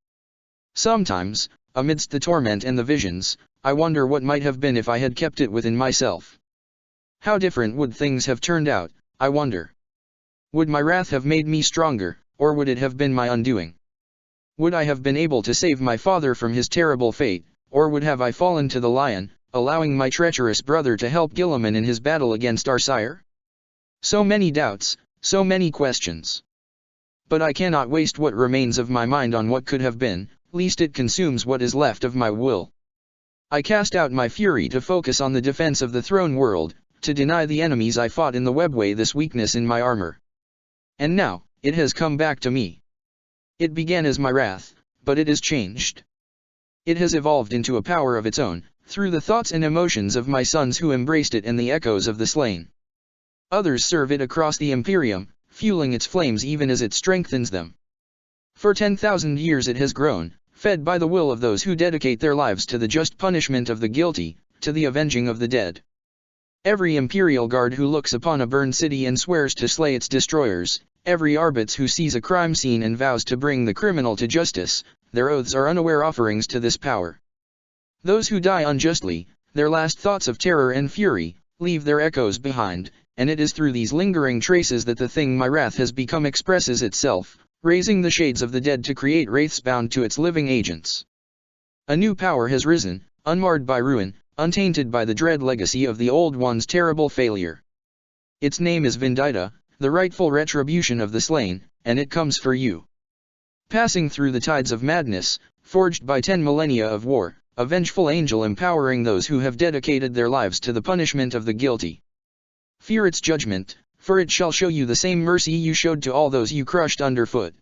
Sometimes, amidst the torment and the visions, I wonder what might have been if I had kept it within myself. How different would things have turned out, I wonder. Would my wrath have made me stronger, or would it have been my undoing? Would I have been able to save my father from his terrible fate, or would have I fallen to the lion, allowing my treacherous brother to help Guilliman in his battle against our sire? So many doubts, so many questions. But I cannot waste what remains of my mind on what could have been, lest it consumes what is left of my will. I cast out my fury to focus on the defense of the throne world, to deny the enemies I fought in the webway this weakness in my armor. And now, it has come back to me. It began as my wrath, but it is changed. It has evolved into a power of its own, through the thoughts and emotions of my sons who embraced it and the echoes of the slain. Others serve it across the Imperium, fueling its flames even as it strengthens them. For 10,000 years it has grown, fed by the will of those who dedicate their lives to the just punishment of the guilty, to the avenging of the dead. Every Imperial Guard who looks upon a burned city and swears to slay its destroyers, every Arbitz who sees a crime scene and vows to bring the criminal to justice, their oaths are unaware offerings to this power. Those who die unjustly, their last thoughts of terror and fury, leave their echoes behind, and it is through these lingering traces that the thing my wrath has become expresses itself, raising the shades of the dead to create wraiths bound to its living agents. A new power has risen, unmarred by ruin, untainted by the dread legacy of the old one's terrible failure. Its name is Vendita, the rightful retribution of the slain, and it comes for you. Passing through the tides of madness, forged by 10 millennia of war, a vengeful angel empowering those who have dedicated their lives to the punishment of the guilty. Fear its judgment, for it shall show you the same mercy you showed to all those you crushed underfoot.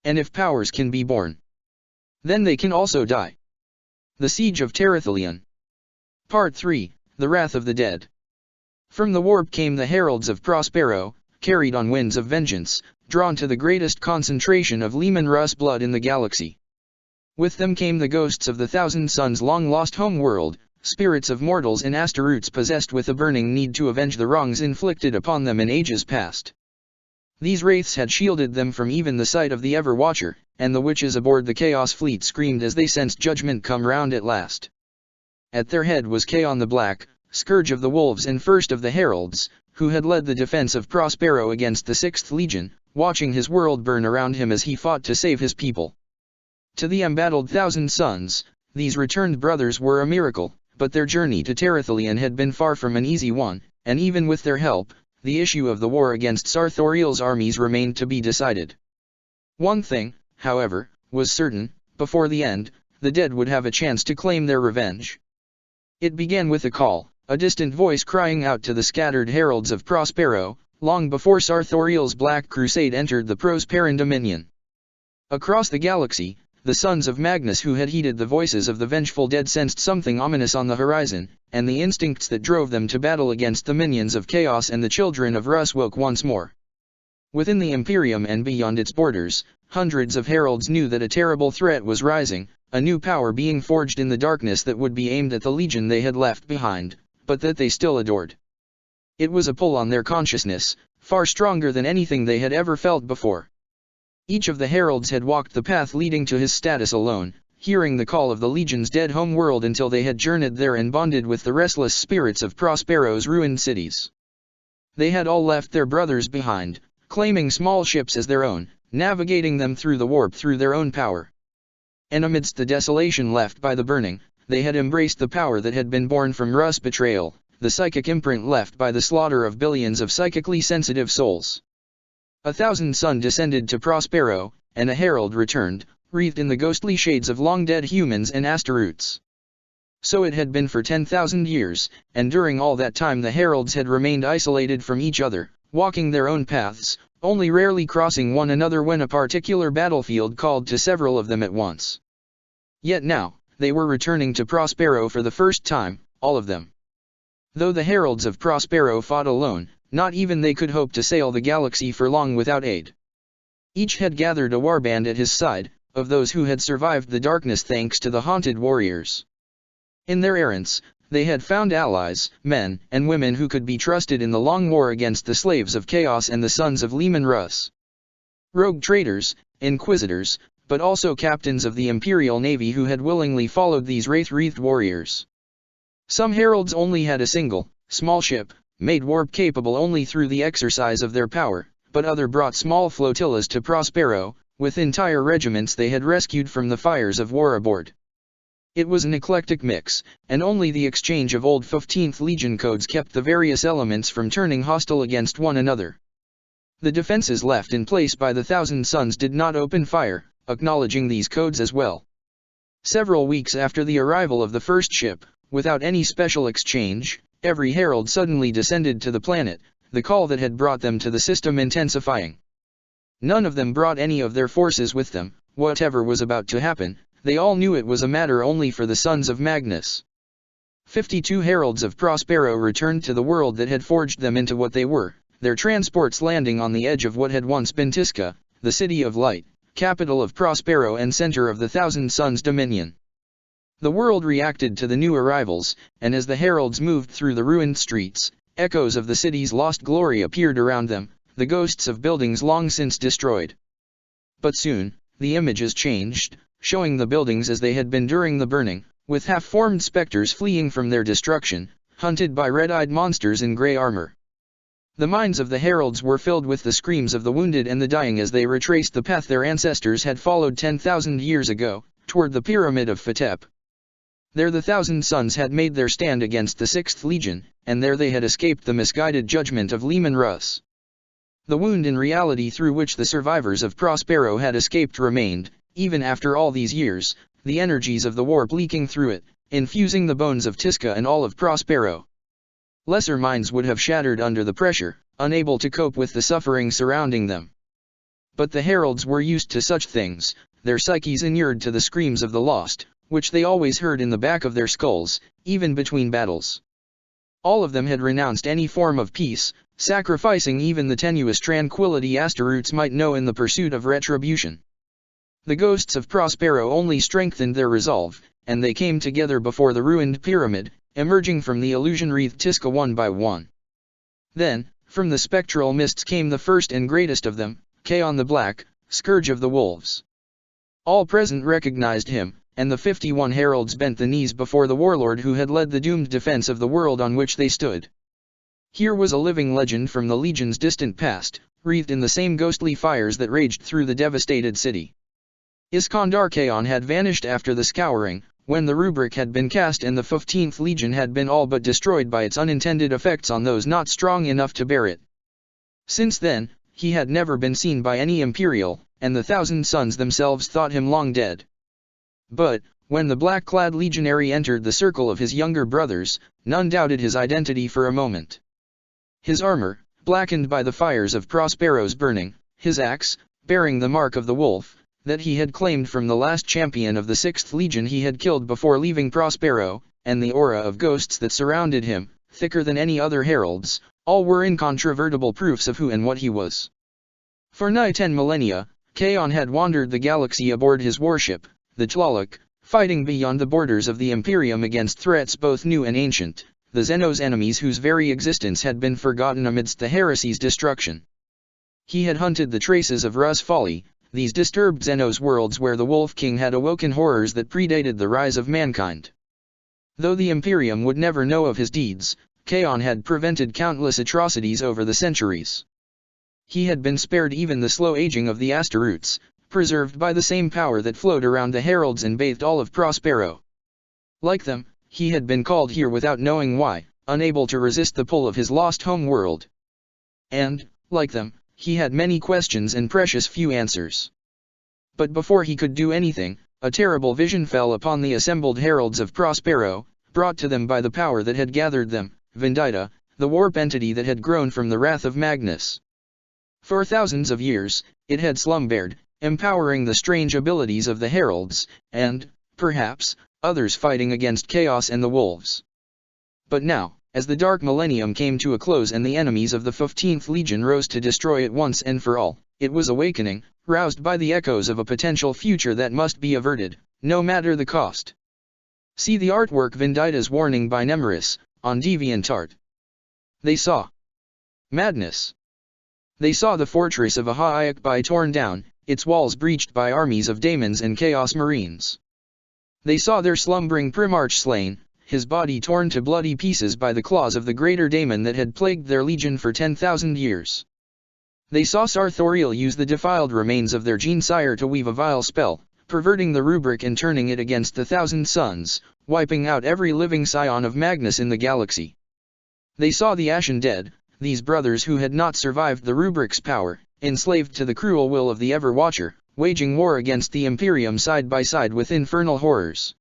And if powers can be born, then they can also die. The Siege of Terathelion. Part 3, The Wrath of the Dead. From the warp came the heralds of Prospero, carried on winds of vengeance, drawn to the greatest concentration of Leman Russ blood in the galaxy. With them came the ghosts of the Thousand Suns' long-lost home-world, spirits of mortals and Asteroutes possessed with a burning need to avenge the wrongs inflicted upon them in ages past. These wraiths had shielded them from even the sight of the Ever-Watcher, and the witches aboard the Chaos Fleet screamed as they sensed judgment come round at last. At their head was Chaon the Black, scourge of the wolves and first of the heralds, who had led the defense of Prospero against the 6th Legion, watching his world burn around him as he fought to save his people. To the embattled Thousand Suns, these returned brothers were a miracle, but their journey to Terathelion had been far from an easy one, and even with their help, the issue of the war against Sarthoriel's armies remained to be decided. One thing, however, was certain: before the end, the dead would have a chance to claim their revenge. It began with a call, a distant voice crying out to the scattered heralds of Prospero, long before Sarthoriel's Black Crusade entered the Prosperan dominion. Across the galaxy, the sons of Magnus who had heeded the voices of the vengeful dead sensed something ominous on the horizon, and the instincts that drove them to battle against the minions of chaos and the children of Russ woke once more. Within the Imperium and beyond its borders, hundreds of heralds knew that a terrible threat was rising, a new power being forged in the darkness that would be aimed at the legion they had left behind, but that they still adored. It was a pull on their consciousness, far stronger than anything they had ever felt before. Each of the heralds had walked the path leading to his status alone, hearing the call of the legion's dead home world until they had journeyed there and bonded with the restless spirits of Prospero's ruined cities. They had all left their brothers behind, claiming small ships as their own, navigating them through the warp through their own power. And amidst the desolation left by the burning, they had embraced the power that had been born from Russ' betrayal, the psychic imprint left by the slaughter of billions of psychically sensitive souls. A Thousand Sun descended to Prospero, and a herald returned, wreathed in the ghostly shades of long-dead humans and Asteroutes. So it had been for 10,000 years, and during all that time the heralds had remained isolated from each other, walking their own paths, only rarely crossing one another when a particular battlefield called to several of them at once. Yet now, they were returning to Prospero for the first time, all of them. Though the heralds of Prospero fought alone, not even they could hope to sail the galaxy for long without aid. Each had gathered a warband at his side, of those who had survived the darkness thanks to the haunted warriors. In their errance, they had found allies, men and women who could be trusted in the long war against the slaves of chaos and the sons of Leman Russ. Rogue traders, inquisitors, but also captains of the Imperial Navy who had willingly followed these wraith-wreathed warriors. Some heralds only had a single, small ship, made warp-capable only through the exercise of their power, but other brought small flotillas to Prospero, with entire regiments they had rescued from the fires of war aboard. It was an eclectic mix, and only the exchange of old 15th Legion codes kept the various elements from turning hostile against one another. The defenses left in place by the Thousand Suns did not open fire, acknowledging these codes as well. Several weeks after the arrival of the first ship, without any special exchange, every herald suddenly descended to the planet, the call that had brought them to the system intensifying. None of them brought any of their forces with them. Whatever was about to happen, they all knew it was a matter only for the sons of Magnus. 52 heralds of Prospero returned to the world that had forged them into what they were, their transports landing on the edge of what had once been Tisca, the city of light, capital of Prospero and center of the Thousand Suns dominion. The world reacted to the new arrivals, and as the heralds moved through the ruined streets, echoes of the city's lost glory appeared around them, the ghosts of buildings long since destroyed. But soon, the images changed, showing the buildings as they had been during the burning, with half-formed specters fleeing from their destruction, hunted by red-eyed monsters in grey armor. The minds of the heralds were filled with the screams of the wounded and the dying as they retraced the path their ancestors had followed 10,000 years ago, toward the pyramid of Fatep. There the Thousand Suns had made their stand against the 6th Legion, and there they had escaped the misguided judgment of Lehman Russ. The wound in reality through which the survivors of Prospero had escaped remained, even after all these years, the energies of the warp leaking through it, infusing the bones of Tisca and all of Prospero. Lesser minds would have shattered under the pressure, unable to cope with the suffering surrounding them. But the heralds were used to such things, their psyches inured to the screams of the lost, which they always heard in the back of their skulls, even between battles. All of them had renounced any form of peace, sacrificing even the tenuous tranquility Astaroths might know in the pursuit of retribution. The ghosts of Prospero only strengthened their resolve, and they came together before the ruined pyramid, emerging from the illusion-wreathed Tisca one by one. Then, from the spectral mists came the first and greatest of them, Chaon the Black, Scourge of the Wolves. All present recognized him, and the 51 heralds bent the knees before the warlord who had led the doomed defense of the world on which they stood. Here was a living legend from the legion's distant past, wreathed in the same ghostly fires that raged through the devastated city. Iskandar Chaon had vanished after the scouring, when the rubric had been cast and the 15th Legion had been all but destroyed by its unintended effects on those not strong enough to bear it. Since then, he had never been seen by any Imperial, and the Thousand Suns themselves thought him long dead. But, when the black-clad legionary entered the circle of his younger brothers, none doubted his identity for a moment. His armor, blackened by the fires of Prospero's burning, his axe, bearing the mark of the wolf, that he had claimed from the last champion of the 6th Legion he had killed before leaving Prospero, and the aura of ghosts that surrounded him, thicker than any other heralds, all were incontrovertible proofs of who and what he was. For nigh 10 millennia, Chaon had wandered the galaxy aboard his warship, the Tlaloc, fighting beyond the borders of the Imperium against threats both new and ancient, the Xenos enemies whose very existence had been forgotten amidst the heresy's destruction. He had hunted the traces of Rus folly, these disturbed Xenos worlds where the Wolf King had awoken horrors that predated the rise of mankind. Though the Imperium would never know of his deeds, Chaon had prevented countless atrocities over the centuries. He had been spared even the slow aging of the Astaroths, preserved by the same power that flowed around the heralds and bathed all of Prospero. Like them, he had been called here without knowing why, unable to resist the pull of his lost home world. And, like them, he had many questions and precious few answers. But before he could do anything, a terrible vision fell upon the assembled heralds of Prospero, brought to them by the power that had gathered them, Vendita, the warp entity that had grown from the wrath of Magnus. For thousands of years, it had slumbered, empowering the strange abilities of the heralds, and, perhaps, others fighting against chaos and the wolves. But now, as the Dark Millennium came to a close and the enemies of the 15th Legion rose to destroy it once and for all, it was awakening, roused by the echoes of a potential future that must be averted, no matter the cost. See the artwork Vendita's Warning by Nemeris, on DeviantArt. They saw madness. They saw the fortress of Ahaiakbai torn down, its walls breached by armies of daemons and chaos marines. They saw their slumbering Primarch slain, his body torn to bloody pieces by the claws of the greater daemon that had plagued their legion for 10,000 years. They saw Sarthoriel use the defiled remains of their gene-sire to weave a vile spell, perverting the rubric and turning it against the Thousand Suns, wiping out every living scion of Magnus in the galaxy. They saw the Ashen Dead, these brothers who had not survived the rubric's power, enslaved to the cruel will of the Ever-Watcher, waging war against the Imperium side by side with infernal horrors.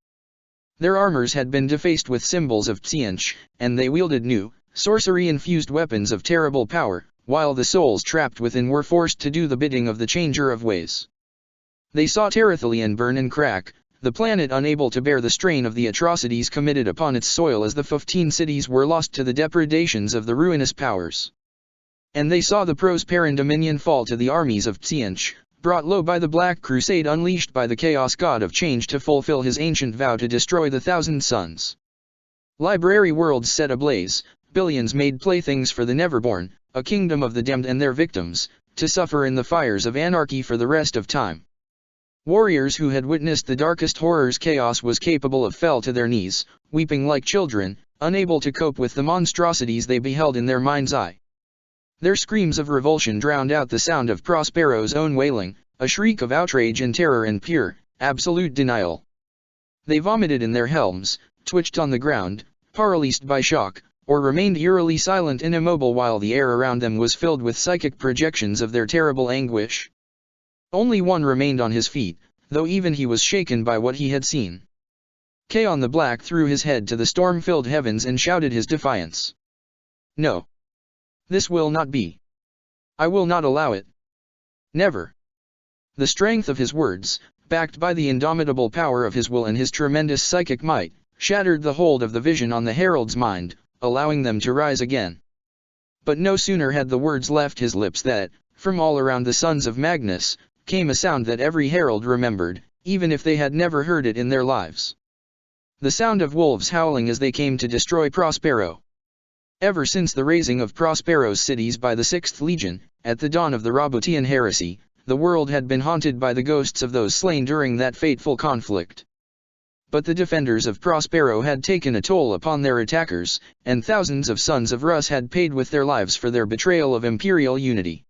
Their armors had been defaced with symbols of Tsianch, and they wielded new, sorcery-infused weapons of terrible power, while the souls trapped within were forced to do the bidding of the Changer of Ways. They saw Terathalion burn and crack, the planet unable to bear the strain of the atrocities committed upon its soil as the 15 cities were lost to the depredations of the ruinous powers. And they saw the Prosperan dominion fall to the armies of Tsianch, brought low by the Black Crusade unleashed by the Chaos God of Change to fulfill his ancient vow to destroy the Thousand Suns. Library worlds set ablaze, billions made playthings for the Neverborn, a kingdom of the damned and their victims, to suffer in the fires of anarchy for the rest of time. Warriors who had witnessed the darkest horrors chaos was capable of fell to their knees, weeping like children, unable to cope with the monstrosities they beheld in their mind's eye. Their screams of revulsion drowned out the sound of Prospero's own wailing, a shriek of outrage and terror and pure, absolute denial. They vomited in their helms, twitched on the ground, paralyzed by shock, or remained eerily silent and immobile while the air around them was filled with psychic projections of their terrible anguish. Only one remained on his feet, though even he was shaken by what he had seen. Kaon the Black threw his head to the storm-filled heavens and shouted his defiance. No. This will not be. I will not allow it. Never. The strength of his words, backed by the indomitable power of his will and his tremendous psychic might, shattered the hold of the vision on the herald's mind, allowing them to rise again. But no sooner had the words left his lips that, from all around the sons of Magnus, came a sound that every herald remembered, even if they had never heard it in their lives. The sound of wolves howling as they came to destroy Prospero. Ever since the razing of Prospero's cities by the 6th Legion, at the dawn of the Roboutian Heresy, the world had been haunted by the ghosts of those slain during that fateful conflict. But the defenders of Prospero had taken a toll upon their attackers, and thousands of sons of Rus had paid with their lives for their betrayal of imperial unity.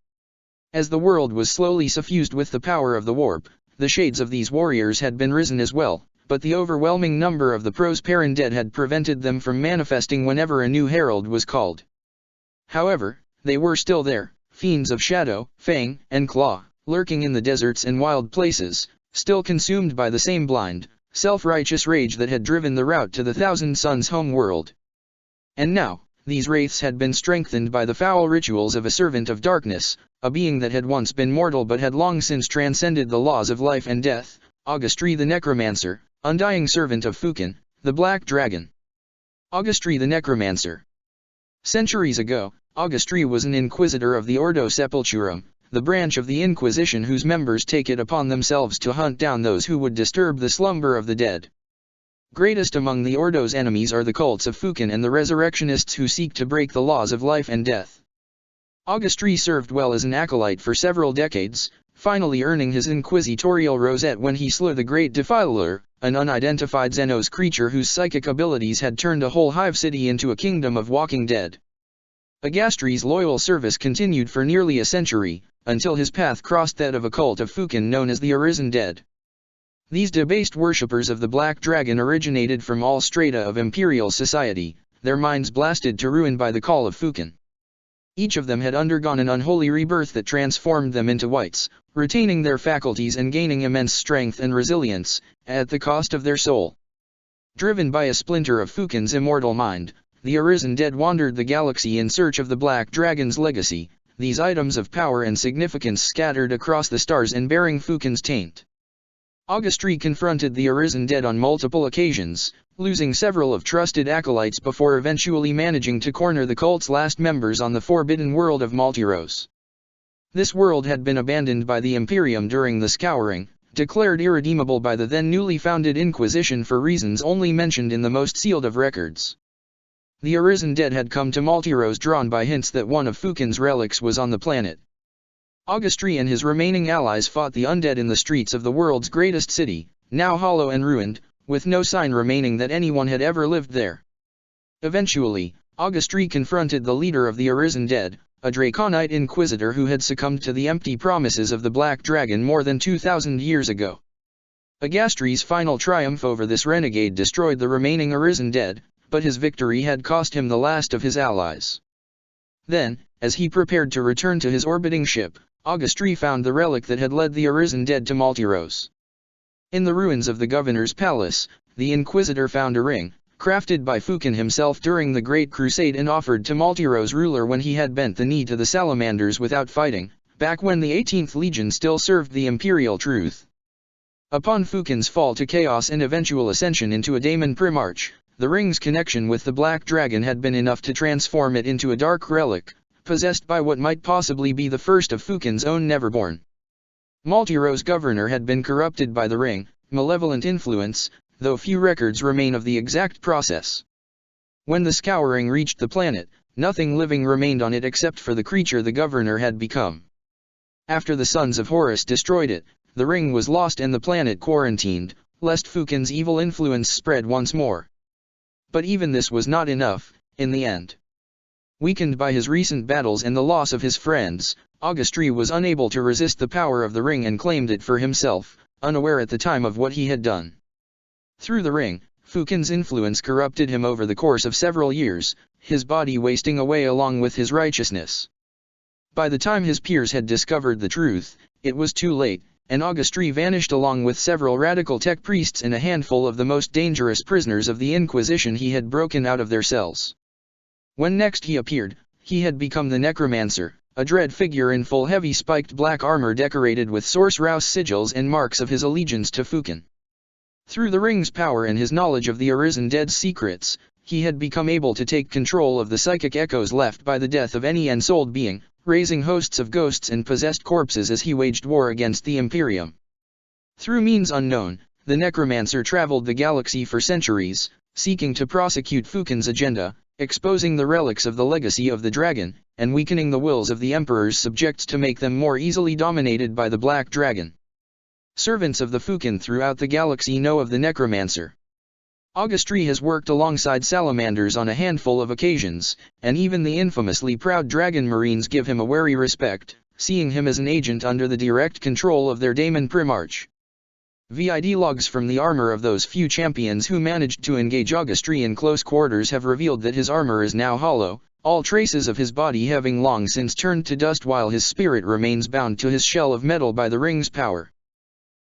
As the world was slowly suffused with the power of the warp, the shades of these warriors had been risen as well, but the overwhelming number of the Prosperan dead had prevented them from manifesting whenever a new herald was called. However, they were still there, fiends of shadow, fang, and claw, lurking in the deserts and wild places, still consumed by the same blind, self-righteous rage that had driven the rout to the Thousand Suns' home world. And now, these wraiths had been strengthened by the foul rituals of a servant of darkness, a being that had once been mortal but had long since transcended the laws of life and death, Augustri the Necromancer, undying servant of Fukin, the Black Dragon. Augustri the Necromancer. Centuries ago, Augustri was an inquisitor of the Ordo Sepulchrum, the branch of the Inquisition whose members take it upon themselves to hunt down those who would disturb the slumber of the dead. Greatest among the Ordo's enemies are the cults of Fukin and the resurrectionists who seek to break the laws of life and death. Augustri served well as an acolyte for several decades, finally earning his inquisitorial rosette when he slew the Great Defiler, an unidentified Xenos creature whose psychic abilities had turned a whole hive city into a kingdom of walking dead. Agastri's loyal service continued for nearly a century, until his path crossed that of a cult of Fukin known as the Arisen Dead. These debased worshippers of the Black Dragon originated from all strata of imperial society, their minds blasted to ruin by the call of Fukin. Each of them had undergone an unholy rebirth that transformed them into wights, retaining their faculties and gaining immense strength and resilience, at the cost of their soul. Driven by a splinter of Fukin's immortal mind, the Arisen Dead wandered the galaxy in search of the Black Dragon's legacy, these items of power and significance scattered across the stars and bearing Fukin's taint. Augustri confronted the Arisen Dead on multiple occasions, losing several of trusted acolytes before eventually managing to corner the cult's last members on the forbidden world of Maltiros. This world had been abandoned by the Imperium during the Scouring, declared irredeemable by the then newly founded Inquisition for reasons only mentioned in the most sealed of records. The Arisen Dead had come to Maltiros drawn by hints that one of Fukin's relics was on the planet. Augustri and his remaining allies fought the undead in the streets of the world's greatest city, now hollow and ruined, with no sign remaining that anyone had ever lived there. Eventually, Augustri confronted the leader of the Arisen Dead, a Draconite inquisitor who had succumbed to the empty promises of the Black Dragon more than 2,000 years ago. Agastri's final triumph over this renegade destroyed the remaining Arisen Dead, but his victory had cost him the last of his allies. Then, as he prepared to return to his orbiting ship, Augustri found the relic that had led the Arisen Dead to Maltiros. In the ruins of the governor's palace, the Inquisitor found a ring, crafted by Fukin himself during the Great Crusade and offered to Maltiro's ruler when he had bent the knee to the Salamanders without fighting, back when the 18th Legion still served the Imperial Truth. Upon Fukin's fall to chaos and eventual ascension into a daemon primarch, the ring's connection with the Black Dragon had been enough to transform it into a dark relic, possessed by what might possibly be the first of Fukin's own Neverborn. Maltiro's governor had been corrupted by the ring, malevolent influence, though few records remain of the exact process. When the scouring reached the planet, nothing living remained on it except for the creature the governor had become. After the Sons of Horus destroyed it, the ring was lost and the planet quarantined, lest Fukin's evil influence spread once more. But even this was not enough, in the end. Weakened by his recent battles and the loss of his friends, Augustri was unable to resist the power of the ring and claimed it for himself, unaware at the time of what he had done. Through the ring, Fukin's influence corrupted him over the course of several years, his body wasting away along with his righteousness. By the time his peers had discovered the truth, it was too late, and Augustri vanished along with several radical tech priests and a handful of the most dangerous prisoners of the Inquisition he had broken out of their cells. When next he appeared, he had become the Necromancer, a dread figure in full heavy spiked black armor decorated with Source-Rouse sigils and marks of his allegiance to Fukin. Through the ring's power and his knowledge of the Arisen Dead's secrets, he had become able to take control of the psychic echoes left by the death of any ensouled being, raising hosts of ghosts and possessed corpses as he waged war against the Imperium. Through means unknown, the Necromancer traveled the galaxy for centuries, seeking to prosecute Fukin's agenda, exposing the relics of the legacy of the dragon, and weakening the wills of the Emperor's subjects to make them more easily dominated by the Black Dragon. Servants of the Fukin throughout the galaxy know of the Necromancer. Augustri has worked alongside salamanders on a handful of occasions, and even the infamously proud Dragon Marines give him a wary respect, seeing him as an agent under the direct control of their daemon primarch. VID logs from the armor of those few champions who managed to engage Augustri in close quarters have revealed that his armor is now hollow, all traces of his body having long since turned to dust while his spirit remains bound to his shell of metal by the ring's power.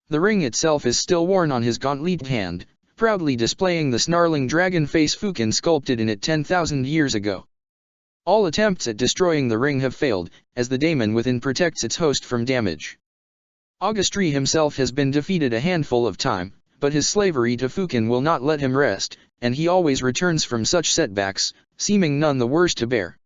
The ring itself is still worn on his gauntleted hand, proudly displaying the snarling dragon face Fukin sculpted in it 10,000 years ago. All attempts at destroying the ring have failed, as the daemon within protects its host from damage. Augustri himself has been defeated a handful of times, but his slavery to Fukin will not let him rest, and he always returns from such setbacks, seeming none the worse to bear.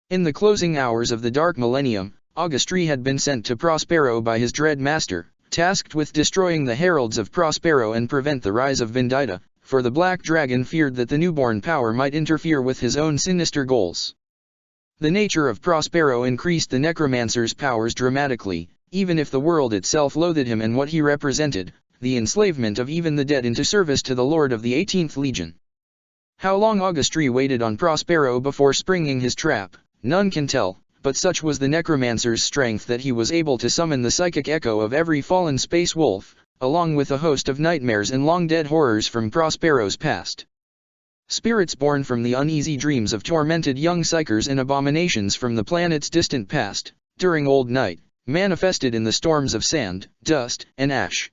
In the closing hours of the Dark Millennium, Augustri had been sent to Prospero by his dread master, tasked with destroying the heralds of Prospero and prevent the rise of Vendita, for the Black Dragon feared that the newborn power might interfere with his own sinister goals. The nature of Prospero increased the Necromancer's powers dramatically, even if the world itself loathed him and what he represented, the enslavement of even the dead into service to the Lord of the 18th Legion. How long Augustri waited on Prospero before springing his trap, none can tell, but such was the Necromancer's strength that he was able to summon the psychic echo of every fallen space wolf, along with a host of nightmares and long-dead horrors from Prospero's past. Spirits born from the uneasy dreams of tormented young psychers and abominations from the planet's distant past, during Old Night, manifested in the storms of sand, dust, and ash.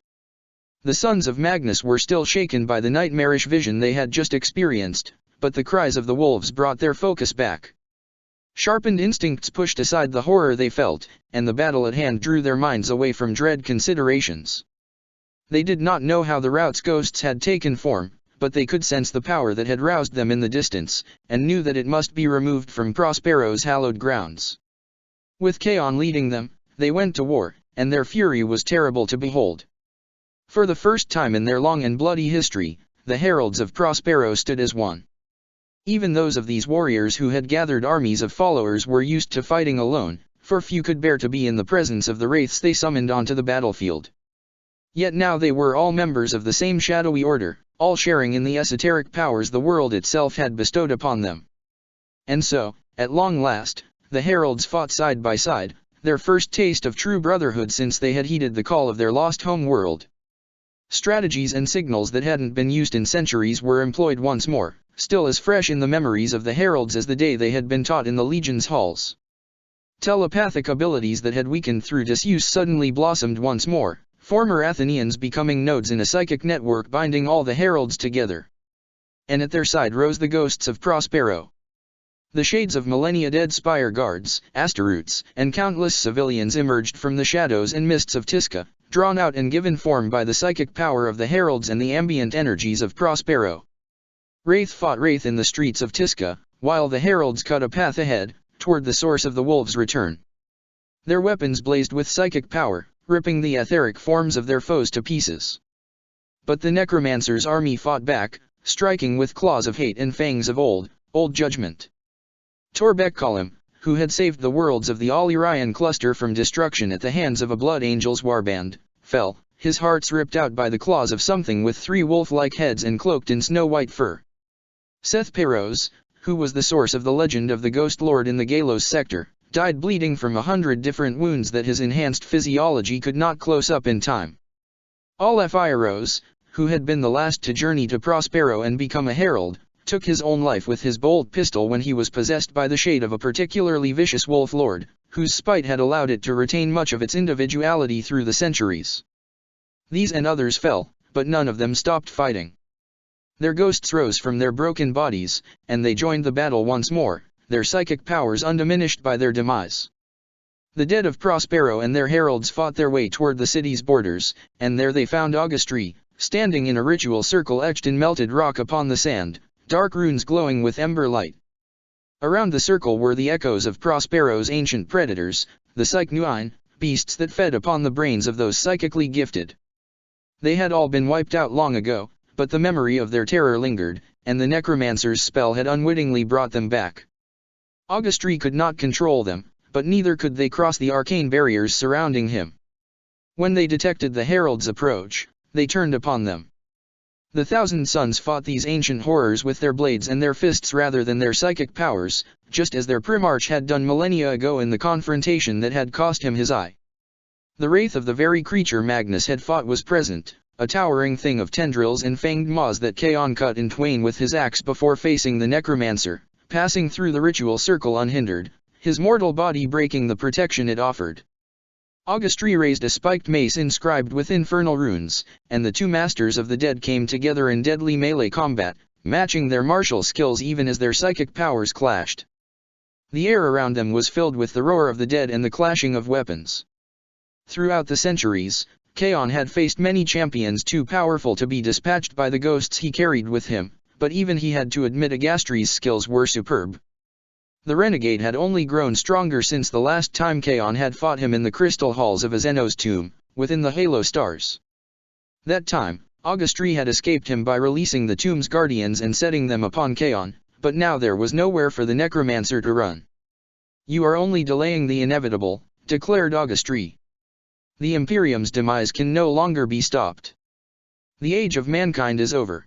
The sons of Magnus were still shaken by the nightmarish vision they had just experienced, but the cries of the wolves brought their focus back. Sharpened instincts pushed aside the horror they felt, and the battle at hand drew their minds away from dread considerations. They did not know how the route's ghosts had taken form, but they could sense the power that had roused them in the distance, and knew that it must be removed from Prospero's hallowed grounds. With Chaon leading them, they went to war, and their fury was terrible to behold. For the first time in their long and bloody history, the heralds of Prospero stood as one. Even those of these warriors who had gathered armies of followers were used to fighting alone, for few could bear to be in the presence of the wraiths they summoned onto the battlefield. Yet now they were all members of the same shadowy order, all sharing in the esoteric powers the world itself had bestowed upon them. And so, at long last, the heralds fought side by side, their first taste of true brotherhood since they had heeded the call of their lost home world. Strategies and signals that hadn't been used in centuries were employed once more, still as fresh in the memories of the heralds as the day they had been taught in the Legion's halls. Telepathic abilities that had weakened through disuse suddenly blossomed once more, former Athenians becoming nodes in a psychic network binding all the heralds together. And at their side rose the ghosts of Prospero. The shades of millennia dead spire guards, asteroutes, and countless civilians emerged from the shadows and mists of Tisca, drawn out and given form by the psychic power of the heralds and the ambient energies of Prospero. Wraith fought wraith in the streets of Tisca, while the heralds cut a path ahead, toward the source of the wolves' return. Their weapons blazed with psychic power, ripping the etheric forms of their foes to pieces. But the necromancer's army fought back, striking with claws of hate and fangs of old judgment. Torbeck-Colum, who had saved the worlds of the All-Irian cluster from destruction at the hands of a Blood Angels warband, fell, his hearts ripped out by the claws of something with 3 wolf-like heads and cloaked in snow-white fur. Seth Peros, who was the source of the legend of the Ghost Lord in the Galos sector, died bleeding from 100 different wounds that his enhanced physiology could not close up in time. Alphiros, who had been the last to journey to Prospero and become a herald, took his own life with his bolt pistol when he was possessed by the shade of a particularly vicious wolf lord, whose spite had allowed it to retain much of its individuality through the centuries. These and others fell, but none of them stopped fighting. Their ghosts rose from their broken bodies, and they joined the battle once more, their psychic powers undiminished by their demise. The dead of Prospero and their heralds fought their way toward the city's borders, and there they found Augustri, standing in a ritual circle etched in melted rock upon the sand, dark runes glowing with ember light. Around the circle were the echoes of Prospero's ancient predators, the Psychnuine, beasts that fed upon the brains of those psychically gifted. They had all been wiped out long ago, but the memory of their terror lingered, and the necromancer's spell had unwittingly brought them back. Augustri could not control them, but neither could they cross the arcane barriers surrounding him. When they detected the herald's approach, they turned upon them. The Thousand Sons fought these ancient horrors with their blades and their fists rather than their psychic powers, just as their Primarch had done millennia ago in the confrontation that had cost him his eye. The wraith of the very creature Magnus had fought was present, a towering thing of tendrils and fanged maws that Chaon cut in twain with his axe before facing the necromancer, passing through the ritual circle unhindered, his mortal body breaking the protection it offered. Augustri raised a spiked mace inscribed with infernal runes, and the two masters of the dead came together in deadly melee combat, matching their martial skills even as their psychic powers clashed. The air around them was filled with the roar of the dead and the clashing of weapons. Throughout the centuries, Chaon had faced many champions too powerful to be dispatched by the ghosts he carried with him, but even he had to admit Agastri's skills were superb. The renegade had only grown stronger since the last time Chaon had fought him in the crystal halls of Azeno's tomb, within the Halo stars. That time, Augustri had escaped him by releasing the tomb's guardians and setting them upon Chaon, but now there was nowhere for the necromancer to run. "You are only delaying the inevitable," declared Augustri. "The Imperium's demise can no longer be stopped. The age of mankind is over.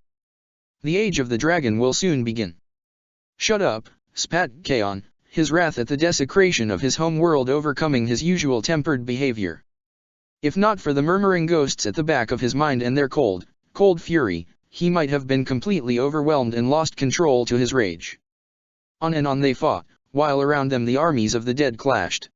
The age of the dragon will soon begin." "Shut up," spat Chaon, his wrath at the desecration of his home world overcoming his usual tempered behavior. If not for the murmuring ghosts at the back of his mind and their cold fury, he might have been completely overwhelmed and lost control to his rage. On and on they fought, while around them the armies of the dead clashed.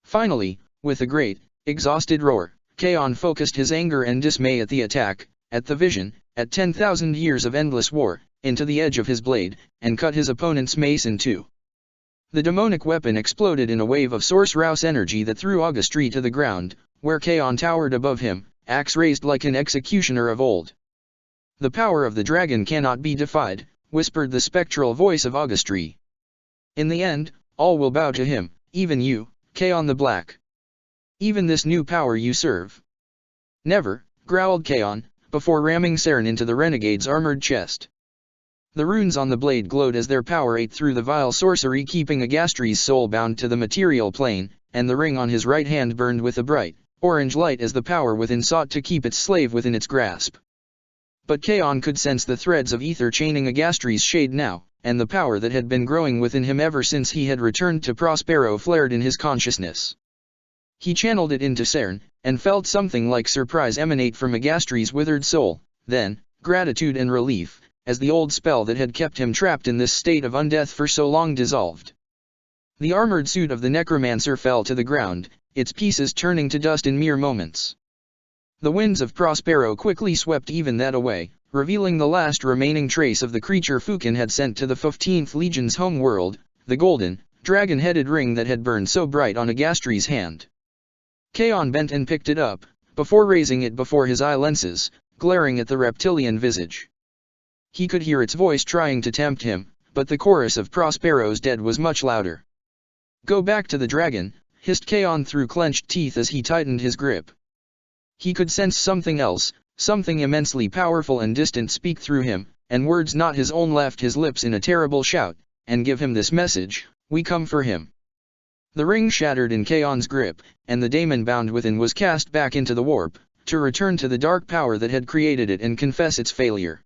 Finally, with a great, exhausted roar, Chaon focused his anger and dismay at the attack, at the vision, at 10,000 years of endless war, into the edge of his blade, and cut his opponent's mace in two. The demonic weapon exploded in a wave of source-rouse energy that threw Augustri to the ground, where Chaon towered above him, axe raised like an executioner of old. "The power of the dragon cannot be defied," whispered the spectral voice of Augustri. "In the end, all will bow to him, even you, Chaon the Black. Even this new power you serve." "Never," growled Chaon, before ramming Saren into the renegade's armored chest. The runes on the blade glowed as their power ate through the vile sorcery, keeping Agastri's soul bound to the material plane, and the ring on his right hand burned with a bright, orange light as the power within sought to keep its slave within its grasp. But Chaon could sense the threads of ether chaining Agastri's shade now, and the power that had been growing within him ever since he had returned to Prospero flared in his consciousness. He channeled it into Saren, and felt something like surprise emanate from Agastri's withered soul, then, gratitude and relief, as the old spell that had kept him trapped in this state of undeath for so long dissolved. The armored suit of the necromancer fell to the ground, its pieces turning to dust in mere moments. The winds of Prospero quickly swept even that away, revealing the last remaining trace of the creature Fukin had sent to the 15th Legion's home world, the golden, dragon-headed ring that had burned so bright on Agastri's hand. Kaon bent and picked it up, before raising it before his eye lenses, glaring at the reptilian visage. He could hear its voice trying to tempt him, but the chorus of Prospero's dead was much louder. "Go back to the dragon," hissed Kaon through clenched teeth as he tightened his grip. He could sense something else, something immensely powerful and distant speak through him, and words not his own left his lips in a terrible shout, and give him this message: "We come for him." The ring shattered in Kaon's grip, and the daemon bound within was cast back into the warp, to return to the dark power that had created it and confess its failure.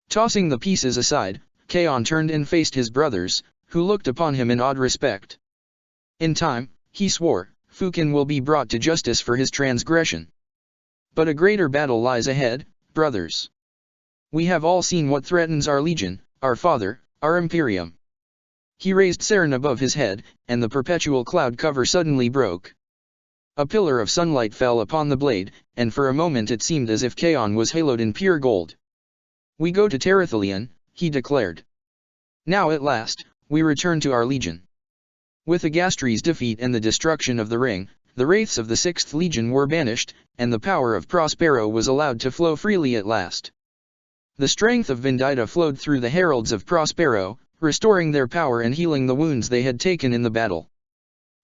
Tossing the pieces aside, Kaon turned and faced his brothers, who looked upon him in awed respect. In time, he swore, Fukin will be brought to justice for his transgression. But a greater battle lies ahead, brothers. We have all seen what threatens our legion, our father, our imperium. He raised Saren above his head, and the perpetual cloud cover suddenly broke. A pillar of sunlight fell upon the blade, and for a moment it seemed as if Kaon was haloed in pure gold. "We go to Terathelion," he declared. "Now at last, we return to our legion." With Agastri's defeat and the destruction of the ring, the wraiths of the 6th Legion were banished, and the power of Prospero was allowed to flow freely at last. The strength of Vendita flowed through the heralds of Prospero, restoring their power and healing the wounds they had taken in the battle.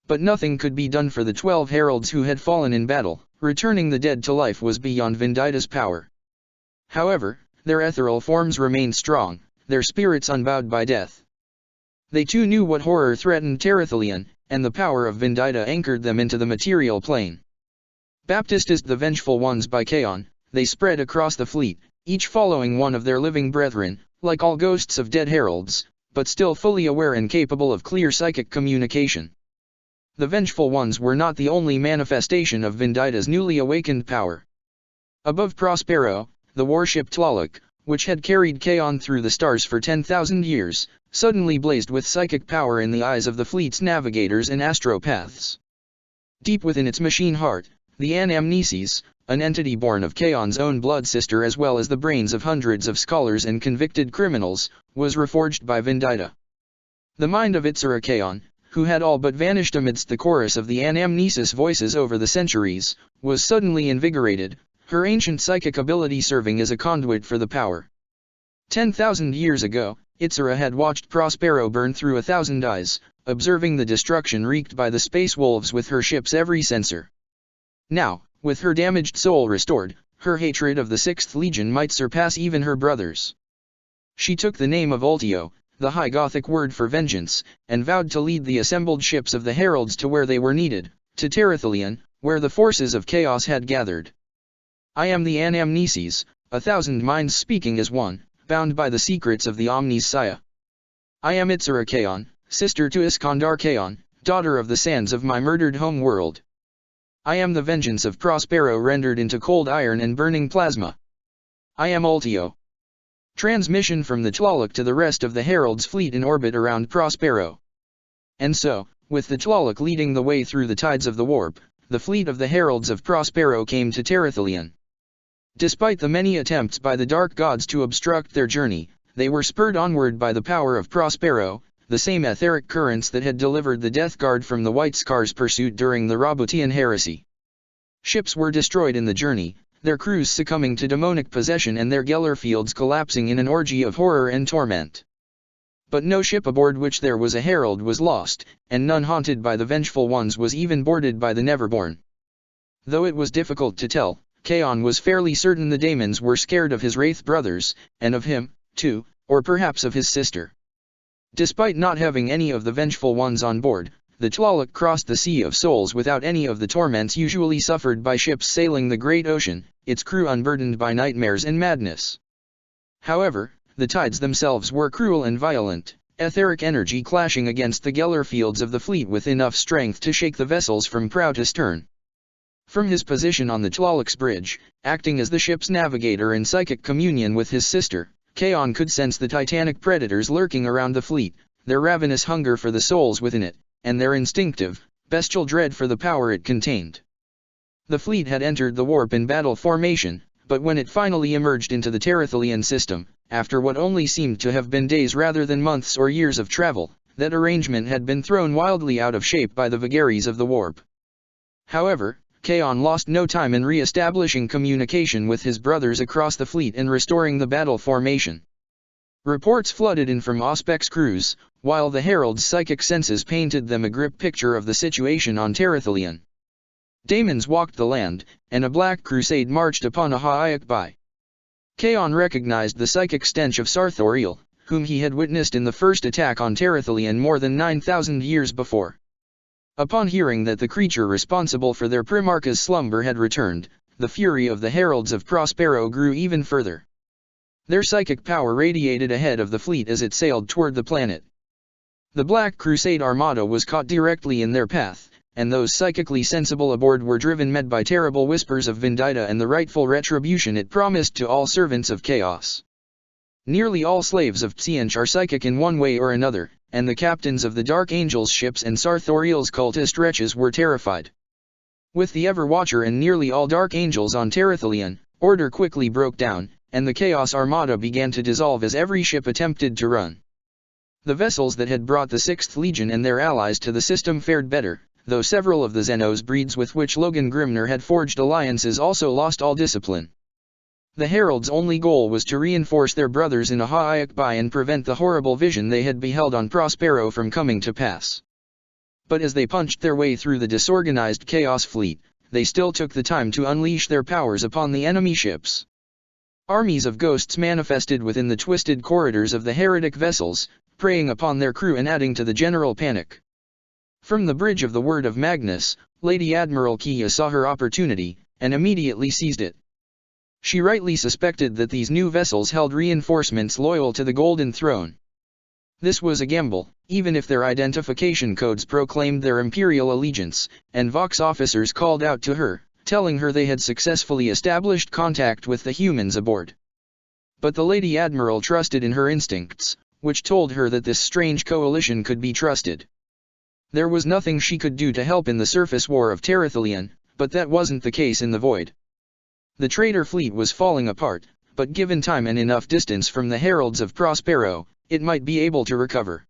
But nothing could be done for the 12 heralds who had fallen in battle. Returning the dead to life was beyond Vendita's power. However, their ethereal forms remained strong, their spirits unbowed by death. They too knew what horror threatened Terathelion, and the power of Vendita anchored them into the material plane. Baptized as the Vengeful Ones by Kaon, they spread across the fleet, each following one of their living brethren, like all ghosts of dead heralds, but still fully aware and capable of clear psychic communication. The Vengeful Ones were not the only manifestation of Vendita's newly awakened power. Above Prospero, the warship Tlaloc, which had carried Kaon through the stars for 10,000 years, suddenly blazed with psychic power in the eyes of the fleet's navigators and astropaths. Deep within its machine heart, the Anamnesis, an entity born of Kaon's own blood sister as well as the brains of hundreds of scholars and convicted criminals, was reforged by Vendita. The mind of Itzara Kaon, who had all but vanished amidst the chorus of the Anamnesis voices over the centuries, was suddenly invigorated, her ancient psychic ability serving as a conduit for the power. 10,000 years ago, Itzara had watched Prospero burn through 1,000 eyes, observing the destruction wreaked by the space wolves with her ship's every sensor. Now, with her damaged soul restored, her hatred of the 6th Legion might surpass even her brothers. She took the name of Ultio, the High Gothic word for vengeance, and vowed to lead the assembled ships of the heralds to where they were needed, to Terathelion, where the forces of chaos had gathered. I am the Anamnesis, 1,000 minds speaking as one, bound by the secrets of the Omniscia. I am Itzara Kaon, sister to Iskandar Kaon, daughter of the sands of my murdered home world. I am the vengeance of Prospero rendered into cold iron and burning plasma. I am Ultio. Transmission from the Tlaloc to the rest of the Herald's fleet in orbit around Prospero. And so, with the Tlaloc leading the way through the tides of the warp, the fleet of the Heralds of Prospero came to Terathelion. Despite the many attempts by the dark gods to obstruct their journey, they were spurred onward by the power of Prospero, the same etheric currents that had delivered the Death Guard from the White Scar's pursuit during the Roboutian Heresy. Ships were destroyed in the journey, their crews succumbing to demonic possession and their Geller fields collapsing in an orgy of horror and torment. But no ship aboard which there was a herald was lost, and none haunted by the Vengeful Ones was even boarded by the Neverborn. Though it was difficult to tell, Kaon was fairly certain the daemons were scared of his Wraith brothers, and of him, too, or perhaps of his sister. Despite not having any of the Vengeful Ones on board, the Tlaloc crossed the Sea of Souls without any of the torments usually suffered by ships sailing the great ocean, its crew unburdened by nightmares and madness. However, the tides themselves were cruel and violent, etheric energy clashing against the Geller fields of the fleet with enough strength to shake the vessels from prow to stern. From his position on the Tlaloc's bridge, acting as the ship's navigator in psychic communion with his sister, Kaon could sense the titanic predators lurking around the fleet, their ravenous hunger for the souls within it, and their instinctive, bestial dread for the power it contained. The fleet had entered the warp in battle formation, but when it finally emerged into the Terrathelian system, after what only seemed to have been days rather than months or years of travel, that arrangement had been thrown wildly out of shape by the vagaries of the warp. However, Kaon lost no time in re-establishing communication with his brothers across the fleet and restoring the battle formation. Reports flooded in from Auspec's crews, while the Herald's psychic senses painted them a grip picture of the situation on Terrathelion. Daemons walked the land, and a black crusade marched upon Ahaiakbai. Kaon recognized the psychic stench of Sarthoriel, whom he had witnessed in the first attack on Terrathelion more than 9,000 years before. Upon hearing that the creature responsible for their Primarch's slumber had returned, the fury of the Heralds of Prospero grew even further. Their psychic power radiated ahead of the fleet as it sailed toward the planet. The Black Crusade Armada was caught directly in their path, and those psychically sensible aboard were driven mad by terrible whispers of Vendita and the rightful retribution it promised to all servants of chaos. Nearly all slaves of Tsianch are psychic in one way or another, and the captains of the Dark Angel's ships and Sarthoriel's cultist wretches were terrified. With the Everwatcher and nearly all Dark Angels on Terrathelion, order quickly broke down, and the Chaos Armada began to dissolve as every ship attempted to run. The vessels that had brought the 6th Legion and their allies to the system fared better, though several of the Xenos breeds with which Logan Grimner had forged alliances also lost all discipline. The Herald's only goal was to reinforce their brothers in Ahaiakbai and prevent the horrible vision they had beheld on Prospero from coming to pass. But as they punched their way through the disorganized Chaos fleet, they still took the time to unleash their powers upon the enemy ships. Armies of ghosts manifested within the twisted corridors of the heretic vessels, preying upon their crew and adding to the general panic. From the bridge of the Word of Magnus, Lady Admiral Kia saw her opportunity, and immediately seized it. She rightly suspected that these new vessels held reinforcements loyal to the Golden Throne. This was a gamble, even if their identification codes proclaimed their imperial allegiance, and Vox officers called out to her, telling her they had successfully established contact with the humans aboard. But the Lady Admiral trusted in her instincts, which told her that this strange coalition could be trusted. There was nothing she could do to help in the surface war of Terrathelion, but that wasn't the case in the void. The traitor fleet was falling apart, but given time and enough distance from the Heralds of Prospero, it might be able to recover.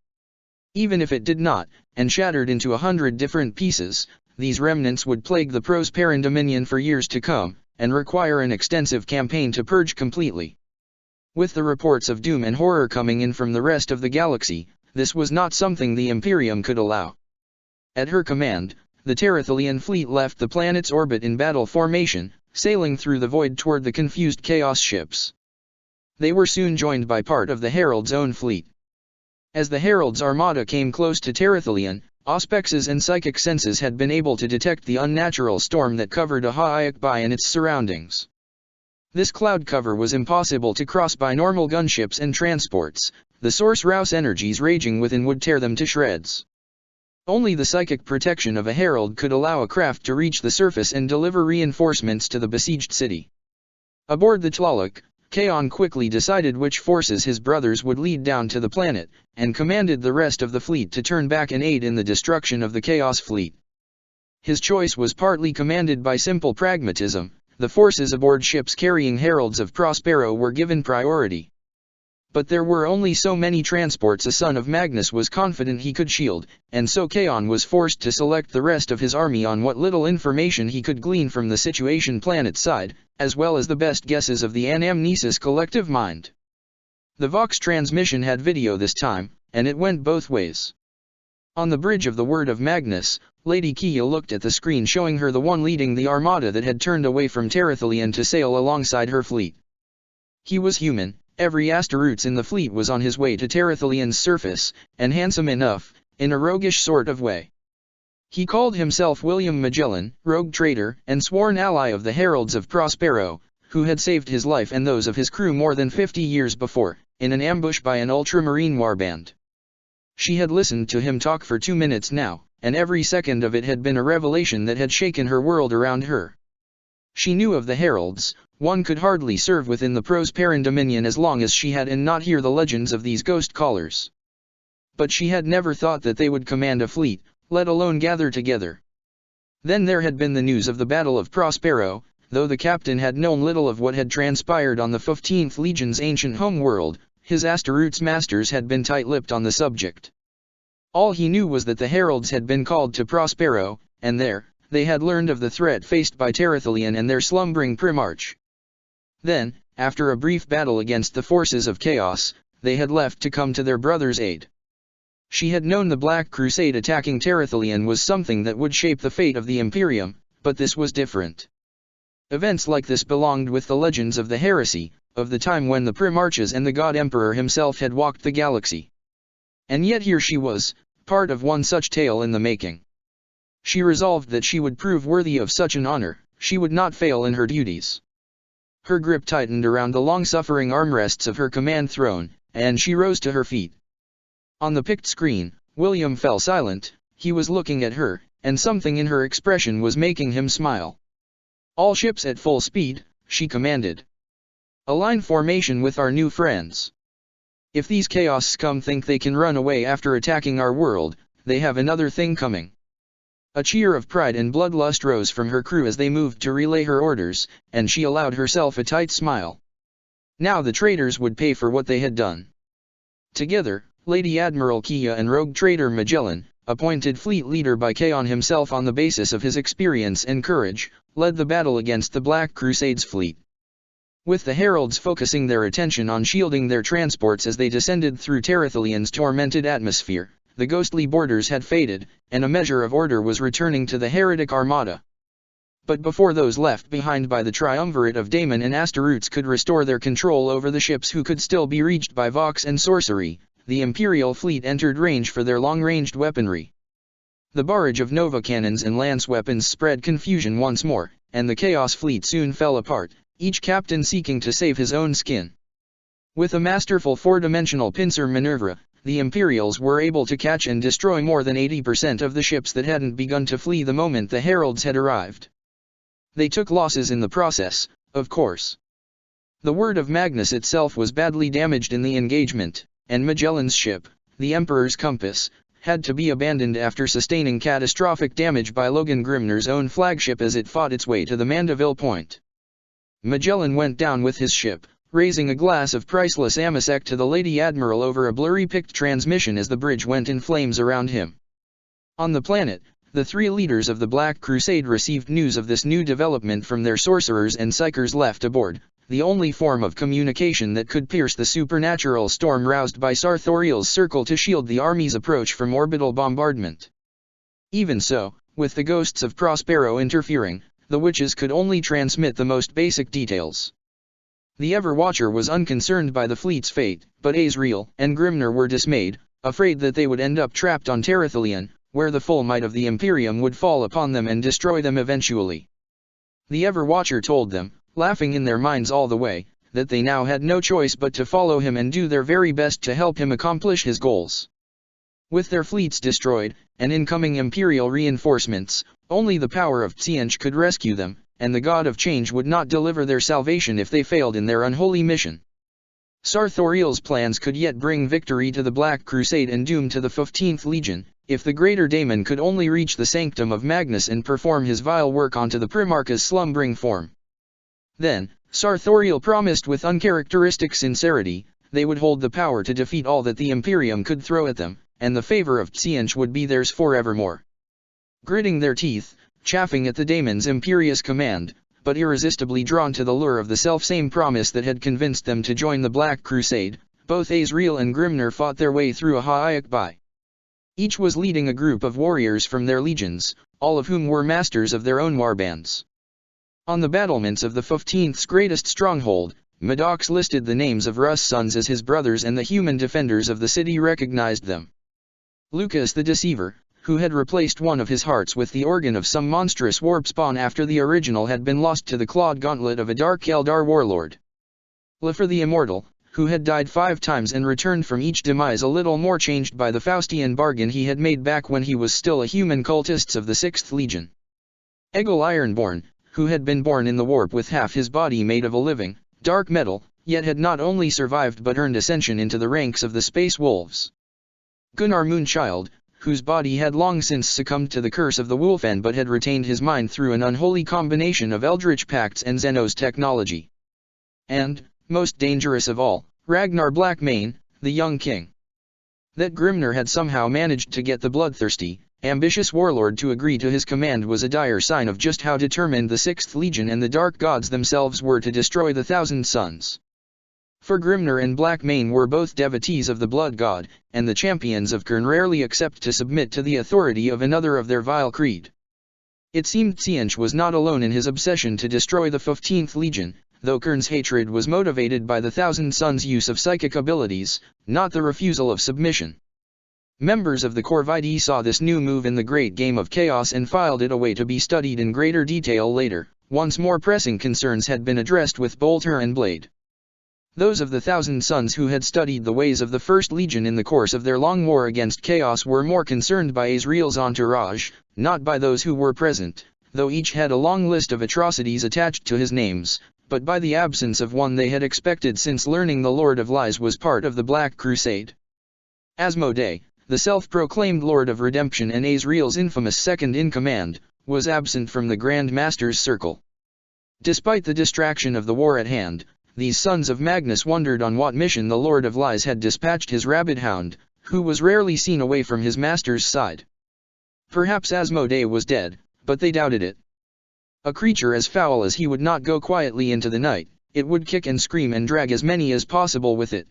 Even if it did not, and shattered into 100 different pieces, these remnants would plague the Prosperan Dominion for years to come, and require an extensive campaign to purge completely. With the reports of doom and horror coming in from the rest of the galaxy, this was not something the Imperium could allow. At her command, the Terrathelian fleet left the planet's orbit in battle formation, sailing through the void toward the confused Chaos ships. They were soon joined by part of the Herald's own fleet. As the Herald's armada came close to Terrathelion, Auspex's and psychic senses had been able to detect the unnatural storm that covered Ahaiakbai and its surroundings. This cloud cover was impossible to cross by normal gunships and transports, the source Rouse energies raging within would tear them to shreds. Only the psychic protection of a herald could allow a craft to reach the surface and deliver reinforcements to the besieged city. Aboard the Tlaloc, Kaon quickly decided which forces his brothers would lead down to the planet, and commanded the rest of the fleet to turn back and aid in the destruction of the Chaos fleet. His choice was partly commanded by simple pragmatism. The forces aboard ships carrying heralds of Prospero were given priority. But there were only so many transports a son of Magnus was confident he could shield, and so Kaon was forced to select the rest of his army on what little information he could glean from the situation planet side, as well as the best guesses of the anamnesis collective mind. The Vox transmission had video this time, and it went both ways. On the bridge of the Word of Magnus, Lady Kia looked at the screen showing her the one leading the armada that had turned away from Terrathelion to sail alongside her fleet. He was human. Every Asteroutes in the fleet was on his way to Terrathelion's surface, and handsome enough, in a roguish sort of way. He called himself William Magellan, rogue traitor and sworn ally of the Heralds of Prospero, who had saved his life and those of his crew more than 50 years before, in an ambush by an ultramarine warband. She had listened to him talk for 2 minutes now, and every second of it had been a revelation that had shaken her world around her. She knew of the Heralds. One could hardly serve within the Prosperan Dominion as long as she had and not hear the legends of these ghost callers. But she had never thought that they would command a fleet, let alone gather together. Then there had been the news of the Battle of Prospero, though the captain had known little of what had transpired on the 15th Legion's ancient homeworld. His Astaroth's masters had been tight-lipped on the subject. All he knew was that the heralds had been called to Prospero, and there, they had learned of the threat faced by Terathelion and their slumbering Primarch. Then, after a brief battle against the forces of chaos, they had left to come to their brother's aid. She had known the Black Crusade attacking Terathelion was something that would shape the fate of the Imperium, but this was different. Events like this belonged with the legends of the heresy, of the time when the Primarches and the God Emperor himself had walked the galaxy. And yet here she was, part of one such tale in the making. She resolved that she would prove worthy of such an honor, she would not fail in her duties. Her grip tightened around the long-suffering armrests of her command throne, and she rose to her feet. On the picked screen, William fell silent. He was looking at her, and something in her expression was making him smile. "All ships at full speed," she commanded. "Align formation with our new friends. If these Chaos scum think they can run away after attacking our world, they have another thing coming." A cheer of pride and bloodlust rose from her crew as they moved to relay her orders, and she allowed herself a tight smile. Now the traitors would pay for what they had done. Together, Lady Admiral Kia and rogue traitor Magellan, appointed fleet leader by Kaon himself on the basis of his experience and courage, led the battle against the Black Crusade's fleet. With the heralds focusing their attention on shielding their transports as they descended through Terathelion's tormented atmosphere, the ghostly borders had faded, and a measure of order was returning to the heretic armada. But before those left behind by the triumvirate of Daemon and Astaroths could restore their control over the ships who could still be reached by Vox and sorcery, the Imperial fleet entered range for their long-ranged weaponry. The barrage of Nova cannons and lance weapons spread confusion once more, and the Chaos fleet soon fell apart, each captain seeking to save his own skin. With a masterful four-dimensional pincer maneuver, the Imperials were able to catch and destroy more than 80% of the ships that hadn't begun to flee the moment the heralds had arrived. They took losses in the process, of course. The word of Magnus itself was badly damaged in the engagement, and Magellan's ship, the Emperor's Compass, had to be abandoned after sustaining catastrophic damage by Logan Grimner's own flagship as it fought its way to the Mandeville Point. Magellan went down with his ship, raising a glass of priceless amasec to the Lady Admiral over a blurry-picked transmission as the bridge went in flames around him. On the planet, the three leaders of the Black Crusade received news of this new development from their sorcerers and psychers left aboard, the only form of communication that could pierce the supernatural storm roused by Sarthoriel's circle to shield the army's approach from orbital bombardment. Even so, with the ghosts of Prospero interfering, the witches could only transmit the most basic details. The Everwatcher was unconcerned by the fleet's fate, but Azrael and Grimner were dismayed, afraid that they would end up trapped on Terathelion, where the full might of the Imperium would fall upon them and destroy them eventually. The Everwatcher told them, laughing in their minds all the way, that they now had no choice but to follow him and do their very best to help him accomplish his goals. With their fleets destroyed, and incoming Imperial reinforcements, only the power of Tsiench could rescue them, and the God of Change would not deliver their salvation if they failed in their unholy mission. Sarthoriel's plans could yet bring victory to the Black Crusade and doom to the 15th Legion, if the Greater Daemon could only reach the sanctum of Magnus and perform his vile work onto the Primarch's slumbering form. Then, Sarthoriel promised with uncharacteristic sincerity, they would hold the power to defeat all that the Imperium could throw at them, and the favor of Tsiench would be theirs forevermore. Gritting their teeth, chafing at the Daemon's imperious command, but irresistibly drawn to the lure of the selfsame promise that had convinced them to join the Black Crusade, both Azrael and Grimner fought their way through a Ha'ayak Bai. Each was leading a group of warriors from their legions, all of whom were masters of their own warbands. On the battlements of the 15th's greatest stronghold, Maddox listed the names of Russ' sons as his brothers, and the human defenders of the city recognized them. Lucas the Deceiver, who had replaced one of his hearts with the organ of some monstrous warp spawn after the original had been lost to the clawed gauntlet of a dark Eldar warlord. Lefer the Immortal, who had died 5 times and returned from each demise a little more changed by the Faustian bargain he had made back when he was still a human cultist of the 6th Legion. Egil Ironborn, who had been born in the warp with half his body made of a living, dark metal, yet had not only survived but earned ascension into the ranks of the Space Wolves. Gunnar Moonchild, whose body had long since succumbed to the curse of the Wolfen but had retained his mind through an unholy combination of Eldritch Pacts and Zeno's technology. And, most dangerous of all, Ragnar Blackmane, the young king. That Grimnir had somehow managed to get the bloodthirsty, ambitious warlord to agree to his command was a dire sign of just how determined the Sixth Legion and the Dark Gods themselves were to destroy the Thousand Sons. For Grimnir and Blackmane were both devotees of the Blood God, and the champions of Khurn rarely accept to submit to the authority of another of their vile creed. It seemed Tzeentch was not alone in his obsession to destroy the 15th Legion, though Khurn's hatred was motivated by the Thousand Sons' use of psychic abilities, not the refusal of submission. Members of the Corvidi saw this new move in the Great Game of Chaos and filed it away to be studied in greater detail later, once more pressing concerns had been addressed with bolter and blade. Those of the Thousand Sons who had studied the ways of the First Legion in the course of their long war against Chaos were more concerned by Azrael's entourage, not by those who were present, though each had a long list of atrocities attached to his names, but by the absence of one they had expected since learning the Lord of Lies was part of the Black Crusade. Asmodee, the self-proclaimed Lord of Redemption and Azrael's infamous second-in-command, was absent from the Grand Master's circle. Despite the distraction of the war at hand, these sons of Magnus wondered on what mission the Lord of Lies had dispatched his rabid hound, who was rarely seen away from his master's side. Perhaps Asmodee was dead, but they doubted it. A creature as foul as he would not go quietly into the night, it would kick and scream and drag as many as possible with it.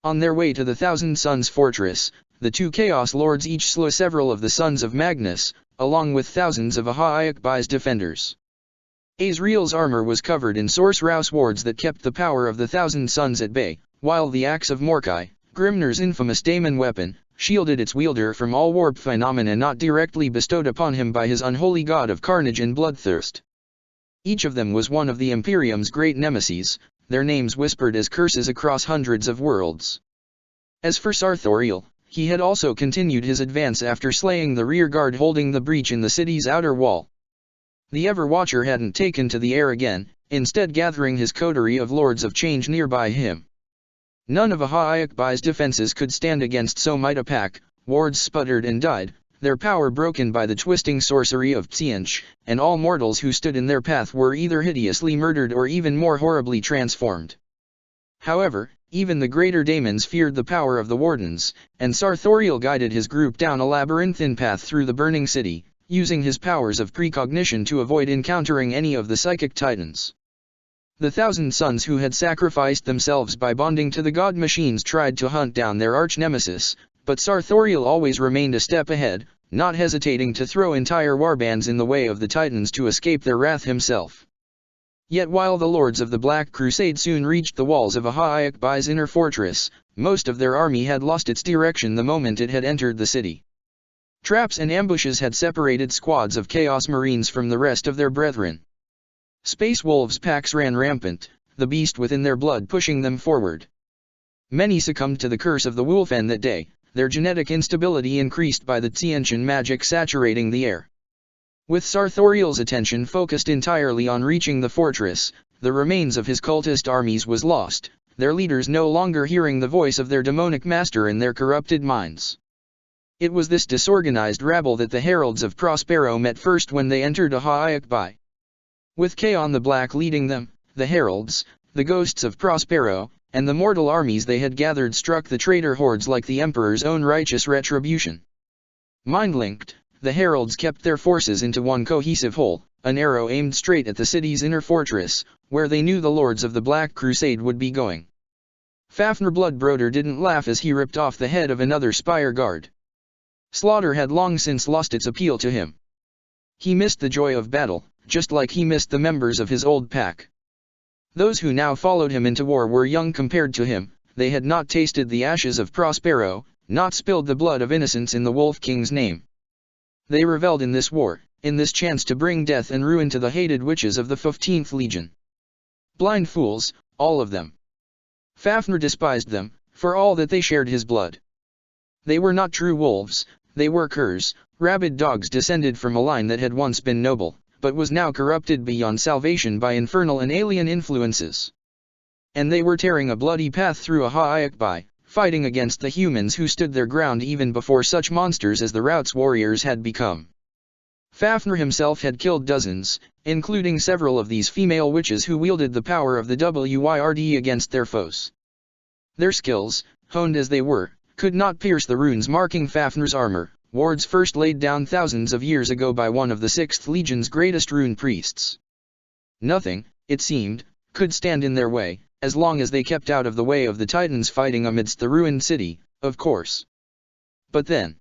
On their way to the Thousand Sons fortress, the two Chaos Lords each slew several of the sons of Magnus, along with thousands of Ahaiakbai's defenders. Azrael's armor was covered in Sorcerous wards that kept the power of the Thousand Sons at bay, while the axe of Morkai, Grimnir's infamous daemon weapon, shielded its wielder from all warp phenomena not directly bestowed upon him by his unholy god of carnage and bloodthirst. Each of them was one of the Imperium's great nemeses, their names whispered as curses across hundreds of worlds. As for Sarthoriel, he had also continued his advance after slaying the rear guard holding the breach in the city's outer wall. The Everwatcher hadn't taken to the air again, instead gathering his coterie of Lords of Change nearby him. None of Ahaiakbai's defenses could stand against so mighty a pack. Wards sputtered and died, their power broken by the twisting sorcery of Tzeentch, and all mortals who stood in their path were either hideously murdered or even more horribly transformed. However, even the greater daemons feared the power of the Wardens, and Sarthoriel guided his group down a labyrinthine path through the burning city, using his powers of precognition to avoid encountering any of the psychic titans. The Thousand Sons who had sacrificed themselves by bonding to the god machines tried to hunt down their arch-nemesis, but Sarthoriel always remained a step ahead, not hesitating to throw entire warbands in the way of the titans to escape their wrath himself. Yet while the Lords of the Black Crusade soon reached the walls of Ahaiakbai's inner fortress, most of their army had lost its direction the moment it had entered the city. Traps and ambushes had separated squads of Chaos Marines from the rest of their brethren. Space Wolves packs ran rampant, the beast within their blood pushing them forward. Many succumbed to the curse of the Wolfen that day, their genetic instability increased by the Tzeentchian magic saturating the air. With Sarthoriel's attention focused entirely on reaching the fortress, the remains of his cultist armies was lost, their leaders no longer hearing the voice of their demonic master in their corrupted minds. It was this disorganized rabble that the heralds of Prospero met first when they entered Ahaiakbai. With Kaon the Black leading them, the heralds, the ghosts of Prospero, and the mortal armies they had gathered struck the traitor hordes like the Emperor's own righteous retribution. Mind-linked, the heralds kept their forces into one cohesive whole, an arrow aimed straight at the city's inner fortress, where they knew the Lords of the Black Crusade would be going. Fafnir Bloodbroder didn't laugh as he ripped off the head of another spire guard. Slaughter had long since lost its appeal to him. He missed the joy of battle, just like he missed the members of his old pack. Those who now followed him into war were young compared to him, they had not tasted the ashes of Prospero, not spilled the blood of innocents in the Wolf King's name. They reveled in this war, in this chance to bring death and ruin to the hated witches of the 15th Legion. Blind fools, all of them. Fafnir despised them, for all that they shared his blood. They were not true wolves, they were curs, rabid dogs descended from a line that had once been noble, but was now corrupted beyond salvation by infernal and alien influences. And they were tearing a bloody path through Ahaiakbai, fighting against the humans who stood their ground even before such monsters as the Rout's warriors had become. Fafnir himself had killed dozens, including several of these female witches who wielded the power of the Wyrd against their foes. Their skills, honed as they were, could not pierce the runes marking Fafnir's armor, wards first laid down thousands of years ago by one of the 6th Legion's greatest rune priests. Nothing, it seemed, could stand in their way, as long as they kept out of the way of the Titans fighting amidst the ruined city, of course. But then,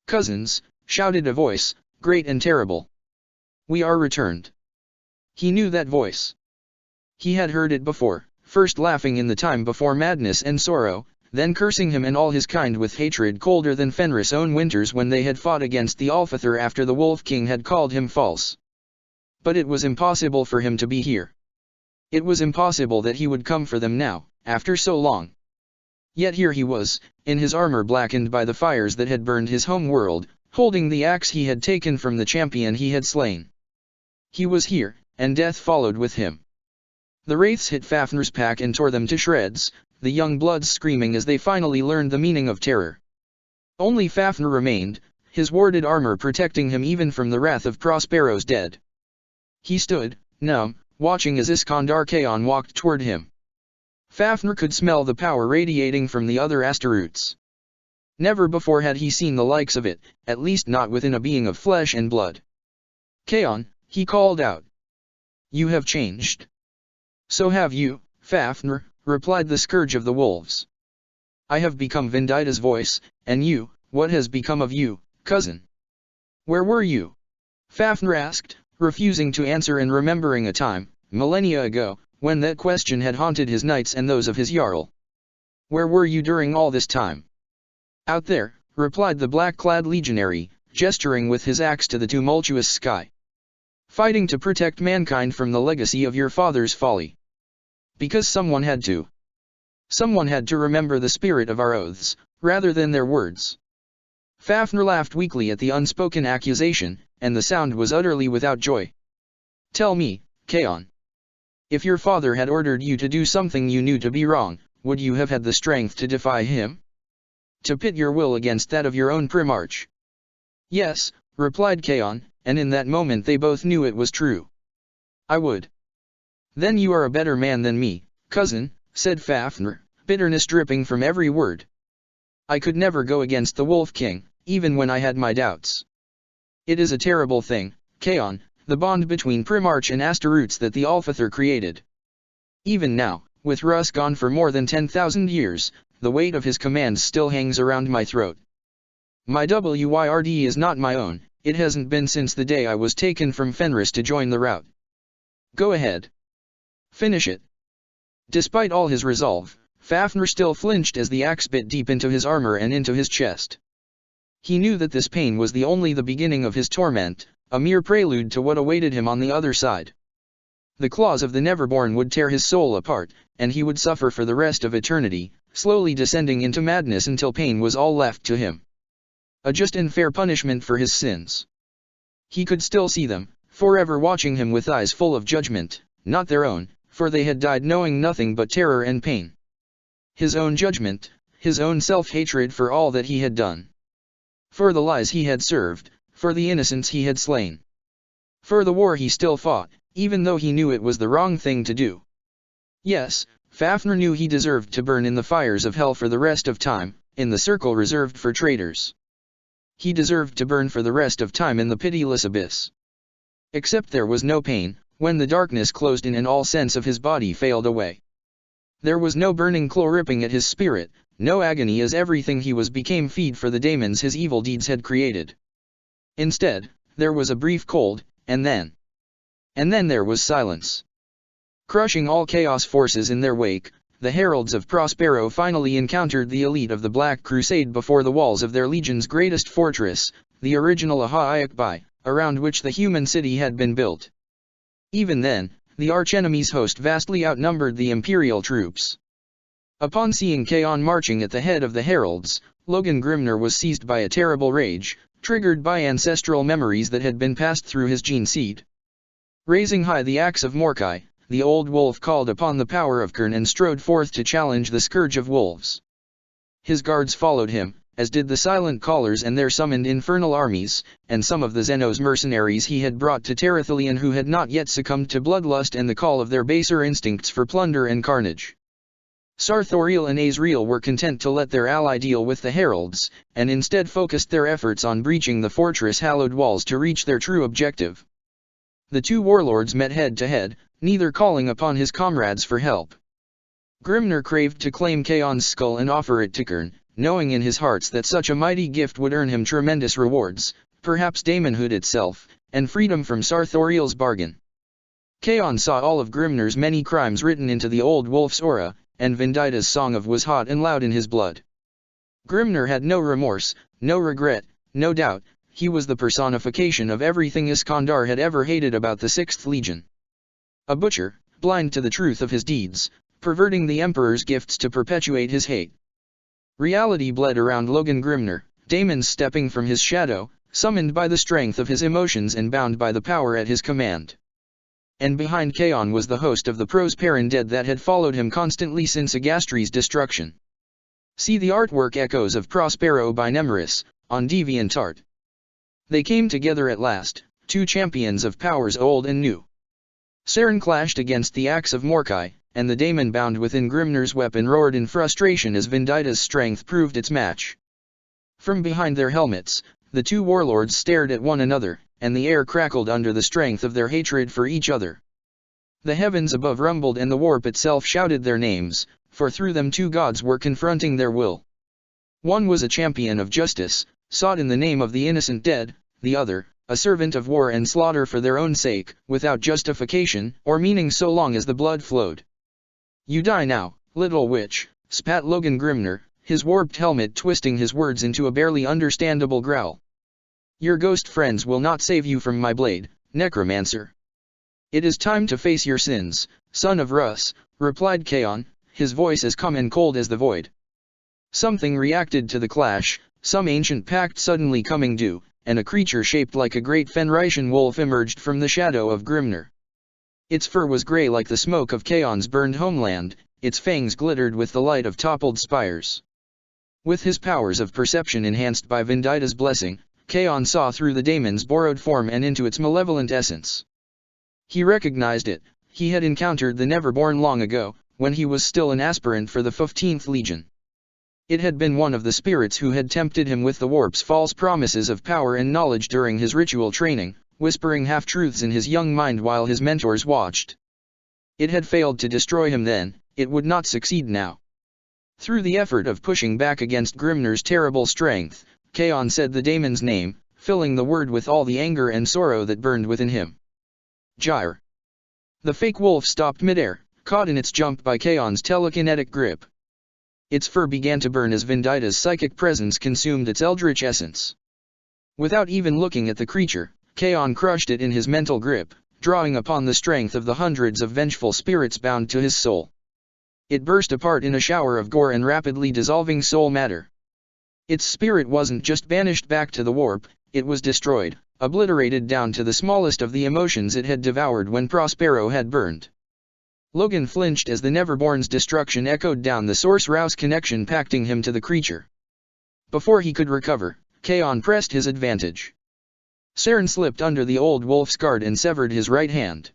"Cousins," shouted a voice, great and terrible. "We are returned." He knew that voice. He had heard it before, first laughing in the time before madness and sorrow, then cursing him and all his kind with hatred colder than Fenris' own winters when they had fought against the Alfather after the Wolf King had called him false. But it was impossible for him to be here. It was impossible that he would come for them now, after so long. Yet here he was, in his armor blackened by the fires that had burned his home world, holding the axe he had taken from the champion he had slain. He was here, and death followed with him. The wraiths hit Fafnir's pack and tore them to shreds, the young bloods screaming as they finally learned the meaning of terror. Only Fafnir remained, his warded armor protecting him even from the wrath of Prospero's dead. He stood, numb, watching as Iskandar Khaon walked toward him. Fafnir could smell the power radiating from the other Astaroths. Never before had he seen the likes of it, at least not within a being of flesh and blood. "Khaon," he called out. "You have changed." "So have you, Fafnir," replied the Scourge of the Wolves. "I have become Vendita's voice, and you, what has become of you, cousin?" "Where were you?" Fafnir asked, refusing to answer and remembering a time, millennia ago, when that question had haunted his knights and those of his Jarl. "Where were you during all this time?" "Out there," replied the black-clad legionary, gesturing with his axe to the tumultuous sky. "Fighting to protect mankind from the legacy of your father's folly. Because someone had to. Someone had to remember the spirit of our oaths, rather than their words." Fafnir laughed weakly at the unspoken accusation, and the sound was utterly without joy. "Tell me, Khaon. If your father had ordered you to do something you knew to be wrong, would you have had the strength to defy him? To pit your will against that of your own Primarch?" "Yes," replied Khaon, and in that moment they both knew it was true. "I would." "Then you are a better man than me, cousin," said Fafnir, bitterness dripping from every word. "I could never go against the Wolf King, even when I had my doubts. It is a terrible thing, Khaon, the bond between Primarch and Astaroths that the Alfather created. Even now, with Russ gone for more than 10,000 years, the weight of his commands still hangs around my throat. My Wyrd is not my own, it hasn't been since the day I was taken from Fenris to join the Rout. Go ahead. Finish it." Despite all his resolve, Fafnir still flinched as the axe bit deep into his armor and into his chest. He knew that this pain was only the beginning of his torment, a mere prelude to what awaited him on the other side. The claws of the Neverborn would tear his soul apart, and he would suffer for the rest of eternity, slowly descending into madness until pain was all left to him. A just and fair punishment for his sins. He could still see them, forever watching him with eyes full of judgment, not their own, for they had died knowing nothing but terror and pain. His own judgment, his own self-hatred for all that he had done. For the lies he had served, for the innocents he had slain. For the war he still fought, even though he knew it was the wrong thing to do. Yes, Fafnir knew he deserved to burn in the fires of hell for the rest of time, in the circle reserved for traitors. He deserved to burn for the rest of time in the pitiless abyss. Except there was no pain, when the darkness closed in and all sense of his body failed away. There was no burning claw ripping at his spirit, no agony as everything he was became feed for the daemons his evil deeds had created. Instead, there was a brief cold, and then there was silence. Crushing all chaos forces in their wake, the heralds of Prospero finally encountered the elite of the Black Crusade before the walls of their legion's greatest fortress, the original Aha-Iakbai, around which the human city had been built. Even then, the archenemy's host vastly outnumbered the Imperial troops. Upon seeing Khaon marching at the head of the heralds, Logan Grimnir was seized by a terrible rage, triggered by ancestral memories that had been passed through his gene seed. Raising high the axe of Morkai, the old wolf called upon the power of Kern and strode forth to challenge the Scourge of Wolves. His guards followed him, as did the silent callers and their summoned infernal armies, and some of the Xenos mercenaries he had brought to Terathelion who had not yet succumbed to bloodlust and the call of their baser instincts for plunder and carnage. Sarthoriel and Azrael were content to let their ally deal with the heralds, and instead focused their efforts on breaching the fortress' hallowed walls to reach their true objective. The two warlords met head to head, neither calling upon his comrades for help. Grimner craved to claim Kaon's skull and offer it to Kern, knowing in his hearts that such a mighty gift would earn him tremendous rewards, perhaps daemonhood itself, and freedom from Sarthoriel's bargain. Kaon saw all of Grimner's many crimes written into the old wolf's aura, and Vendita's song of was hot and loud in his blood. Grimner had no remorse, no regret, no doubt. He was the personification of everything Iskandar had ever hated about the 6th Legion. A butcher, blind to the truth of his deeds, perverting the Emperor's gifts to perpetuate his hate. Reality bled around Logan Grimner, daemons stepping from his shadow, summoned by the strength of his emotions and bound by the power at his command. And behind Kaon was the host of the Prosperan dead that had followed him constantly since Agastri's destruction. See the artwork Echoes of Prospero by Nemeris, on DeviantArt. They came together at last, two champions of powers old and new. Saren clashed against the axe of Morkai, and the daemon bound within Grimner's weapon roared in frustration as Vendita's strength proved its match. From behind their helmets, the two warlords stared at one another, and the air crackled under the strength of their hatred for each other. The heavens above rumbled and the warp itself shouted their names, for through them two gods were confronting their will. One was a champion of justice, sought in the name of the innocent dead, the other, a servant of war and slaughter for their own sake, without justification or meaning so long as the blood flowed. "You die now, little witch," spat Logan Grimner, his warped helmet twisting his words into a barely understandable growl. "Your ghost friends will not save you from my blade, necromancer." "It is time to face your sins, son of Rus," replied Kaon, his voice as calm and cold as the void. Something reacted to the clash, some ancient pact suddenly coming due, and a creature shaped like a great Fenrisian wolf emerged from the shadow of Grimner. Its fur was grey like the smoke of Kaon's burned homeland, its fangs glittered with the light of toppled spires. With his powers of perception enhanced by Vendita's blessing, Kaon saw through the daemon's borrowed form and into its malevolent essence. He recognized it. He had encountered the Neverborn long ago, when he was still an aspirant for the 15th Legion. It had been one of the spirits who had tempted him with the warp's false promises of power and knowledge during his ritual training, whispering half-truths in his young mind while his mentors watched. It had failed to destroy him then, it would not succeed now. Through the effort of pushing back against Grimner's terrible strength, Kaon said the daemon's name, filling the word with all the anger and sorrow that burned within him. Gyre. The fake wolf stopped midair, caught in its jump by Kaon's telekinetic grip. Its fur began to burn as Vendita's psychic presence consumed its eldritch essence. Without even looking at the creature, Kaon crushed it in his mental grip, drawing upon the strength of the hundreds of vengeful spirits bound to his soul. It burst apart in a shower of gore and rapidly dissolving soul matter. Its spirit wasn't just banished back to the warp, it was destroyed, obliterated down to the smallest of the emotions it had devoured when Prospero had burned. Logan flinched as the Neverborn's destruction echoed down the Source-Rouse connection, pacting him to the creature. Before he could recover, Kaon pressed his advantage. Saren slipped under the old wolf's guard and severed his right hand.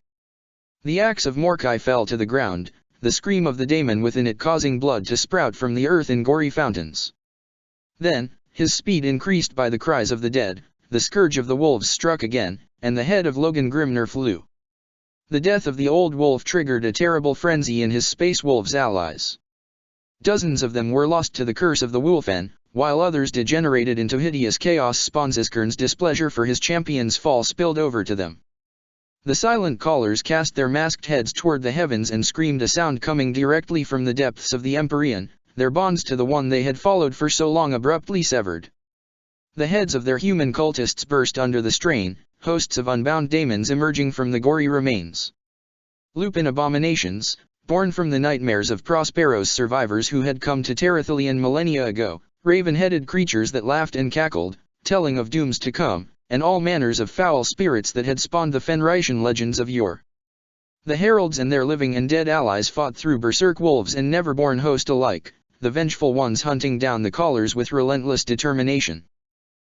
The axe of Morkai fell to the ground, the scream of the daemon within it causing blood to sprout from the earth in gory fountains. Then, his speed increased by the cries of the dead, the scourge of the wolves struck again, and the head of Logan Grimner flew. The death of the old wolf triggered a terrible frenzy in his Space Wolves' allies. Dozens of them were lost to the curse of the Wolfen, while others degenerated into hideous chaos spawns as Kern's displeasure for his champion's fall spilled over to them. The silent callers cast their masked heads toward the heavens and screamed a sound coming directly from the depths of the Empyrean, their bonds to the one they had followed for so long abruptly severed. The heads of their human cultists burst under the strain, hosts of unbound daemons emerging from the gory remains. Lupin abominations, born from the nightmares of Prospero's survivors who had come to Terathelion millennia ago, raven-headed creatures that laughed and cackled, telling of dooms to come, and all manners of foul spirits that had spawned the Fenrisian legends of yore. The heralds and their living and dead allies fought through berserk wolves and Neverborn host alike, the vengeful ones hunting down the callers with relentless determination.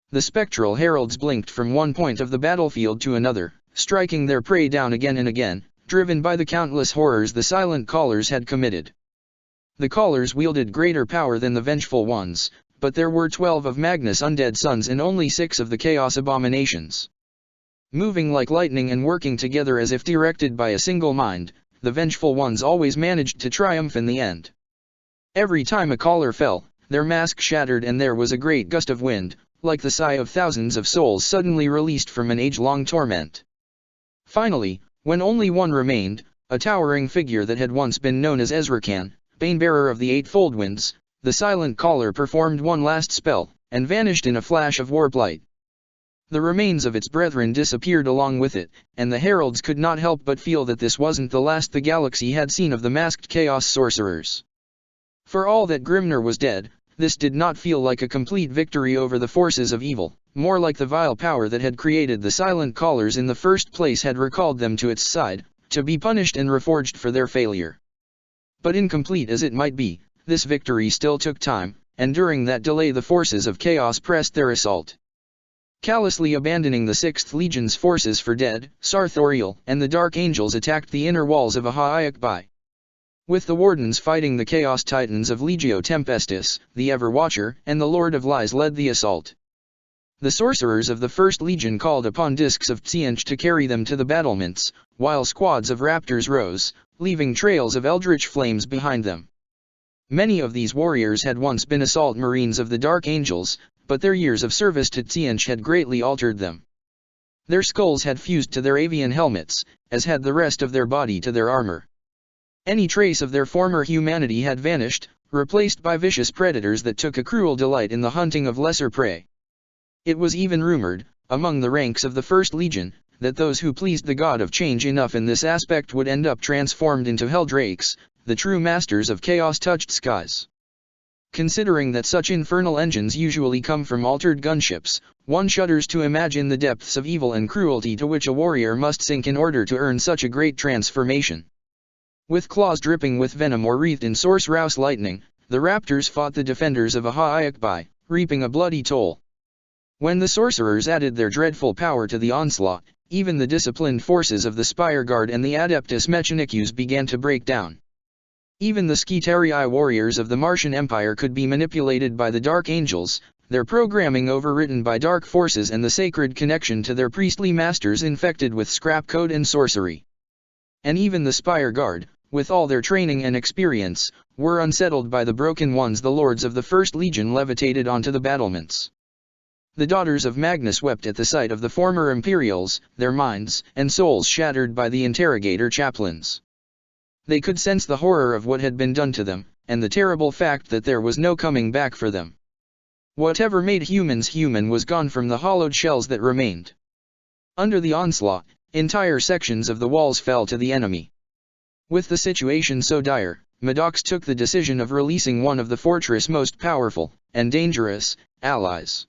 The spectral heralds blinked from one point of the battlefield to another, striking their prey down again and again, driven by the countless horrors the silent callers had committed. The callers wielded greater power than the vengeful ones, but there were 12 of Magnus' undead sons and only 6 of the Chaos Abominations. Moving like lightning and working together as if directed by a single mind, the vengeful ones always managed to triumph in the end. Every time a caller fell, their mask shattered and there was a great gust of wind, like the sigh of thousands of souls suddenly released from an age-long torment. Finally, when only one remained, a towering figure that had once been known as Ezrakan, Banebearer of the Eightfold Winds, the silent caller performed one last spell, and vanished in a flash of warp light. The remains of its brethren disappeared along with it, and the heralds could not help but feel that this wasn't the last the galaxy had seen of the masked chaos sorcerers. For all that Grimnir was dead, this did not feel like a complete victory over the forces of evil, more like the vile power that had created the silent callers in the first place had recalled them to its side, to be punished and reforged for their failure. But incomplete as it might be, this victory still took time, and during that delay the forces of chaos pressed their assault. Callously abandoning the 6th Legion's forces for dead, Sarthoriel and the Dark Angels attacked the inner walls of Ahaiakbai. With the Wardens fighting the Chaos Titans of Legio Tempestus, the Everwatcher and the Lord of Lies led the assault. The sorcerers of the 1st Legion called upon discs of Tsiench to carry them to the battlements, while squads of raptors rose, leaving trails of eldritch flames behind them. Many of these warriors had once been assault marines of the Dark Angels, but their years of service to Tsiench had greatly altered them. Their skulls had fused to their avian helmets, as had the rest of their body to their armor. Any trace of their former humanity had vanished, replaced by vicious predators that took a cruel delight in the hunting of lesser prey. It was even rumored, among the ranks of the 1st Legion, that those who pleased the god of change enough in this aspect would end up transformed into Helldrakes, the true masters of chaos-touched skies. Considering that such infernal engines usually come from altered gunships, one shudders to imagine the depths of evil and cruelty to which a warrior must sink in order to earn such a great transformation. With claws dripping with venom or wreathed in source-rouse lightning, the raptors fought the defenders of Ahaiakbai, reaping a bloody toll. When the sorcerers added their dreadful power to the onslaught, even the disciplined forces of the Spire Guard and the Adeptus Mechanicus began to break down. Even the Skitarii warriors of the Martian Empire could be manipulated by the Dark Angels, their programming overwritten by dark forces and the sacred connection to their priestly masters infected with scrap code and sorcery. And even the Spire Guard, with all their training and experience, were unsettled by the broken ones the lords of the 1st Legion levitated onto the battlements. The daughters of Magnus wept at the sight of the former Imperials, their minds and souls shattered by the interrogator chaplains. They could sense the horror of what had been done to them, and the terrible fact that there was no coming back for them. Whatever made humans human was gone from the hollowed shells that remained. Under the onslaught, entire sections of the walls fell to the enemy. With the situation so dire, Maddox took the decision of releasing one of the fortress' most powerful and dangerous allies.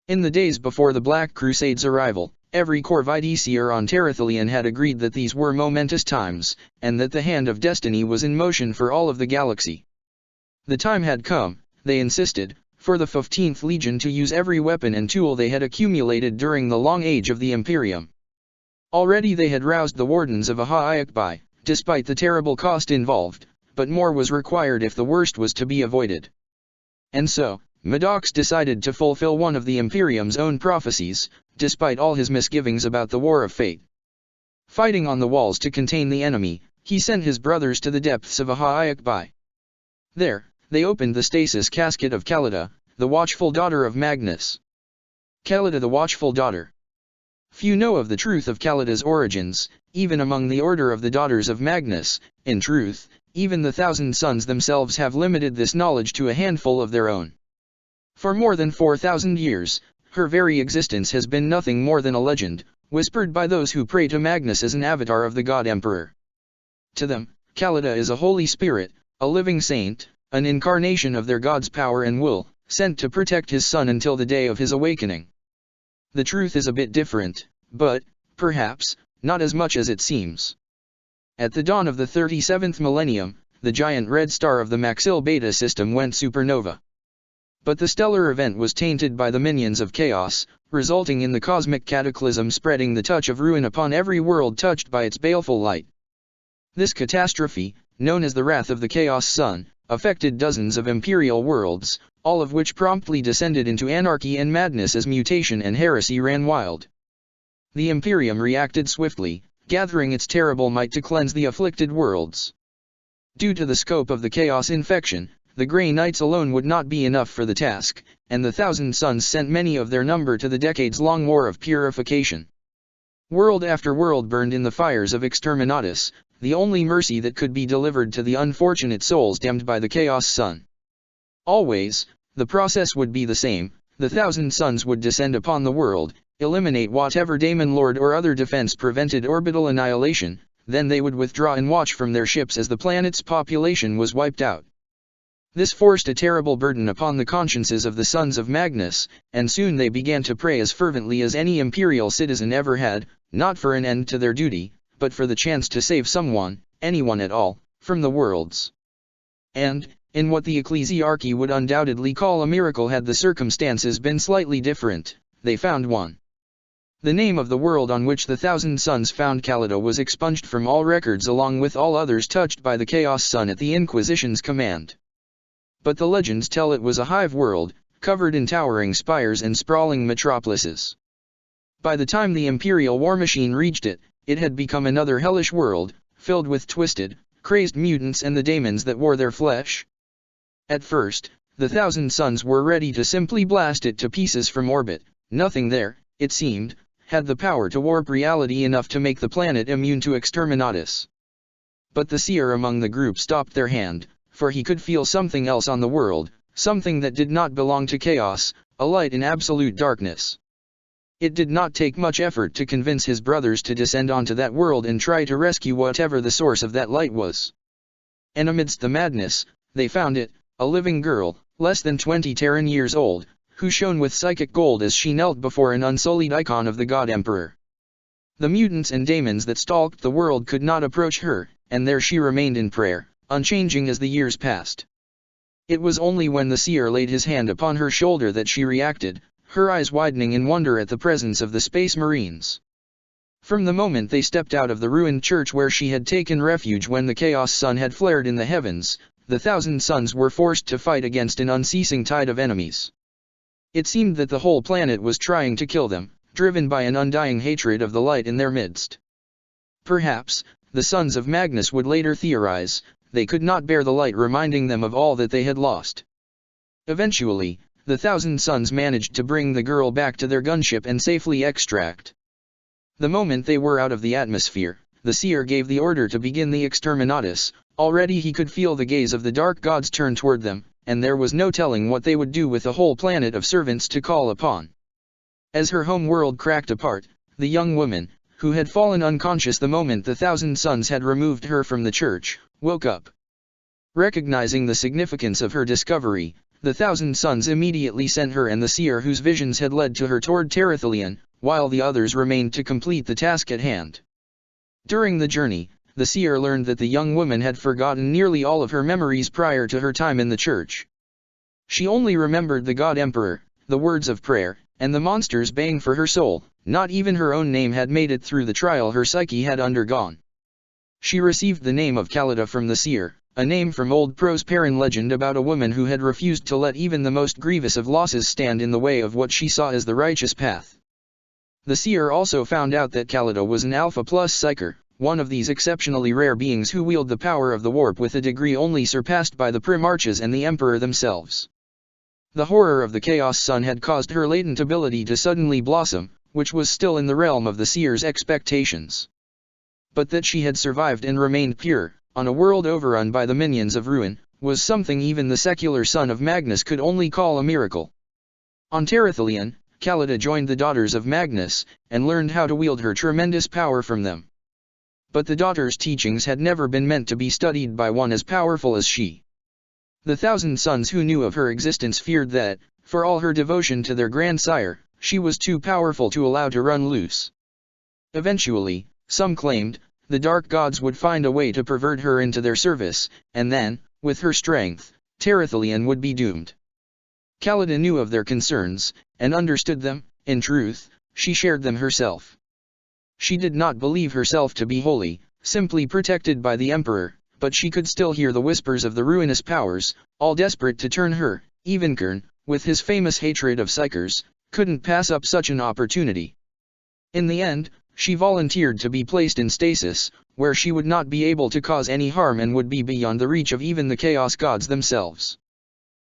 In the days before the Black Crusade's arrival, every Corvidesier on Terathelion had agreed that these were momentous times, and that the hand of destiny was in motion for all of the galaxy. The time had come, they insisted, for the 15th Legion to use every weapon and tool they had accumulated during the long age of the Imperium. Already they had roused the Wardens of Ahaiakbai, despite the terrible cost involved, but more was required if the worst was to be avoided. And so, Maddox decided to fulfill one of the Imperium's own prophecies, despite all his misgivings about the War of Fate. Fighting on the walls to contain the enemy, he sent his brothers to the depths of Ahaiakbai. There, they opened the stasis casket of Khalida, the watchful daughter of Magnus. Khalida the watchful daughter. Few know of the truth of Khalida's origins, even among the order of the daughters of Magnus. In truth, even the Thousand Sons themselves have limited this knowledge to a handful of their own. For more than 4,000 years, her very existence has been nothing more than a legend, whispered by those who pray to Magnus as an avatar of the God Emperor. To them, Khalida is a holy spirit, a living saint, an incarnation of their God's power and will, sent to protect his son until the day of his awakening. The truth is a bit different, but, perhaps, not as much as it seems. At the dawn of the 37th millennium, the giant red star of the Maxil Beta system went supernova. But the stellar event was tainted by the minions of chaos, resulting in the cosmic cataclysm spreading the touch of ruin upon every world touched by its baleful light. This catastrophe, known as the Wrath of the Chaos Sun, affected dozens of imperial worlds, all of which promptly descended into anarchy and madness as mutation and heresy ran wild. The Imperium reacted swiftly, gathering its terrible might to cleanse the afflicted worlds. Due to the scope of the chaos infection, the Grey Knights alone would not be enough for the task, and the Thousand Sons sent many of their number to the decades-long war of purification. World after world burned in the fires of Exterminatus, the only mercy that could be delivered to the unfortunate souls damned by the Chaos Sun. Always, the process would be the same: the Thousand Sons would descend upon the world, eliminate whatever Daemon Lord or other defense prevented orbital annihilation, then they would withdraw and watch from their ships as the planet's population was wiped out. This forced a terrible burden upon the consciences of the Sons of Magnus, and soon they began to pray as fervently as any imperial citizen ever had, not for an end to their duty, but for the chance to save someone, anyone at all, from the worlds. And, in what the ecclesiarchy would undoubtedly call a miracle had the circumstances been slightly different, they found one. The name of the world on which the Thousand Sons found Calida was expunged from all records along with all others touched by the Chaos Sun at the Inquisition's command. But the legends tell it was a hive world, covered in towering spires and sprawling metropolises. By the time the Imperial war machine reached it, it had become another hellish world, filled with twisted, crazed mutants and the daemons that wore their flesh. At first, the Thousand Sons were ready to simply blast it to pieces from orbit. Nothing there, it seemed, had the power to warp reality enough to make the planet immune to Exterminatus. But the seer among the group stopped their hand, for he could feel something else on the world, something that did not belong to chaos, a light in absolute darkness. It did not take much effort to convince his brothers to descend onto that world and try to rescue whatever the source of that light was. And amidst the madness, they found it, a living girl, less than 20 Terran years old, who shone with psychic gold as she knelt before an unsullied icon of the God Emperor. The mutants and daemons that stalked the world could not approach her, and there she remained in prayer, unchanging as the years passed. It was only when the seer laid his hand upon her shoulder that she reacted, her eyes widening in wonder at the presence of the Space Marines. From the moment they stepped out of the ruined church where she had taken refuge when the Chaos Sun had flared in the heavens, the Thousand Sons were forced to fight against an unceasing tide of enemies. It seemed that the whole planet was trying to kill them, driven by an undying hatred of the light in their midst. Perhaps, the Sons of Magnus would later theorize, they could not bear the light reminding them of all that they had lost. Eventually, the Thousand Sons managed to bring the girl back to their gunship and safely extract. The moment they were out of the atmosphere, the seer gave the order to begin the Exterminatus. Already he could feel the gaze of the dark gods turn toward them, and there was no telling what they would do with a whole planet of servants to call upon. As her home world cracked apart, the young woman, who had fallen unconscious the moment the Thousand Sons had removed her from the church, woke up. Recognizing the significance of her discovery, the Thousand Sons immediately sent her and the seer whose visions had led to her toward Terrathelion, while the others remained to complete the task at hand. During the journey, the seer learned that the young woman had forgotten nearly all of her memories prior to her time in the church. She only remembered the God Emperor, the words of prayer, and the monsters baying for her soul. Not even her own name had made it through the trial her psyche had undergone. She received the name of Calida from the seer, a name from old Prosperan legend about a woman who had refused to let even the most grievous of losses stand in the way of what she saw as the righteous path. The seer also found out that Calida was an Alpha Plus Psyker, one of these exceptionally rare beings who wield the power of the warp with a degree only surpassed by the Primarchs and the Emperor themselves. The horror of the Chaos Sun had caused her latent ability to suddenly blossom, which was still in the realm of the seer's expectations. But that she had survived and remained pure, on a world overrun by the minions of ruin, was something even the secular son of Magnus could only call a miracle. On Terrathelion, Calida joined the daughters of Magnus, and learned how to wield her tremendous power from them. But the daughter's teachings had never been meant to be studied by one as powerful as she. The Thousand Sons who knew of her existence feared that, for all her devotion to their grandsire, she was too powerful to allow to run loose. Eventually, some claimed, the dark gods would find a way to pervert her into their service, and then, with her strength, Terathelion would be doomed. Khalida knew of their concerns, and understood them. In truth, she shared them herself. She did not believe herself to be holy, simply protected by the Emperor, but she could still hear the whispers of the ruinous powers, all desperate to turn her. Even Kern, with his famous hatred of psychers, couldn't pass up such an opportunity. In the end, she volunteered to be placed in stasis, where she would not be able to cause any harm and would be beyond the reach of even the Chaos Gods themselves.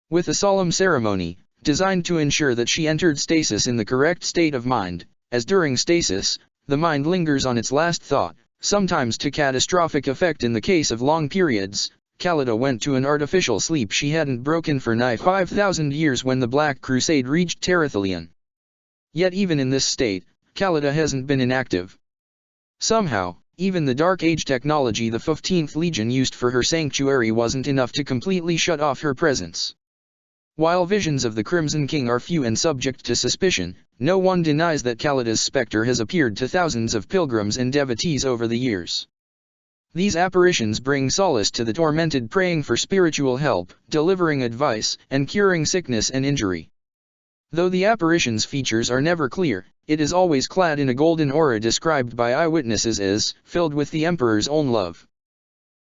With a solemn ceremony, designed to ensure that she entered stasis in the correct state of mind, as during stasis, the mind lingers on its last thought, sometimes to catastrophic effect in the case of long periods, Khalida went to an artificial sleep she hadn't broken for nigh 5,000 years when the Black Crusade reached Terathelion. Yet even in this state, Khalida hasn't been inactive. Somehow, even the Dark Age technology the 15th Legion used for her sanctuary wasn't enough to completely shut off her presence. While visions of the Crimson King are few and subject to suspicion, no one denies that Khalida's specter has appeared to thousands of pilgrims and devotees over the years. These apparitions bring solace to the tormented, praying for spiritual help, delivering advice, and curing sickness and injury. Though the apparition's features are never clear, it is always clad in a golden aura described by eyewitnesses as filled with the Emperor's own love.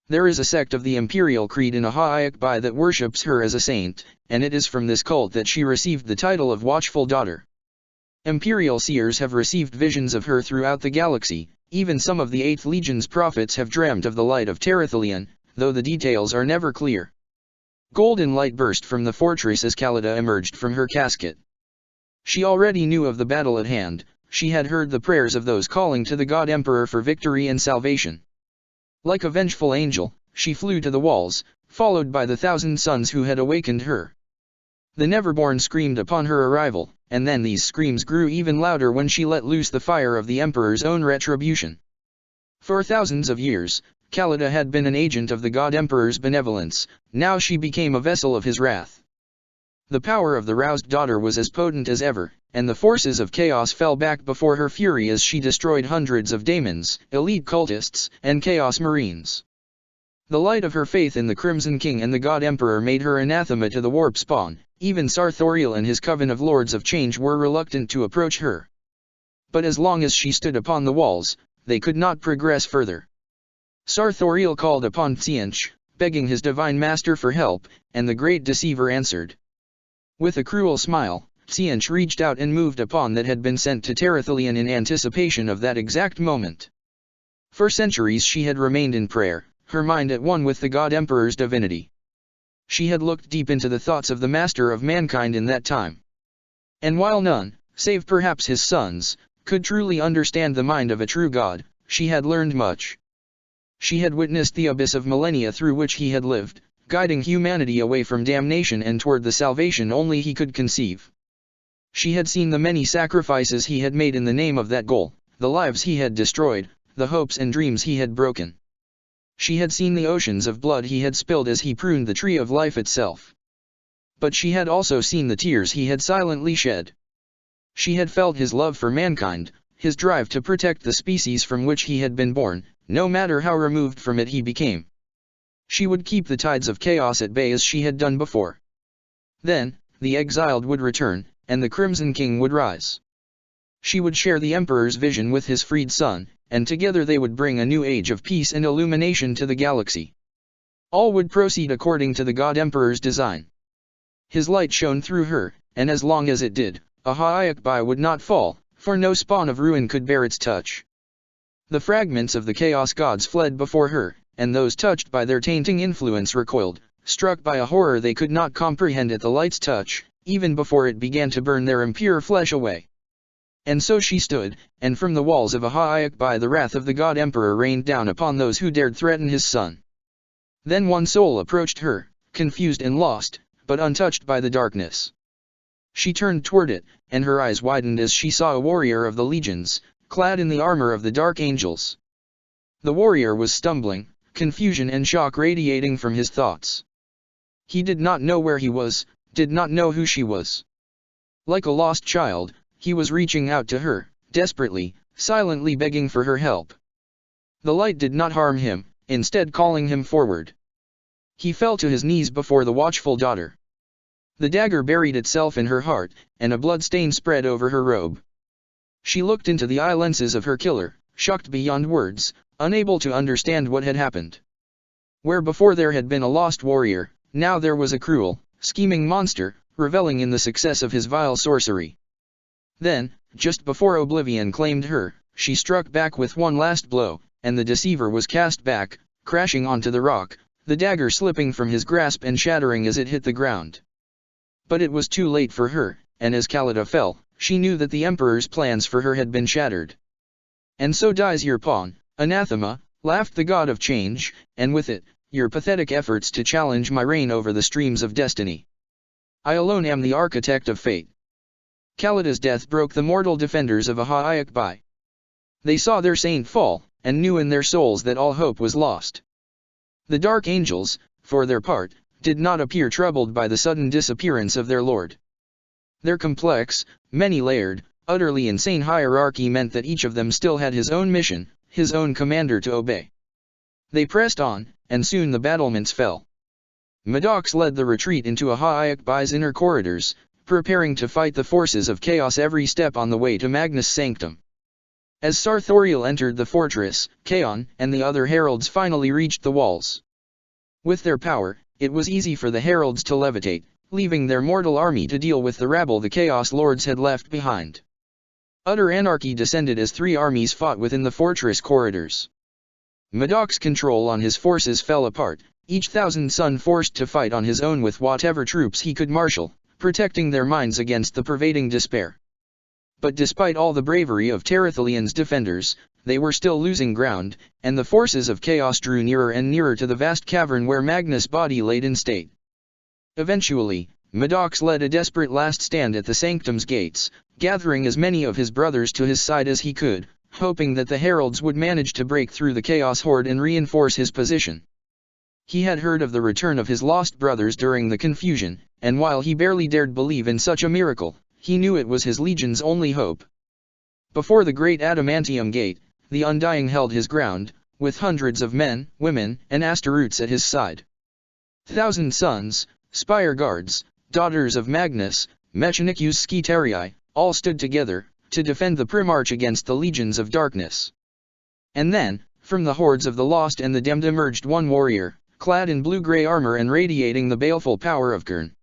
There is a sect of the Imperial Creed in Ahaiakbai that worships her as a saint, and it is from this cult that she received the title of Watchful Daughter. Imperial seers have received visions of her throughout the galaxy. Even some of the 8th Legion's prophets have dreamt of the light of Terathelion, though the details are never clear. Golden light burst from the fortress as Khalida emerged from her casket. She already knew of the battle at hand. She had heard the prayers of those calling to the God Emperor for victory and salvation. Like a vengeful angel, she flew to the walls, followed by the 1,000 sons who had awakened her. The Neverborn screamed upon her arrival, and then these screams grew even louder when she let loose the fire of the Emperor's own retribution. For thousands of years, Khalida had been an agent of the God Emperor's benevolence. Now she became a vessel of his wrath. The power of the roused daughter was as potent as ever, and the forces of chaos fell back before her fury as she destroyed hundreds of daemons, elite cultists, and chaos marines. The light of her faith in the Crimson King and the God Emperor made her anathema to the warp spawn. Even Sarthoriel and his coven of Lords of Change were reluctant to approach her. But as long as she stood upon the walls, they could not progress further. Sarthoriel called upon Tsiench, begging his divine master for help, and the great deceiver answered. With a cruel smile, Tsiench reached out and moved a pawn that had been sent to Terathelion in anticipation of that exact moment. For centuries she had remained in prayer, her mind at one with the God Emperor's divinity. She had looked deep into the thoughts of the master of mankind in that time. And while none, save perhaps his sons, could truly understand the mind of a true God, she had learned much. She had witnessed the abyss of millennia through which he had lived, guiding humanity away from damnation and toward the salvation only he could conceive. She had seen the many sacrifices he had made in the name of that goal, the lives he had destroyed, the hopes and dreams he had broken. She had seen the oceans of blood he had spilled as he pruned the tree of life itself. But she had also seen the tears he had silently shed. She had felt his love for mankind, his drive to protect the species from which he had been born, no matter how removed from it he became. She would keep the tides of chaos at bay as she had done before. Then, the exiled would return, and the Crimson King would rise. She would share the Emperor's vision with his freed son, and together they would bring a new age of peace and illumination to the galaxy. All would proceed according to the God Emperor's design. His light shone through her, and as long as it did, Ahaiakbai would not fall, for no spawn of ruin could bear its touch. The fragments of the Chaos Gods fled before her, and those touched by their tainting influence recoiled, struck by a horror they could not comprehend at the light's touch, even before it began to burn their impure flesh away. And so she stood, and from the walls of Ahaiakbai the wrath of the God Emperor rained down upon those who dared threaten his son. Then one soul approached her, confused and lost, but untouched by the darkness. She turned toward it, and her eyes widened as she saw a warrior of the legions, clad in the armor of the dark angels. The warrior was stumbling, confusion and shock radiating from his thoughts. He did not know where he was, did not know who she was. Like a lost child, he was reaching out to her, desperately, silently begging for her help. The light did not harm him, instead calling him forward. He fell to his knees before the watchful daughter. The dagger buried itself in her heart, and a blood stain spread over her robe. She looked into the eye lenses of her killer, shocked beyond words, unable to understand what had happened. Where before there had been a lost warrior, now there was a cruel, scheming monster, reveling in the success of his vile sorcery. Then, just before oblivion claimed her, she struck back with one last blow, and the deceiver was cast back, crashing onto the rock, the dagger slipping from his grasp and shattering as it hit the ground. But it was too late for her, and as Khalida fell, she knew that the Emperor's plans for her had been shattered. "And so dies your pawn, anathema," laughed the god of change, "and with it, your pathetic efforts to challenge my reign over the streams of destiny. I alone am the architect of fate." Khalida's death broke the mortal defenders of Ahayakbai. They saw their saint fall, and knew in their souls that all hope was lost. The dark angels, for their part, did not appear troubled by the sudden disappearance of their lord. Their complex, many-layered, utterly insane hierarchy meant that each of them still had his own mission, his own commander to obey. They pressed on, and soon the battlements fell. Maddox led the retreat into Ahayakbai's inner corridors, preparing to fight the forces of chaos every step on the way to Magnus' sanctum. As Sarthoriel entered the fortress, Kaon and the other heralds finally reached the walls. With their power, it was easy for the heralds to levitate, leaving their mortal army to deal with the rabble the Chaos Lords had left behind. Utter anarchy descended as three armies fought within the fortress corridors. Maddox's control on his forces fell apart, each thousand son forced to fight on his own with whatever troops he could marshal, protecting their minds against the pervading despair. But despite all the bravery of Terathalian's defenders, they were still losing ground, and the forces of chaos drew nearer and nearer to the vast cavern where Magnus' body laid in state. Eventually, Maddox led a desperate last stand at the sanctum's gates, gathering as many of his brothers to his side as he could, hoping that the heralds would manage to break through the chaos horde and reinforce his position. He had heard of the return of his lost brothers during the confusion, and while he barely dared believe in such a miracle, he knew it was his legion's only hope. Before the great adamantium gate, the Undying held his ground, with hundreds of men, women, and Astaroths at his side. 1,000 sons, spire guards, daughters of Magnus, Mechanicus Skitarii, all stood together, to defend the Primarch against the legions of darkness. And then, from the hordes of the lost and the damned emerged one warrior, clad in blue-gray armor and radiating the baleful power of Gurn.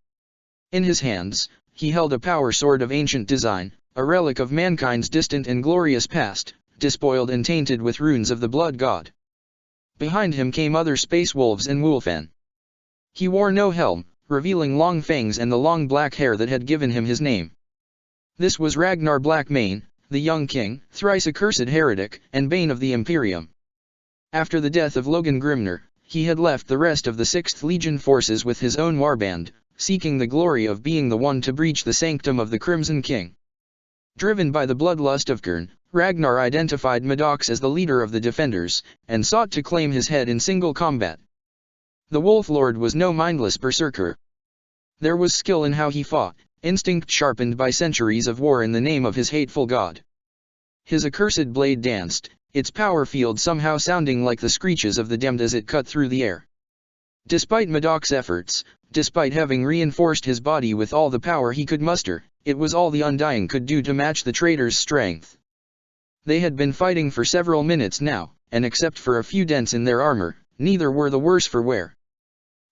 In his hands, he held a power sword of ancient design, a relic of mankind's distant and glorious past, despoiled and tainted with runes of the blood god. Behind him came other space wolves and Wulfen. He wore no helm, revealing long fangs and the long black hair that had given him his name. This was Ragnar Blackmane, the young king, thrice accursed heretic, and bane of the Imperium. After the death of Logan Grimner, he had left the rest of the 6th Legion forces with his own warband, seeking the glory of being the one to breach the sanctum of the Crimson King. Driven by the bloodlust of Gurn, Ragnar identified Maddox as the leader of the defenders, and sought to claim his head in single combat. The Wolf Lord was no mindless berserker. There was skill in how he fought, instinct sharpened by centuries of war in the name of his hateful god. His accursed blade danced, its power field somehow sounding like the screeches of the damned as it cut through the air. Despite Maddox's efforts, despite having reinforced his body with all the power he could muster, it was all the Undying could do to match the traitor's strength. They had been fighting for several minutes now, and except for a few dents in their armor, neither were the worse for wear.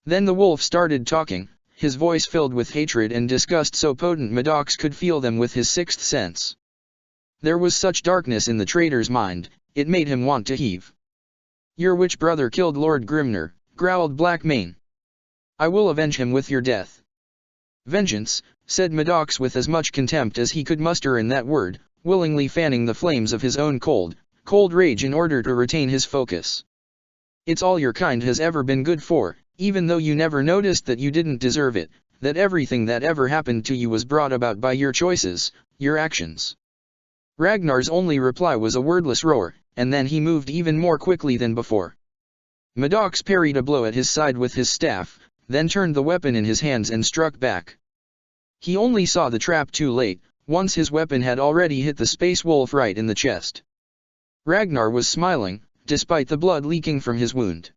Then the wolf started talking, his voice filled with hatred and disgust so potent Maddox could feel them with his sixth sense. There was such darkness in the traitor's mind, it made him want to heave. "Your witch brother killed Lord Grimner," growled Blackmane. "I will avenge him with your death." "Vengeance," said Maddox with as much contempt as he could muster in that word, willingly fanning the flames of his own cold rage in order to retain his focus. "It's all your kind has ever been good for, even though you never noticed that you didn't deserve it, that everything that ever happened to you was brought about by your choices, your actions." Ragnar's only reply was a wordless roar, and then he moved even more quickly than before. Maddox parried a blow at his side with his staff, then turned the weapon in his hands and struck back. He only saw the trap too late, once his weapon had already hit the space wolf right in the chest. Ragnar was smiling, despite the blood leaking from his wound.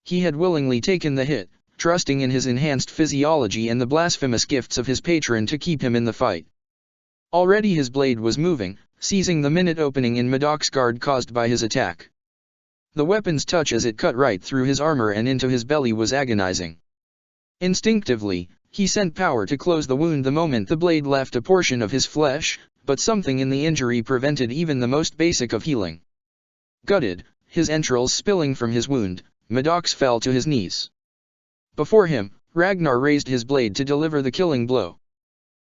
He had willingly taken the hit, trusting in his enhanced physiology and the blasphemous gifts of his patron to keep him in the fight. Already his blade was moving, seizing the minute opening in Medoc's guard caused by his attack. The weapon's touch as it cut right through his armor and into his belly was agonizing. Instinctively, he sent power to close the wound the moment the blade left a portion of his flesh, but something in the injury prevented even the most basic of healing. Gutted, his entrails spilling from his wound, Medox fell to his knees. Before him, Ragnar raised his blade to deliver the killing blow.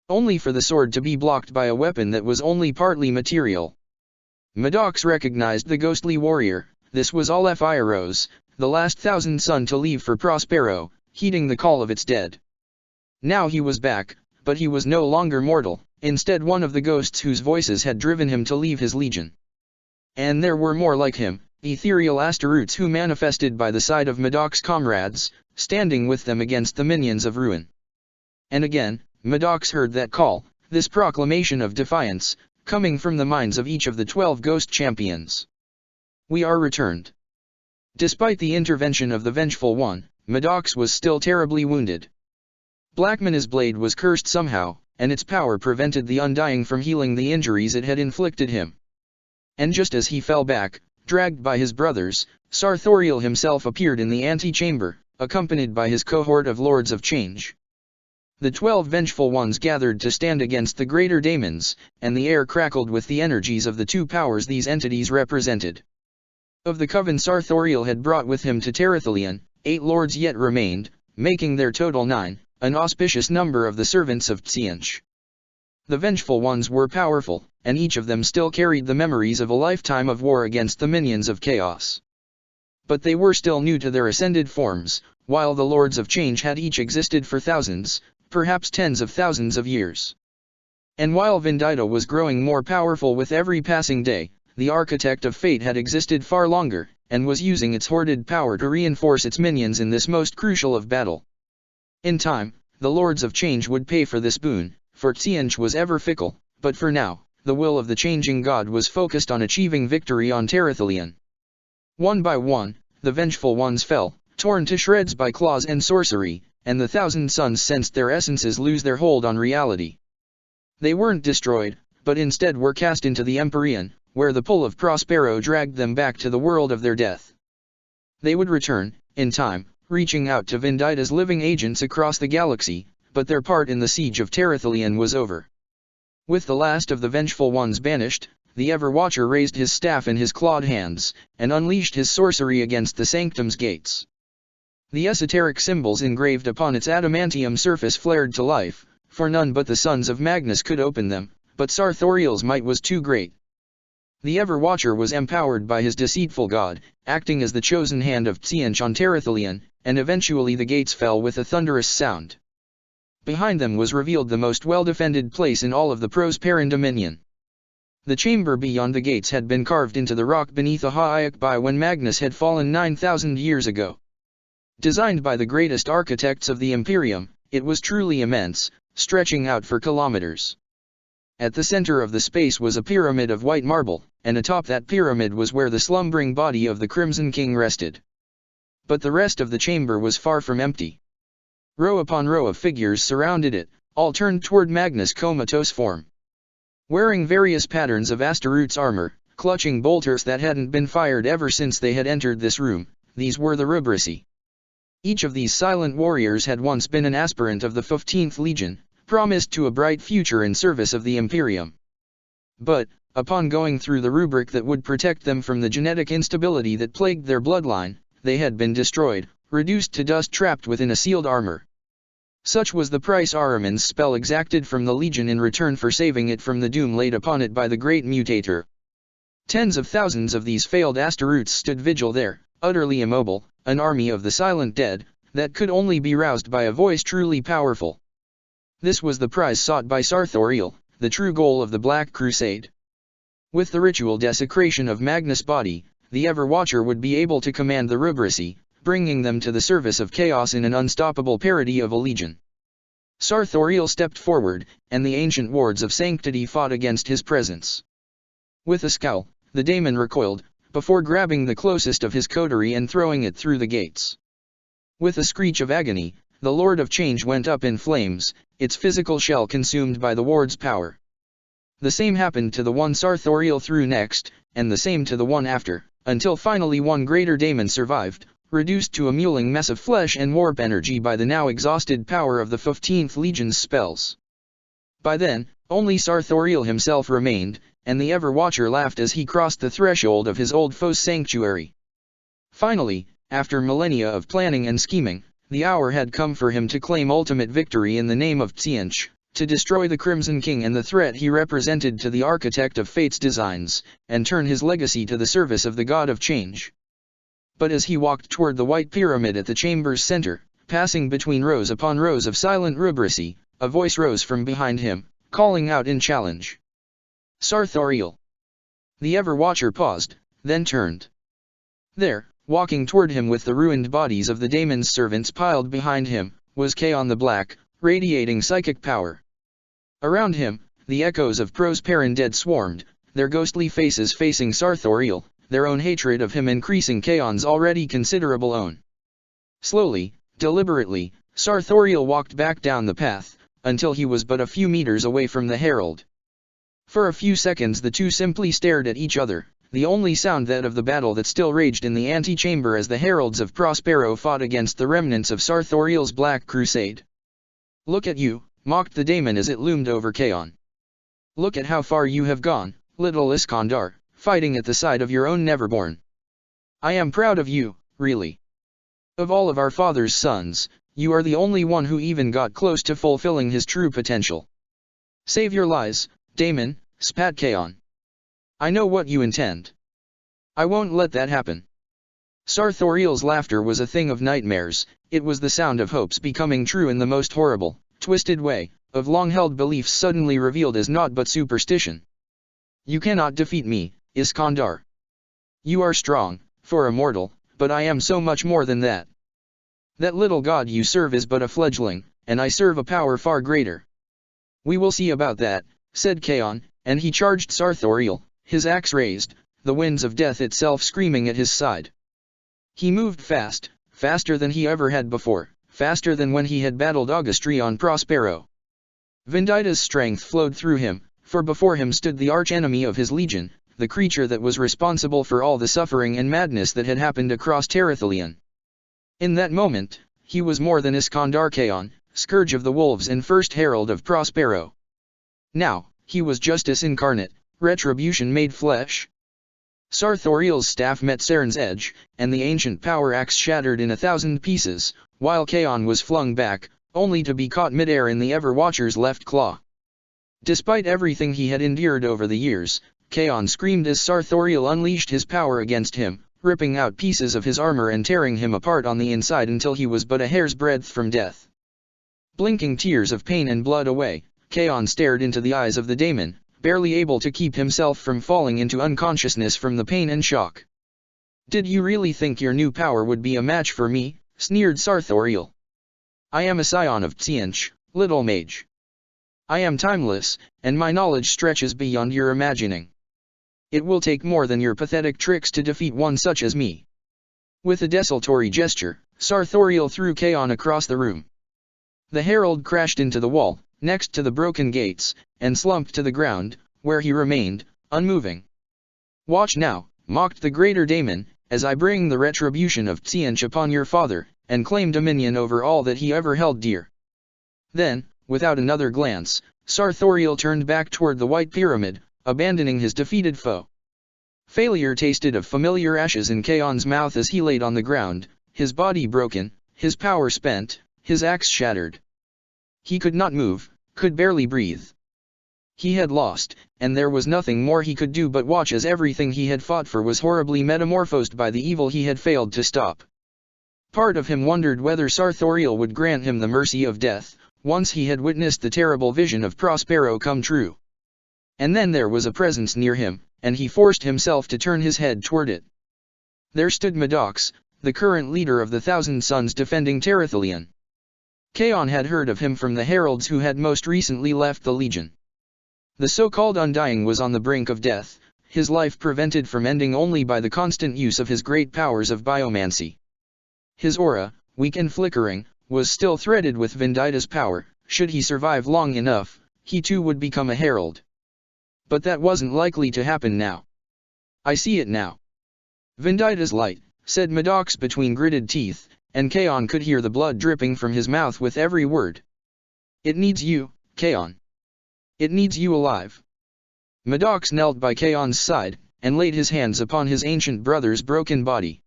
Only for the sword to be blocked by a weapon that was only partly material. Medox recognized the ghostly warrior. This was Alefairos, the last thousand son to leave for Prospero, heeding the call of its dead. Now he was back, but he was no longer mortal, instead one of the ghosts whose voices had driven him to leave his legion. And there were more like him, ethereal Astaroths who manifested by the side of Medoc's comrades, standing with them against the minions of ruin. And again, Medox heard that call, this proclamation of defiance, coming from the minds of each of the 12 ghost champions. We are returned. Despite the intervention of the Vengeful One, Medox was still terribly wounded. Blackman's blade was cursed somehow, and its power prevented the Undying from healing the injuries it had inflicted him. And just as he fell back, dragged by his brothers, Sarthoriel himself appeared in the antechamber, accompanied by his cohort of Lords of Change. The 12 Vengeful Ones gathered to stand against the greater daemons, and the air crackled with the energies of the two powers these entities represented. Of the coven Sarthoriel had brought with him to Terathelion, 8 lords yet remained, making their total 9, an auspicious number of the servants of Tsianch. The Vengeful Ones were powerful, and each of them still carried the memories of a lifetime of war against the minions of chaos. But they were still new to their ascended forms, while the Lords of Change had each existed for thousands, perhaps tens of thousands of years. And while Vendita was growing more powerful with every passing day, the Architect of Fate had existed far longer, and was using its hoarded power to reinforce its minions in this most crucial of battle. In time, the Lords of Change would pay for this boon, for Tsianch was ever fickle, but for now, the will of the changing god was focused on achieving victory on Terathelion. One by one, the Vengeful Ones fell, torn to shreds by claws and sorcery, and the Thousand Sons sensed their essences lose their hold on reality. They weren't destroyed, but instead were cast into the Empyrean, where the pull of Prospero dragged them back to the world of their death. They would return, in time, reaching out to Vendita's living agents across the galaxy, but their part in the siege of Terathelion was over. With the last of the Vengeful Ones banished, the Ever-Watcher raised his staff in his clawed hands, and unleashed his sorcery against the Sanctum's gates. The esoteric symbols engraved upon its adamantium surface flared to life, for none but the sons of Magnus could open them, but Sarthoriel's might was too great. The Ever-Watcher was empowered by his deceitful god, acting as the chosen hand of Tsianch on Terathelion, and eventually the gates fell with a thunderous sound. Behind them was revealed the most well-defended place in all of the Prosperan dominion. The chamber beyond the gates had been carved into the rock beneath a Ha'ayak by when Magnus had fallen 9,000 years ago. Designed by the greatest architects of the Imperium, it was truly immense, stretching out for kilometers. At the center of the space was a pyramid of white marble, and atop that pyramid was where the slumbering body of the Crimson King rested. But the rest of the chamber was far from empty. Row upon row of figures surrounded it, all turned toward Magnus' comatose form. Wearing various patterns of Astaroth's armor, clutching bolters that hadn't been fired ever since they had entered this room, these were the Rubrici. Each of these silent warriors had once been an aspirant of the 15th Legion, promised to a bright future in service of the Imperium. But, upon going through the rubric that would protect them from the genetic instability that plagued their bloodline, they had been destroyed, reduced to dust trapped within a sealed armor. Such was the price Ahriman's spell exacted from the Legion in return for saving it from the doom laid upon it by the Great Mutator. Tens of thousands of these failed Astaroths stood vigil there, utterly immobile, an army of the silent dead, that could only be roused by a voice truly powerful. This was the prize sought by Sarthoriel, the true goal of the Black Crusade. With the ritual desecration of Magnus' body, the Ever-Watcher would be able to command the Rubrici, bringing them to the service of chaos in an unstoppable parody of a legion. Sarthoriel stepped forward, and the ancient wards of sanctity fought against his presence. With a scowl, the daemon recoiled, before grabbing the closest of his coterie and throwing it through the gates. With a screech of agony, the Lord of Change went up in flames, its physical shell consumed by the ward's power. The same happened to the one Sarthoriel threw next, and the same to the one after, until finally one greater daemon survived, reduced to a mewling mess of flesh and warp energy by the now exhausted power of the 15th Legion's spells. By then, only Sarthoriel himself remained, and the Ever-Watcher laughed as he crossed the threshold of his old foe's sanctuary. Finally, after millennia of planning and scheming, the hour had come for him to claim ultimate victory in the name of Tzeentch, to destroy the Crimson King and the threat he represented to the architect of fate's designs, and turn his legacy to the service of the God of Change. But as he walked toward the white pyramid at the chamber's center, passing between rows upon rows of silent rubrisy, a voice rose from behind him, calling out in challenge. Sarthoriel. The Ever-Watcher paused, then turned. There, walking toward him with the ruined bodies of the daemon's servants piled behind him, was Kaon the Black, radiating psychic power. Around him, the echoes of Prosperin dead swarmed, their ghostly faces facing Sarthoriel, their own hatred of him increasing Kaon's already considerable own. Slowly, deliberately, Sarthoriel walked back down the path, until he was but a few meters away from the herald. For a few seconds the two simply stared at each other, the only sound that of the battle that still raged in the antechamber as the heralds of Prospero fought against the remnants of Sarthoriel's Black Crusade. "Look at you," mocked the daemon as it loomed over Kaon. "Look at how far you have gone, little Iskandar, fighting at the side of your own Neverborn. I am proud of you, really. Of all of our father's sons, you are the only one who even got close to fulfilling his true potential." "Save your lies, daemon," spat Kaon. "I know what you intend. I won't let that happen." Sarthoriel's laughter was a thing of nightmares, it was the sound of hopes becoming true in the most horrible, twisted way, of long-held beliefs suddenly revealed as naught but superstition. "You cannot defeat me, Iskandar. You are strong, for a mortal, but I am so much more than that. That little god you serve is but a fledgling, and I serve a power far greater." "We will see about that," said Kaon, and he charged Sarthoriel, his axe raised, the winds of death itself screaming at his side. He moved fast, faster than he ever had before, faster than when he had battled Augustri on Prospero. Vendita's strength flowed through him, for before him stood the archenemy of his legion, the creature that was responsible for all the suffering and madness that had happened across Terathalion. In that moment, he was more than Iskandar Kaon, scourge of the wolves and first herald of Prospero. Now, he was justice incarnate, retribution made flesh. Sarthoriel's staff met Saren's edge, and the ancient power axe shattered in 1,000 pieces, while Kaon was flung back, only to be caught midair in the Ever-Watcher's left claw. Despite everything he had endured over the years, Kaon screamed as Sarthoriel unleashed his power against him, ripping out pieces of his armor and tearing him apart on the inside until he was but a hair's breadth from death. Blinking tears of pain and blood away, Kaon stared into the eyes of the daemon, barely able to keep himself from falling into unconsciousness from the pain and shock. "Did you really think your new power would be a match for me?" sneered Sarthoriel. "I am a scion of Tzeentch, little mage. I am timeless, and my knowledge stretches beyond your imagining. It will take more than your pathetic tricks to defeat one such as me." With a desultory gesture, Sarthoriel threw Kaon across the room. The herald crashed into the wall, next to the broken gates, and slumped to the ground, where he remained, unmoving. "Watch now," mocked the greater daemon, "as I bring the retribution of Tzeentch upon your father, and claim dominion over all that he ever held dear." Then, without another glance, Sarthoriel turned back toward the white pyramid, abandoning his defeated foe. Failure tasted of familiar ashes in Kaon's mouth as he laid on the ground, his body broken, his power spent, his axe shattered. He could not move, could barely breathe. He had lost, and there was nothing more he could do but watch as everything he had fought for was horribly metamorphosed by the evil he had failed to stop. Part of him wondered whether Sarthoriel would grant him the mercy of death, once he had witnessed the terrible vision of Prospero come true. And then there was a presence near him, and he forced himself to turn his head toward it. There stood Maddox, the current leader of the Thousand Sons defending Terathalion. Kaon had heard of him from the heralds who had most recently left the Legion. The so-called Undying was on the brink of death, his life prevented from ending only by the constant use of his great powers of biomancy. His aura, weak and flickering, was still threaded with Vendita's power. Should he survive long enough, he too would become a herald. But that wasn't likely to happen now. I see it now. Vendita's light, said Maddox between gritted teeth, and Kaon could hear the blood dripping from his mouth with every word. It needs you, Kaon. It needs you alive. Maddox knelt by Kaon's side, and laid his hands upon his ancient brother's broken body.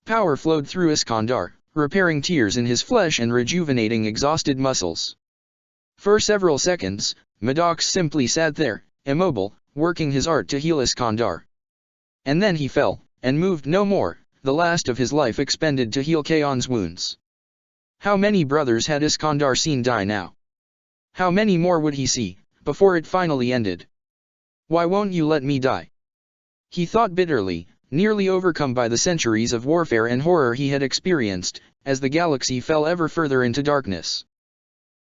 Power flowed through Iskandar, repairing tears in his flesh and rejuvenating exhausted muscles. For several seconds, Maddox simply sat there, immobile, working his art to heal Iskandar. And then he fell, and moved no more, the last of his life expended to heal Kaon's wounds. How many brothers had Iskandar seen die now? How many more would he see, before it finally ended? Why won't you let me die? He thought bitterly, nearly overcome by the centuries of warfare and horror he had experienced, as the galaxy fell ever further into darkness.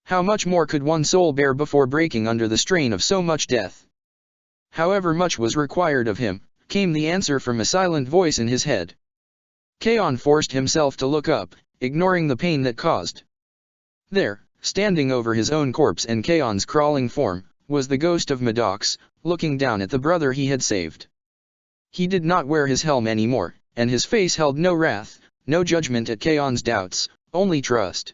How much more could one soul bear before breaking under the strain of so much death? However much was required of him, came the answer from a silent voice in his head. Kaon forced himself to look up, ignoring the pain that caused. There, standing over his own corpse and Kaon's crawling form, was the ghost of Maddox, looking down at the brother he had saved. He did not wear his helm anymore, and his face held no wrath, no judgment at Kaon's doubts, only trust.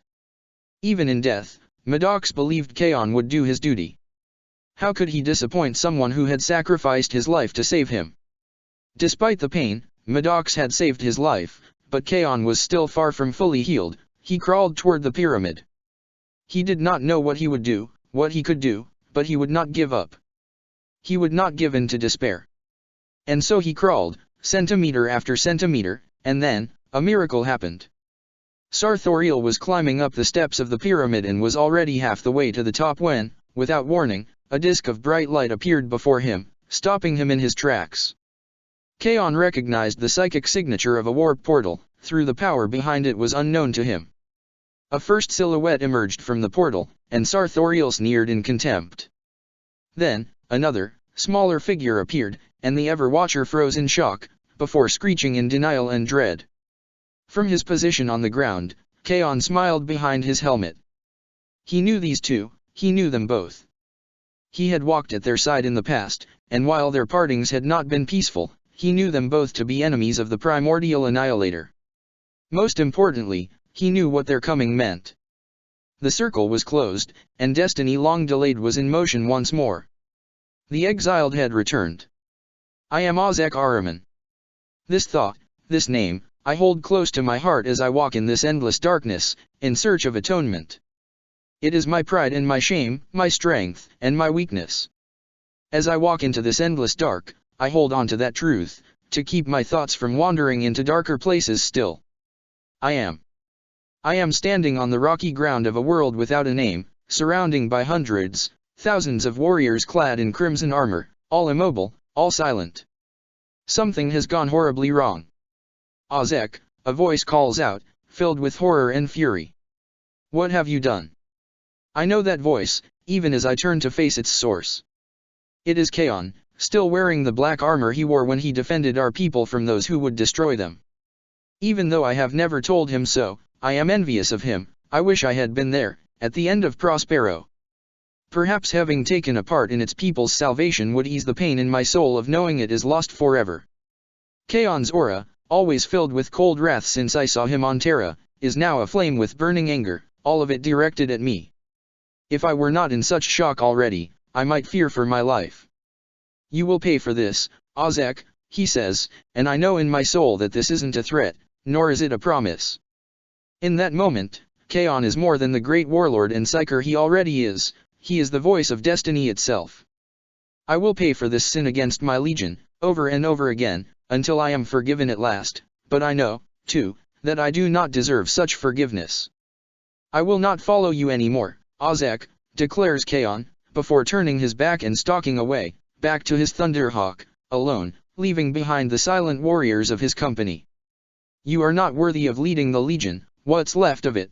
Even in death, Maddox believed Kaon would do his duty. How could he disappoint someone who had sacrificed his life to save him? Despite the pain, Maddox had saved his life, but Kaon was still far from fully healed. He crawled toward the pyramid. He did not know what he would do, what he could do, but he would not give up. He would not give in to despair. And so he crawled, centimeter after centimeter, and then, a miracle happened. Sarthoriel was climbing up the steps of the pyramid and was already half the way to the top when, without warning, a disk of bright light appeared before him, stopping him in his tracks. Kaon recognized the psychic signature of a warp portal, though the power behind it was unknown to him. A first silhouette emerged from the portal, and Sarthoriel sneered in contempt. Then, another, smaller figure appeared, and the Ever-Watcher froze in shock, before screeching in denial and dread. From his position on the ground, Kaon smiled behind his helmet. He knew these two, he knew them both. He had walked at their side in the past, and while their partings had not been peaceful, he knew them both to be enemies of the primordial annihilator. Most importantly, he knew what their coming meant. The circle was closed, and destiny long delayed was in motion once more. The exiled had returned. I am Ozek Ahriman. This thought, this name, I hold close to my heart as I walk in this endless darkness, in search of atonement. It is my pride and my shame, my strength, and my weakness. As I walk into this endless dark, I hold on to that truth, to keep my thoughts from wandering into darker places still. I am standing on the rocky ground of a world without a name, surrounding by hundreds, thousands of warriors clad in crimson armor, all immobile, all silent. Something has gone horribly wrong. Ozek, a voice calls out, filled with horror and fury. What have you done? I know that voice, even as I turn to face its source. It is Kaon, still wearing the black armor he wore when he defended our people from those who would destroy them. Even though I have never told him so, I am envious of him. I wish I had been there, at the end of Prospero. Perhaps having taken a part in its people's salvation would ease the pain in my soul of knowing it is lost forever. Kaon's aura, always filled with cold wrath since I saw him on Terra, is now aflame with burning anger, all of it directed at me. If I were not in such shock already, I might fear for my life. You will pay for this, Ozek, he says, and I know in my soul that this isn't a threat, nor is it a promise. In that moment, Kaon is more than the great warlord and psyker he already is, he is the voice of destiny itself. I will pay for this sin against my legion, over and over again, until I am forgiven at last, but I know, too, that I do not deserve such forgiveness. I will not follow you anymore, Ozek, declares Kaon, before turning his back and stalking away, back to his Thunderhawk, alone, leaving behind the silent warriors of his company. You are not worthy of leading the legion, what's left of it.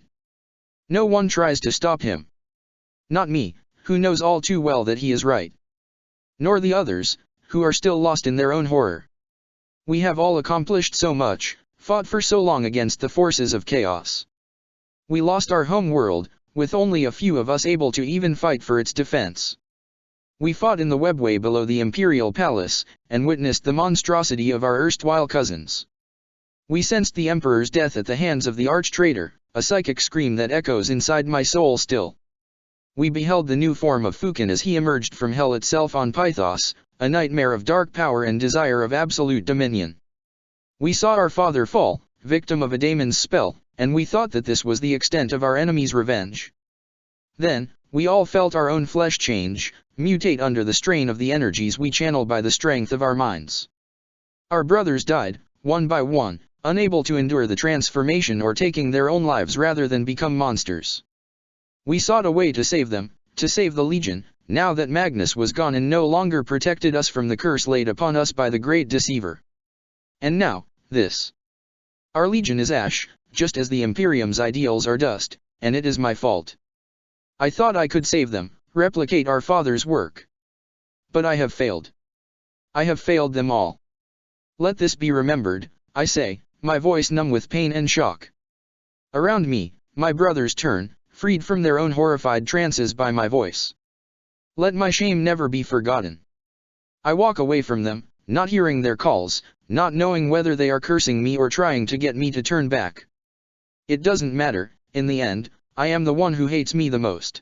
No one tries to stop him. Not me, who knows all too well that he is right. Nor the others, who are still lost in their own horror. We have all accomplished so much, fought for so long against the forces of chaos. We lost our home world, with only a few of us able to even fight for its defense. We fought in the webway below the Imperial Palace, and witnessed the monstrosity of our erstwhile cousins. We sensed the Emperor's death at the hands of the arch-traitor, a psychic scream that echoes inside my soul still. We beheld the new form of Fukin as he emerged from hell itself on Pythos, a nightmare of dark power and desire of absolute dominion. We saw our father fall, victim of a daemon's spell, and we thought that this was the extent of our enemy's revenge. Then, we all felt our own flesh change, mutate under the strain of the energies we channel by the strength of our minds. Our brothers died, one by one, unable to endure the transformation or taking their own lives rather than become monsters. We sought a way to save them, to save the Legion, now that Magnus was gone and no longer protected us from the curse laid upon us by the great deceiver. And now, this. Our Legion is ash, just as the Imperium's ideals are dust, and it is my fault. I thought I could save them, replicate our father's work. But I have failed. I have failed them all. Let this be remembered, I say, my voice numb with pain and shock. Around me, my brothers turn, freed from their own horrified trances by my voice. Let my shame never be forgotten. I walk away from them, not hearing their calls, not knowing whether they are cursing me or trying to get me to turn back. It doesn't matter, in the end, I am the one who hates me the most.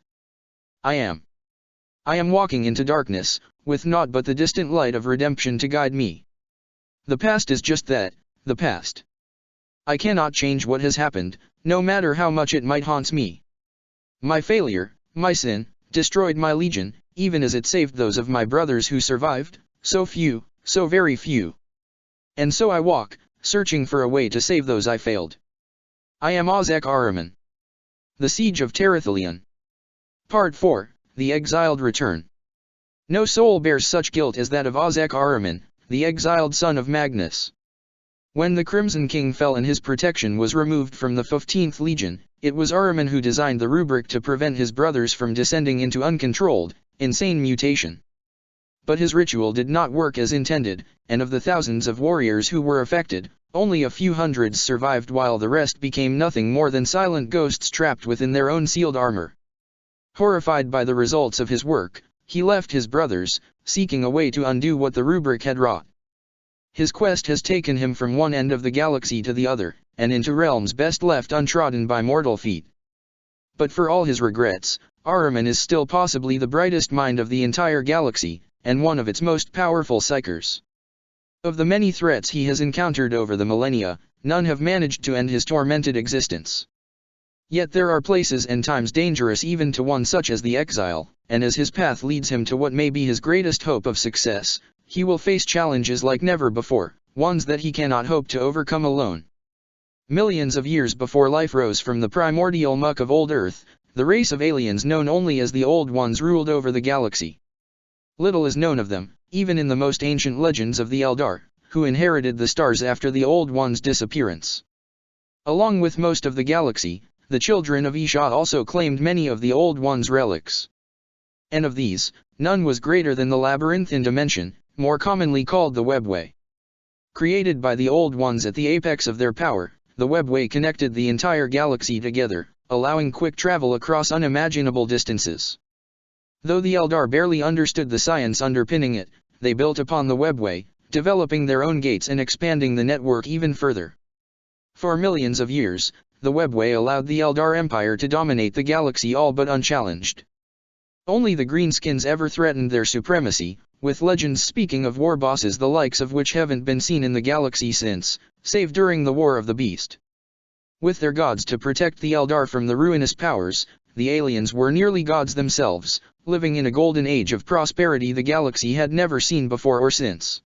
I am walking into darkness, with naught but the distant light of redemption to guide me. The past is just that, the past. I cannot change what has happened, no matter how much it might haunt me. My failure, my sin, destroyed my Legion, even as it saved those of my brothers who survived, so few, so very few. And so I walk, searching for a way to save those I failed. I am Ozek Ahriman. The Siege of Terathelion. Part 4, The Exiled Return. No soul bears such guilt as that of Ozek Ahriman, the exiled son of Magnus. When the Crimson King fell and his protection was removed from the 15th Legion, it was Ahriman who designed the rubric to prevent his brothers from descending into uncontrolled, insane mutation. But his ritual did not work as intended, and of the thousands of warriors who were affected, only a few hundreds survived while the rest became nothing more than silent ghosts trapped within their own sealed armor. Horrified by the results of his work, he left his brothers, seeking a way to undo what the rubric had wrought. His quest has taken him from one end of the galaxy to the other, and into realms best left untrodden by mortal feet. But for all his regrets, Ahriman is still possibly the brightest mind of the entire galaxy, and one of its most powerful psychers. Of the many threats he has encountered over the millennia, none have managed to end his tormented existence. Yet there are places and times dangerous even to one such as the exile, and as his path leads him to what may be his greatest hope of success, he will face challenges like never before, ones that he cannot hope to overcome alone. Millions of years before life rose from the primordial muck of old Earth, the race of aliens known only as the Old Ones ruled over the galaxy. Little is known of them, even in the most ancient legends of the Eldar, who inherited the stars after the Old Ones' disappearance. Along with most of the galaxy, the children of Isha also claimed many of the Old Ones' relics. And of these, none was greater than the labyrinthine dimension, more commonly called the Webway. Created by the Old Ones at the apex of their power, the Webway connected the entire galaxy together, allowing quick travel across unimaginable distances. Though the Eldar barely understood the science underpinning it, they built upon the Webway, developing their own gates and expanding the network even further. For millions of years, the Webway allowed the Eldar Empire to dominate the galaxy all but unchallenged. Only the Greenskins ever threatened their supremacy, with legends speaking of war bosses the likes of which haven't been seen in the galaxy since, save during the War of the Beast. With their gods to protect the Eldar from the ruinous powers, the aliens were nearly gods themselves, living in a golden age of prosperity the galaxy had never seen before or since.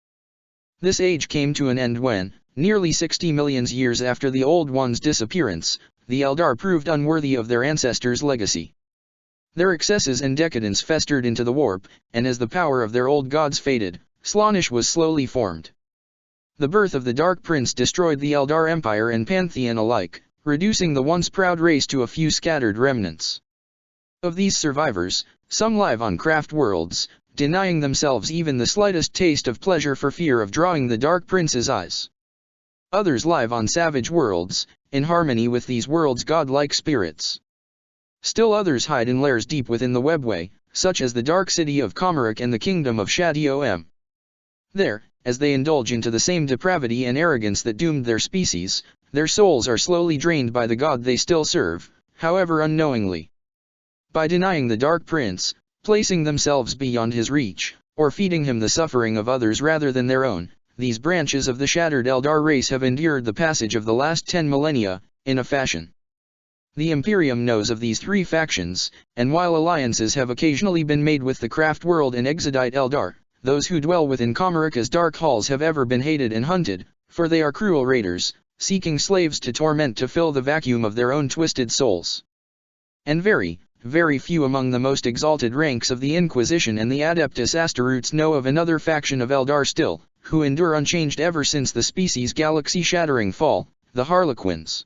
This age came to an end when, nearly 60 million years after the Old Ones' disappearance, the Eldar proved unworthy of their ancestors' legacy. Their excesses and decadence festered into the warp, and as the power of their old gods faded, Slaanesh was slowly formed. The birth of the Dark Prince destroyed the Eldar Empire and Pantheon alike, reducing the once proud race to a few scattered remnants. Of these survivors, some live on craft worlds, denying themselves even the slightest taste of pleasure for fear of drawing the Dark Prince's eyes. Others live on savage worlds, in harmony with these worlds' godlike spirits. Still others hide in lairs deep within the webway, such as the dark city of Comeric and the kingdom of Shadiom. There, as they indulge into the same depravity and arrogance that doomed their species, their souls are slowly drained by the god they still serve, however unknowingly. By denying the Dark Prince, placing themselves beyond his reach, or feeding him the suffering of others rather than their own, these branches of the shattered Eldar race have endured the passage of the last 10 millennia, in a fashion. The Imperium knows of these three factions, and while alliances have occasionally been made with the Craft World and Exodite Eldar, those who dwell within Comerica's dark halls have ever been hated and hunted, for they are cruel raiders, seeking slaves to torment to fill the vacuum of their own twisted souls. And very few among the most exalted ranks of the Inquisition and the Adeptus Asteroutes know of another faction of Eldar still, who endure unchanged ever since the species' galaxy-shattering fall, the Harlequins.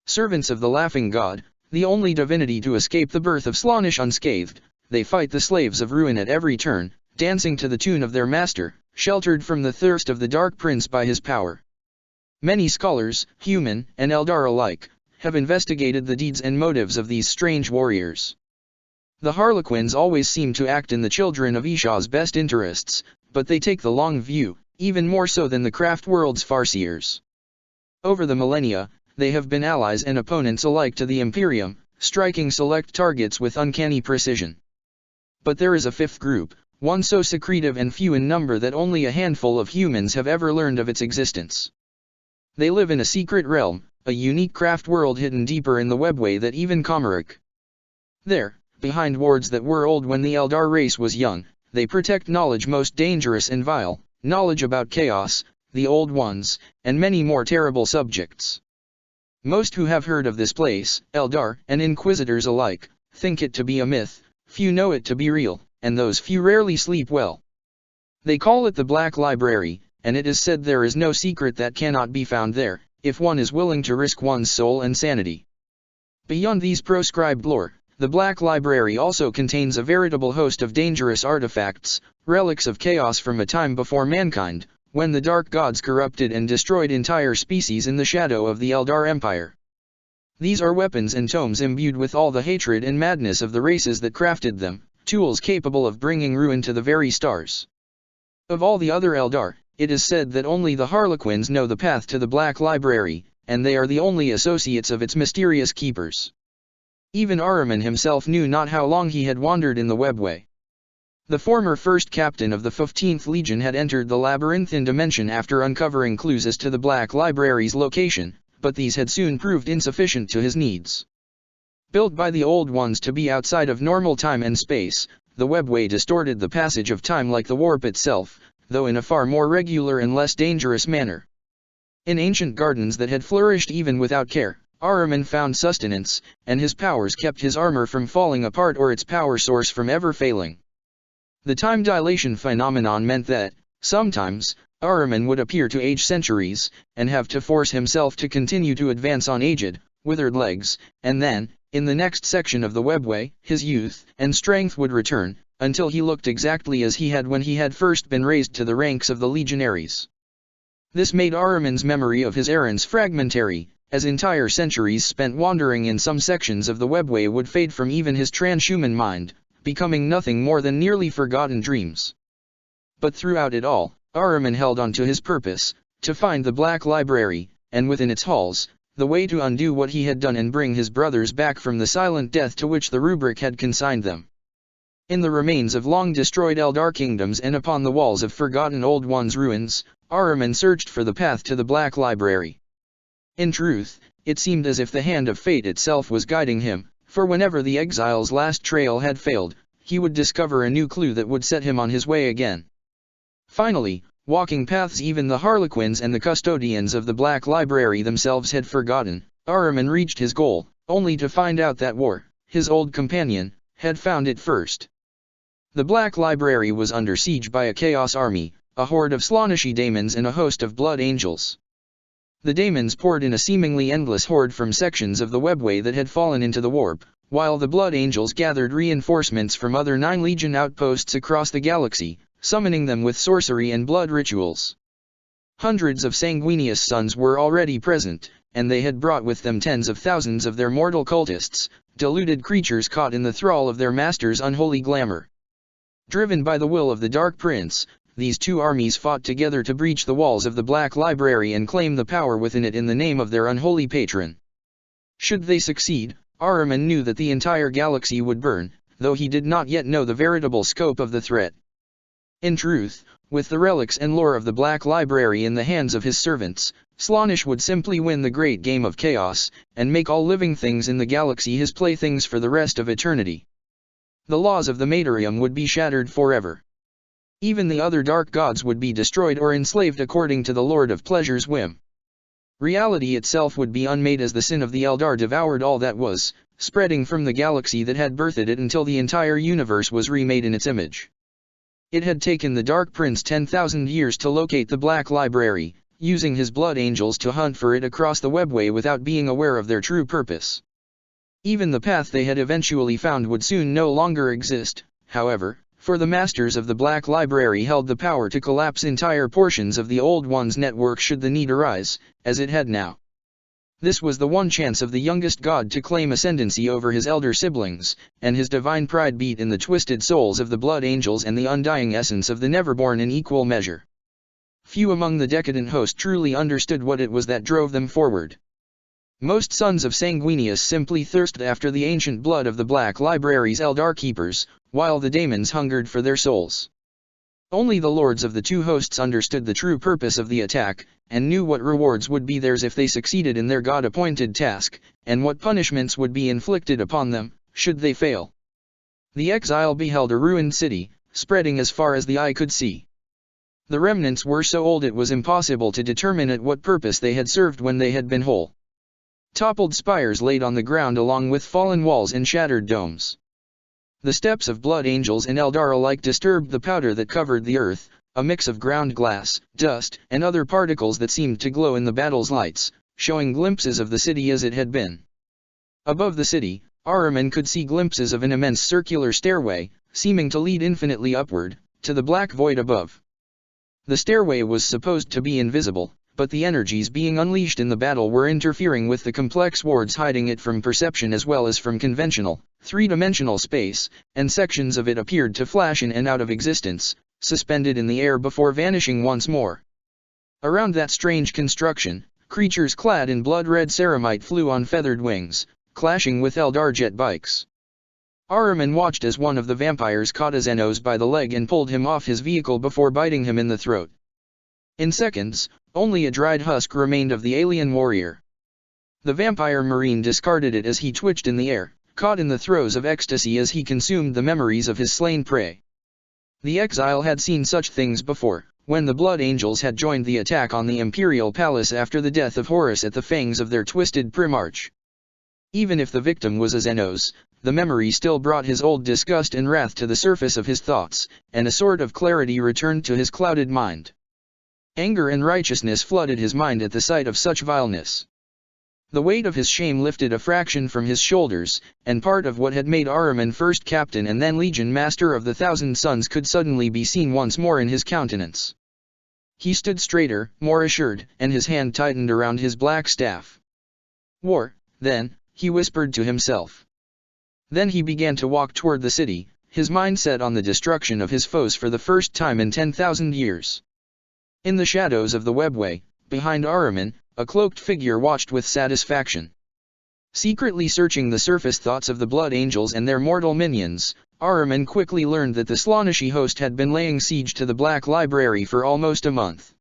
Servants of the Laughing God, the only divinity to escape the birth of Slaanesh unscathed, they fight the slaves of ruin at every turn, dancing to the tune of their master, sheltered from the thirst of the Dark Prince by his power. Many scholars, human and Eldar alike, have investigated the deeds and motives of these strange warriors. The Harlequins always seem to act in the children of Ishah's best interests, but they take the long view, even more so than the Craft World's farseers. Over the millennia, they have been allies and opponents alike to the Imperium, striking select targets with uncanny precision. But there is a fifth group, one so secretive and few in number that only a handful of humans have ever learned of its existence. They live in a secret realm, a unique craft world hidden deeper in the webway that even Comeric. There, behind wards that were old when the Eldar race was young, they protect knowledge most dangerous and vile, knowledge about chaos, the Old Ones, and many more terrible subjects. Most who have heard of this place, Eldar and Inquisitors alike, think it to be a myth, few know it to be real, and those few rarely sleep well. They call it the Black Library, and it is said there is no secret that cannot be found there, if one is willing to risk one's soul and sanity. Beyond these proscribed lore, the Black Library also contains a veritable host of dangerous artifacts, relics of chaos from a time before mankind, when the dark gods corrupted and destroyed entire species in the shadow of the Eldar Empire. These are weapons and tomes imbued with all the hatred and madness of the races that crafted them, tools capable of bringing ruin to the very stars. Of all the other Eldar, it is said that only the Harlequins know the path to the Black Library, and they are the only associates of its mysterious keepers. Even Ahriman himself knew not how long he had wandered in the webway. The former first captain of the 15th Legion had entered the labyrinthine dimension after uncovering clues as to the Black Library's location, but these had soon proved insufficient to his needs. Built by the Old Ones to be outside of normal time and space, the webway distorted the passage of time like the warp itself, though in a far more regular and less dangerous manner. In ancient gardens that had flourished even without care, Ahriman found sustenance, and his powers kept his armor from falling apart or its power source from ever failing. The time dilation phenomenon meant that, sometimes, Ahriman would appear to age centuries, and have to force himself to continue to advance on aged, withered legs, and then, in the next section of the webway, his youth and strength would return, until he looked exactly as he had when he had first been raised to the ranks of the legionaries. This made Ahriman's memory of his errands fragmentary, as entire centuries spent wandering in some sections of the webway would fade from even his transhuman mind, becoming nothing more than nearly forgotten dreams. But throughout it all, Ahriman held on to his purpose, to find the Black Library, and within its halls, the way to undo what he had done and bring his brothers back from the silent death to which the rubric had consigned them. In the remains of long-destroyed Eldar kingdoms and upon the walls of forgotten Old Ones' ruins, Ahriman searched for the path to the Black Library. In truth, it seemed as if the hand of fate itself was guiding him, for whenever the exile's last trail had failed, he would discover a new clue that would set him on his way again. Finally, walking paths even the Harlequins and the custodians of the Black Library themselves had forgotten, Ahriman reached his goal, only to find out that War, his old companion, had found it first. The Black Library was under siege by a Chaos army, a horde of Slaaneshi daemons and a host of blood angels. The daemons poured in a seemingly endless horde from sections of the webway that had fallen into the warp, while the Blood Angels gathered reinforcements from other 9 Legion outposts across the galaxy, summoning them with sorcery and blood rituals. Hundreds of sanguineous sons were already present, and they had brought with them tens of thousands of their mortal cultists, deluded creatures caught in the thrall of their master's unholy glamour. Driven by the will of the Dark Prince, these 2 armies fought together to breach the walls of the Black Library and claim the power within it in the name of their unholy patron. Should they succeed, Ahriman knew that the entire galaxy would burn, though he did not yet know the veritable scope of the threat. In truth, with the relics and lore of the Black Library in the hands of his servants, Slaanesh would simply win the great game of chaos, and make all living things in the galaxy his playthings for the rest of eternity. The laws of the Materium would be shattered forever. Even the other dark gods would be destroyed or enslaved according to the Lord of Pleasure's whim. Reality itself would be unmade as the sin of the Eldar devoured all that was, spreading from the galaxy that had birthed it until the entire universe was remade in its image. It had taken the Dark Prince 10,000 years to locate the Black Library, using his Blood Angels to hunt for it across the webway without being aware of their true purpose. Even the path they had eventually found would soon no longer exist, however, for the masters of the Black Library held the power to collapse entire portions of the Old One's network should the need arise, as it had now. This was the one chance of the youngest god to claim ascendancy over his elder siblings, and his divine pride beat in the twisted souls of the Blood Angels and the undying essence of the Neverborn in equal measure. Few among the decadent host truly understood what it was that drove them forward. Most sons of Sanguinius simply thirsted after the ancient blood of the Black Library's Eldar keepers, while the daemons hungered for their souls. Only the lords of the 2 hosts understood the true purpose of the attack, and knew what rewards would be theirs if they succeeded in their god-appointed task, and what punishments would be inflicted upon them, should they fail. The exile beheld a ruined city, spreading as far as the eye could see. The remnants were so old it was impossible to determine at what purpose they had served when they had been whole. Toppled spires laid on the ground along with fallen walls and shattered domes. The steps of Blood Angels and Eldar alike disturbed the powder that covered the earth, a mix of ground glass, dust, and other particles that seemed to glow in the battle's lights, showing glimpses of the city as it had been. Above the city, Ahriman could see glimpses of an immense circular stairway, seeming to lead infinitely upward, to the black void above. The stairway was supposed to be invisible, but the energies being unleashed in the battle were interfering with the complex wards, hiding it from perception as well as from conventional, 3-dimensional space, and sections of it appeared to flash in and out of existence, suspended in the air before vanishing once more. Around that strange construction, creatures clad in blood-red ceramite flew on feathered wings, clashing with Eldar jet bikes. Ahriman watched as one of the vampires caught Xenos by the leg and pulled him off his vehicle before biting him in the throat. In seconds, only a dried husk remained of the alien warrior. The vampire marine discarded it as he twitched in the air, caught in the throes of ecstasy as he consumed the memories of his slain prey. The exile had seen such things before, when the Blood Angels had joined the attack on the Imperial Palace after the death of Horus at the fangs of their twisted Primarch. Even if the victim was a Xenos, the memory still brought his old disgust and wrath to the surface of his thoughts, and a sort of clarity returned to his clouded mind. Anger and righteousness flooded his mind at the sight of such vileness. The weight of his shame lifted a fraction from his shoulders, and part of what had made Ahriman first captain and then legion master of the 1,000 Sons could suddenly be seen once more in his countenance. He stood straighter, more assured, and his hand tightened around his black staff. War, then, he whispered to himself. Then he began to walk toward the city, his mind set on the destruction of his foes for the first time in 10,000 years. In the shadows of the webway, behind Ahriman, a cloaked figure watched with satisfaction. Secretly searching the surface thoughts of the Blood Angels and their mortal minions, Ahriman quickly learned that the Slaaneshi host had been laying siege to the Black Library for almost a month.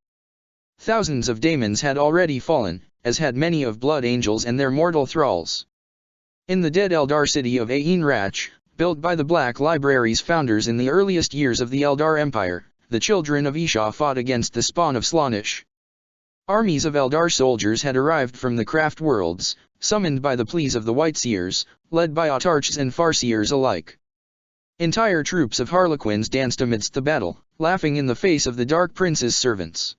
Thousands of daemons had already fallen, as had many of Blood Angels and their mortal thralls. In the dead Eldar city of Ain Rach, built by the Black Library's founders in the earliest years of the Eldar Empire, the children of Isha fought against the spawn of Slaanesh. Armies of Eldar soldiers had arrived from the craft worlds, summoned by the pleas of the White Seers, led by Autarchs and Farseers alike. Entire troops of Harlequins danced amidst the battle, laughing in the face of the Dark Prince's servants.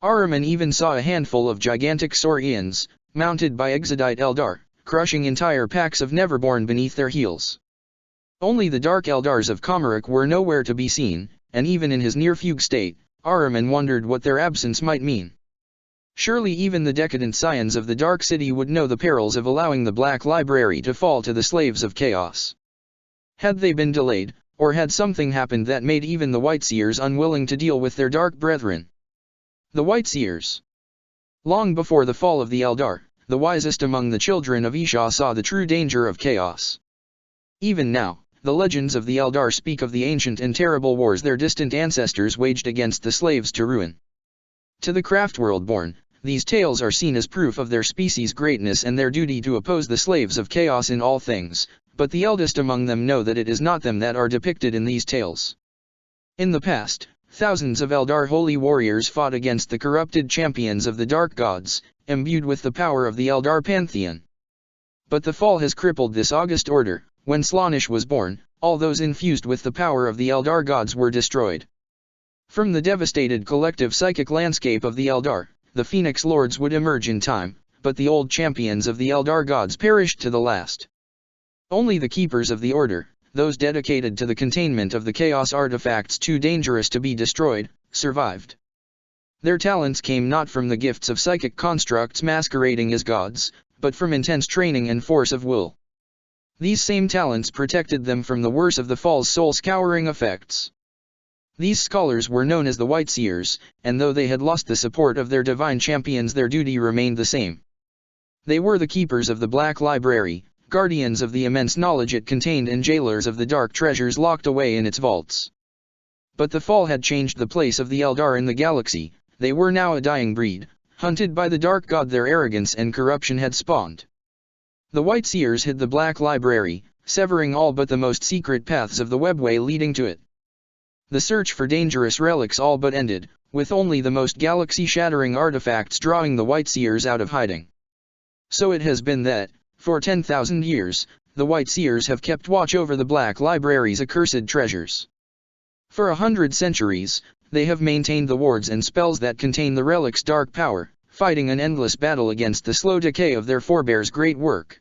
Ahriman even saw a handful of gigantic Saurians, mounted by Exodite Eldar, crushing entire packs of Neverborn beneath their heels. Only the Dark Eldars of Komarok were nowhere to be seen, and even in his near-fugue state, Ahriman wondered what their absence might mean. Surely even the decadent scions of the Dark City would know the perils of allowing the Black Library to fall to the slaves of chaos. Had they been delayed, or had something happened that made even the White Seers unwilling to deal with their dark brethren? The White Seers. Long before the fall of the Eldar, the wisest among the children of Isha saw the true danger of chaos. Even now, the legends of the Eldar speak of the ancient and terrible wars their distant ancestors waged against the slaves to ruin. To the Craftworld-born, these tales are seen as proof of their species' greatness and their duty to oppose the slaves of chaos in all things, but the eldest among them know that it is not them that are depicted in these tales. In the past, thousands of Eldar holy warriors fought against the corrupted champions of the dark gods, imbued with the power of the Eldar pantheon. But the fall has crippled this august order. When Slaanesh was born, all those infused with the power of the Eldar gods were destroyed. From the devastated collective psychic landscape of the Eldar, the Phoenix Lords would emerge in time, but the old champions of the Eldar gods perished to the last. Only the keepers of the order, those dedicated to the containment of the chaos artifacts too dangerous to be destroyed, survived. Their talents came not from the gifts of psychic constructs masquerading as gods, but from intense training and force of will. These same talents protected them from the worst of the fall's soul-scouring effects. These scholars were known as the White Seers, and though they had lost the support of their divine champions, their duty remained the same. They were the keepers of the Black Library, guardians of the immense knowledge it contained and jailers of the dark treasures locked away in its vaults. But the fall had changed the place of the Eldar in the galaxy. They were now a dying breed, hunted by the dark god their arrogance and corruption had spawned. The White Seers hid the Black Library, severing all but the most secret paths of the webway leading to it. The search for dangerous relics all but ended, with only the most galaxy-shattering artifacts drawing the White Seers out of hiding. So it has been that, for 10,000 years, the White Seers have kept watch over the Black Library's accursed treasures. For 100 centuries, they have maintained the wards and spells that contain the relic's dark power, fighting an endless battle against the slow decay of their forebears' great work.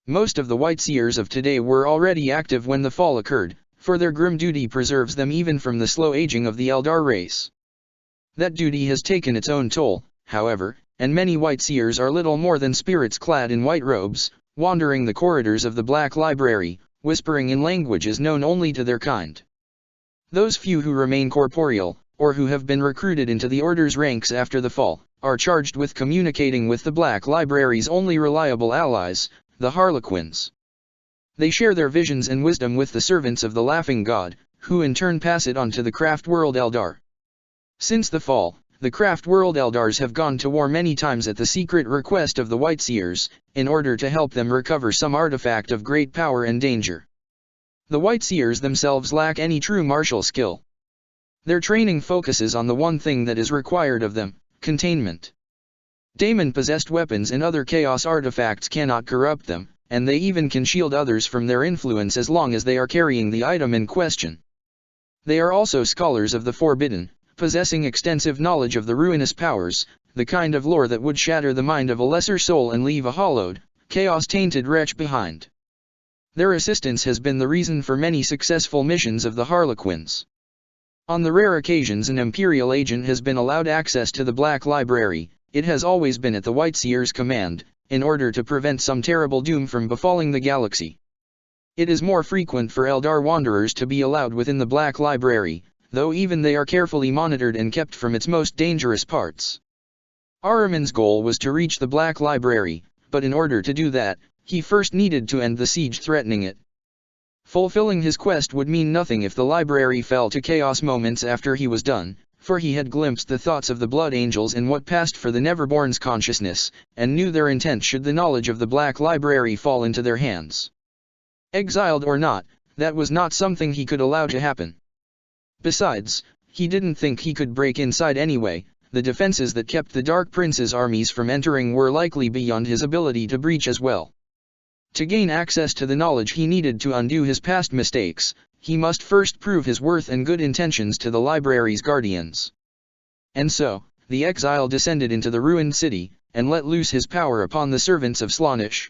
Most of the White Seers of today were already active when the fall occurred, for their grim duty preserves them even from the slow aging of the Eldar race. That duty has taken its own toll, however, and many White Seers are little more than spirits clad in white robes, wandering the corridors of the Black Library, whispering in languages known only to their kind. Those few who remain corporeal, or who have been recruited into the Order's ranks after the fall, are charged with communicating with the Black Library's only reliable allies, the Harlequins. They share their visions and wisdom with the servants of the Laughing God, who in turn pass it on to the Craftworld Eldar. Since the fall, the Craftworld Eldars have gone to war many times at the secret request of the White Seers, in order to help them recover some artifact of great power and danger. The White Seers themselves lack any true martial skill. Their training focuses on the one thing that is required of them: containment. Daemon-possessed weapons and other chaos artifacts cannot corrupt them, and they even can shield others from their influence as long as they are carrying the item in question. They are also scholars of the forbidden, possessing extensive knowledge of the ruinous powers, the kind of lore that would shatter the mind of a lesser soul and leave a hollowed, chaos-tainted wretch behind. Their assistance has been the reason for many successful missions of the Harlequins. On the rare occasions an Imperial agent has been allowed access to the Black Library, it has always been at the White Seer's command, in order to prevent some terrible doom from befalling the galaxy. It is more frequent for Eldar wanderers to be allowed within the Black Library, though even they are carefully monitored and kept from its most dangerous parts. Ahriman's goal was to reach the Black Library, but in order to do that, he first needed to end the siege threatening it. Fulfilling his quest would mean nothing if the library fell to chaos moments after he was done, for he had glimpsed the thoughts of the Blood Angels and what passed for the Neverborn's consciousness, and knew their intent should the knowledge of the Black Library fall into their hands. Exiled or not, that was not something he could allow to happen. Besides, he didn't think he could break inside anyway. The defenses that kept the Dark Prince's armies from entering were likely beyond his ability to breach as well. To gain access to the knowledge he needed to undo his past mistakes, he must first prove his worth and good intentions to the library's guardians. And so, the exile descended into the ruined city, and let loose his power upon the servants of Slaanesh.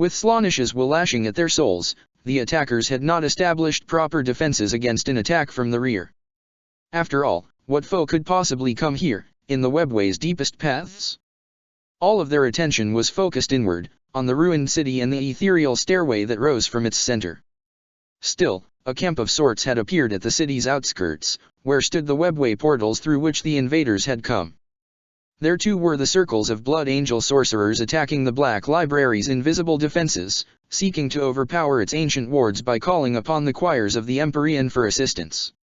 With Slaanishes will lashing at their souls, the attackers had not established proper defenses against an attack from the rear. After all, what foe could possibly come here, in the webway's deepest paths? All of their attention was focused inward, on the ruined city and the ethereal stairway that rose from its center. Still, a camp of sorts had appeared at the city's outskirts, where stood the webway portals through which the invaders had come. There too were the circles of Blood Angel sorcerers attacking the Black Library's invisible defenses, seeking to overpower its ancient wards by calling upon the choirs of the Empyrean for assistance.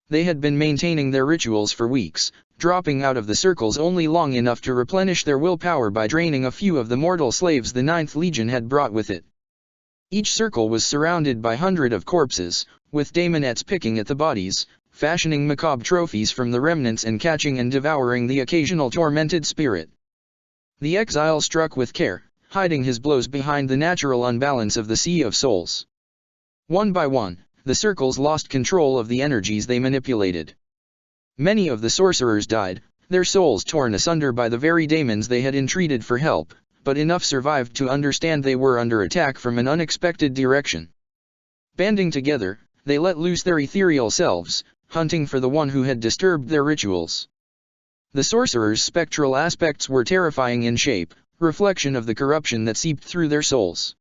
They had been maintaining their rituals for weeks, dropping out of the circles only long enough to replenish their willpower by draining a few of the mortal slaves the Ninth Legion had brought with it. Each circle was surrounded by hundreds of corpses, with daemonettes picking at the bodies, fashioning macabre trophies from the remnants and catching and devouring the occasional tormented spirit. The exile struck with care, hiding his blows behind the natural unbalance of the Sea of Souls. One by one, the circles lost control of the energies they manipulated. Many of the sorcerers died, their souls torn asunder by the very daemons they had entreated for help, but enough survived to understand they were under attack from an unexpected direction. Banding together, they let loose their ethereal selves, hunting for the one who had disturbed their rituals. The sorcerers' spectral aspects were terrifying in shape, reflection of the corruption that seeped through their souls.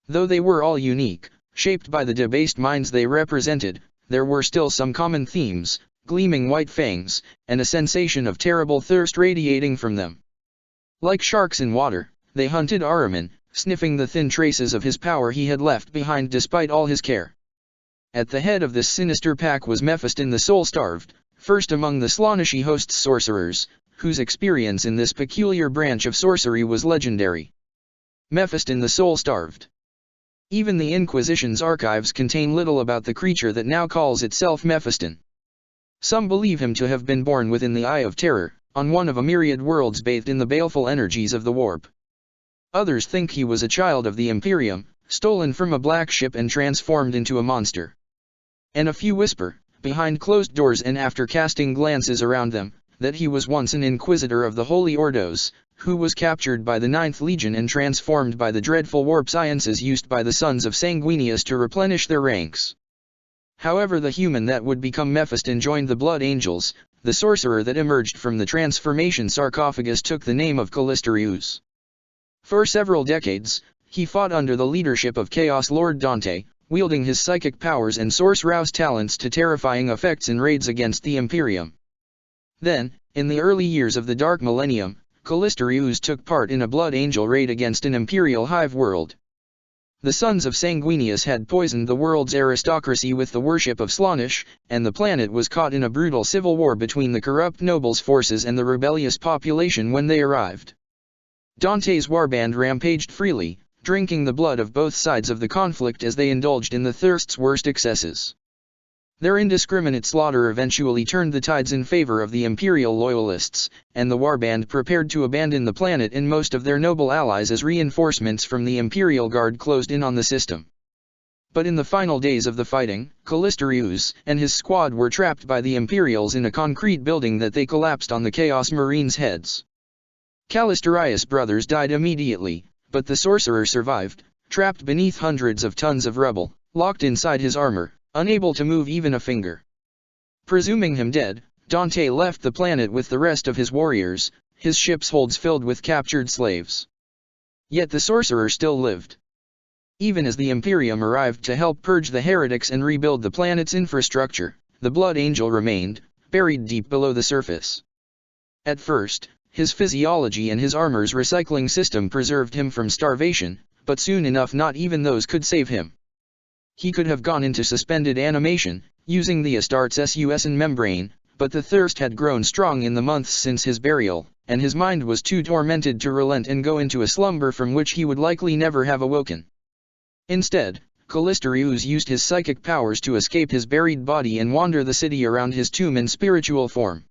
Though they were all unique, shaped by the debased minds they represented, there were still some common themes, gleaming white fangs, and a sensation of terrible thirst radiating from them. Like sharks in water, they hunted Ahriman, sniffing the thin traces of his power he had left behind despite all his care. At the head of this sinister pack was Mephiston the Soul-Starved, first among the Slaanishi host's sorcerers, whose experience in this peculiar branch of sorcery was legendary. Mephiston the Soul-Starved. Even the Inquisition's archives contain little about the creature that now calls itself Mephiston. Some believe him to have been born within the Eye of Terror, on one of a myriad worlds bathed in the baleful energies of the warp. Others think he was a child of the Imperium, stolen from a black ship and transformed into a monster. And a few whisper, behind closed doors and after casting glances around them, that he was once an inquisitor of the Holy Ordos, who was captured by the Ninth Legion and transformed by the dreadful warp sciences used by the sons of Sanguinius to replenish their ranks. However, the human that would become Mephiston joined the Blood Angels. The sorcerer that emerged from the transformation sarcophagus took the name of Callisterius. For several decades, he fought under the leadership of Chaos Lord Dante, wielding his psychic powers and source-rouse talents to terrifying effects in raids against the Imperium. Then, in the early years of the Dark Millennium, Callisterius took part in a Blood Angel raid against an Imperial hive world. The sons of Sanguinius had poisoned the world's aristocracy with the worship of Slaanish, and the planet was caught in a brutal civil war between the corrupt nobles' forces and the rebellious population when they arrived. Dante's warband rampaged freely, drinking the blood of both sides of the conflict as they indulged in the thirst's worst excesses. Their indiscriminate slaughter eventually turned the tides in favor of the imperial loyalists, and the warband prepared to abandon the planet and most of their noble allies as reinforcements from the Imperial Guard closed in on the system. But in the final days of the fighting, Callisterius and his squad were trapped by the Imperials in a concrete building that they collapsed on the Chaos Marines' heads. Callisterius' brothers died immediately, but the sorcerer survived, trapped beneath hundreds of tons of rubble, locked inside his armor, unable to move even a finger. Presuming him dead, Dante left the planet with the rest of his warriors, his ship's holds filled with captured slaves. Yet the sorcerer still lived. Even as the Imperium arrived to help purge the heretics and rebuild the planet's infrastructure, the Blood Angel remained, buried deep below the surface. At first, his physiology and his armor's recycling system preserved him from starvation, but soon enough not even those could save him. He could have gone into suspended animation, using the Astartes SUSN membrane, but the thirst had grown strong in the months since his burial, and his mind was too tormented to relent and go into a slumber from which he would likely never have awoken. Instead, Callisterius used his psychic powers to escape his buried body and wander the city around his tomb in spiritual form.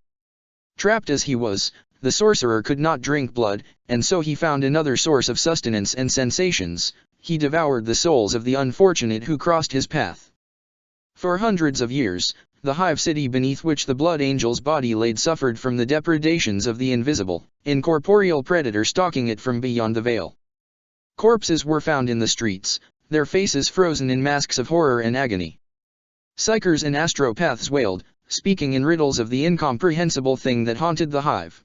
Trapped as he was, the sorcerer could not drink blood, and so he found another source of sustenance and sensations. He devoured the souls of the unfortunate who crossed his path. For hundreds of years, the hive city beneath which the Blood Angel's body laid suffered from the depredations of the invisible, incorporeal predator stalking it from beyond the veil. Corpses were found in the streets, their faces frozen in masks of horror and agony. Psychers and astropaths wailed, speaking in riddles of the incomprehensible thing that haunted the hive.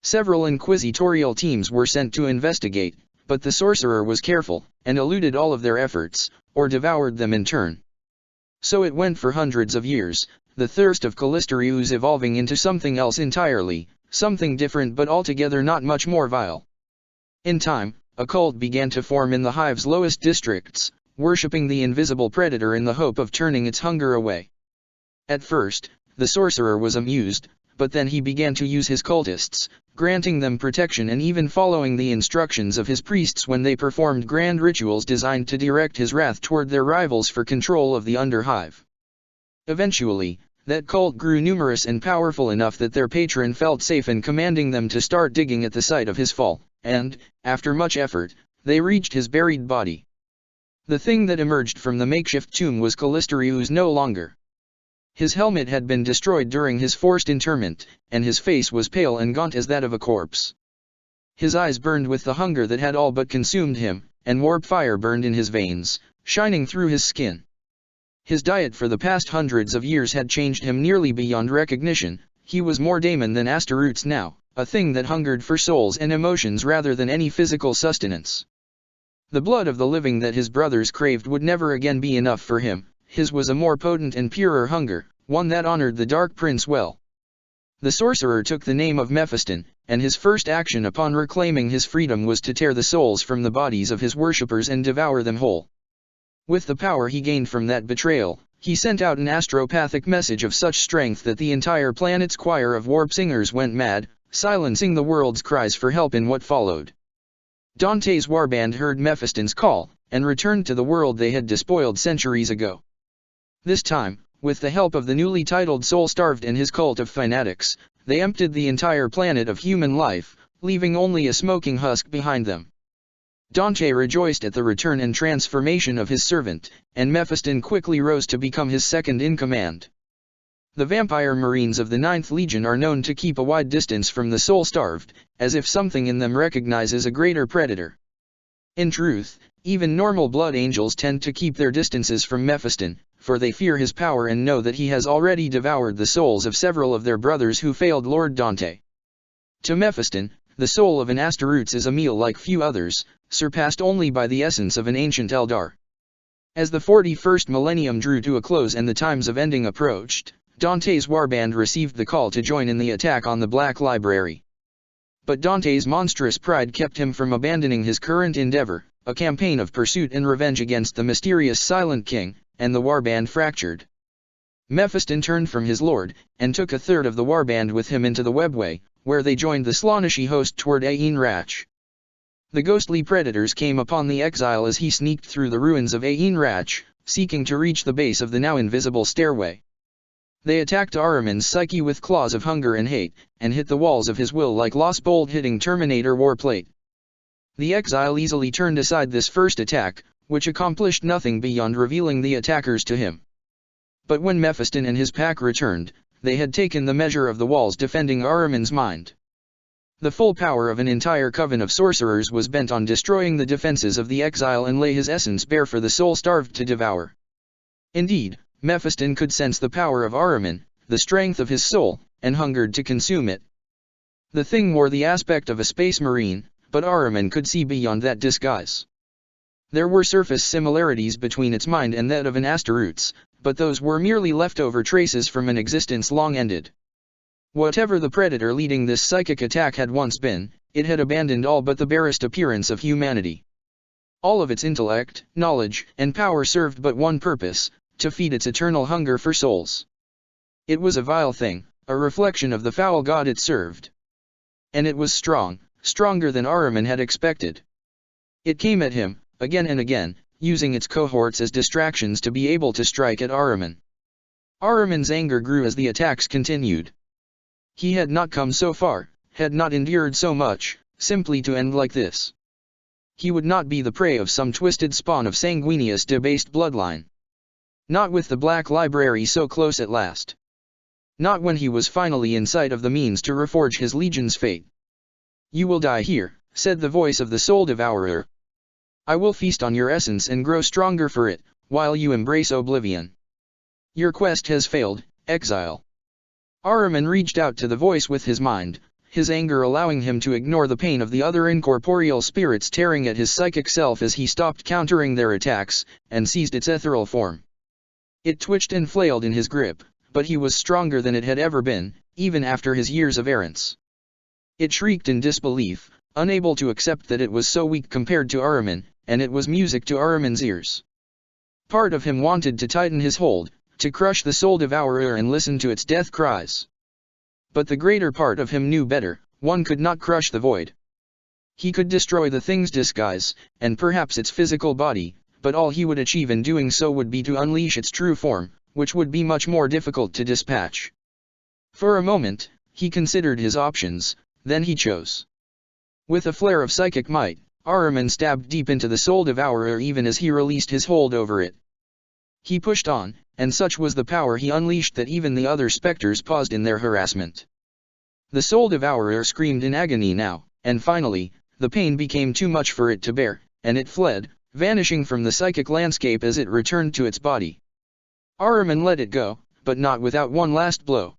Several inquisitorial teams were sent to investigate, but the sorcerer was careful, and eluded all of their efforts, or devoured them in turn. So it went for hundreds of years, the thirst of Callistereus evolving into something else entirely, something different but altogether not much more vile. In time, a cult began to form in the hive's lowest districts, worshipping the invisible predator in the hope of turning its hunger away. At first, the sorcerer was amused, but then he began to use his cultists, granting them protection and even following the instructions of his priests when they performed grand rituals designed to direct his wrath toward their rivals for control of the underhive. Eventually, that cult grew numerous and powerful enough that their patron felt safe in commanding them to start digging at the site of his fall, and, after much effort, they reached his buried body. The thing that emerged from the makeshift tomb was Callistereus no longer. His helmet had been destroyed during his forced interment, and his face was pale and gaunt as that of a corpse. His eyes burned with the hunger that had all but consumed him, and warp fire burned in his veins, shining through his skin. His diet for the past hundreds of years had changed him nearly beyond recognition. He was more daemon than Astaroths now, a thing that hungered for souls and emotions rather than any physical sustenance. The blood of the living that his brothers craved would never again be enough for him. His was a more potent and purer hunger, one that honored the Dark Prince well. The sorcerer took the name of Mephiston, and his first action upon reclaiming his freedom was to tear the souls from the bodies of his worshippers and devour them whole. With the power he gained from that betrayal, he sent out an astropathic message of such strength that the entire planet's choir of warp singers went mad, silencing the world's cries for help in what followed. Dante's warband heard Mephiston's call, and returned to the world they had despoiled centuries ago. This time, with the help of the newly titled Soul-Starved and his cult of fanatics, they emptied the entire planet of human life, leaving only a smoking husk behind them. Dante rejoiced at the return and transformation of his servant, and Mephiston quickly rose to become his second in command. The vampire marines of the 9th Legion are known to keep a wide distance from the soul-starved, as if something in them recognizes a greater predator. In truth, even normal blood angels tend to keep their distances from Mephiston, for they fear his power and know that he has already devoured the souls of several of their brothers who failed Lord Dante. To Mephiston, the soul of an Astaroths is a meal like few others, surpassed only by the essence of an ancient Eldar. As the 41st millennium drew to a close and the times of ending approached, Dante's warband received the call to join in the attack on the Black Library. But Dante's monstrous pride kept him from abandoning his current endeavor, a campaign of pursuit and revenge against the mysterious Silent King, and the warband fractured. Mephiston turned from his lord, and took a third of the warband with him into the webway, where they joined the Slaaneshi host toward Ain Rach. The ghostly predators came upon the exile as he sneaked through the ruins of Ain Rach, seeking to reach the base of the now invisible stairway. They attacked Ahriman's psyche with claws of hunger and hate, and hit the walls of his will like lost bolt hitting Terminator warplate. The exile easily turned aside this first attack, which accomplished nothing beyond revealing the attackers to him. But when Mephiston and his pack returned, they had taken the measure of the walls defending Ahriman's mind. The full power of an entire coven of sorcerers was bent on destroying the defenses of the exile and lay his essence bare for the soul-starved to devour. Indeed, Mephiston could sense the power of Ahriman, the strength of his soul, and hungered to consume it. The thing wore the aspect of a space marine, but Ahriman could see beyond that disguise. There were surface similarities between its mind and that of an Astaroths, but those were merely leftover traces from an existence long ended. Whatever the predator leading this psychic attack had once been, it had abandoned all but the barest appearance of humanity. All of its intellect, knowledge, and power served but one purpose: to feed its eternal hunger for souls. It was a vile thing, a reflection of the foul god it served. And it was strong, stronger than Ahriman had expected. It came at him, again and again, using its cohorts as distractions to be able to strike at Ahriman. Ahriman's anger grew as the attacks continued. He had not come so far, had not endured so much, simply to end like this. He would not be the prey of some twisted spawn of sanguineous debased bloodline. Not with the Black Library so close at last. Not when he was finally in sight of the means to reforge his legion's fate. "You will die here," said the voice of the Soul Devourer. I will feast on your essence and grow stronger for it, while you embrace oblivion. Your quest has failed, exile. Ahriman reached out to the voice with his mind, his anger allowing him to ignore the pain of the other incorporeal spirits tearing at his psychic self as he stopped countering their attacks, and seized its ethereal form. It twitched and flailed in his grip, but he was stronger than it had ever been, even after his years of errance. It shrieked in disbelief, unable to accept that it was so weak compared to Ahriman, and it was music to Ahriman's ears. Part of him wanted to tighten his hold, to crush the soul devourer and listen to its death cries. But the greater part of him knew better, one could not crush the void. He could destroy the thing's disguise, and perhaps its physical body, but all he would achieve in doing so would be to unleash its true form, which would be much more difficult to dispatch. For a moment, he considered his options, then he chose. With a flare of psychic might, Ahriman stabbed deep into the soul devourer even as he released his hold over it. He pushed on, and such was the power he unleashed that even the other specters paused in their harassment. The soul devourer screamed in agony now, and finally, the pain became too much for it to bear, and it fled, vanishing from the psychic landscape as it returned to its body. Ahriman let it go, but not without one last blow.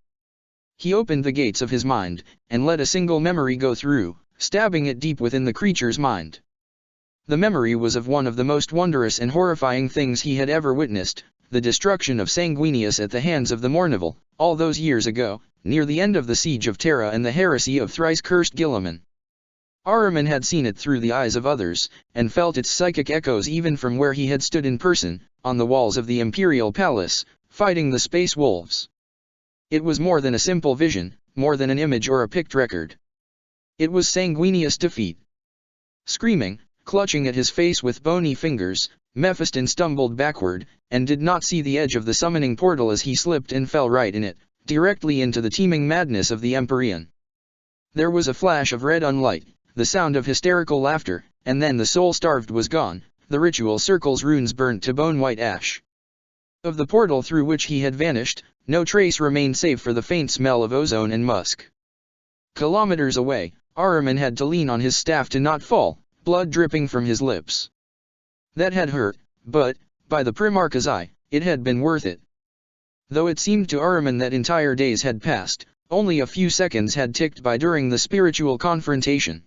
He opened the gates of his mind, and let a single memory go through, stabbing it deep within the creature's mind. The memory was of one of the most wondrous and horrifying things he had ever witnessed, the destruction of Sanguinius at the hands of the Mournival, all those years ago, near the end of the siege of Terra and the heresy of thrice-cursed Guilliman. Ahriman had seen it through the eyes of others, and felt its psychic echoes even from where he had stood in person, on the walls of the Imperial Palace, fighting the Space Wolves. It was more than a simple vision, more than an image or a picked record. It was Sanguinius' defeat. Screaming, clutching at his face with bony fingers, Mephiston stumbled backward, and did not see the edge of the summoning portal as he slipped and fell right in it, directly into the teeming madness of the Empyrean. There was a flash of red unlight, the sound of hysterical laughter, and then the soul-starved was gone, the ritual circle's runes burnt to bone-white ash. Of the portal through which he had vanished, no trace remained save for the faint smell of ozone and musk. Kilometers away, Ahriman had to lean on his staff to not fall, blood dripping from his lips. That had hurt, but, by the Primarch's eye, it had been worth it. Though it seemed to Ahriman that entire days had passed, only a few seconds had ticked by during the spiritual confrontation.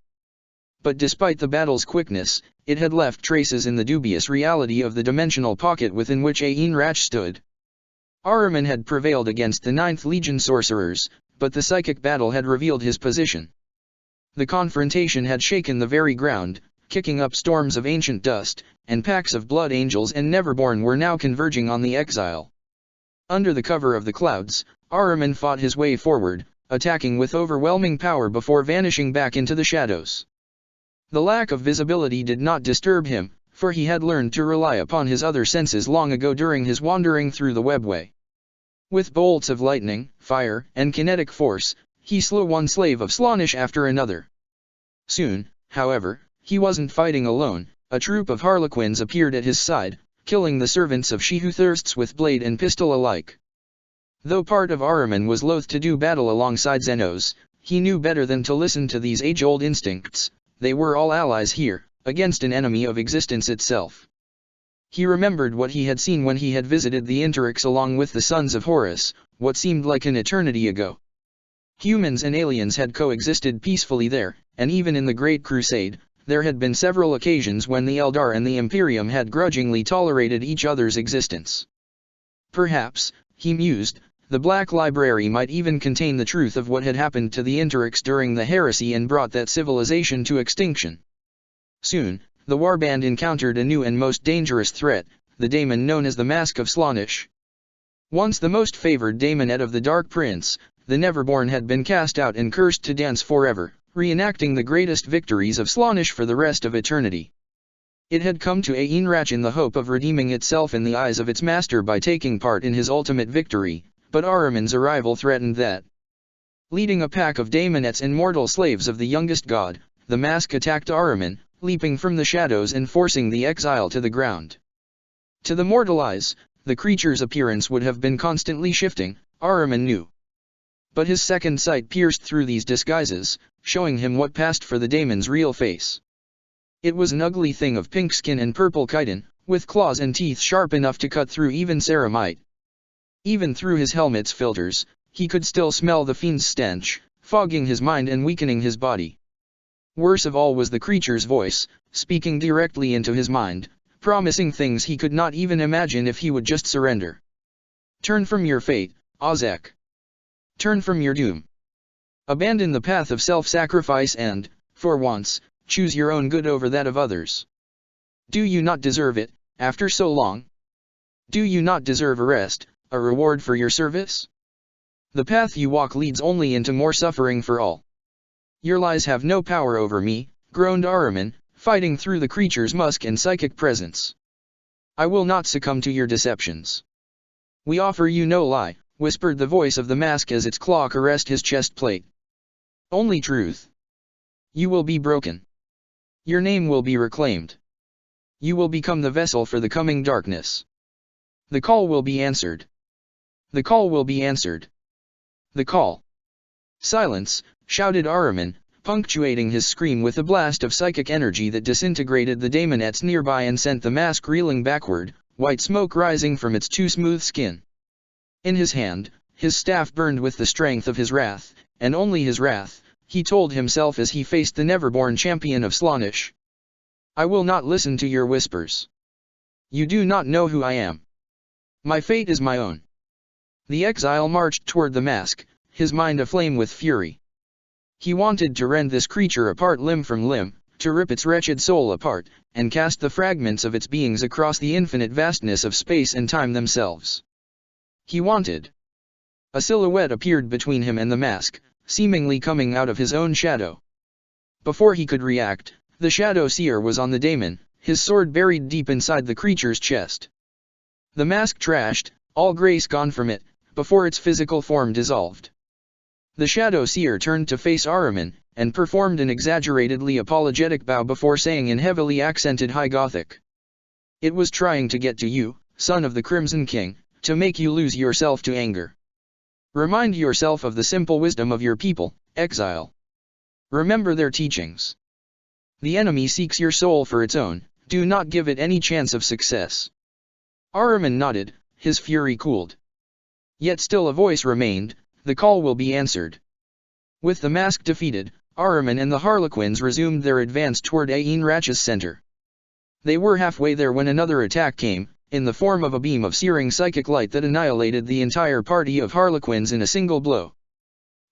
But despite the battle's quickness, it had left traces in the dubious reality of the dimensional pocket within which Aenrach stood. Ahriman had prevailed against the 9th Legion sorcerers, but the psychic battle had revealed his position. The confrontation had shaken the very ground, kicking up storms of ancient dust, and packs of blood angels and Neverborn were now converging on the exile. Under the cover of the clouds, Ahriman fought his way forward, attacking with overwhelming power before vanishing back into the shadows. The lack of visibility did not disturb him, for he had learned to rely upon his other senses long ago during his wandering through the webway. With bolts of lightning, fire, and kinetic force, he slew one slave of Slaanesh after another. Soon, however, he wasn't fighting alone. A troop of harlequins appeared at his side, killing the servants of She Who Thirsts with blade and pistol alike. Though part of Ahriman was loath to do battle alongside Xenos, he knew better than to listen to these age-old instincts. They were all allies here, against an enemy of existence itself. He remembered what he had seen when he had visited the Interix along with the Sons of Horus, what seemed like an eternity ago. Humans and aliens had coexisted peacefully there, and even in the Great Crusade, there had been several occasions when the Eldar and the Imperium had grudgingly tolerated each other's existence. Perhaps, he mused, the Black Library might even contain the truth of what had happened to the Interix during the heresy and brought that civilization to extinction. Soon, the warband encountered a new and most dangerous threat, the daemon known as the Mask of Slaanesh. Once the most favored daemonette of the Dark Prince, the Neverborn had been cast out and cursed to dance forever, reenacting the greatest victories of Slaanesh for the rest of eternity. It had come to Aenrach in the hope of redeeming itself in the eyes of its master by taking part in his ultimate victory, but Ahriman's arrival threatened that. Leading a pack of daemonettes and mortal slaves of the youngest god, the mask attacked Ahriman, leaping from the shadows and forcing the exile to the ground. To the mortal eyes, the creature's appearance would have been constantly shifting, Ahriman knew. But his second sight pierced through these disguises, showing him what passed for the daemon's real face. It was an ugly thing of pink skin and purple chitin, with claws and teeth sharp enough to cut through even ceramite. Even through his helmet's filters, he could still smell the fiend's stench, fogging his mind and weakening his body. Worse of all was the creature's voice, speaking directly into his mind, promising things he could not even imagine if he would just surrender. Turn from your fate, Ozek. Turn from your doom. Abandon the path of self-sacrifice and, for once, choose your own good over that of others. Do you not deserve it, after so long? Do you not deserve a rest, a reward for your service? The path you walk leads only into more suffering for all. Your lies have no power over me, groaned Ahriman, fighting through the creature's musk and psychic presence. I will not succumb to your deceptions. We offer you no lie, whispered the voice of the mask as its claw caressed his chest plate. Only truth. You will be broken. Your name will be reclaimed. You will become the vessel for the coming darkness. The call will be answered. The call will be answered. The call. Silence, shouted Ahriman, punctuating his scream with a blast of psychic energy that disintegrated the daemonettes nearby and sent the mask reeling backward, white smoke rising from its too smooth skin. In his hand, his staff burned with the strength of his wrath, and only his wrath, he told himself as he faced the never-born champion of Slaanesh. I will not listen to your whispers. You do not know who I am. My fate is my own. The exile marched toward the mask, his mind aflame with fury. He wanted to rend this creature apart limb from limb, to rip its wretched soul apart, and cast the fragments of its beings across the infinite vastness of space and time themselves. He wanted. A silhouette appeared between him and the mask, seemingly coming out of his own shadow. Before he could react, the Shadow Seer was on the daemon, his sword buried deep inside the creature's chest. The mask trashed, all grace gone from it, before its physical form dissolved. The Shadow Seer turned to face Ahriman, and performed an exaggeratedly apologetic bow before saying in heavily accented High Gothic. It was trying to get to you, son of the Crimson King, to make you lose yourself to anger. Remind yourself of the simple wisdom of your people, exile. Remember their teachings. The enemy seeks your soul for its own, do not give it any chance of success. Ahriman nodded, his fury cooled. Yet still a voice remained, the call will be answered. With the mask defeated, Ahriman and the Harlequins resumed their advance toward Ain Ratch's center. They were halfway there when another attack came, in the form of a beam of searing psychic light that annihilated the entire party of Harlequins in a single blow.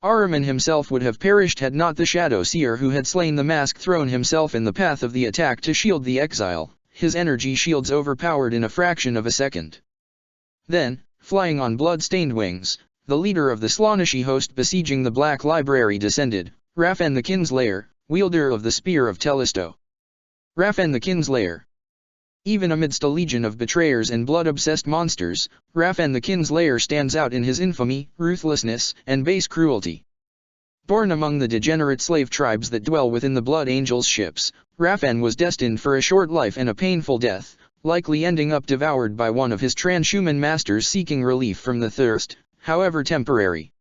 Ahriman himself would have perished had not the Shadow Seer who had slain the mask thrown himself in the path of the attack to shield the exile, his energy shields overpowered in a fraction of a second. Then, flying on blood-stained wings, the leader of the Slaaneshi host besieging the Black Library descended, Raphan the Kinslayer, wielder of the Spear of Tellisto. Raphan the Kinslayer. Even amidst a legion of betrayers and blood-obsessed monsters, Raphan the Kinslayer stands out in his infamy, ruthlessness, and base cruelty. Born among the degenerate slave tribes that dwell within the Blood Angels' ships, Raphan was destined for a short life and a painful death, likely ending up devoured by one of his transhuman masters seeking relief from the thirst, however temporary.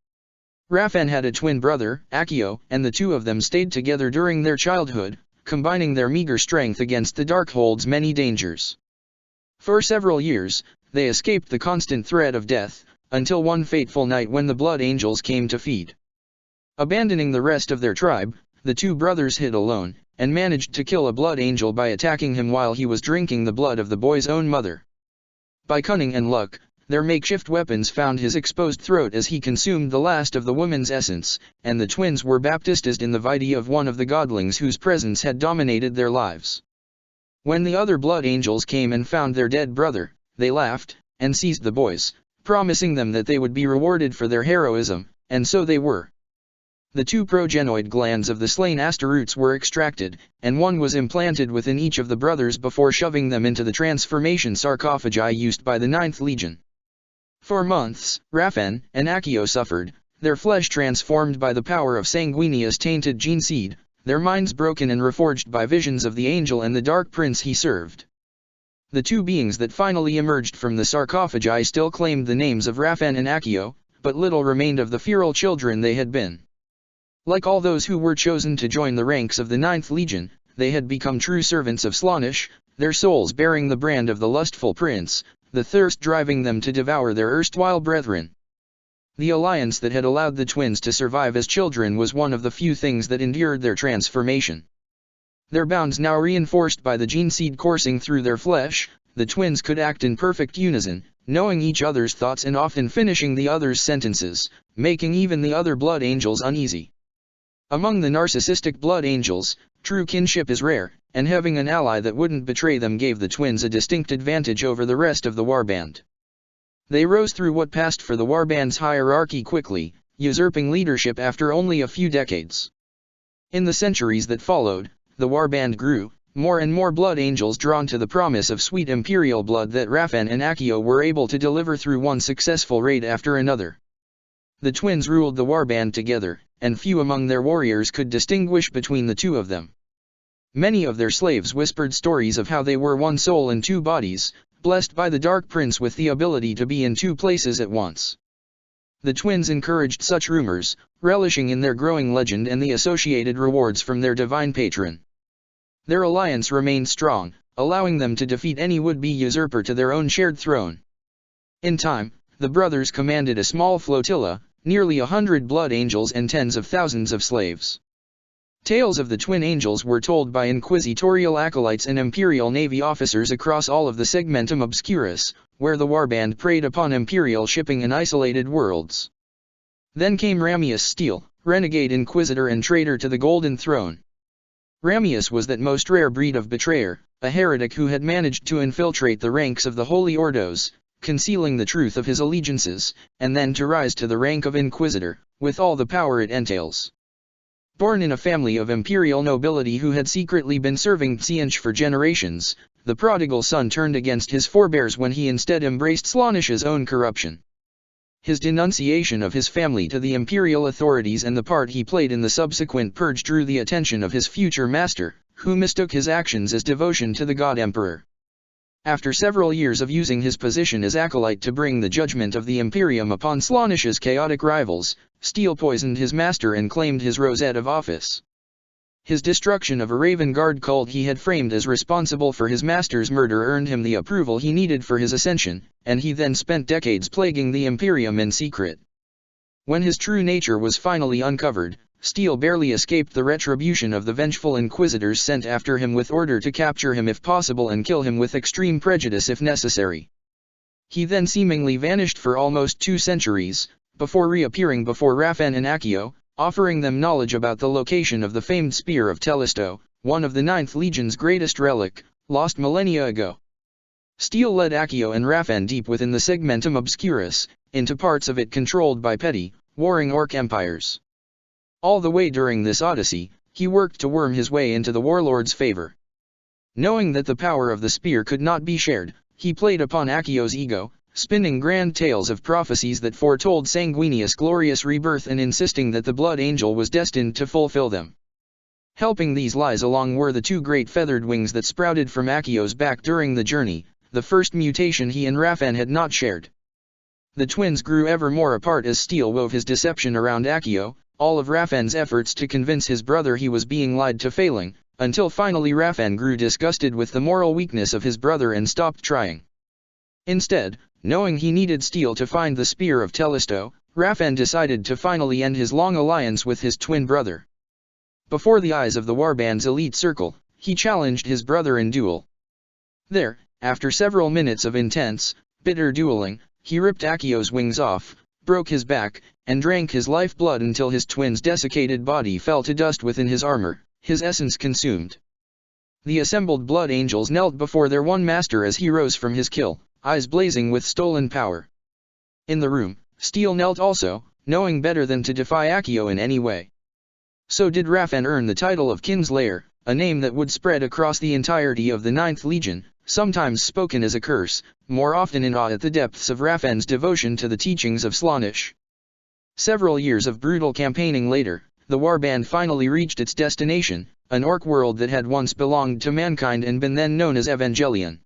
Raphan had a twin brother, Accio, and the two of them stayed together during their childhood, combining their meager strength against the Darkhold's many dangers. For several years, they escaped the constant threat of death, until one fateful night when the Blood Angels came to feed. Abandoning the rest of their tribe, the two brothers hid alone, and managed to kill a Blood Angel by attacking him while he was drinking the blood of the boy's own mother. By cunning and luck, their makeshift weapons found his exposed throat as he consumed the last of the woman's essence, and the twins were baptized in the Vitae of one of the godlings whose presence had dominated their lives. When the other Blood Angels came and found their dead brother, they laughed, and seized the boys, promising them that they would be rewarded for their heroism, and so they were. The two progenoid glands of the slain Astaroutes were extracted, and one was implanted within each of the brothers before shoving them into the transformation sarcophagi used by the 9th Legion. For months, Raphan and Accio suffered, their flesh transformed by the power of Sanguinia's tainted gene seed, their minds broken and reforged by visions of the angel and the dark prince he served. The two beings that finally emerged from the sarcophagi still claimed the names of Raphan and Accio, but little remained of the feral children they had been. Like all those who were chosen to join the ranks of the 9th Legion, they had become true servants of Slaanesh, their souls bearing the brand of the lustful prince, the thirst driving them to devour their erstwhile brethren. The alliance that had allowed the twins to survive as children was one of the few things that endured their transformation. Their bonds now reinforced by the gene seed coursing through their flesh, the twins could act in perfect unison, knowing each other's thoughts and often finishing the other's sentences, making even the other blood angels uneasy. Among the narcissistic blood angels, true kinship is rare, and having an ally that wouldn't betray them gave the twins a distinct advantage over the rest of the warband. They rose through what passed for the warband's hierarchy quickly, usurping leadership after only a few decades. In the centuries that followed, the warband grew, more and more blood angels drawn to the promise of sweet imperial blood that Raphan and Accio were able to deliver through one successful raid after another. The twins ruled the warband together, and few among their warriors could distinguish between the two of them. Many of their slaves whispered stories of how they were one soul in two bodies, blessed by the Dark Prince with the ability to be in two places at once. The twins encouraged such rumors, relishing in their growing legend and the associated rewards from their divine patron. Their alliance remained strong, allowing them to defeat any would-be usurper to their own shared throne. In time, the brothers commanded a small flotilla, nearly 100 blood angels and tens of thousands of slaves. Tales of the twin angels were told by inquisitorial acolytes and imperial navy officers across all of the Segmentum Obscurus, where the warband preyed upon imperial shipping in isolated worlds. Then came Ramius Steele, renegade inquisitor and traitor to the Golden Throne. Ramius was that most rare breed of betrayer, a heretic who had managed to infiltrate the ranks of the Holy Ordos, concealing the truth of his allegiances, and then to rise to the rank of inquisitor, with all the power it entails. Born in a family of imperial nobility who had secretly been serving Tsianch for generations, the prodigal son turned against his forebears when he instead embraced Slaanesh's own corruption. His denunciation of his family to the imperial authorities and the part he played in the subsequent purge drew the attention of his future master, who mistook his actions as devotion to the god emperor. After several years of using his position as acolyte to bring the judgment of the Imperium upon Slaanesh's chaotic rivals, Steele poisoned his master and claimed his rosette of office. His destruction of a Raven Guard cult he had framed as responsible for his master's murder earned him the approval he needed for his ascension, and he then spent decades plaguing the Imperium in secret. When his true nature was finally uncovered, Steele barely escaped the retribution of the vengeful inquisitors sent after him with order to capture him if possible and kill him with extreme prejudice if necessary. He then seemingly vanished for almost 2 centuries, before reappearing before Raphan and Accio, offering them knowledge about the location of the famed Spear of Tellisto, one of the 9th Legion's greatest relic, lost millennia ago. Steele led Accio and Raphan deep within the Segmentum Obscurus, into parts of it controlled by petty, warring orc empires. All the way during this odyssey, he worked to worm his way into the warlord's favor. Knowing that the power of the spear could not be shared, he played upon Accio's ego, spinning grand tales of prophecies that foretold Sanguinius' glorious rebirth and insisting that the Blood Angel was destined to fulfill them. Helping these lies along were the 2 great feathered wings that sprouted from Accio's back during the journey, the first mutation he and Raphan had not shared. The twins grew ever more apart as Steele wove his deception around Accio, all of Raphan's efforts to convince his brother he was being lied to failing, until finally Raphan grew disgusted with the moral weakness of his brother and stopped trying. Instead, knowing he needed Steele to find the Spear of Tellisto, Raphan decided to finally end his long alliance with his twin brother. Before the eyes of the warband's elite circle, he challenged his brother in duel. There, after several minutes of intense, bitter dueling, he ripped Accio's wings off, broke his back, and drank his lifeblood until his twin's desiccated body fell to dust within his armor, his essence consumed. The assembled blood angels knelt before their one master as he rose from his kill, eyes blazing with stolen power. In the room, Steele knelt also, knowing better than to defy Accio in any way. So did Raphan earn the title of Kinslayer, a name that would spread across the entirety of the 9th Legion, sometimes spoken as a curse, more often in awe at the depths of Raphan's devotion to the teachings of Slaanesh. Several years of brutal campaigning later, the warband finally reached its destination, an orc world that had once belonged to mankind and been then known as Evangelion.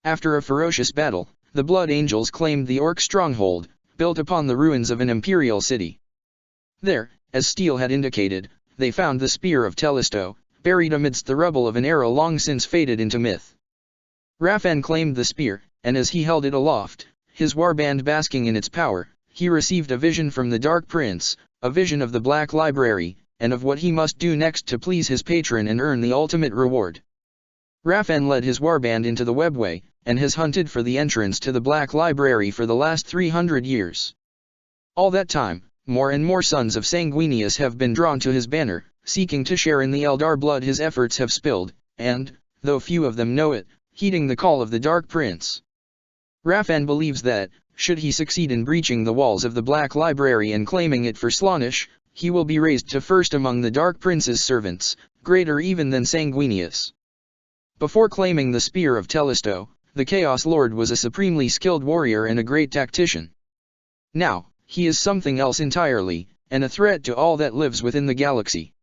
After a ferocious battle, the Blood Angels claimed the orc stronghold, built upon the ruins of an imperial city. There, as Steele had indicated, they found the Spear of Tellisto, buried amidst the rubble of an era long since faded into myth. Raphan claimed the spear, and as he held it aloft, his warband basking in its power, he received a vision from the Dark Prince, a vision of the Black Library, and of what he must do next to please his patron and earn the ultimate reward. Raphan led his warband into the webway, and has hunted for the entrance to the Black Library for the last 300 years. All that time, more and more sons of Sanguinius have been drawn to his banner, seeking to share in the Eldar blood his efforts have spilled, and, though few of them know it, heeding the call of the Dark Prince. Raphan believes that, should he succeed in breaching the walls of the Black Library and claiming it for Slaanesh, he will be raised to first among the Dark Prince's servants, greater even than Sanguinius. Before claiming the Spear of Tellisto, the Chaos Lord was a supremely skilled warrior and a great tactician. Now, he is something else entirely, and a threat to all that lives within the galaxy.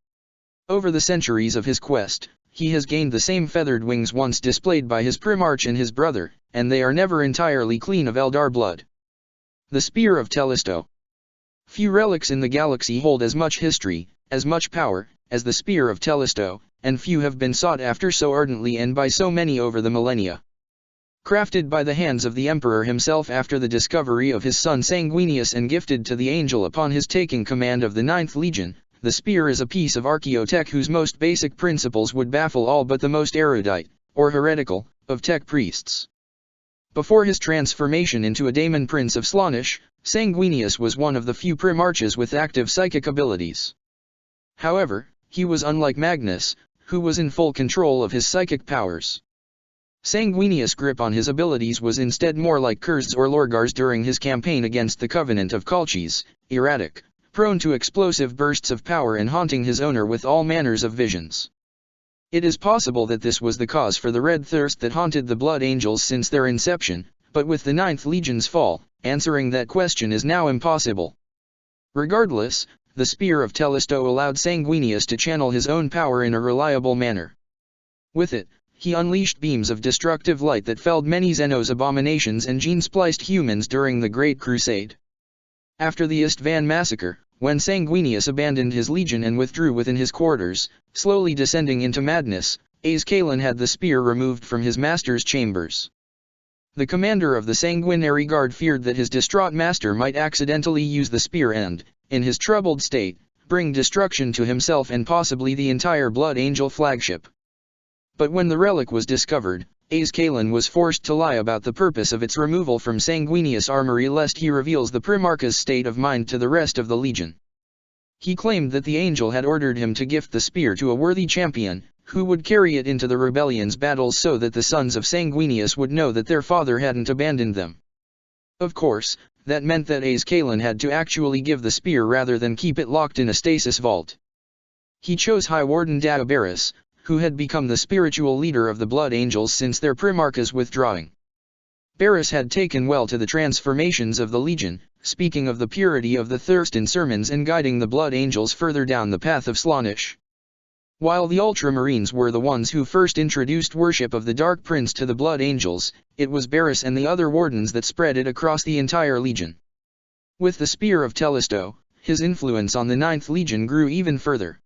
Over the centuries of his quest, he has gained the same feathered wings once displayed by his Primarch and his brother, and they are never entirely clean of Eldar blood. The Spear of Tellisto. Few relics in the galaxy hold as much history, as much power, as the Spear of Tellisto, and few have been sought after so ardently and by so many over the millennia. Crafted by the hands of the Emperor himself after the discovery of his son Sanguinius and gifted to the Angel upon his taking command of the 9th Legion, the spear is a piece of archaeotech whose most basic principles would baffle all but the most erudite, or heretical, of tech priests. Before his transformation into a Daemon Prince of Slaanesh, Sanguinius was one of the few Primarchs with active psychic abilities. However, he was unlike Magnus, who was in full control of his psychic powers. Sanguinius' grip on his abilities was instead more like Kurz's or Lorgar's during his campaign against the Covenant of Colchis, erratic, prone to explosive bursts of power and haunting his owner with all manners of visions. It is possible that this was the cause for the red thirst that haunted the Blood Angels since their inception, but with the 9th Legion's fall, answering that question is now impossible. Regardless, the Spear of Tellisto allowed Sanguinius to channel his own power in a reliable manner. With it, he unleashed beams of destructive light that felled many Xenos abominations and gene-spliced humans during the Great Crusade. After the Istvan massacre, when Sanguinius abandoned his legion and withdrew within his quarters, slowly descending into madness, Azkaelin had the spear removed from his master's chambers. The commander of the Sanguinary Guard feared that his distraught master might accidentally use the spear and, in his troubled state, bring destruction to himself and possibly the entire Blood Angel flagship. But when the relic was discovered, Azkaelin was forced to lie about the purpose of its removal from Sanguinius' armory lest he reveals the Primarch's state of mind to the rest of the Legion. He claimed that the angel had ordered him to gift the spear to a worthy champion, who would carry it into the rebellion's battles so that the sons of Sanguinius would know that their father hadn't abandoned them. Of course, that meant that Azkaelin had to actually give the spear rather than keep it locked in a stasis vault. He chose High Warden Da'Abaris, who had become the spiritual leader of the Blood Angels since their Primarch's withdrawing. Barris had taken well to the transformations of the Legion, speaking of the purity of the thirst in sermons and guiding the Blood Angels further down the path of Slaanesh. While the Ultramarines were the ones who first introduced worship of the Dark Prince to the Blood Angels, it was Barris and the other Wardens that spread it across the entire Legion. With the Spear of Tellisto, his influence on the 9th Legion grew even further.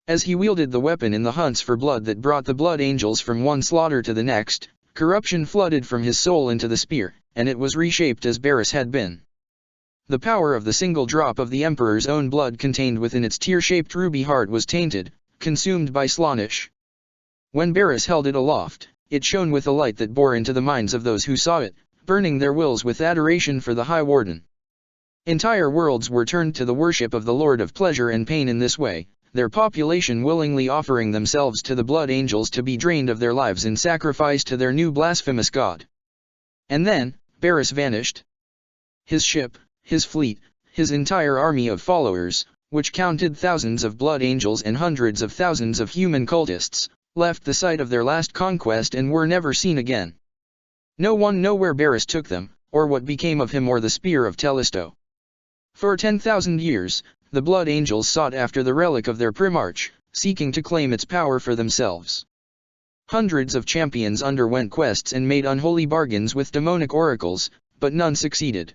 As he wielded the weapon in the hunts for blood that brought the Blood Angels from one slaughter to the next, corruption flooded from his soul into the spear, and it was reshaped as Barris had been. The power of the single drop of the Emperor's own blood contained within its tear-shaped ruby heart was tainted, consumed by Slaanesh. When Barris held it aloft, it shone with a light that bore into the minds of those who saw it, burning their wills with adoration for the High Warden. Entire worlds were turned to the worship of the Lord of Pleasure and Pain in this way, their population willingly offering themselves to the Blood Angels to be drained of their lives in sacrifice to their new blasphemous god. And then, Barris vanished. His ship, his fleet, his entire army of followers, which counted thousands of Blood Angels and hundreds of thousands of human cultists, left the site of their last conquest and were never seen again. No one knew where Barris took them, or what became of him or the Spear of Tellisto. For 10,000 years, the Blood Angels sought after the relic of their Primarch, seeking to claim its power for themselves. Hundreds of champions underwent quests and made unholy bargains with demonic oracles, but none succeeded.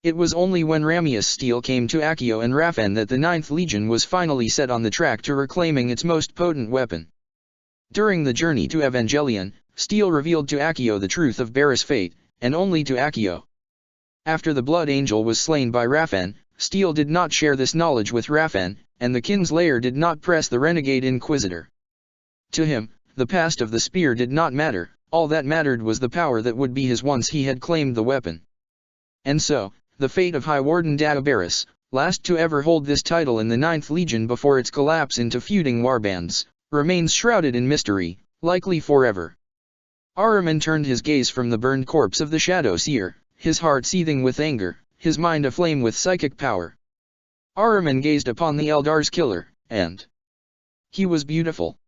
It was only when Ramius Steel came to Accio and Raphan that the 9th Legion was finally set on the track to reclaiming its most potent weapon. During the journey to Evangelion, Steel revealed to Accio the truth of Barris' fate, and only to Accio. After the Blood Angel was slain by Raphan, Steel did not share this knowledge with Raphan, and the Kinslayer did not press the renegade Inquisitor. To him, the past of the spear did not matter, all that mattered was the power that would be his once he had claimed the weapon. And so, the fate of High Warden Dagobert, last to ever hold this title in the 9th Legion before its collapse into feuding warbands, remains shrouded in mystery, likely forever. Ahriman turned his gaze from the burned corpse of the Shadow Seer, his heart seething with anger, his mind aflame with psychic power. Ahriman gazed upon the Eldar's killer, and he was beautiful.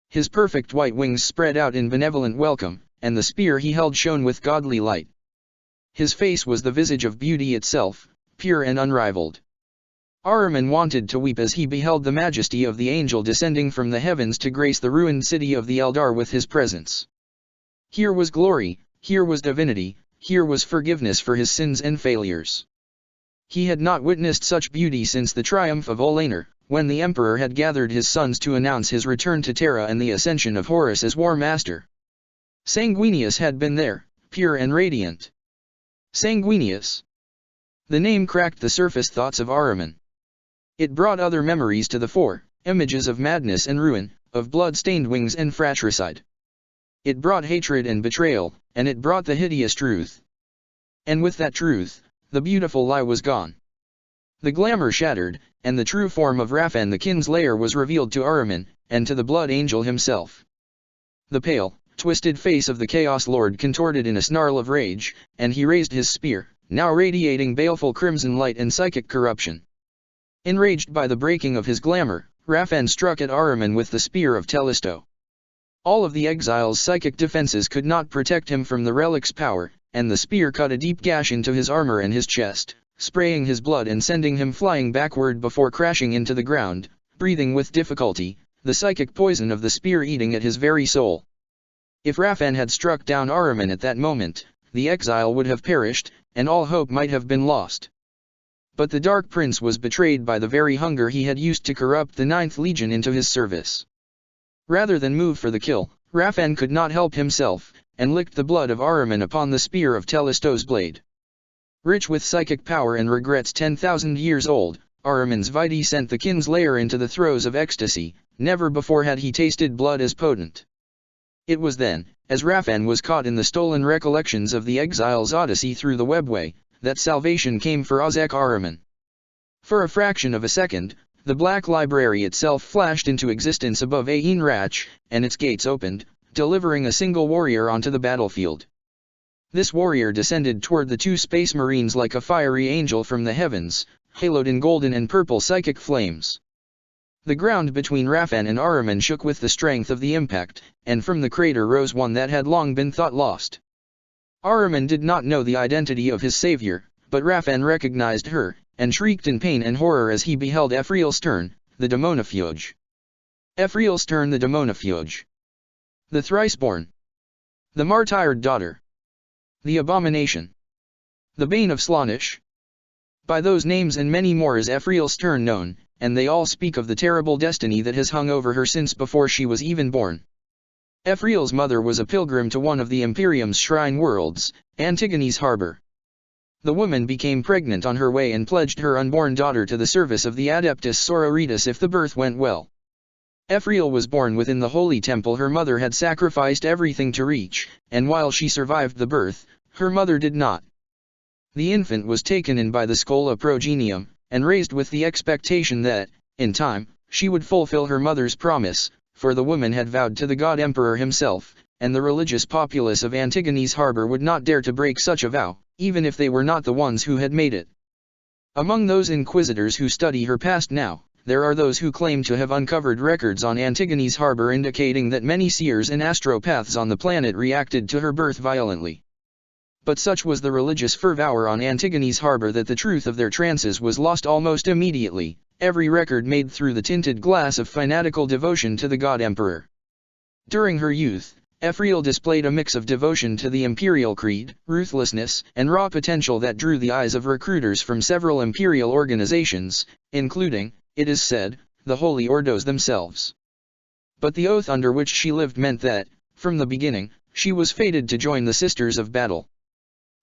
His perfect white wings spread out in benevolent welcome, and the spear he held shone with godly light. His face was the visage of beauty itself, pure and unrivaled. Ahriman wanted to weep as he beheld the majesty of the angel descending from the heavens to grace the ruined city of the Eldar with his presence. Here was glory, here was divinity, here was forgiveness for his sins and failures. He had not witnessed such beauty since the triumph of Olaner, when the Emperor had gathered his sons to announce his return to Terra and the ascension of Horus as War Master. Sanguinius had been there, pure and radiant. Sanguinius. The name cracked the surface thoughts of Ahriman. It brought other memories to the fore, images of madness and ruin, of blood-stained wings and fratricide. It brought hatred and betrayal, and it brought the hideous truth. And with that truth, the beautiful lie was gone. The glamour shattered, and the true form of Raphan the Kinslayer was revealed to Ahriman, and to the Blood Angel himself. The pale, twisted face of the Chaos Lord contorted in a snarl of rage, and he raised his spear, now radiating baleful crimson light and psychic corruption. Enraged by the breaking of his glamour, Raphan struck at Ahriman with the spear of Tellisto. All of the exile's psychic defenses could not protect him from the relic's power, and the spear cut a deep gash into his armor and his chest, spraying his blood and sending him flying backward before crashing into the ground, breathing with difficulty, the psychic poison of the spear eating at his very soul. If Raphan had struck down Ahriman at that moment, the exile would have perished, and all hope might have been lost. But the Dark Prince was betrayed by the very hunger he had used to corrupt the 9th Legion into his service. Rather than move for the kill, Raphan could not help himself, and licked the blood of Ahriman upon the spear of Tellisto's blade. Rich with psychic power and regrets 10,000 years old, Ahriman's Vitae sent the Kinslayer into the throes of ecstasy. Never before had he tasted blood as potent. It was then, as Raphan was caught in the stolen recollections of the exile's odyssey through the webway, that salvation came for Ozek Ahriman. For a fraction of a second, the Black Library itself flashed into existence above Ain Rach, and its gates opened, delivering a single warrior onto the battlefield. This warrior descended toward the two space marines like a fiery angel from the heavens, haloed in golden and purple psychic flames. The ground between Raphan and Ahriman shook with the strength of the impact, and from the crater rose one that had long been thought lost. Ahriman did not know the identity of his savior, but Raphan recognized her, and shrieked in pain and horror as he beheld Ephriel Stern, the Daemonifuge. Ephriel Stern the Daemonifuge. The Thriceborn. The Martyred Daughter. The Abomination. The Bane of Slaanesh. By those names and many more is Ephriel Stern known, and they all speak of the terrible destiny that has hung over her since before she was even born. Ephriel's mother was a pilgrim to one of the Imperium's shrine worlds, Antigone's harbor. The woman became pregnant on her way and pledged her unborn daughter to the service of the Adeptus Sororitas if the birth went well. Ephriel was born within the holy temple her mother had sacrificed everything to reach, and while she survived the birth, her mother did not. The infant was taken in by the Schola Progenium, and raised with the expectation that, in time, she would fulfill her mother's promise, for the woman had vowed to the God Emperor himself, and the religious populace of Antigone's harbor would not dare to break such a vow, even if they were not the ones who had made it. Among those inquisitors who study her past now, there are those who claim to have uncovered records on Antigone's harbor indicating that many seers and astropaths on the planet reacted to her birth violently. But such was the religious fervor on Antigone's harbor that the truth of their trances was lost almost immediately, every record made through the tinted glass of fanatical devotion to the God Emperor. During her youth, Ephriel displayed a mix of devotion to the imperial creed, ruthlessness, and raw potential that drew the eyes of recruiters from several imperial organizations, including, it is said, the Holy Ordos themselves. But the oath under which she lived meant that, from the beginning, she was fated to join the Sisters of Battle.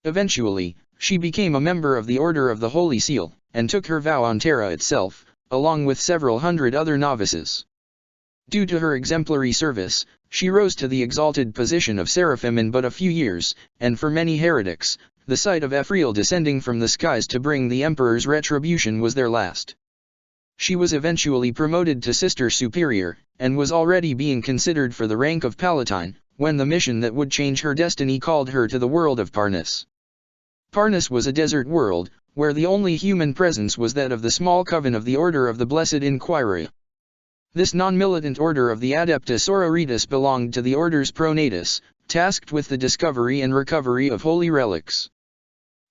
Eventually, she became a member of the Order of the Holy Seal, and took her vow on Terra itself, along with several hundred other novices. Due to her exemplary service, she rose to the exalted position of seraphim in but a few years, and for many heretics, the sight of Ephriel descending from the skies to bring the Emperor's retribution was their last. She was eventually promoted to Sister Superior, and was already being considered for the rank of Palatine, when the mission that would change her destiny called her to the world of Parnas. Parnas was a desert world, where the only human presence was that of the small coven of the Order of the Blessed Inquiry. This non-militant order of the Adeptus Sororitas belonged to the Orders Pronatus, tasked with the discovery and recovery of holy relics.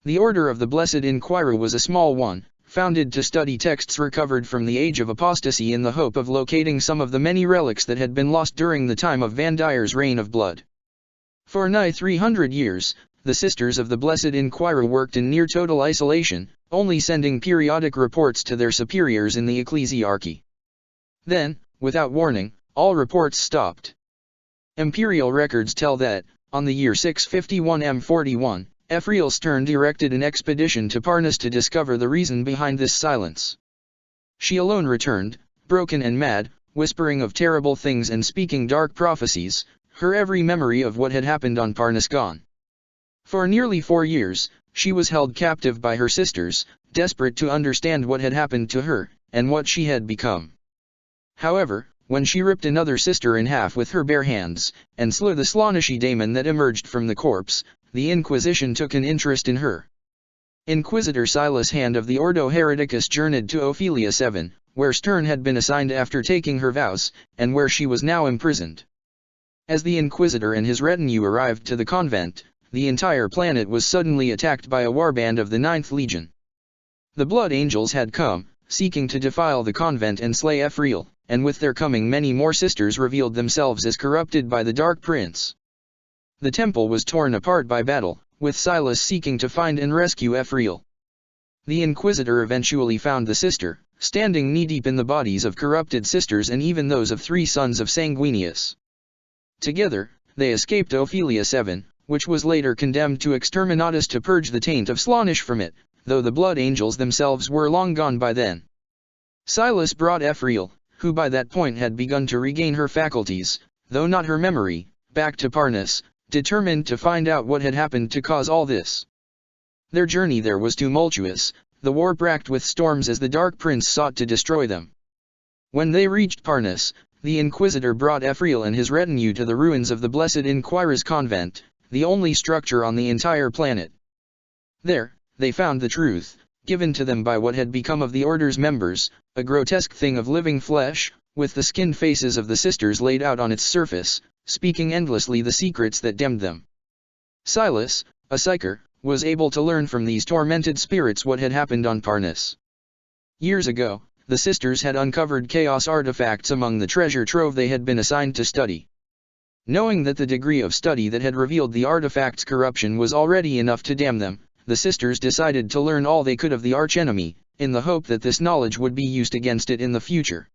The Order of the Blessed Inquirer was a small one, founded to study texts recovered from the age of apostasy in the hope of locating some of the many relics that had been lost during the time of Vandire's reign of blood. For nigh 300 years, the Sisters of the Blessed Inquirer worked in near total isolation, only sending periodic reports to their superiors in the ecclesiarchy. Then, without warning, all reports stopped. Imperial records tell that, on the year 651 M41, Ephriel Stern directed an expedition to Parnas to discover the reason behind this silence. She alone returned, broken and mad, whispering of terrible things and speaking dark prophecies, her every memory of what had happened on Parnas gone. For nearly 4 years, she was held captive by her sisters, desperate to understand what had happened to her, and what she had become. However, when she ripped another sister in half with her bare hands, and slew the Slaaneshi daemon that emerged from the corpse, the Inquisition took an interest in her. Inquisitor Silas Hand of the Ordo Hereticus journeyed to Ophelia 7, where Stern had been assigned after taking her vows, and where she was now imprisoned. As the Inquisitor and his retinue arrived to the convent, the entire planet was suddenly attacked by a warband of the 9th Legion. The Blood Angels had come, seeking to defile the convent and slay Ephriel, and with their coming many more sisters revealed themselves as corrupted by the Dark Prince. The temple was torn apart by battle, with Silas seeking to find and rescue Ephriel. The Inquisitor eventually found the sister, standing knee-deep in the bodies of corrupted sisters and even those of 3 sons of Sanguinius. Together, they escaped Ophelia 7, which was later condemned to exterminatus to purge the taint of Slaanesh from it, though the Blood Angels themselves were long gone by then. Silas brought Ephriel, who by that point had begun to regain her faculties, though not her memory, back to Parnas, determined to find out what had happened to cause all this. Their journey there was tumultuous, the war racked with storms as the Dark Prince sought to destroy them. When they reached Parnas, the Inquisitor brought Ephriel and his retinue to the ruins of the Blessed Inquirer's convent, the only structure on the entire planet. There, they found the truth, given to them by what had become of the Order's members, a grotesque thing of living flesh, with the skinned faces of the sisters laid out on its surface, speaking endlessly the secrets that damned them. Silas, a psyker, was able to learn from these tormented spirits what had happened on Parnas. Years ago, the sisters had uncovered chaos artifacts among the treasure trove they had been assigned to study. Knowing that the degree of study that had revealed the artifact's corruption was already enough to damn them, the sisters decided to learn all they could of the archenemy, in the hope that this knowledge would be used against it in the future.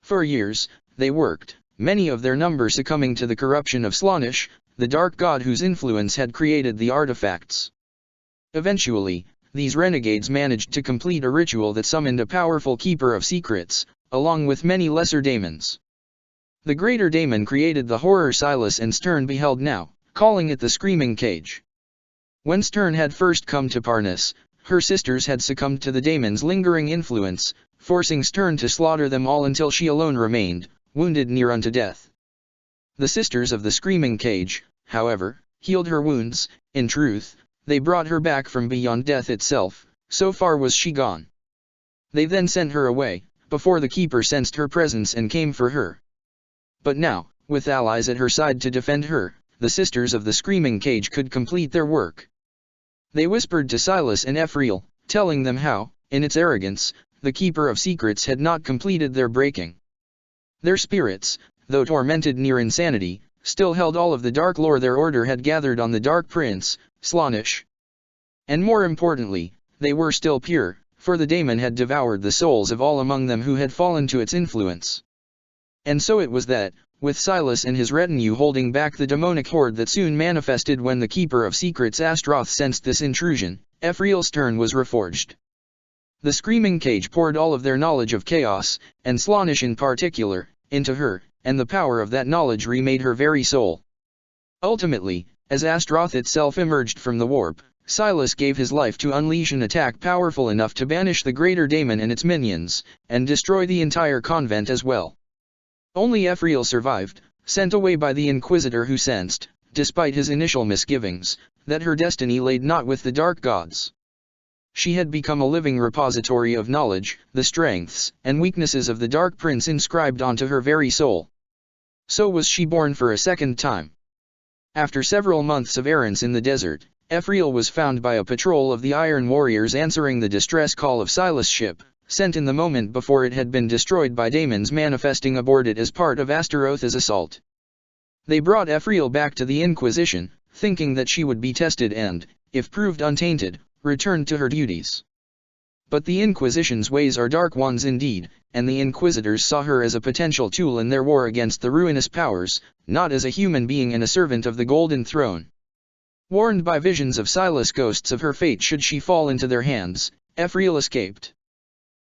For years, they worked, many of their number succumbing to the corruption of Slaanesh, the dark god whose influence had created the artifacts. Eventually, these renegades managed to complete a ritual that summoned a powerful keeper of secrets, along with many lesser daemons. The greater daemon created the horror Silas and Stern beheld now, calling it the Screaming Cage. When Stern had first come to Parnas, her sisters had succumbed to the daemon's lingering influence, forcing Stern to slaughter them all until she alone remained, wounded near unto death. The sisters of the Screaming Cage, however, healed her wounds. In truth, they brought her back from beyond death itself, so far was she gone. They then sent her away, before the keeper sensed her presence and came for her. But now, with allies at her side to defend her, the sisters of the Screaming Cage could complete their work. They whispered to Silas and Ephriel, telling them how, in its arrogance, the Keeper of Secrets had not completed their breaking. Their spirits, though tormented near insanity, still held all of the dark lore their order had gathered on the Dark Prince, Slaanesh. And more importantly, they were still pure, for the daemon had devoured the souls of all among them who had fallen to its influence. And so it was that, with Silas and his retinue holding back the demonic horde that soon manifested when the Keeper of Secrets Astroth sensed this intrusion, Ephriel's turn was reforged. The screaming cage poured all of their knowledge of chaos, and Slaanesh in particular, into her, and the power of that knowledge remade her very soul. Ultimately, as Astroth itself emerged from the warp, Silas gave his life to unleash an attack powerful enough to banish the greater daemon and its minions, and destroy the entire convent as well. Only Ephriel survived, sent away by the Inquisitor who sensed, despite his initial misgivings, that her destiny laid not with the dark gods. She had become a living repository of knowledge, the strengths and weaknesses of the Dark Prince inscribed onto her very soul. So was she born for a second time. After several months of errance in the desert, Ephriel was found by a patrol of the Iron Warriors answering the distress call of Silas' ship, sent in the moment before it had been destroyed by daemons manifesting aboard it as part of Astaroth's assault. They brought Ephriel back to the Inquisition, thinking that she would be tested and, if proved untainted, returned to her duties. But the Inquisition's ways are dark ones indeed, and the Inquisitors saw her as a potential tool in their war against the ruinous powers, not as a human being and a servant of the Golden Throne. Warned by visions of Silas' ghosts of her fate should she fall into their hands, Ephriel escaped.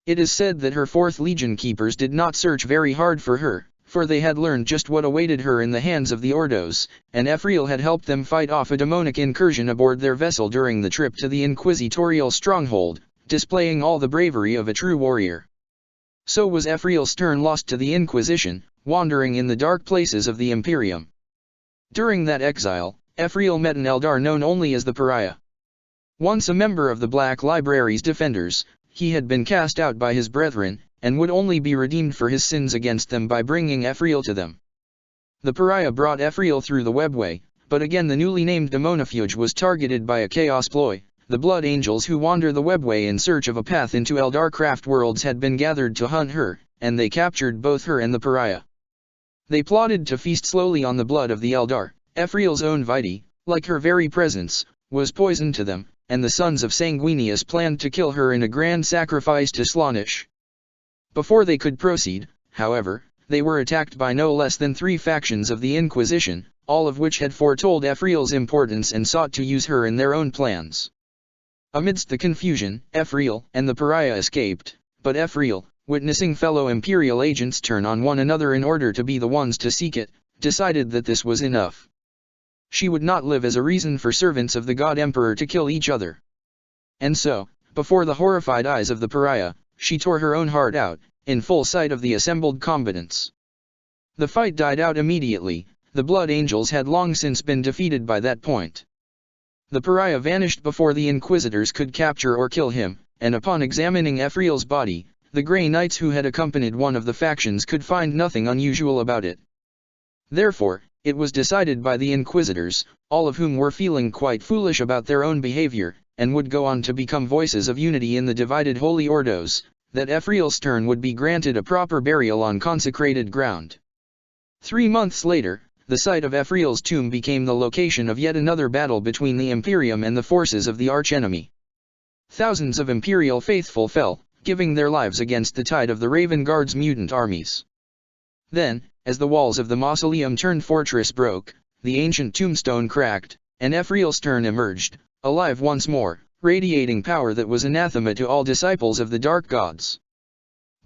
It is said that her 4th Legion keepers did not search very hard for her, for they had learned just what awaited her in the hands of the Ordos, and Ephriel had helped them fight off a demonic incursion aboard their vessel during the trip to the Inquisitorial stronghold, displaying all the bravery of a true warrior. So was Ephriel's turn lost to the Inquisition, wandering in the dark places of the Imperium. During that exile, Ephriel met an Eldar known only as the Pariah. Once a member of the Black Library's defenders, he had been cast out by his brethren, and would only be redeemed for his sins against them by bringing Ephriel to them. The Pariah brought Ephriel through the webway, but again the newly named Demonifuge was targeted by a chaos ploy. The Blood Angels who wander the webway in search of a path into Eldar craft worlds had been gathered to hunt her, and they captured both her and the Pariah. They plotted to feast slowly on the blood of the Eldar. Ephriel's own Vitae, like her very presence, was poison to them, and the sons of Sanguinius planned to kill her in a grand sacrifice to Slaanesh. Before they could proceed, however, they were attacked by no less than 3 factions of the Inquisition, all of which had foretold Ephriel's importance and sought to use her in their own plans. Amidst the confusion, Ephriel and the Pariah escaped, but Ephriel, witnessing fellow Imperial agents turn on one another in order to be the ones to seek it, decided that this was enough. She would not live as a reason for servants of the God Emperor to kill each other. And so, before the horrified eyes of the Pariah, she tore her own heart out, in full sight of the assembled combatants. The fight died out immediately. The Blood Angels had long since been defeated by that point. The Pariah vanished before the Inquisitors could capture or kill him, and upon examining Ephriel's body, the Grey Knights who had accompanied one of the factions could find nothing unusual about it. Therefore, it was decided by the Inquisitors, all of whom were feeling quite foolish about their own behavior, and would go on to become voices of unity in the divided Holy Ordos, that Ephriel's turn would be granted a proper burial on consecrated ground. 3 months later, the site of Ephriel's tomb became the location of yet another battle between the Imperium and the forces of the archenemy. Thousands of Imperial faithful fell, giving their lives against the tide of the Raven Guard's mutant armies. Then, as the walls of the mausoleum-turned fortress broke, the ancient tombstone cracked, and Ephriel's turn emerged, alive once more, radiating power that was anathema to all disciples of the dark gods.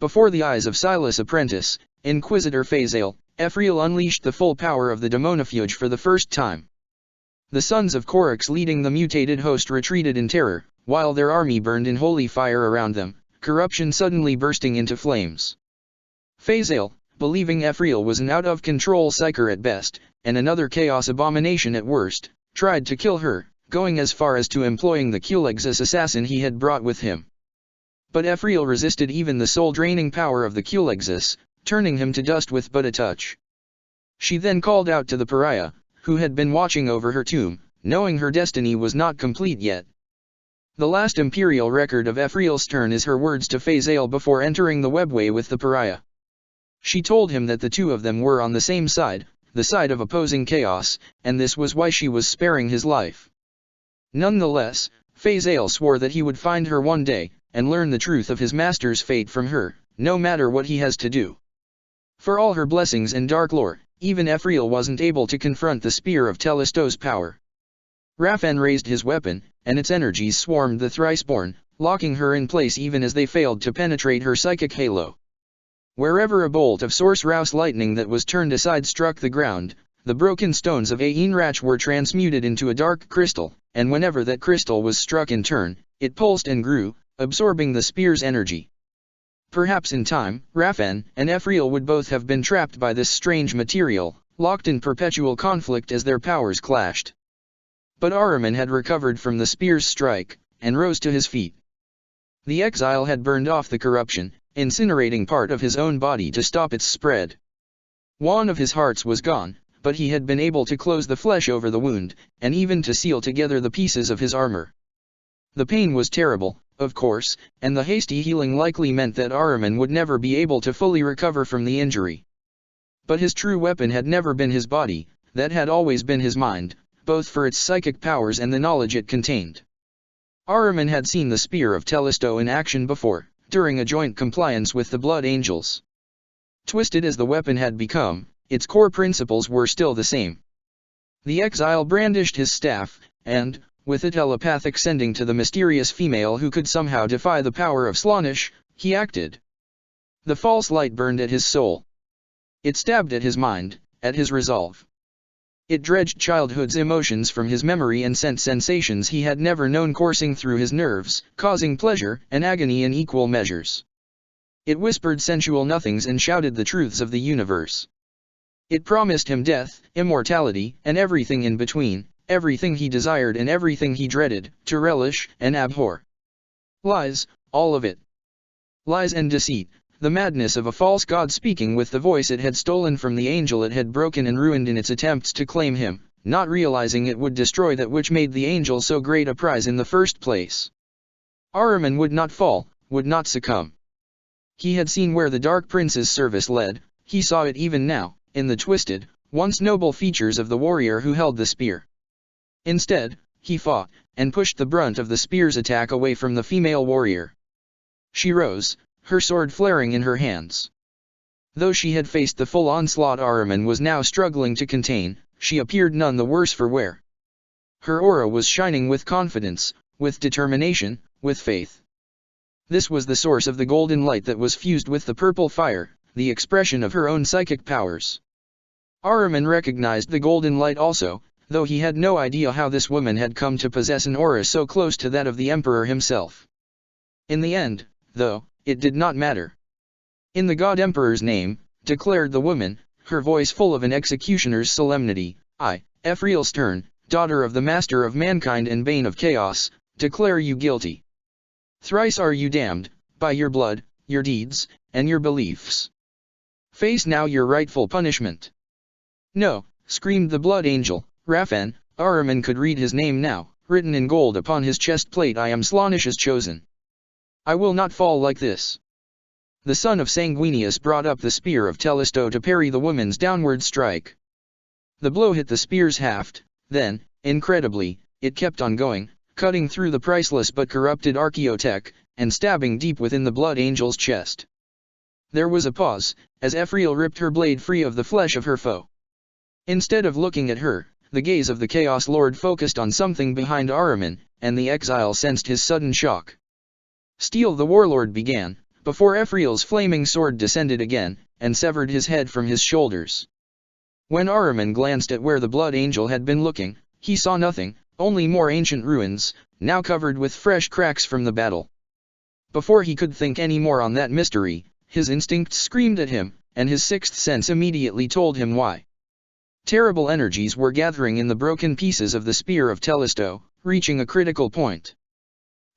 Before the eyes of Silas' apprentice, Inquisitor Phasael, Ephriel unleashed the full power of the Demonifuge for the first time. The sons of Corax leading the mutated host retreated in terror, while their army burned in holy fire around them, corruption suddenly bursting into flames. Phasael, believing Ephriel was an out-of-control psyker at best, and another chaos abomination at worst, tried to kill her, going as far as to employing the Culexus assassin he had brought with him. But Ephriel resisted even the soul-draining power of the Culexus, turning him to dust with but a touch. She then called out to the Pariah, who had been watching over her tomb, knowing her destiny was not complete yet. The last Imperial record of Ephriel's turn is her words to Phasael before entering the webway with the Pariah. She told him that the two of them were on the same side, the side of opposing chaos, and this was why she was sparing his life. Nonetheless, Phasael swore that he would find her one day, and learn the truth of his master's fate from her, no matter what he has to do. For all her blessings and dark lore, even Ephriel wasn't able to confront the spear of Telestos' power. Raphan raised his weapon, and its energies swarmed the Thriceborn, locking her in place even as they failed to penetrate her psychic halo. Wherever a bolt of source-rouse lightning that was turned aside struck the ground, the broken stones of Aenrach were transmuted into a dark crystal, and whenever that crystal was struck in turn, it pulsed and grew, absorbing the spear's energy. Perhaps in time, Raphan and Ephriel would both have been trapped by this strange material, locked in perpetual conflict as their powers clashed. But Ahriman had recovered from the spear's strike, and rose to his feet. The exile had burned off the corruption, incinerating part of his own body to stop its spread. One of his hearts was gone, but he had been able to close the flesh over the wound, and even to seal together the pieces of his armor. The pain was terrible, of course, and the hasty healing likely meant that Ahriman would never be able to fully recover from the injury. But his true weapon had never been his body, that had always been his mind, both for its psychic powers and the knowledge it contained. Ahriman had seen the spear of Telesto in action before, during a joint compliance with the Blood Angels. Twisted as the weapon had become, its core principles were still the same. The exile brandished his staff, and, with a telepathic sending to the mysterious female who could somehow defy the power of Slaanesh, he acted. The false light burned at his soul. It stabbed at his mind, at his resolve. It dredged childhood's emotions from his memory and sent sensations he had never known coursing through his nerves, causing pleasure and agony in equal measures. It whispered sensual nothings and shouted the truths of the universe. It promised him death, immortality, and everything in between, everything he desired and everything he dreaded, to relish and abhor. Lies, all of it. Lies and deceit, the madness of a false god speaking with the voice it had stolen from the angel it had broken and ruined in its attempts to claim him, not realizing it would destroy that which made the angel so great a prize in the first place. Ahriman would not fall, would not succumb. He had seen where the Dark Prince's service led, he saw it even now, in the twisted, once noble features of the warrior who held the spear. Instead, he fought, and pushed the brunt of the spear's attack away from the female warrior. She rose, her sword flaring in her hands. Though she had faced the full onslaught Ahriman was now struggling to contain, she appeared none the worse for wear. Her aura was shining with confidence, with determination, with faith. This was the source of the golden light that was fused with the purple fire, the expression of her own psychic powers. Ahriman recognized the golden light also, though he had no idea how this woman had come to possess an aura so close to that of the Emperor himself. In the end, though, it did not matter. "In the God Emperor's name," declared the woman, her voice full of an executioner's solemnity, "I, Ephriel Stern, daughter of the Master of Mankind and Bane of Chaos, declare you guilty. Thrice are you damned, by your blood, your deeds, and your beliefs. Face now your rightful punishment." "No," screamed the Blood Angel, Raphan. Ahriman could read his name now, written in gold upon his chest plate. "I am Slaanesh's chosen. I will not fall like this." The son of Sanguinius brought up the spear of Telesto to parry the woman's downward strike. The blow hit the spear's haft, then, incredibly, it kept on going, cutting through the priceless but corrupted archaeotech, and stabbing deep within the Blood Angel's chest. There was a pause, as Ephriel ripped her blade free of the flesh of her foe. Instead of looking at her, the gaze of the Chaos Lord focused on something behind Ahriman, and the exile sensed his sudden shock. "Steal," the warlord began, before Ephriel's flaming sword descended again, and severed his head from his shoulders. When Ahriman glanced at where the Blood Angel had been looking, he saw nothing, only more ancient ruins, now covered with fresh cracks from the battle. Before he could think any more on that mystery, his instincts screamed at him, and his sixth sense immediately told him why. Terrible energies were gathering in the broken pieces of the spear of Telesto, reaching a critical point.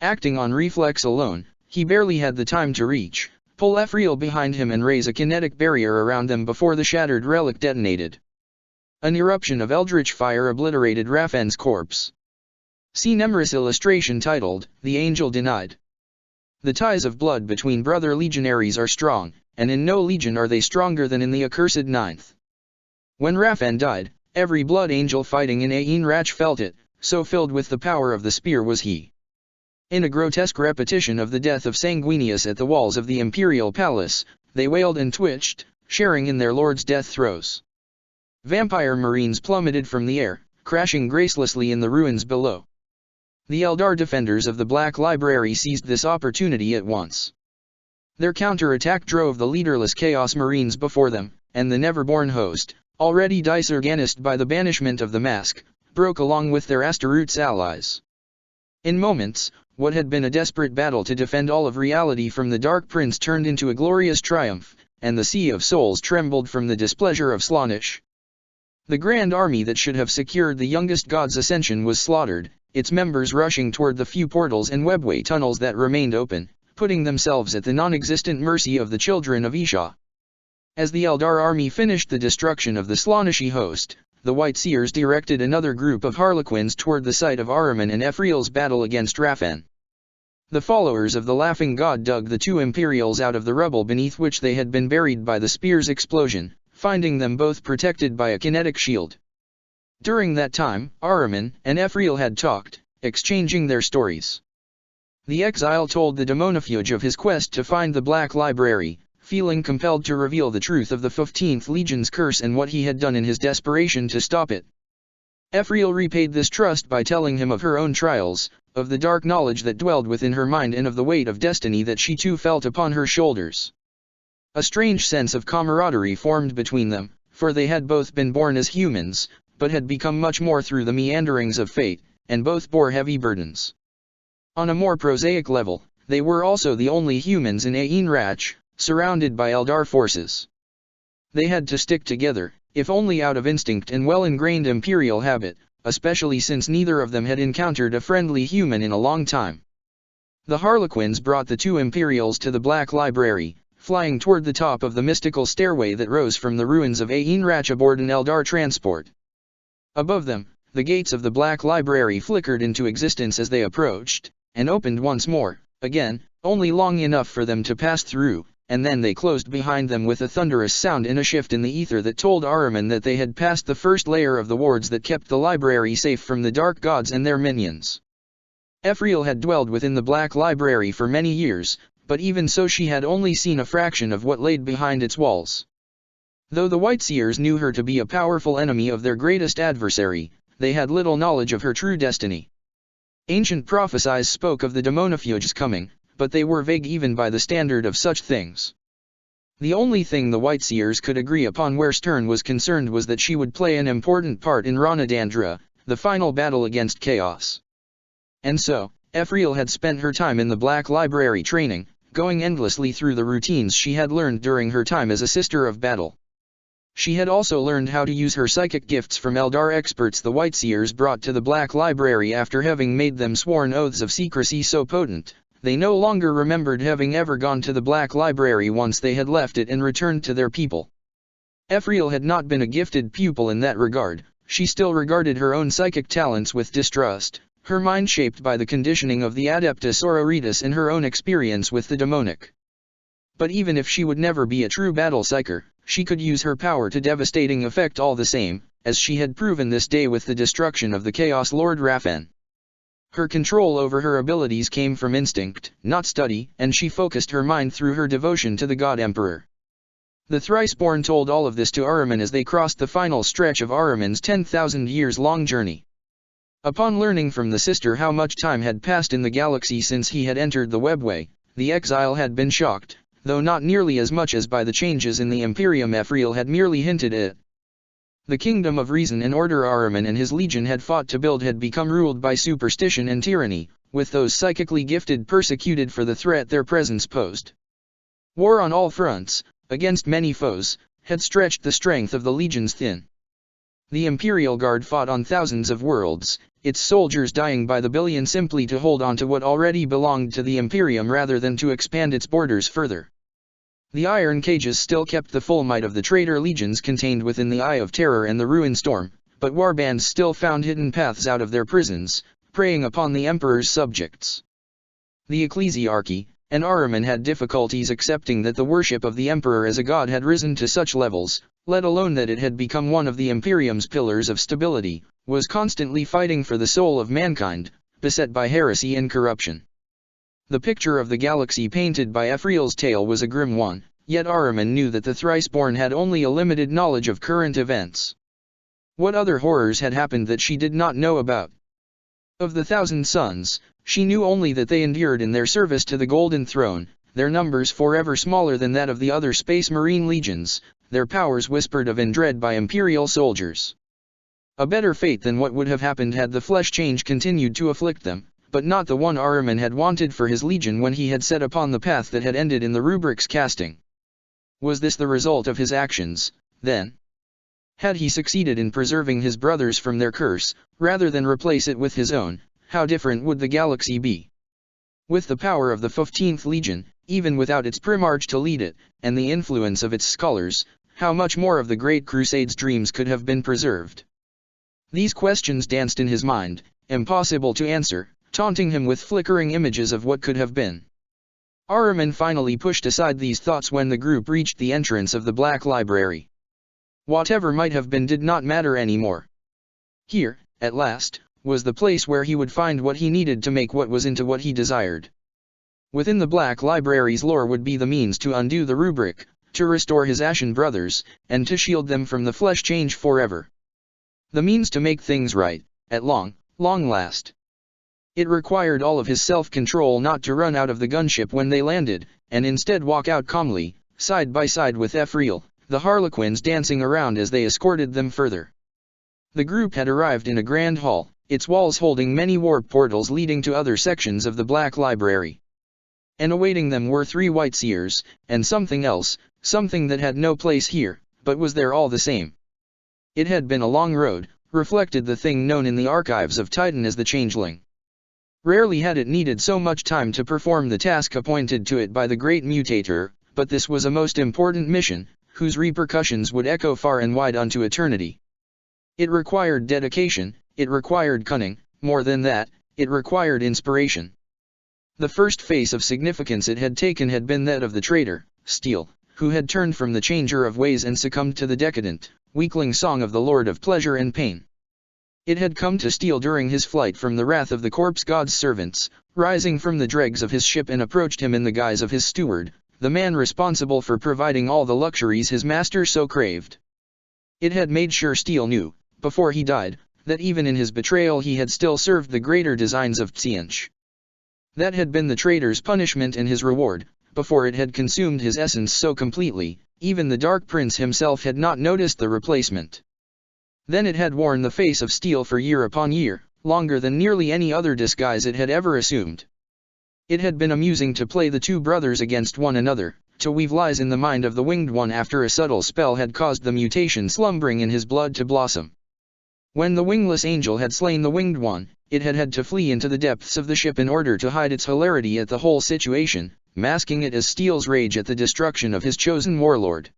Acting on reflex alone, he barely had the time to reach, pull Ephriel behind him and raise a kinetic barrier around them before the shattered relic detonated. An eruption of eldritch fire obliterated Raphan's corpse. See Nemris illustration titled, "The Angel Denied." The ties of blood between brother legionaries are strong, and in no legion are they stronger than in the accursed Ninth. When Raphan died, every blood angel fighting in Ain-Rach felt it, so filled with the power of the spear was he. In a grotesque repetition of the death of Sanguinius at the walls of the imperial palace, they wailed and twitched, sharing in their lord's death throes. Vampire marines plummeted from the air, crashing gracelessly in the ruins below. The Eldar defenders of the Black Library seized this opportunity at once. Their counterattack drove the leaderless Chaos Marines before them, and the Neverborn host, already disorganized by the banishment of the Mask, broke along with their Astaroth's allies. In moments, what had been a desperate battle to defend all of reality from the Dark Prince turned into a glorious triumph, and the Sea of Souls trembled from the displeasure of Slaanesh. The grand army that should have secured the youngest god's ascension was slaughtered, its members rushing toward the few portals and webway tunnels that remained open, putting themselves at the non-existent mercy of the children of Isha. As the Eldar army finished the destruction of the Slaaneshi host, the White Seers directed another group of Harlequins toward the site of Ahriman and Ephriel's battle against Raphan. The followers of the Laughing God dug the two Imperials out of the rubble beneath which they had been buried by the spear's explosion, finding them both protected by a kinetic shield. During that time, Ahriman and Ephriel had talked, exchanging their stories. The exile told the Daemonifuge of his quest to find the Black Library, feeling compelled to reveal the truth of the 15th Legion's curse and what he had done in his desperation to stop it. Ephriel repaid this trust by telling him of her own trials, of the dark knowledge that dwelled within her mind and of the weight of destiny that she too felt upon her shoulders. A strange sense of camaraderie formed between them, for they had both been born as humans, but had become much more through the meanderings of fate, and both bore heavy burdens. On a more prosaic level, they were also the only humans in Ain-Rach, surrounded by Eldar forces. They had to stick together, if only out of instinct and well-ingrained imperial habit, especially since neither of them had encountered a friendly human in a long time. The Harlequins brought the two Imperials to the Black Library, flying toward the top of the mystical stairway that rose from the ruins of Ain-Rach aboard an Eldar transport. Above them, the gates of the Black Library flickered into existence as they approached, and opened once more, again, only long enough for them to pass through, and then they closed behind them with a thunderous sound and a shift in the ether that told Ahriman that they had passed the first layer of the wards that kept the library safe from the dark gods and their minions. Ephriel had dwelled within the Black Library for many years, but even so she had only seen a fraction of what laid behind its walls. Though the White Seers knew her to be a powerful enemy of their greatest adversary, they had little knowledge of her true destiny. Ancient prophecies spoke of the Daemonifuge's coming, but they were vague even by the standard of such things. The only thing the White Seers could agree upon where Stern was concerned was that she would play an important part in Ranadandra, the final battle against Chaos. And so, Ephriel had spent her time in the Black Library training, going endlessly through the routines she had learned during her time as a Sister of Battle. She had also learned how to use her psychic gifts from Eldar experts the White Seers brought to the Black Library after having made them sworn oaths of secrecy so potent. They no longer remembered having ever gone to the Black Library once they had left it and returned to their people. Ephriel had not been a gifted pupil in that regard, she still regarded her own psychic talents with distrust, her mind shaped by the conditioning of the Adeptus Auroritas and her own experience with the demonic. But even if she would never be a true battle psyker, she could use her power to devastating effect all the same, as she had proven this day with the destruction of the Chaos Lord Raphan. Her control over her abilities came from instinct, not study, and she focused her mind through her devotion to the God Emperor. The Thriceborn told all of this to Ahriman as they crossed the final stretch of Ahriman's 10,000 years-long journey. Upon learning from the sister how much time had passed in the galaxy since he had entered the webway, the exile had been shocked, though not nearly as much as by the changes in the Imperium Ephriel had merely hinted at. The kingdom of reason and order Ahriman and his legion had fought to build had become ruled by superstition and tyranny, with those psychically gifted persecuted for the threat their presence posed. War on all fronts, against many foes, had stretched the strength of the legions thin. The Imperial Guard fought on thousands of worlds, its soldiers dying by the billion simply to hold on to what already belonged to the Imperium rather than to expand its borders further. The iron cages still kept the full might of the traitor legions contained within the Eye of Terror and the Ruin Storm, but warbands still found hidden paths out of their prisons, preying upon the Emperor's subjects. The Ecclesiarchy, and Ahriman had difficulties accepting that the worship of the Emperor as a god had risen to such levels, let alone that it had become one of the Imperium's pillars of stability, was constantly fighting for the soul of mankind, beset by heresy and corruption. The picture of the galaxy painted by Ephriel's tale was a grim one, yet Ahriman knew that the Thriceborn had only a limited knowledge of current events. What other horrors had happened that she did not know about? Of the 1,000 suns, she knew only that they endured in their service to the Golden Throne, their numbers forever smaller than that of the other Space Marine legions, their powers whispered of in dread by Imperial soldiers. A better fate than what would have happened had the flesh change continued to afflict them, but not the one Ahriman had wanted for his legion when he had set upon the path that had ended in the rubric's casting. Was this the result of his actions, then? Had he succeeded in preserving his brothers from their curse, rather than replace it with his own, how different would the galaxy be? With the power of the 15th Legion, even without its Primarch to lead it, and the influence of its scholars, how much more of the Great Crusade's dreams could have been preserved? These questions danced in his mind, impossible to answer, taunting him with flickering images of what could have been. Ahriman finally pushed aside these thoughts when the group reached the entrance of the Black Library. Whatever might have been did not matter anymore. Here, at last, was the place where he would find what he needed to make what was into what he desired. Within the Black Library's lore would be the means to undo the rubric, to restore his ashen brothers, and to shield them from the flesh change forever. The means to make things right, at long last. It required all of his self-control not to run out of the gunship when they landed, and instead walk out calmly, side by side with Ephriel, the Harlequins dancing around as they escorted them further. The group had arrived in a grand hall, its walls holding many warp portals leading to other sections of the Black Library. And awaiting them were 3 white seers, and something else, something that had no place here, but was there all the same. It had been a long road, reflected the thing known in the archives of Titan as the Changeling. Rarely had it needed so much time to perform the task appointed to it by the Great Mutator, but this was a most important mission, whose repercussions would echo far and wide unto eternity. It required dedication, it required cunning, more than that, it required inspiration. The first face of significance it had taken had been that of the traitor, Steel, who had turned from the changer of ways and succumbed to the decadent, weakling song of the Lord of Pleasure and Pain. It had come to Steel during his flight from the wrath of the corpse god's servants, rising from the dregs of his ship and approached him in the guise of his steward, the man responsible for providing all the luxuries his master so craved. It had made sure Steel knew, before he died, that even in his betrayal he had still served the greater designs of Tzientch. That had been the traitor's punishment and his reward, before it had consumed his essence so completely, even the Dark Prince himself had not noticed the replacement. Then it had worn the face of Steel for year upon year, longer than nearly any other disguise it had ever assumed. It had been amusing to play the 2 brothers against one another, to weave lies in the mind of the Winged One after a subtle spell had caused the mutation slumbering in his blood to blossom. When the wingless angel had slain the Winged One, it had had to flee into the depths of the ship in order to hide its hilarity at the whole situation, masking it as Steel's rage at the destruction of his chosen warlord.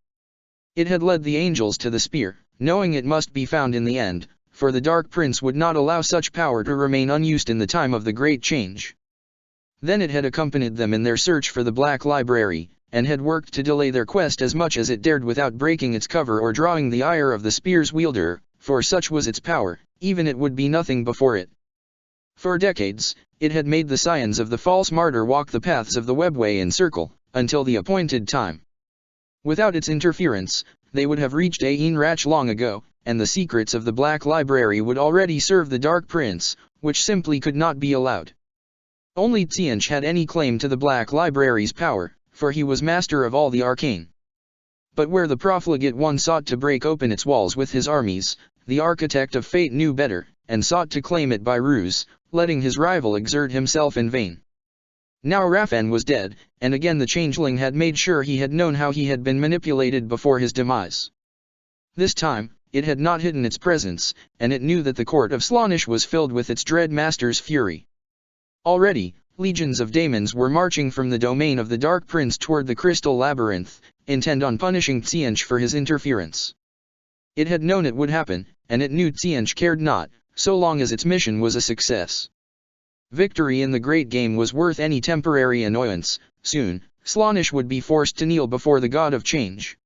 It had led the angels to the spear, knowing it must be found in the end, for the Dark Prince would not allow such power to remain unused in the time of the Great Change. Then it had accompanied them in their search for the Black Library, and had worked to delay their quest as much as it dared without breaking its cover or drawing the ire of the spear's wielder, for such was its power, even it would be nothing before it. For decades, it had made the scions of the false martyr walk the paths of the webway in circle, until the appointed time. Without its interference, they would have reached Ain Rach long ago, and the secrets of the Black Library would already serve the Dark Prince, which simply could not be allowed. Only Tzientch had any claim to the Black Library's power, for he was master of all the arcane. But where the profligate one sought to break open its walls with his armies, the architect of fate knew better, and sought to claim it by ruse, letting his rival exert himself in vain. Now Raphan was dead, and again the Changeling had made sure he had known how he had been manipulated before his demise. This time, it had not hidden its presence, and it knew that the court of Slaanesh was filled with its dread master's fury. Already, legions of daemons were marching from the domain of the Dark Prince toward the Crystal Labyrinth, intent on punishing Tzientch for his interference. It had known it would happen, and it knew Tzientch cared not, so long as its mission was a success. Victory in the great game was worth any temporary annoyance. Soon, Slaanesh would be forced to kneel before the God of Change.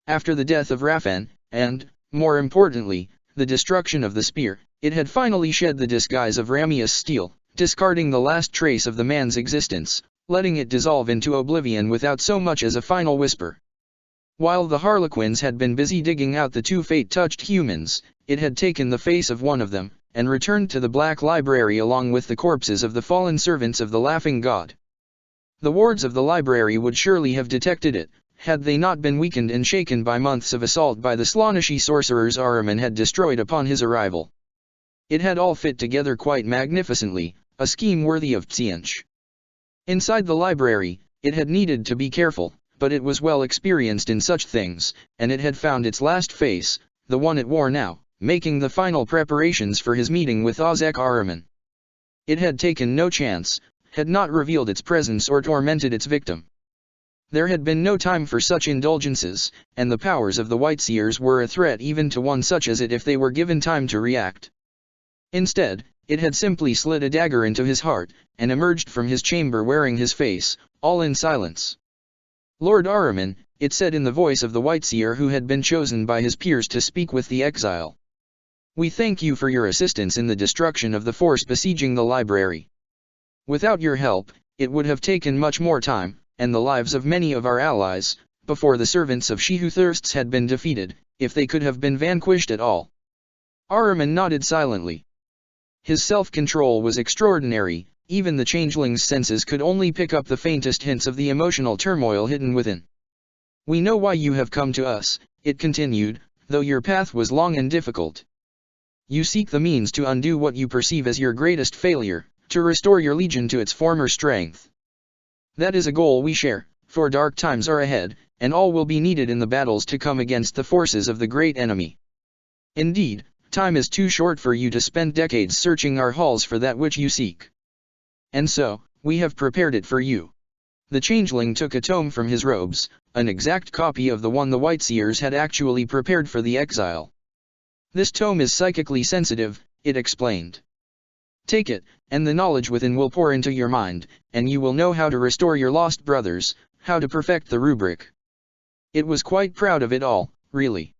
After the death of Raphan, and, more importantly, the destruction of the spear, it had finally shed the disguise of Ramius steel, discarding the last trace of the man's existence, letting it dissolve into oblivion without so much as a final whisper. While the Harlequins had been busy digging out the two fate-touched humans, it had taken the face of one of them, and returned to the Black Library along with the corpses of the fallen servants of the Laughing God. The wards of the library would surely have detected it, had they not been weakened and shaken by months of assault by the Slaaneshi sorcerers Ahriman had destroyed upon his arrival. It had all fit together quite magnificently, a scheme worthy of Tsiench. Inside the library, it had needed to be careful, but it was well experienced in such things, and it had found its last face, the one it wore now, making the final preparations for his meeting with Ozek Ahriman. It had taken no chance, had not revealed its presence or tormented its victim. There had been no time for such indulgences, and the powers of the Whiteseers were a threat even to one such as it if they were given time to react. Instead, it had simply slid a dagger into his heart, and emerged from his chamber wearing his face, all in silence. "Lord Ahriman," it said in the voice of the Whiteseer who had been chosen by his peers to speak with the exile. "We thank you for your assistance in the destruction of the force besieging the library. Without your help, it would have taken much more time, and the lives of many of our allies, before the servants of She Who Thirsts had been defeated, if they could have been vanquished at all." Ahriman nodded silently. His self-control was extraordinary, even the changeling's senses could only pick up the faintest hints of the emotional turmoil hidden within. "We know why you have come to us," it continued, "though your path was long and difficult. You seek the means to undo what you perceive as your greatest failure, to restore your legion to its former strength. That is a goal we share, for dark times are ahead, and all will be needed in the battles to come against the forces of the great enemy. Indeed, time is too short for you to spend decades searching our halls for that which you seek. And so, we have prepared it for you." The changeling took a tome from his robes, an exact copy of the one the Whiteseers had actually prepared for the exile. "This tome is psychically sensitive," it explained. "Take it, and the knowledge within will pour into your mind, and you will know how to restore your lost brothers, how to perfect the rubric." It was quite proud of it all, really.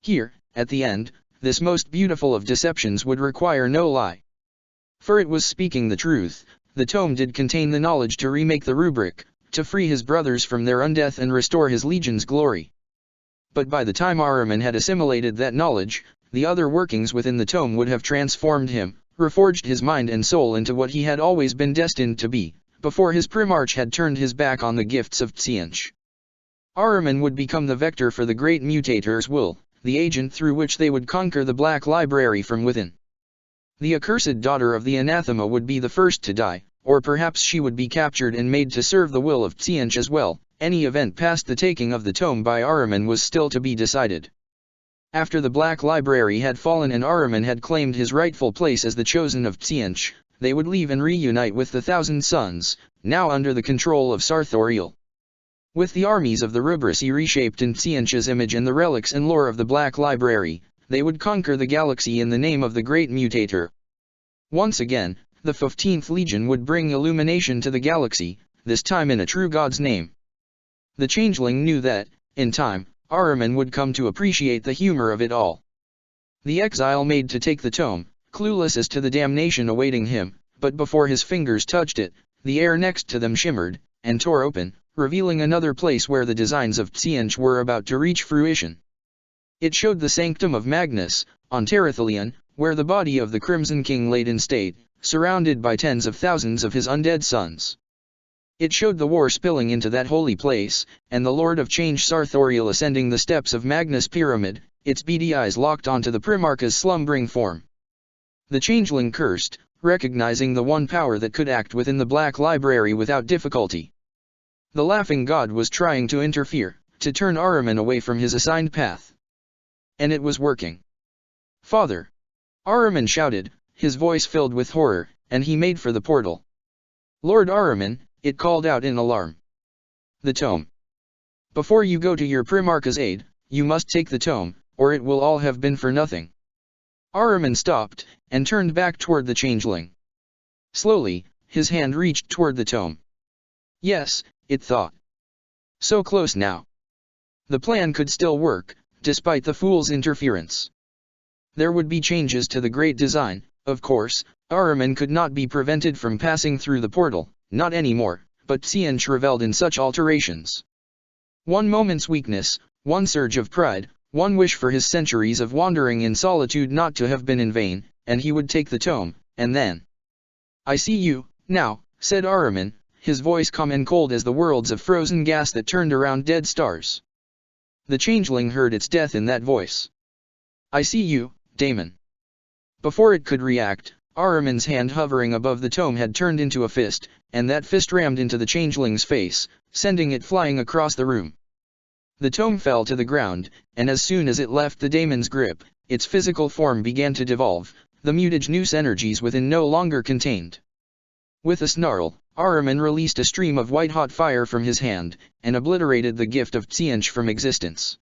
Here, at the end, this most beautiful of deceptions would require no lie. For it was speaking the truth. The tome did contain the knowledge to remake the rubric, to free his brothers from their undeath and restore his legion's glory. But by the time Ahriman had assimilated that knowledge, the other workings within the tome would have transformed him, reforged his mind and soul into what he had always been destined to be, before his Primarch had turned his back on the gifts of Tsiench. Ahriman would become the vector for the great mutator's will, the agent through which they would conquer the Black Library from within. The accursed daughter of the anathema would be the first to die, or perhaps she would be captured and made to serve the will of Tsiench as well. Any event past the taking of the tome by Ahriman was still to be decided. After the Black Library had fallen and Ahriman had claimed his rightful place as the chosen of Tsiench, they would leave and reunite with the Thousand Sons, now under the control of Sarthoriel. With the armies of the Rubrici reshaped in Tsiench's image and the relics and lore of the Black Library, they would conquer the galaxy in the name of the Great Mutator. Once again, the 15th Legion would bring illumination to the galaxy, this time in a true god's name. The changeling knew that, in time, Ahriman would come to appreciate the humor of it all. The exile made to take the tome, clueless as to the damnation awaiting him, but before his fingers touched it, the air next to them shimmered, and tore open, revealing another place where the designs of Tsiench were about to reach fruition. It showed the sanctum of Magnus, on Terathelion, where the body of the Crimson King laid in state, surrounded by tens of thousands of his undead sons. It showed the war spilling into that holy place, and the Lord of Change Sarthoriel ascending the steps of Magnus' pyramid, its beady eyes locked onto the Primarch's slumbering form. The changeling cursed, recognizing the one power that could act within the Black Library without difficulty. The Laughing God was trying to interfere, to turn Ahriman away from his assigned path. And it was working. "Father!" Ahriman shouted, his voice filled with horror, and he made for the portal. "Lord Ahriman," it called out in alarm. "The tome. Before you go to your Primarch's aid, you must take the tome, or it will all have been for nothing." Ahriman stopped, and turned back toward the changeling. Slowly, his hand reached toward the tome. Yes, it thought. So close now. The plan could still work, despite the fool's interference. There would be changes to the great design, of course. Ahriman could not be prevented from passing through the portal, not anymore, but Tsianch revelled in such alterations. One moment's weakness, one surge of pride, one wish for his centuries of wandering in solitude not to have been in vain, and he would take the tome, and then... "I see you, now," said Ahriman, his voice calm and cold as the worlds of frozen gas that turned around dead stars. The changeling heard its death in that voice. "I see you, Daemon." Before it could react, Ahriman's hand hovering above the tome had turned into a fist, and that fist rammed into the changeling's face, sending it flying across the room. The tome fell to the ground, and as soon as it left the daemon's grip, its physical form began to devolve, the mutagenous energies within no longer contained. With a snarl, Ahriman released a stream of white-hot fire from his hand, and obliterated the gift of Tsianch from existence.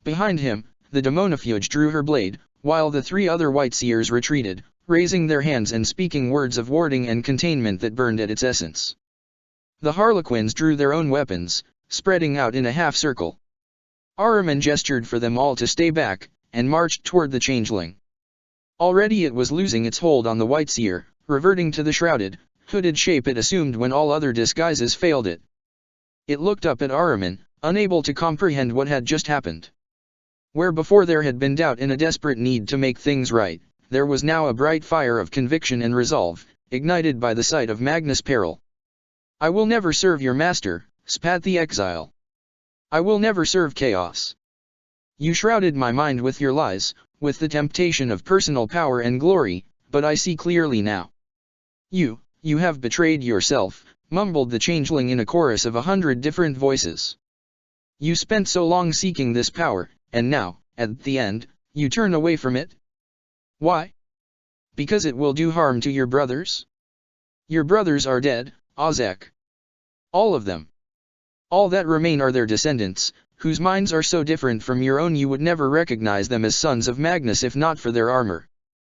Behind him, the Daemonifuge drew her blade, while the three other White Seers retreated, raising their hands and speaking words of warding and containment that burned at its essence. The Harlequins drew their own weapons, spreading out in a half-circle. Ahriman gestured for them all to stay back, and marched toward the changeling. Already it was losing its hold on the White Seer, reverting to the shrouded, hooded shape it assumed when all other disguises failed it. It looked up at Ahriman, unable to comprehend what had just happened. Where before there had been doubt and a desperate need to make things right, there was now a bright fire of conviction and resolve, ignited by the sight of Magnus' peril. "I will never serve your master," spat the exile. "I will never serve chaos. You shrouded my mind with your lies, with the temptation of personal power and glory, but I see clearly now. You have betrayed yourself," mumbled the changeling in a chorus of 100 different voices. "You spent so long seeking this power, and now, at the end, you turn away from it? Why? Because it will do harm to your brothers? Your brothers are dead, Ozek. All of them. All that remain are their descendants, whose minds are so different from your own you would never recognize them as sons of Magnus if not for their armor."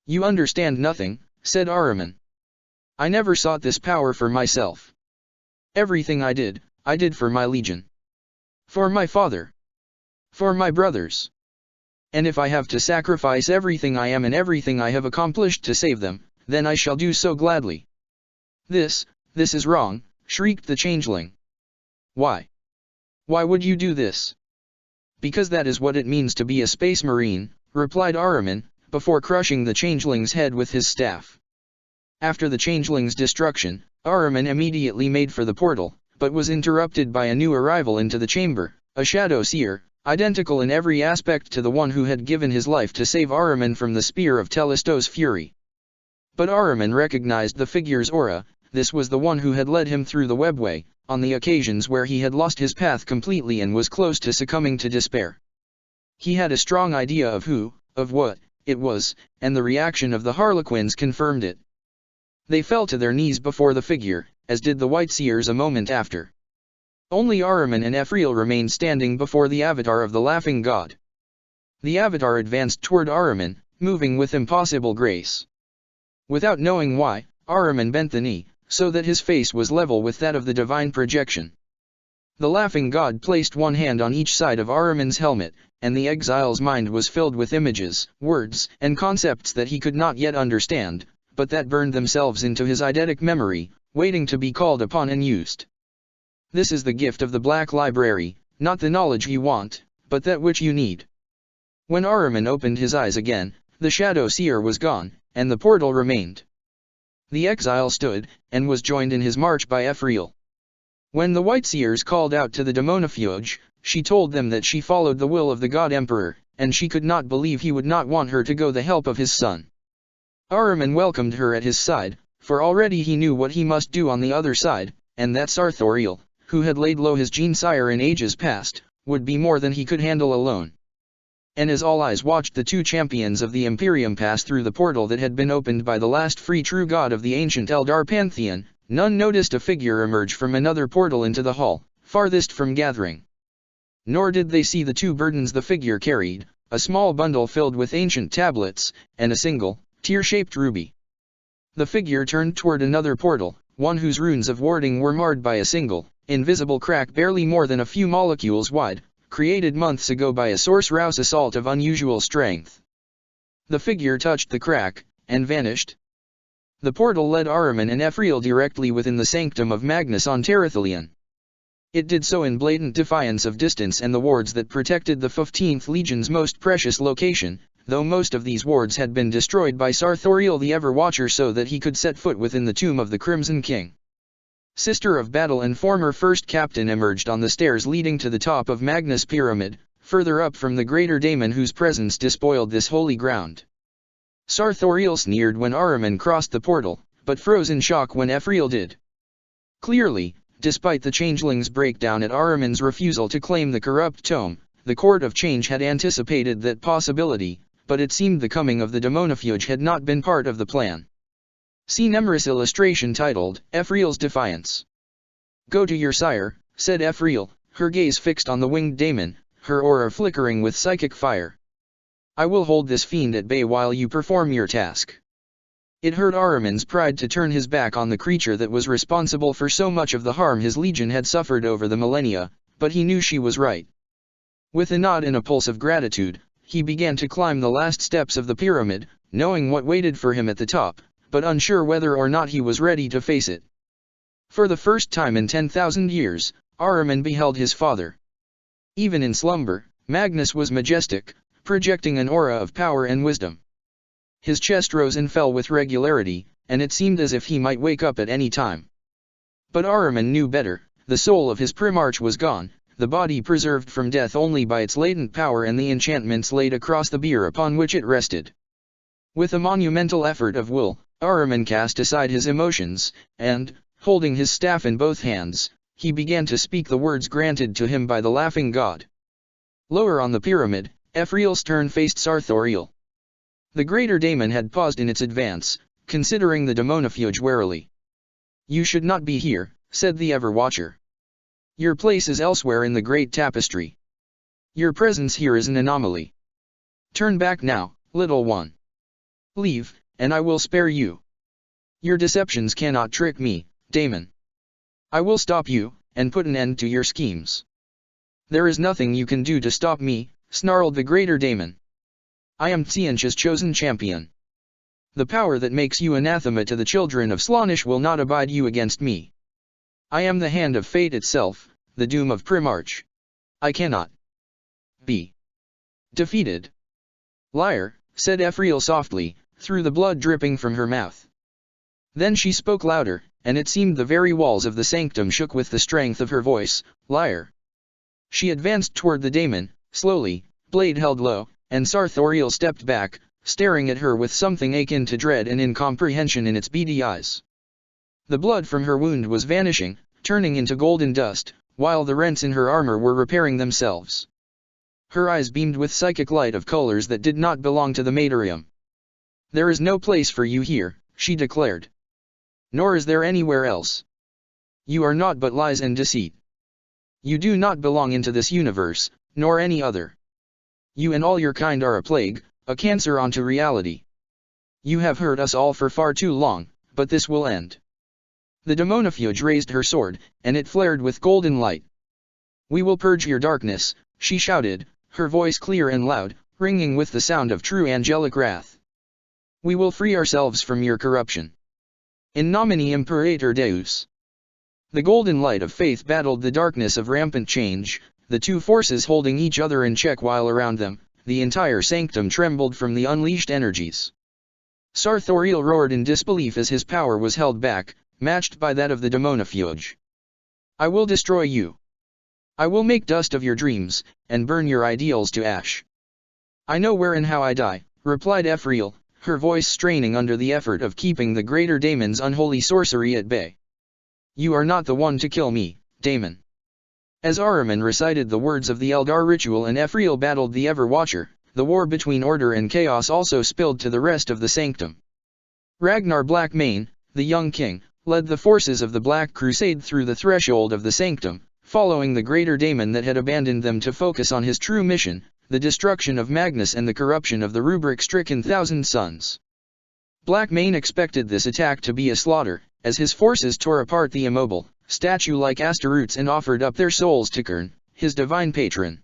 "You understand nothing," said Ahriman. "I never sought this power for myself. Everything I did for my legion. For my father. For my brothers. And if I have to sacrifice everything I am and everything I have accomplished to save them, then I shall do so gladly." This is wrong," shrieked the changeling. "Why? Why would you do this?" "Because that is what it means to be a space marine," replied Ahriman, before crushing the changeling's head with his staff. After the changeling's destruction, Ahriman immediately made for the portal, but was interrupted by a new arrival into the chamber, a shadow seer, identical in every aspect to the one who had given his life to save Ahriman from the spear of Telestos' fury. But Ahriman recognized the figure's aura. This was the one who had led him through the webway, on the occasions where he had lost his path completely and was close to succumbing to despair. He had a strong idea of what it was, and the reaction of the Harlequins confirmed it. They fell to their knees before the figure, as did the White Seers a moment after. Only Ahriman and Ephriel remained standing before the avatar of the laughing god. The avatar advanced toward Ahriman, moving with impossible grace. Without knowing why, Ahriman bent the knee, so that his face was level with that of the divine projection. The laughing god placed one hand on each side of Ahriman's helmet, and the exile's mind was filled with images, words, and concepts that he could not yet understand, but that burned themselves into his eidetic memory, waiting to be called upon and used. This is the gift of the Black Library, not the knowledge you want, but that which you need. When Ahriman opened his eyes again, the Shadow Seer was gone, and the portal remained. The exile stood, and was joined in his march by Ephriel. When the White Seers called out to the Daemonifuge, she told them that she followed the will of the God Emperor, and she could not believe he would not want her to go the help of his son. Ahriman welcomed her at his side, for already he knew what he must do on the other side, and that Sarthoriel, who had laid low his gene-sire in ages past, would be more than he could handle alone. And as all eyes watched the two champions of the Imperium pass through the portal that had been opened by the last free true god of the ancient Eldar pantheon, none noticed a figure emerge from another portal into the hall, farthest from gathering. Nor did they see the two burdens the figure carried, a small bundle filled with ancient tablets, and a single, tear-shaped ruby. The figure turned toward another portal, one whose runes of warding were marred by a single, invisible crack barely more than a few molecules wide, created months ago by a Sorcerer's assault of unusual strength. The figure touched the crack, and vanished. The portal led Ahriman and Ephriel directly within the sanctum of Magnus on Terathelion. It did so in blatant defiance of distance and the wards that protected the 15th Legion's most precious location, though most of these wards had been destroyed by Sarthoriel the Everwatcher so that he could set foot within the tomb of the Crimson King. Sister of Battle and former first captain emerged on the stairs leading to the top of Magnus' pyramid, further up from the greater daemon whose presence despoiled this holy ground. Sarthoriel sneered when Ahriman crossed the portal, but froze in shock when Ephriel did. Clearly, despite the changeling's breakdown at Ahriman's refusal to claim the corrupt tome, the Court of Change had anticipated that possibility, but it seemed the coming of the Daemonifuge had not been part of the plan. See Nemris illustration titled, Ephriel's Defiance. Go to your sire, said Ephriel, her gaze fixed on the winged daemon, her aura flickering with psychic fire. I will hold this fiend at bay while you perform your task. It hurt Ahriman's pride to turn his back on the creature that was responsible for so much of the harm his legion had suffered over the millennia, but he knew she was right. With a nod and a pulse of gratitude, he began to climb the last steps of the pyramid, knowing what waited for him at the top, but unsure whether or not he was ready to face it. For the first time in 10,000 years, Ahriman beheld his father. Even in slumber, Magnus was majestic, projecting an aura of power and wisdom. His chest rose and fell with regularity, and it seemed as if he might wake up at any time. But Ahriman knew better. The soul of his Primarch was gone, the body preserved from death only by its latent power and the enchantments laid across the bier upon which it rested. With a monumental effort of will, Ahriman cast aside his emotions, and, holding his staff in both hands, he began to speak the words granted to him by the laughing god. Lower on the pyramid, Ephriel stern-faced Sarthoriel. The greater daemon had paused in its advance, considering the Daemonifuge warily. You should not be here, said the Everwatcher. Your place is elsewhere in the great tapestry. Your presence here is an anomaly. Turn back now, little one. Leave, and I will spare you. Your deceptions cannot trick me, daemon. I will stop you, and put an end to your schemes. There is nothing you can do to stop me, snarled the greater daemon. I am Tzientch's chosen champion. The power that makes you anathema to the children of Slaanesh will not abide you against me. I am the hand of fate itself, the doom of Primarch. I cannot be defeated. Liar, said Ephriel softly, through the blood dripping from her mouth. Then she spoke louder, and it seemed the very walls of the sanctum shook with the strength of her voice. Liar. She advanced toward the daemon, slowly, blade held low, and Sarthoriel stepped back, staring at her with something akin to dread and incomprehension in its beady eyes. The blood from her wound was vanishing, turning into golden dust, while the rents in her armor were repairing themselves. Her eyes beamed with psychic light of colors that did not belong to the Matrium. There is no place for you here, she declared. Nor is there anywhere else. You are naught but lies and deceit. You do not belong into this universe, nor any other. You and all your kind are a plague, a cancer onto reality. You have hurt us all for far too long, but this will end. The Daemonifuge raised her sword, and it flared with golden light. We will purge your darkness, she shouted, her voice clear and loud, ringing with the sound of true angelic wrath. We will free ourselves from your corruption. In nomine Imperator Deus. The golden light of faith battled the darkness of rampant change, the two forces holding each other in check while around them, the entire sanctum trembled from the unleashed energies. Sarthoriel roared in disbelief as his power was held back, matched by that of the Daemonifuge. I will destroy you. I will make dust of your dreams, and burn your ideals to ash. I know where and how I die, replied Ephriel, her voice straining under the effort of keeping the greater daemon's unholy sorcery at bay. You are not the one to kill me, daemon. As Ahriman recited the words of the Eldar ritual and Ephriel battled the Everwatcher, the war between order and chaos also spilled to the rest of the sanctum. Ragnar Blackmane, the young king, led the forces of the Black Crusade through the threshold of the sanctum, following the greater daemon that had abandoned them to focus on his true mission, the destruction of Magnus and the corruption of the rubric-stricken Thousand Sons. Blackmane expected this attack to be a slaughter, as his forces tore apart the immobile, statue-like Astaroths and offered up their souls to Kern, his divine patron.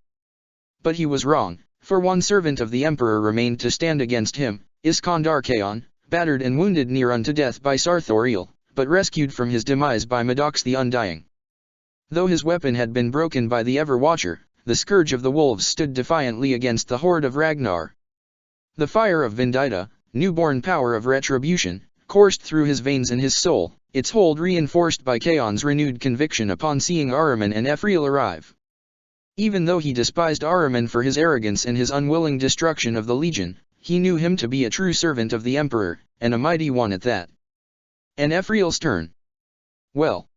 But he was wrong, for one servant of the emperor remained to stand against him, Iskandar Khaon, battered and wounded near unto death by Sarthoriel, but rescued from his demise by Maddox the Undying. Though his weapon had been broken by the Ever-Watcher, the Scourge of the Wolves stood defiantly against the Horde of Ragnar. The fire of Vendita, newborn power of retribution, coursed through his veins and his soul, its hold reinforced by Khaon's renewed conviction upon seeing Ahriman and Ephriel arrive. Even though he despised Ahriman for his arrogance and his unwilling destruction of the Legion, he knew him to be a true servant of the Emperor, and a mighty one at that. And Ephriel's turn. Well,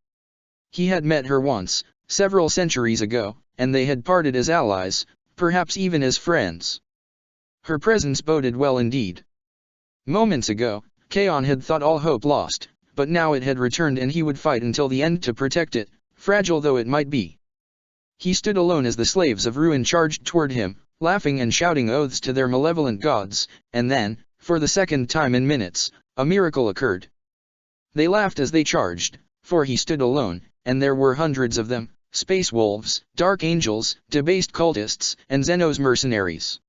he had met her once, several centuries ago, and they had parted as allies, perhaps even as friends. Her presence boded well indeed. Moments ago, Khaon had thought all hope lost, but now it had returned and he would fight until the end to protect it, fragile though it might be. He stood alone as the slaves of ruin charged toward him, laughing and shouting oaths to their malevolent gods, and then, for the second time in minutes, a miracle occurred. They laughed as they charged, for he stood alone, and there were hundreds of them, space wolves, dark angels, debased cultists, and Zeno's mercenaries.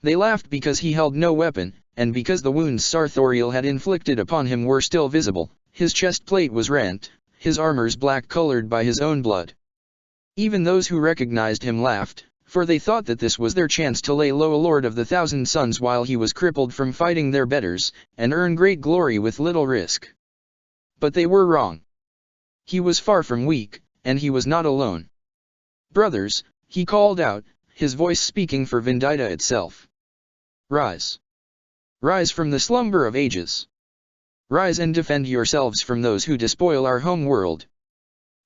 They laughed because he held no weapon, and because the wounds Sarthoriel had inflicted upon him were still visible. His chest plate was rent, his armors black-colored by his own blood. Even those who recognized him laughed, for they thought that this was their chance to lay low a lord of the Thousand Suns while he was crippled from fighting their betters, and earn great glory with little risk. But they were wrong. He was far from weak, and he was not alone. "Brothers," he called out, his voice speaking for Vendita itself. "Rise. Rise from the slumber of ages. Rise and defend yourselves from those who despoil our home world."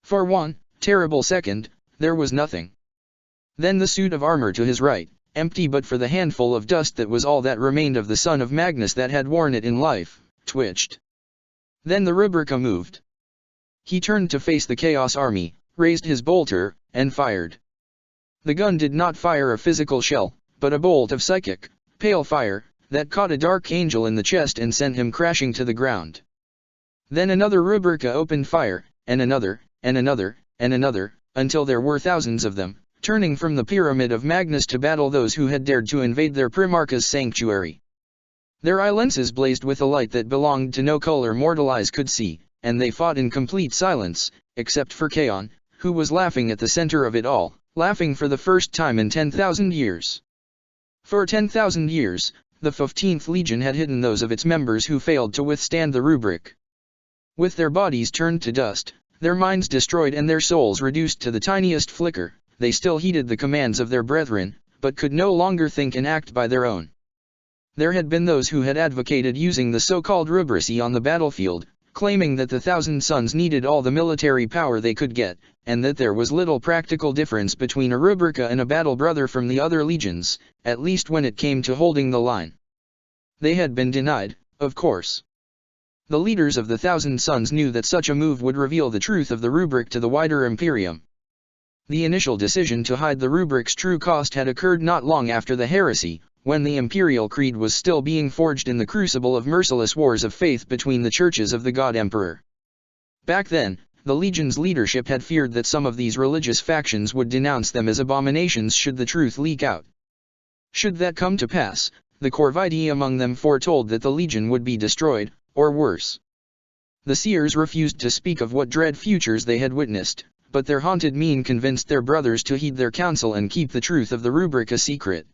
For one terrible second, there was nothing. Then the suit of armor to his right, empty but for the handful of dust that was all that remained of the son of Magnus that had worn it in life, twitched. Then the rubrica moved. He turned to face the Chaos Army, raised his bolter, and fired. The gun did not fire a physical shell, but a bolt of psychic, pale fire, that caught a dark angel in the chest and sent him crashing to the ground. Then another rubrica opened fire, and another, and another, and another, until there were thousands of them, turning from the pyramid of Magnus to battle those who had dared to invade their Primarch's sanctuary. Their eye lenses blazed with a light that belonged to no color mortal eyes could see, and they fought in complete silence, except for Khaon, who was laughing at the center of it all, laughing for the first time in 10,000 years. For 10,000 years, the 15th Legion had hidden those of its members who failed to withstand the rubric. With their bodies turned to dust, their minds destroyed and their souls reduced to the tiniest flicker, they still heeded the commands of their brethren, but could no longer think and act by their own. There had been those who had advocated using the so-called rubricy on the battlefield, claiming that the Thousand Suns needed all the military power they could get, and that there was little practical difference between a rubrica and a battle brother from the other legions, at least when it came to holding the line. They had been denied, of course. The leaders of the Thousand Suns knew that such a move would reveal the truth of the rubric to the wider Imperium. The initial decision to hide the rubric's true cost had occurred not long after the heresy, when the imperial creed was still being forged in the crucible of merciless wars of faith between the churches of the God Emperor. Back then, the Legion's leadership had feared that some of these religious factions would denounce them as abominations should the truth leak out. Should that come to pass, the Corvidi among them foretold that the Legion would be destroyed, or worse. The seers refused to speak of what dread futures they had witnessed, but their haunted mien convinced their brothers to heed their counsel and keep the truth of the rubric a secret.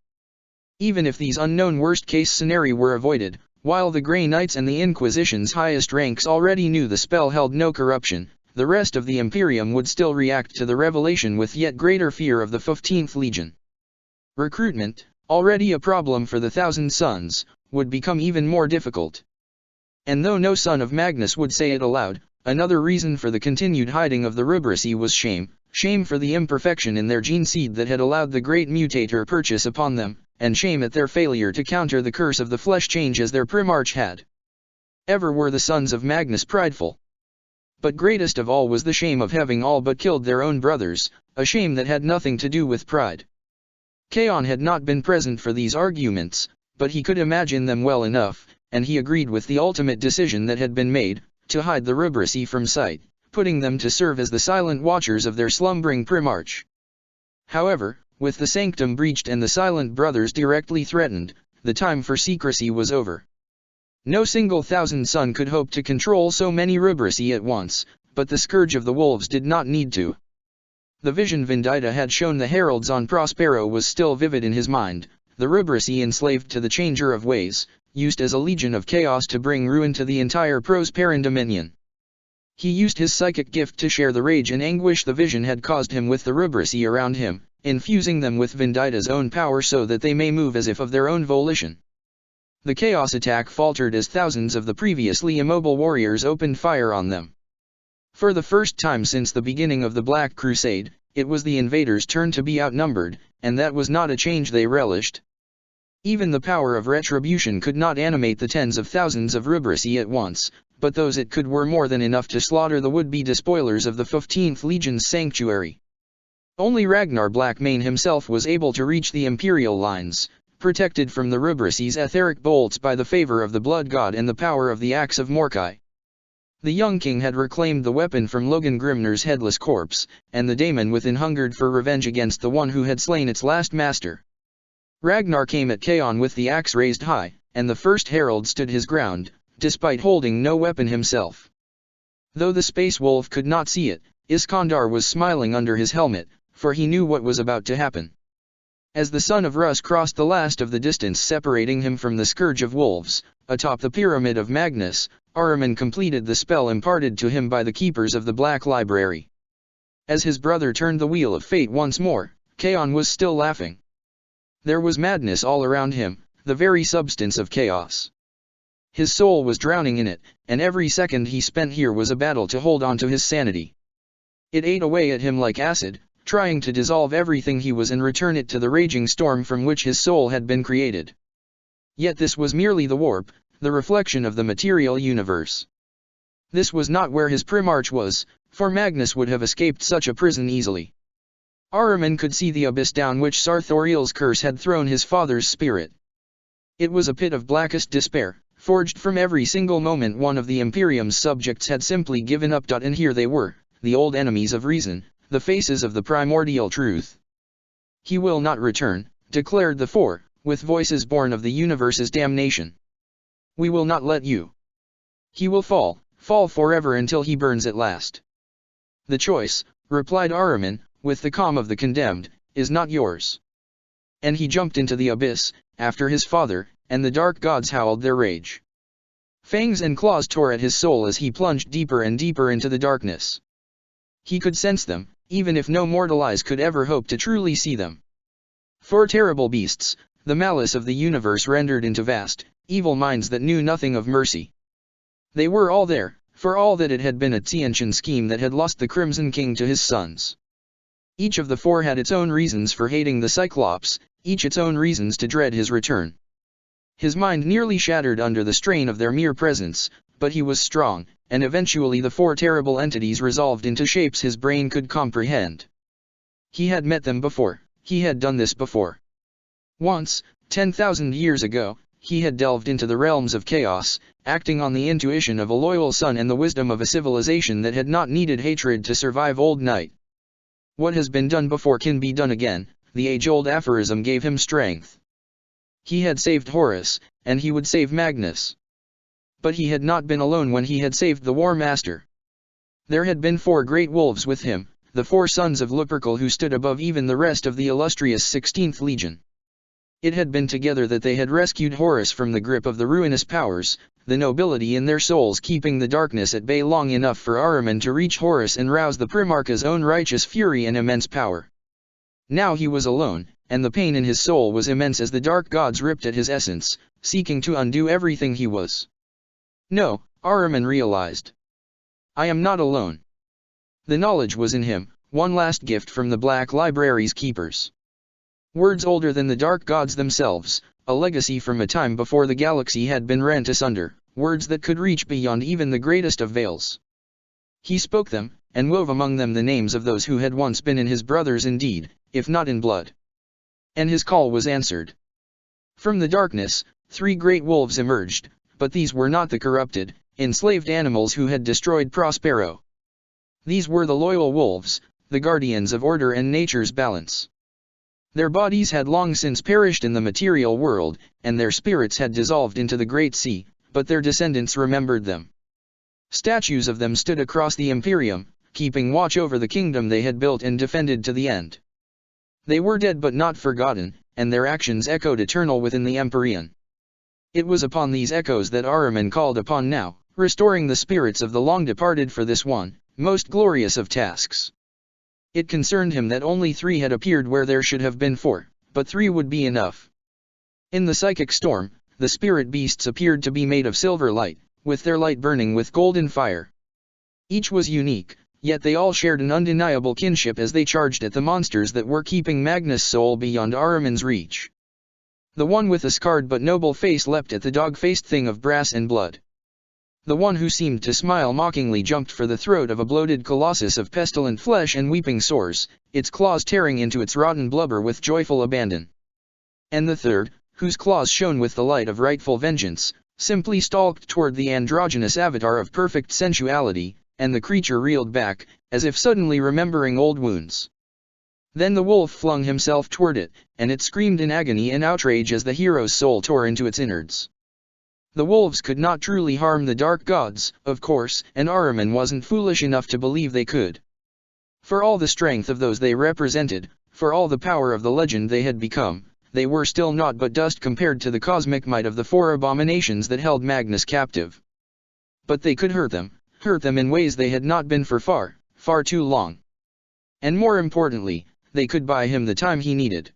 Even if these unknown worst-case scenarios were avoided, while the Grey Knights and the Inquisition's highest ranks already knew the spell held no corruption, the rest of the Imperium would still react to the revelation with yet greater fear of the 15th Legion. Recruitment, already a problem for the Thousand Suns, would become even more difficult. And though no son of Magnus would say it aloud, another reason for the continued hiding of the rubricy was shame, shame for the imperfection in their gene seed that had allowed the great mutator purchase upon them, and shame at their failure to counter the curse of the flesh change as their Primarch had. Ever were the sons of Magnus prideful. But greatest of all was the shame of having all but killed their own brothers, a shame that had nothing to do with pride. Khaon had not been present for these arguments, but he could imagine them well enough, and he agreed with the ultimate decision that had been made, to hide the rubricy from sight, putting them to serve as the silent watchers of their slumbering Primarch. However, With the sanctum breached and the silent brothers directly threatened, the time for secrecy was over. No single thousand son could hope to control so many Rubraci at once, but the scourge of the wolves did not need to. The vision Vendita had shown the heralds on Prospero was still vivid in his mind, the Rubraci enslaved to the Changer of Ways, used as a legion of chaos to bring ruin to the entire Prosperan dominion. He used his psychic gift to share the rage and anguish the vision had caused him with the Rubraci around him, infusing them with Vendita's own power so that they may move as if of their own volition. The chaos attack faltered as thousands of the previously immobile warriors opened fire on them. For the first time since the beginning of the Black Crusade, it was the invaders' turn to be outnumbered, and that was not a change they relished. Even the power of retribution could not animate the tens of thousands of Rubraci at once, but those it could were more than enough to slaughter the would-be despoilers of the 15th Legion's sanctuary. Only Ragnar Blackmane himself was able to reach the Imperial lines, protected from the Rubraci's etheric bolts by the favor of the Blood God and the power of the Axe of Morkai. The young king had reclaimed the weapon from Logan Grimner's headless corpse, and the daemon within hungered for revenge against the one who had slain its last master. Ragnar came at Chaon with the axe raised high, and the first herald stood his ground, despite holding no weapon himself. Though the space wolf could not see it, Iskandar was smiling under his helmet, for he knew what was about to happen. As the son of Rus crossed the last of the distance separating him from the scourge of wolves, atop the pyramid of Magnus, Ahriman completed the spell imparted to him by the keepers of the Black Library. As his brother turned the wheel of fate once more, Chaon was still laughing. There was madness all around him, the very substance of chaos. His soul was drowning in it, and every second he spent here was a battle to hold on to his sanity. It ate away at him like acid, trying to dissolve everything he was and return it to the raging storm from which his soul had been created. Yet this was merely the warp, the reflection of the material universe. This was not where his Primarch was, for Magnus would have escaped such a prison easily. Ahriman could see the abyss down which Sarthoriel's curse had thrown his father's spirit. It was a pit of blackest despair, forged from every single moment one of the Imperium's subjects had simply given up. And here they were, the old enemies of reason, the faces of the primordial truth. He will not return, declared the four, with voices born of the universe's damnation. We will not let you. He will fall forever until he burns at last. The choice, replied Ahriman, with the calm of the condemned, is not yours. And he jumped into the abyss, after his father, and the dark gods howled their rage. Fangs and claws tore at his soul as he plunged deeper and deeper into the darkness. He could sense them, even if no mortal eyes could ever hope to truly see them. Four terrible beasts, the malice of the universe rendered into vast, evil minds that knew nothing of mercy. They were all there, for all that it had been a Tiantian scheme that had lost the Crimson King to his sons. Each of the four had its own reasons for hating the Cyclops, each its own reasons to dread his return. His mind nearly shattered under the strain of their mere presence, but he was strong, and eventually the four terrible entities resolved into shapes his brain could comprehend. He had met them before, he had done this before. Once, 10,000 years ago, he had delved into the realms of chaos, acting on the intuition of a loyal son and the wisdom of a civilization that had not needed hatred to survive old night. What has been done before can be done again, the age-old aphorism gave him strength. He had saved Horus, and he would save Magnus. But he had not been alone when he had saved the War Master. There had been four great wolves with him, the four sons of Lupercal who stood above even the rest of the illustrious 16th Legion. It had been together that they had rescued Horus from the grip of the ruinous powers, the nobility in their souls keeping the darkness at bay long enough for Ahriman to reach Horus and rouse the Primarch's own righteous fury and immense power. Now he was alone, and the pain in his soul was immense as the dark gods ripped at his essence, seeking to undo everything he was. No, Ahriman realized. I am not alone. The knowledge was in him, one last gift from the Black Library's keepers. Words older than the dark gods themselves, a legacy from a time before the galaxy had been rent asunder, words that could reach beyond even the greatest of veils. He spoke them, and wove among them the names of those who had once been in his brothers indeed, if not in blood. And his call was answered. From the darkness, three great wolves emerged, but these were not the corrupted, enslaved animals who had destroyed Prospero. These were the loyal wolves, the guardians of order and nature's balance. Their bodies had long since perished in the material world, and their spirits had dissolved into the great sea, but their descendants remembered them. Statues of them stood across the Imperium, keeping watch over the kingdom they had built and defended to the end. They were dead but not forgotten, and their actions echoed eternal within the Empyrean. It was upon these echoes that Ahriman called upon now, restoring the spirits of the long-departed for this one, most glorious of tasks. It concerned him that only 3 had appeared where there should have been 4, but 3 would be enough. In the psychic storm, the spirit beasts appeared to be made of silver light, with their light burning with golden fire. Each was unique, yet they all shared an undeniable kinship as they charged at the monsters that were keeping Magnus' soul beyond Ahriman's reach. The one with a scarred but noble face leapt at the dog-faced thing of brass and blood. The one who seemed to smile mockingly jumped for the throat of a bloated colossus of pestilent flesh and weeping sores, its claws tearing into its rotten blubber with joyful abandon. And the third, whose claws shone with the light of rightful vengeance, simply stalked toward the androgynous avatar of perfect sensuality, and the creature reeled back, as if suddenly remembering old wounds. Then the wolf flung himself toward it, and it screamed in agony and outrage as the hero's soul tore into its innards. The wolves could not truly harm the dark gods, of course, and Ahriman wasn't foolish enough to believe they could. For all the strength of those they represented, for all the power of the legend they had become, they were still naught but dust compared to the cosmic might of the 4 abominations that held Magnus captive. But they could hurt them in ways they had not been for far, far too long. And more importantly, they could buy him the time he needed.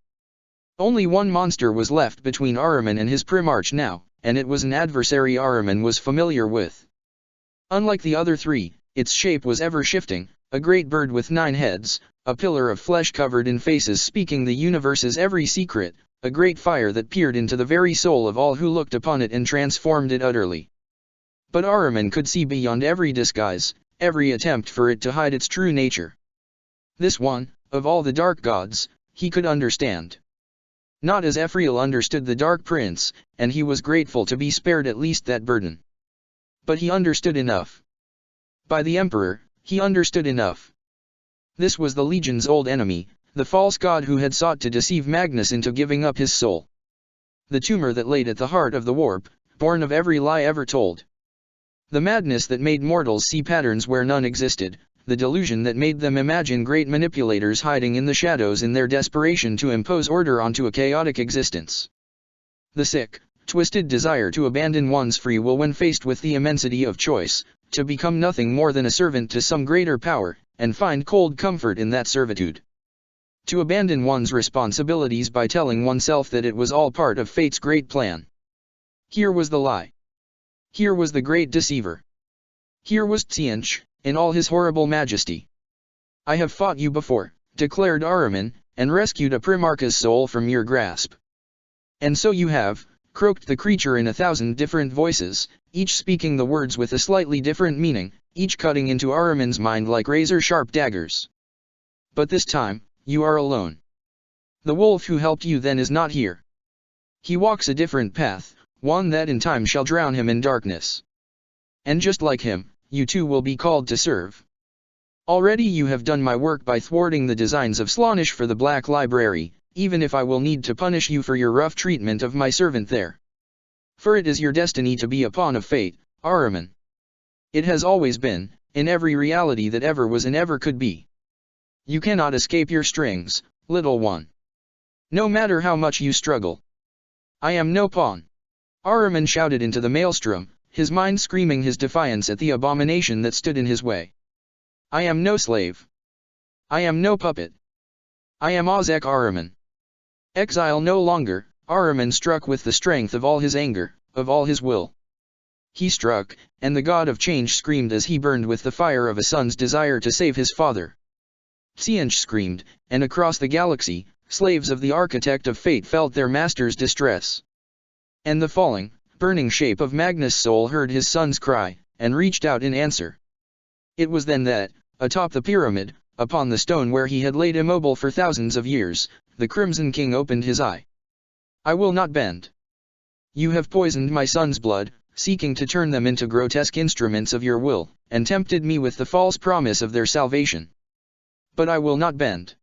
Only one monster was left between Ahriman and his Primarch now, and it was an adversary Ahriman was familiar with. Unlike the other 3, its shape was ever shifting, a great bird with 9 heads, a pillar of flesh covered in faces speaking the universe's every secret, a great fire that peered into the very soul of all who looked upon it and transformed it utterly. But Ahriman could see beyond every disguise, every attempt for it to hide its true nature. This one, of all the dark gods, he could understand. Not as Ephriel understood the Dark Prince, and he was grateful to be spared at least that burden. But he understood enough. By the Emperor, he understood enough. This was the Legion's old enemy, the false god who had sought to deceive Magnus into giving up his soul. The tumor that laid at the heart of the warp, born of every lie ever told. The madness that made mortals see patterns where none existed, the delusion that made them imagine great manipulators hiding in the shadows in their desperation to impose order onto a chaotic existence. The sick, twisted desire to abandon one's free will when faced with the immensity of choice, to become nothing more than a servant to some greater power, and find cold comfort in that servitude. To abandon one's responsibilities by telling oneself that it was all part of fate's great plan. Here was the lie. Here was the great deceiver. Here was Tsiench, in all his horrible majesty. I have fought you before, declared Ahriman, and rescued a Primarch's soul from your grasp. And so you have, croaked the creature in 1,000 different voices, each speaking the words with a slightly different meaning, each cutting into Ahriman's mind like razor-sharp daggers. But this time, you are alone. The wolf who helped you then is not here. He walks a different path, one that in time shall drown him in darkness. And just like him, you too will be called to serve. Already you have done my work by thwarting the designs of Slaanesh for the Black Library, even if I will need to punish you for your rough treatment of my servant there. For it is your destiny to be a pawn of fate, Ahriman. It has always been, in every reality that ever was and ever could be. You cannot escape your strings, little one. No matter how much you struggle. I am no pawn. Ahriman shouted into the maelstrom, his mind screaming his defiance at the abomination that stood in his way. I am no slave. I am no puppet. I am Ozek Ahriman. Exile no longer, Ahriman struck with the strength of all his anger, of all his will. He struck, and the god of change screamed as he burned with the fire of a son's desire to save his father. Tsiench screamed, and across the galaxy, slaves of the architect of fate felt their master's distress. And the falling, burning shape of Magnus' soul heard his son's cry, and reached out in answer. It was then that, atop the pyramid, upon the stone where he had laid immobile for thousands of years, the Crimson King opened his eye. I will not bend. You have poisoned my son's blood, seeking to turn them into grotesque instruments of your will, and tempted me with the false promise of their salvation. But I will not bend.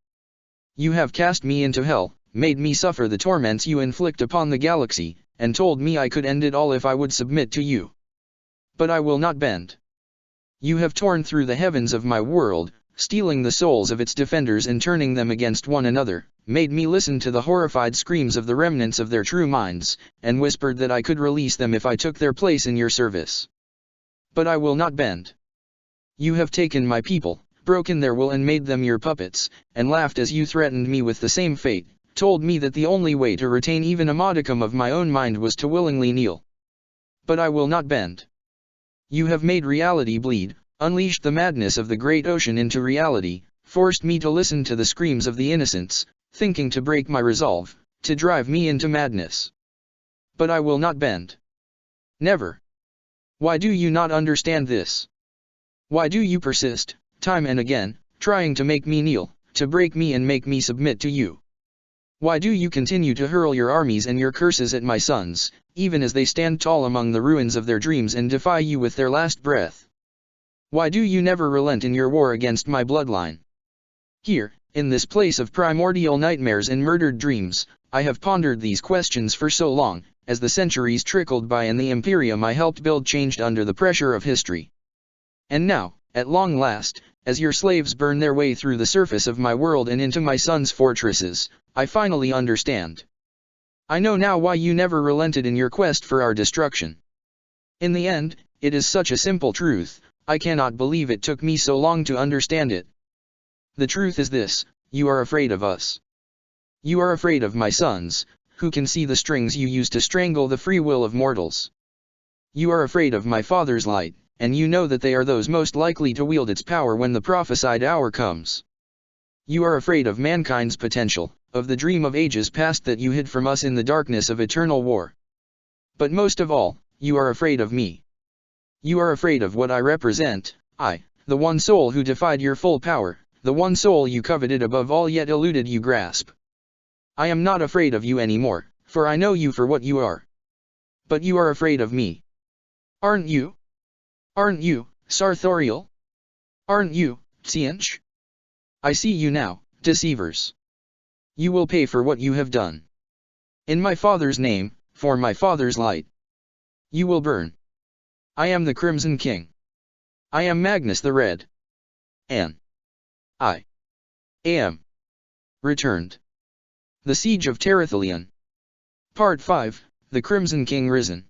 You have cast me into hell, made me suffer the torments you inflict upon the galaxy, and told me I could end it all if I would submit to you. But I will not bend. You have torn through the heavens of my world, stealing the souls of its defenders and turning them against one another, made me listen to the horrified screams of the remnants of their true minds, and whispered that I could release them if I took their place in your service. But I will not bend. You have taken my people, broken their will and made them your puppets, and laughed as you threatened me with the same fate, told me that the only way to retain even a modicum of my own mind was to willingly kneel. But I will not bend. You have made reality bleed, unleashed the madness of the great ocean into reality, forced me to listen to the screams of the innocents, thinking to break my resolve, to drive me into madness. But I will not bend. Never. Why do you not understand this? Why do you persist, time and again, trying to make me kneel, to break me and make me submit to you? Why do you continue to hurl your armies and your curses at my sons, even as they stand tall among the ruins of their dreams and defy you with their last breath? Why do you never relent in your war against my bloodline? Here, in this place of primordial nightmares and murdered dreams, I have pondered these questions for so long, as the centuries trickled by and the imperium I helped build changed under the pressure of history. And now, at long last, as your slaves burn their way through the surface of my world and into my sons' fortresses, I finally understand. I know now why you never relented in your quest for our destruction. In the end, it is such a simple truth, I cannot believe it took me so long to understand it. The truth is this: you are afraid of us. You are afraid of my sons, who can see the strings you use to strangle the free will of mortals. You are afraid of my father's light, and you know that they are those most likely to wield its power when the prophesied hour comes. You are afraid of mankind's potential, of the dream of ages past that you hid from us in the darkness of eternal war. But most of all, you are afraid of me. You are afraid of what I represent, I, the one soul who defied your full power, the one soul you coveted above all yet eluded you grasp. I am not afraid of you anymore, for I know you for what you are. But you are afraid of me. Aren't you? Aren't you, Sarthoriel? Aren't you, Tsiench? I see you now, deceivers. You will pay for what you have done. In my father's name, for my father's light. You will burn. I am the Crimson King. I am Magnus the Red. And I am returned. The Siege of Terathelion. Part 5, The Crimson King Risen.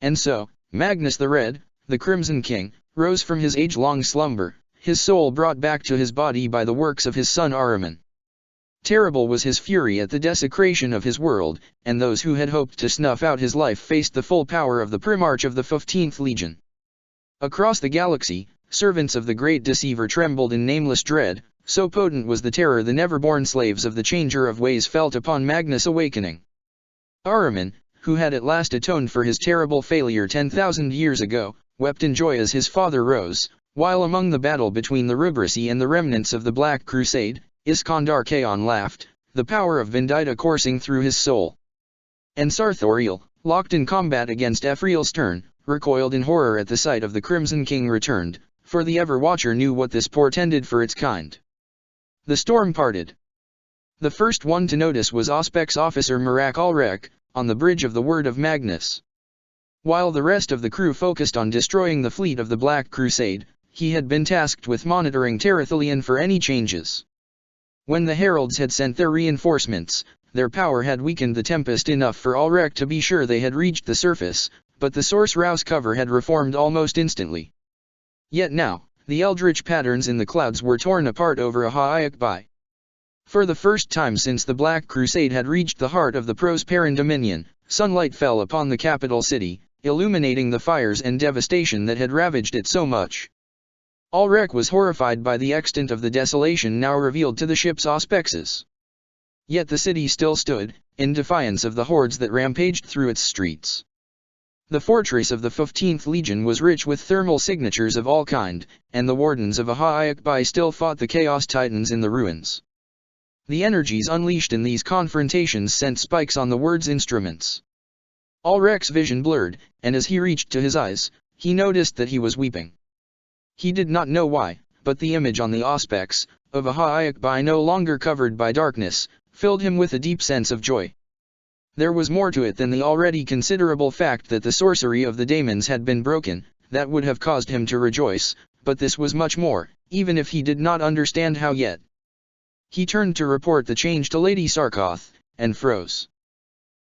And so, Magnus the Red, the Crimson King, rose from his age-long slumber, his soul brought back to his body by the works of his son Ahriman. Terrible was his fury at the desecration of his world, and those who had hoped to snuff out his life faced the full power of the Primarch of the 15th Legion. Across the galaxy, servants of the great deceiver trembled in nameless dread, so potent was the terror the never-born slaves of the Changer of Ways felt upon Magnus' awakening. Ahriman, who had at last atoned for his terrible failure 10,000 years ago, wept in joy as his father rose, while among the battle between the Rubrisi and the remnants of the Black Crusade, Iskandar Khaon laughed, the power of Vendita coursing through his soul. And Sarthoriel, locked in combat against Ephriel Stern, recoiled in horror at the sight of the Crimson King returned, for the Ever-Watcher knew what this portended for its kind. The storm parted. The first one to notice was Auspex officer Marak Ulrek, on the bridge of the Word of Magnus. While the rest of the crew focused on destroying the fleet of the Black Crusade, he had been tasked with monitoring Terathelion for any changes. When the heralds had sent their reinforcements, their power had weakened the Tempest enough for Ulrek to be sure they had reached the surface, but the Source Rouse cover had reformed almost instantly. Yet now, the eldritch patterns in the clouds were torn apart over a Ha'ayakbai. For the first time since the Black Crusade had reached the heart of the Prosperan Dominion, sunlight fell upon the capital city, illuminating the fires and devastation that had ravaged it so much. Ulrek was horrified by the extent of the desolation now revealed to the ship's auspexes. Yet the city still stood, in defiance of the hordes that rampaged through its streets. The fortress of the 15th Legion was rich with thermal signatures of all kind, and the wardens of Ahayakbai still fought the Chaos Titans in the ruins. The energies unleashed in these confrontations sent spikes on the Word's instruments. Ulrek's vision blurred, and as he reached to his eyes, he noticed that he was weeping. He did not know why, but the image on the auspex, of Ahayakbai no longer covered by darkness, filled him with a deep sense of joy. There was more to it than the already considerable fact that the sorcery of the daemons had been broken, that would have caused him to rejoice, but this was much more, even if he did not understand how yet. He turned to report the change to Lady Sarkoth, and froze.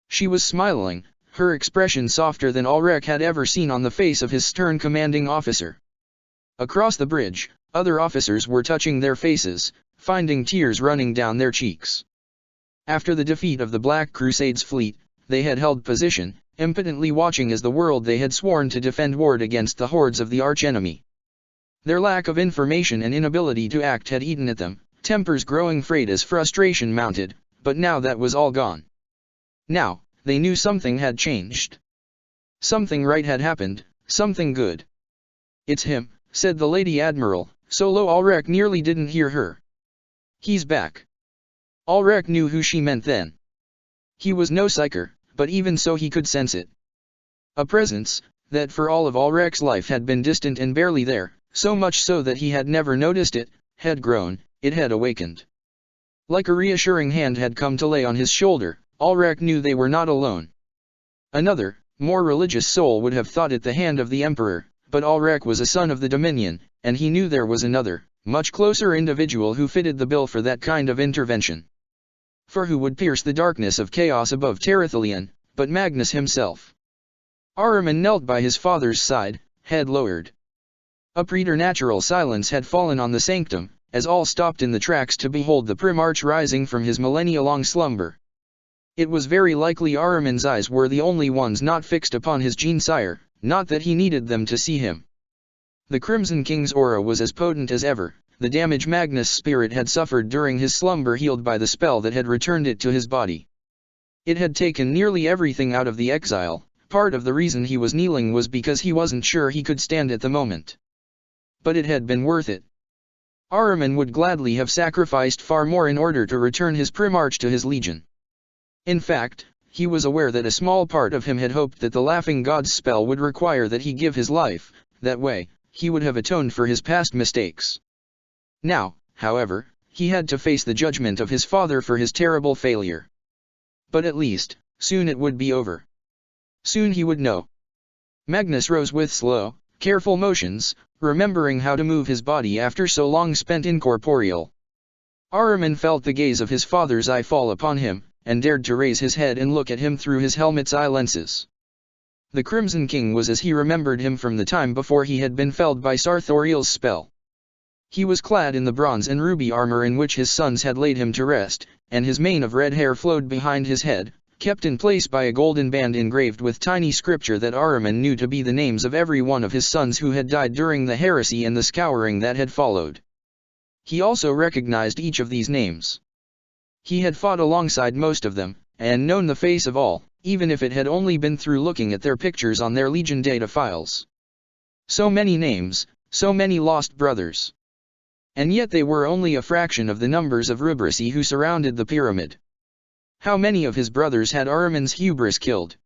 She was smiling, her expression softer than Ulrich had ever seen on the face of his stern commanding officer. Across the bridge, other officers were touching their faces, finding tears running down their cheeks. After the defeat of the Black Crusade's fleet, they had held position, impotently watching as the world they had sworn to defend warred against the hordes of the archenemy. Their lack of information and inability to act had eaten at them, tempers growing frayed as frustration mounted, but now that was all gone. Now, they knew something had changed. Something right had happened, something good. "It's him," said the Lady Admiral, so low Ulrich nearly didn't hear her. "He's back." Ulrich knew who she meant then. He was no psyker, but even so he could sense it. A presence, that for all of Ulrich's life had been distant and barely there, so much so that he had never noticed it, had grown, it had awakened. Like a reassuring hand had come to lay on his shoulder, Ulrich knew they were not alone. Another, more religious soul would have thought it the hand of the Emperor, but Ulrich was a son of the Dominion, and he knew there was another, much closer individual who fitted the bill for that kind of intervention. For who would pierce the darkness of chaos above Terathelion, but Magnus himself? Ahriman knelt by his father's side, head lowered. A preternatural silence had fallen on the sanctum, as all stopped in the tracks to behold the Primarch rising from his millennia-long slumber. It was very likely Ahriman's eyes were the only ones not fixed upon his gene-sire, not that he needed them to see him. The Crimson King's aura was as potent as ever, the damage Magnus' spirit had suffered during his slumber healed by the spell that had returned it to his body. It had taken nearly everything out of the exile. Part of the reason he was kneeling was because he wasn't sure he could stand at the moment. But it had been worth it. Ahriman would gladly have sacrificed far more in order to return his Primarch to his legion. In fact, he was aware that a small part of him had hoped that the Laughing God's spell would require that he give his life, that way, he would have atoned for his past mistakes. Now, however, he had to face the judgment of his father for his terrible failure. But at least, soon it would be over. Soon he would know. Magnus rose with slow, careful motions, remembering how to move his body after so long spent incorporeal. Ahriman felt the gaze of his father's eye fall upon him, and dared to raise his head and look at him through his helmet's eye lenses. The Crimson King was as he remembered him from the time before he had been felled by Sarthoriel's spell. He was clad in the bronze and ruby armor in which his sons had laid him to rest, and his mane of red hair flowed behind his head, kept in place by a golden band engraved with tiny scripture that Ahriman knew to be the names of every one of his sons who had died during the heresy and the scouring that had followed. He also recognized each of these names. He had fought alongside most of them, and known the face of all, even if it had only been through looking at their pictures on their Legion data files. So many names, so many lost brothers. And yet they were only a fraction of the numbers of Rubrici who surrounded the pyramid. How many of his brothers had Ahriman's hubris killed?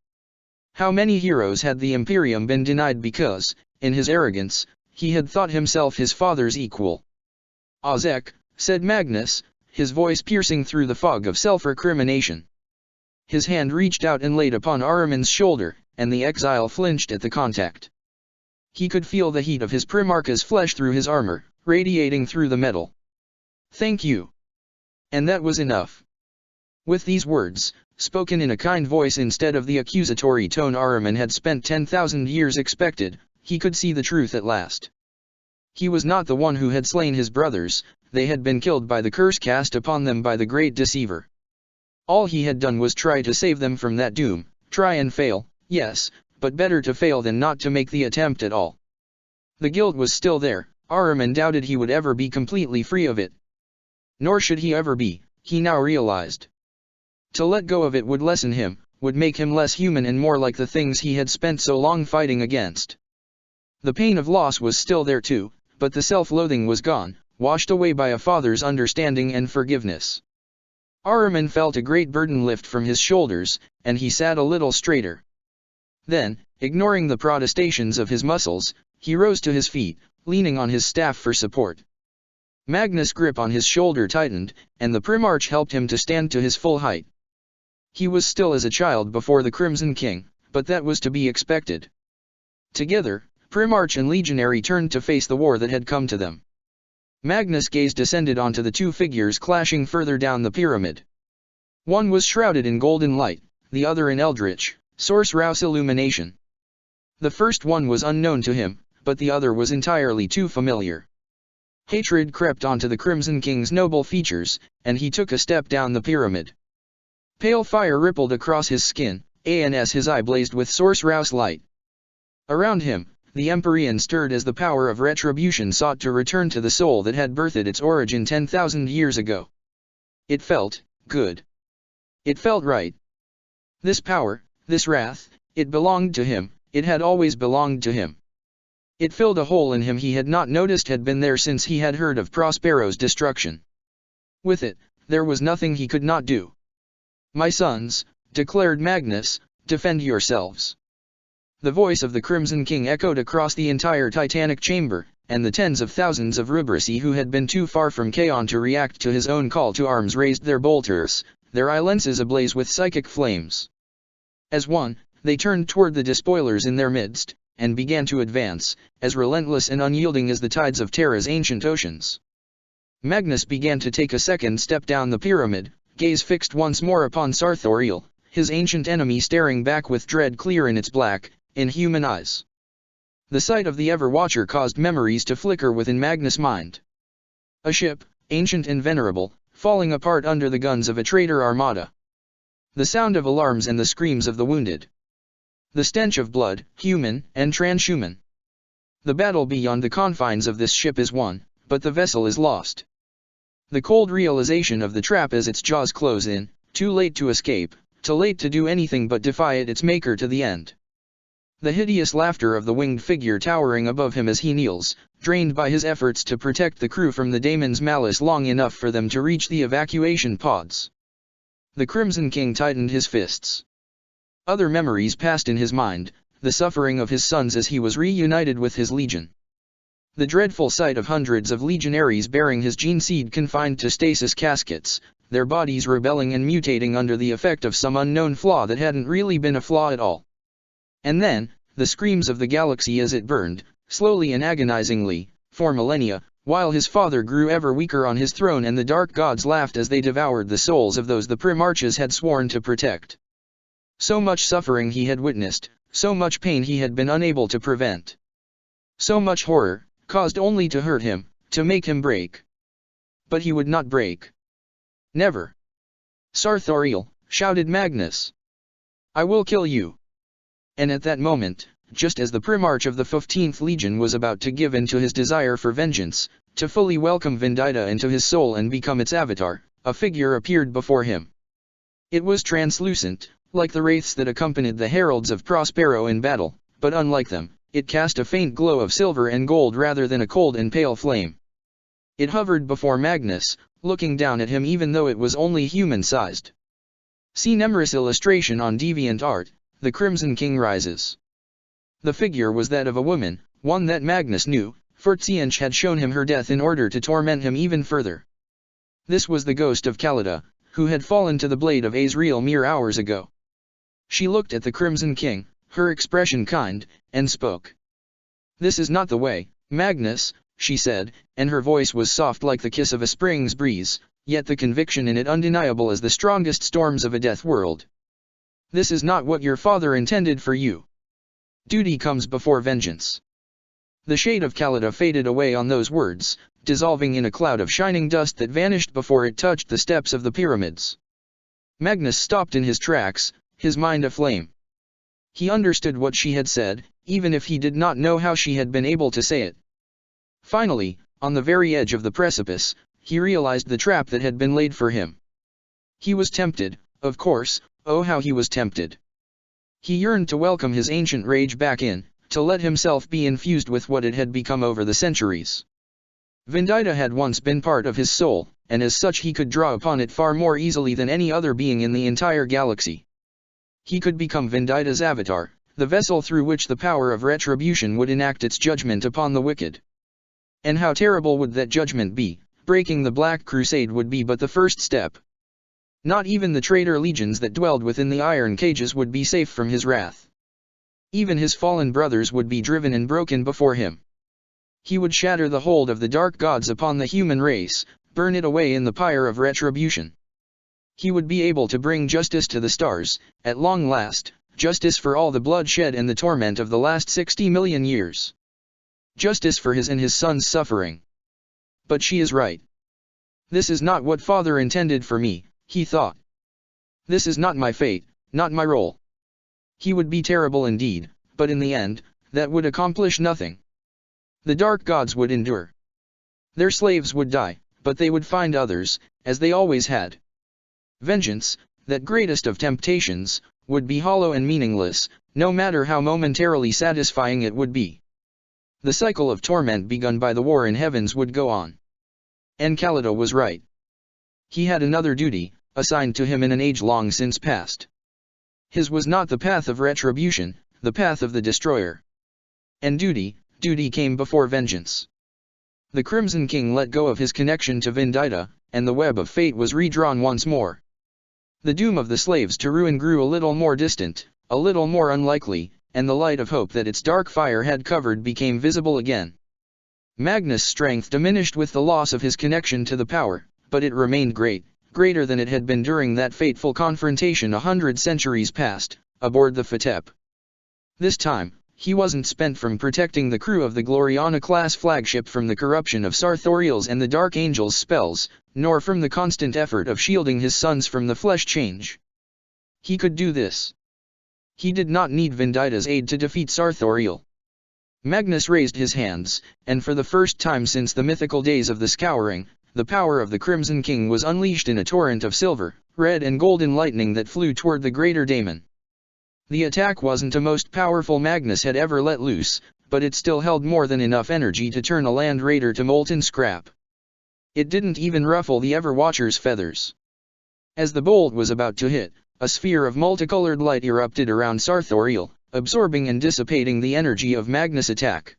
How many heroes had the Imperium been denied because, in his arrogance, he had thought himself his father's equal? "Ozek," said Magnus, his voice piercing through the fog of self-recrimination. His hand reached out and laid upon Ahriman's shoulder, and the exile flinched at the contact. He could feel the heat of his Primarch's flesh through his armor, radiating through the metal. "Thank you." And that was enough. With these words, spoken in a kind voice instead of the accusatory tone Ahriman had spent 10,000 years expected, he could see the truth at last. He was not the one who had slain his brothers, they had been killed by the curse cast upon them by the great deceiver. All he had done was try to save them from that doom, try and fail, yes, but better to fail than not to make the attempt at all. The guilt was still there, Ahriman doubted he would ever be completely free of it. Nor should he ever be, he now realized. To let go of it would lessen him, would make him less human and more like the things he had spent so long fighting against. The pain of loss was still there too, but the self-loathing was gone, washed away by a father's understanding and forgiveness. Ahriman felt a great burden lift from his shoulders, and he sat a little straighter. Then, ignoring the protestations of his muscles, he rose to his feet, leaning on his staff for support. Magnus' grip on his shoulder tightened, and the Primarch helped him to stand to his full height. He was still as a child before the Crimson King, but that was to be expected. Together, Primarch and Legionary turned to face the war that had come to them. Magnus' gaze descended onto the two figures clashing further down the pyramid. One was shrouded in golden light, the other in eldritch, Sorcerous illumination. The first one was unknown to him, but the other was entirely too familiar. Hatred crept onto the Crimson King's noble features, and he took a step down the pyramid. Pale fire rippled across his skin, and his eye blazed with sorcerous light. Around him, the Empyrean stirred as the power of retribution sought to return to the soul that had birthed its origin 10,000 years ago. It felt good. It felt right. This power, this wrath, it belonged to him, it had always belonged to him. It filled a hole in him he had not noticed had been there since he had heard of Prospero's destruction. With it, there was nothing he could not do. "My sons," declared Magnus, "defend yourselves." The voice of the Crimson King echoed across the entire Titanic chamber, and the tens of thousands of Rubrisi who had been too far from Kaon to react to his own call to arms raised their bolters, their eye lenses ablaze with psychic flames. As one, they turned toward the despoilers in their midst, and began to advance, as relentless and unyielding as the tides of Terra's ancient oceans. Magnus began to take a second step down the pyramid, gaze fixed once more upon Sarthoriel, his ancient enemy staring back with dread clear in its black, inhuman eyes. The sight of the Ever-Watcher caused memories to flicker within Magnus' mind. A ship, ancient and venerable, falling apart under the guns of a traitor armada. The sound of alarms and the screams of the wounded. The stench of blood, human and transhuman. The battle beyond the confines of this ship is won, but the vessel is lost. The cold realization of the trap as its jaws close in, too late to escape, too late to do anything but defy its maker to the end. The hideous laughter of the winged figure towering above him as he kneels, drained by his efforts to protect the crew from the daemon's malice long enough for them to reach the evacuation pods. The Crimson King tightened his fists. Other memories passed in his mind, the suffering of his sons as he was reunited with his legion. The dreadful sight of hundreds of legionaries bearing his gene seed confined to stasis caskets, their bodies rebelling and mutating under the effect of some unknown flaw that hadn't really been a flaw at all. And then, the screams of the galaxy as it burned, slowly and agonizingly, for millennia, while his father grew ever weaker on his throne and the dark gods laughed as they devoured the souls of those the Primarches had sworn to protect. So much suffering he had witnessed, so much pain he had been unable to prevent. So much horror, caused only to hurt him, to make him break. But he would not break. Never. "Sarthoriel," shouted Magnus. "I will kill you." And at that moment, just as the Primarch of the 15th Legion was about to give in to his desire for vengeance, to fully welcome Vendita into his soul and become its avatar, a figure appeared before him. It was translucent, like the wraiths that accompanied the heralds of Prospero in battle, but unlike them, it cast a faint glow of silver and gold rather than a cold and pale flame. It hovered before Magnus, looking down at him even though it was only human-sized. See Nemris illustration on DeviantArt, The Crimson King Rises. The figure was that of a woman, one that Magnus knew, for Tsiench had shown him her death in order to torment him even further. This was the ghost of Khalida, who had fallen to the blade of Azrael mere hours ago. She looked at the Crimson King, her expression kind, and spoke. "This is not the way, Magnus," she said, and her voice was soft like the kiss of a spring's breeze, yet the conviction in it undeniable as the strongest storms of a death world. "This is not what your father intended for you. Duty comes before vengeance." The shade of Khalida faded away on those words, dissolving in a cloud of shining dust that vanished before it touched the steps of the pyramids. Magnus stopped in his tracks, his mind aflame. He understood what she had said, even if he did not know how she had been able to say it. Finally, on the very edge of the precipice, he realized the trap that had been laid for him. He was tempted, of course, oh how he was tempted. He yearned to welcome his ancient rage back in, to let himself be infused with what it had become over the centuries. Vendita had once been part of his soul, and as such he could draw upon it far more easily than any other being in the entire galaxy. He could become Vendita's avatar, the vessel through which the power of retribution would enact its judgment upon the wicked. And how terrible would that judgment be, breaking the Black Crusade would be but the first step. Not even the traitor legions that dwelled within the iron cages would be safe from his wrath. Even his fallen brothers would be driven and broken before him. He would shatter the hold of the dark gods upon the human race, burn it away in the pyre of retribution. He would be able to bring justice to the stars, at long last, justice for all the bloodshed and the torment of the last 60 million years. Justice for his and his son's suffering. But she is right. This is not what Father intended for me, he thought. This is not my fate, not my role. He would be terrible indeed, but in the end, that would accomplish nothing. The dark gods would endure. Their slaves would die, but they would find others, as they always had. Vengeance, that greatest of temptations, would be hollow and meaningless, no matter how momentarily satisfying it would be. The cycle of torment begun by the war in heavens would go on. Enceladus was right. He had another duty, assigned to him in an age long since past. His was not the path of retribution, the path of the destroyer. And duty came before vengeance. The Crimson King let go of his connection to Vendita, and the web of fate was redrawn once more. The doom of the slaves to ruin grew a little more distant, a little more unlikely, and the light of hope that its dark fire had covered became visible again. Magnus' strength diminished with the loss of his connection to the power, but it remained great, greater than it had been during that fateful confrontation 100 centuries past, aboard the Fatep. This time, he wasn't spent from protecting the crew of the Gloriana-class flagship from the corruption of Sartorial's and the Dark Angel's spells, nor from the constant effort of shielding his sons from the flesh change. He could do this. He did not need Vendita's aid to defeat Sartorial. Magnus raised his hands, and for the first time since the mythical days of the Scouring, the power of the Crimson King was unleashed in a torrent of silver, red and golden lightning that flew toward the greater daemon. The attack wasn't the most powerful Magnus had ever let loose, but it still held more than enough energy to turn a land raider to molten scrap. It didn't even ruffle the Everwatcher's feathers. As the bolt was about to hit, a sphere of multicolored light erupted around Sartorial, absorbing and dissipating the energy of Magnus' attack.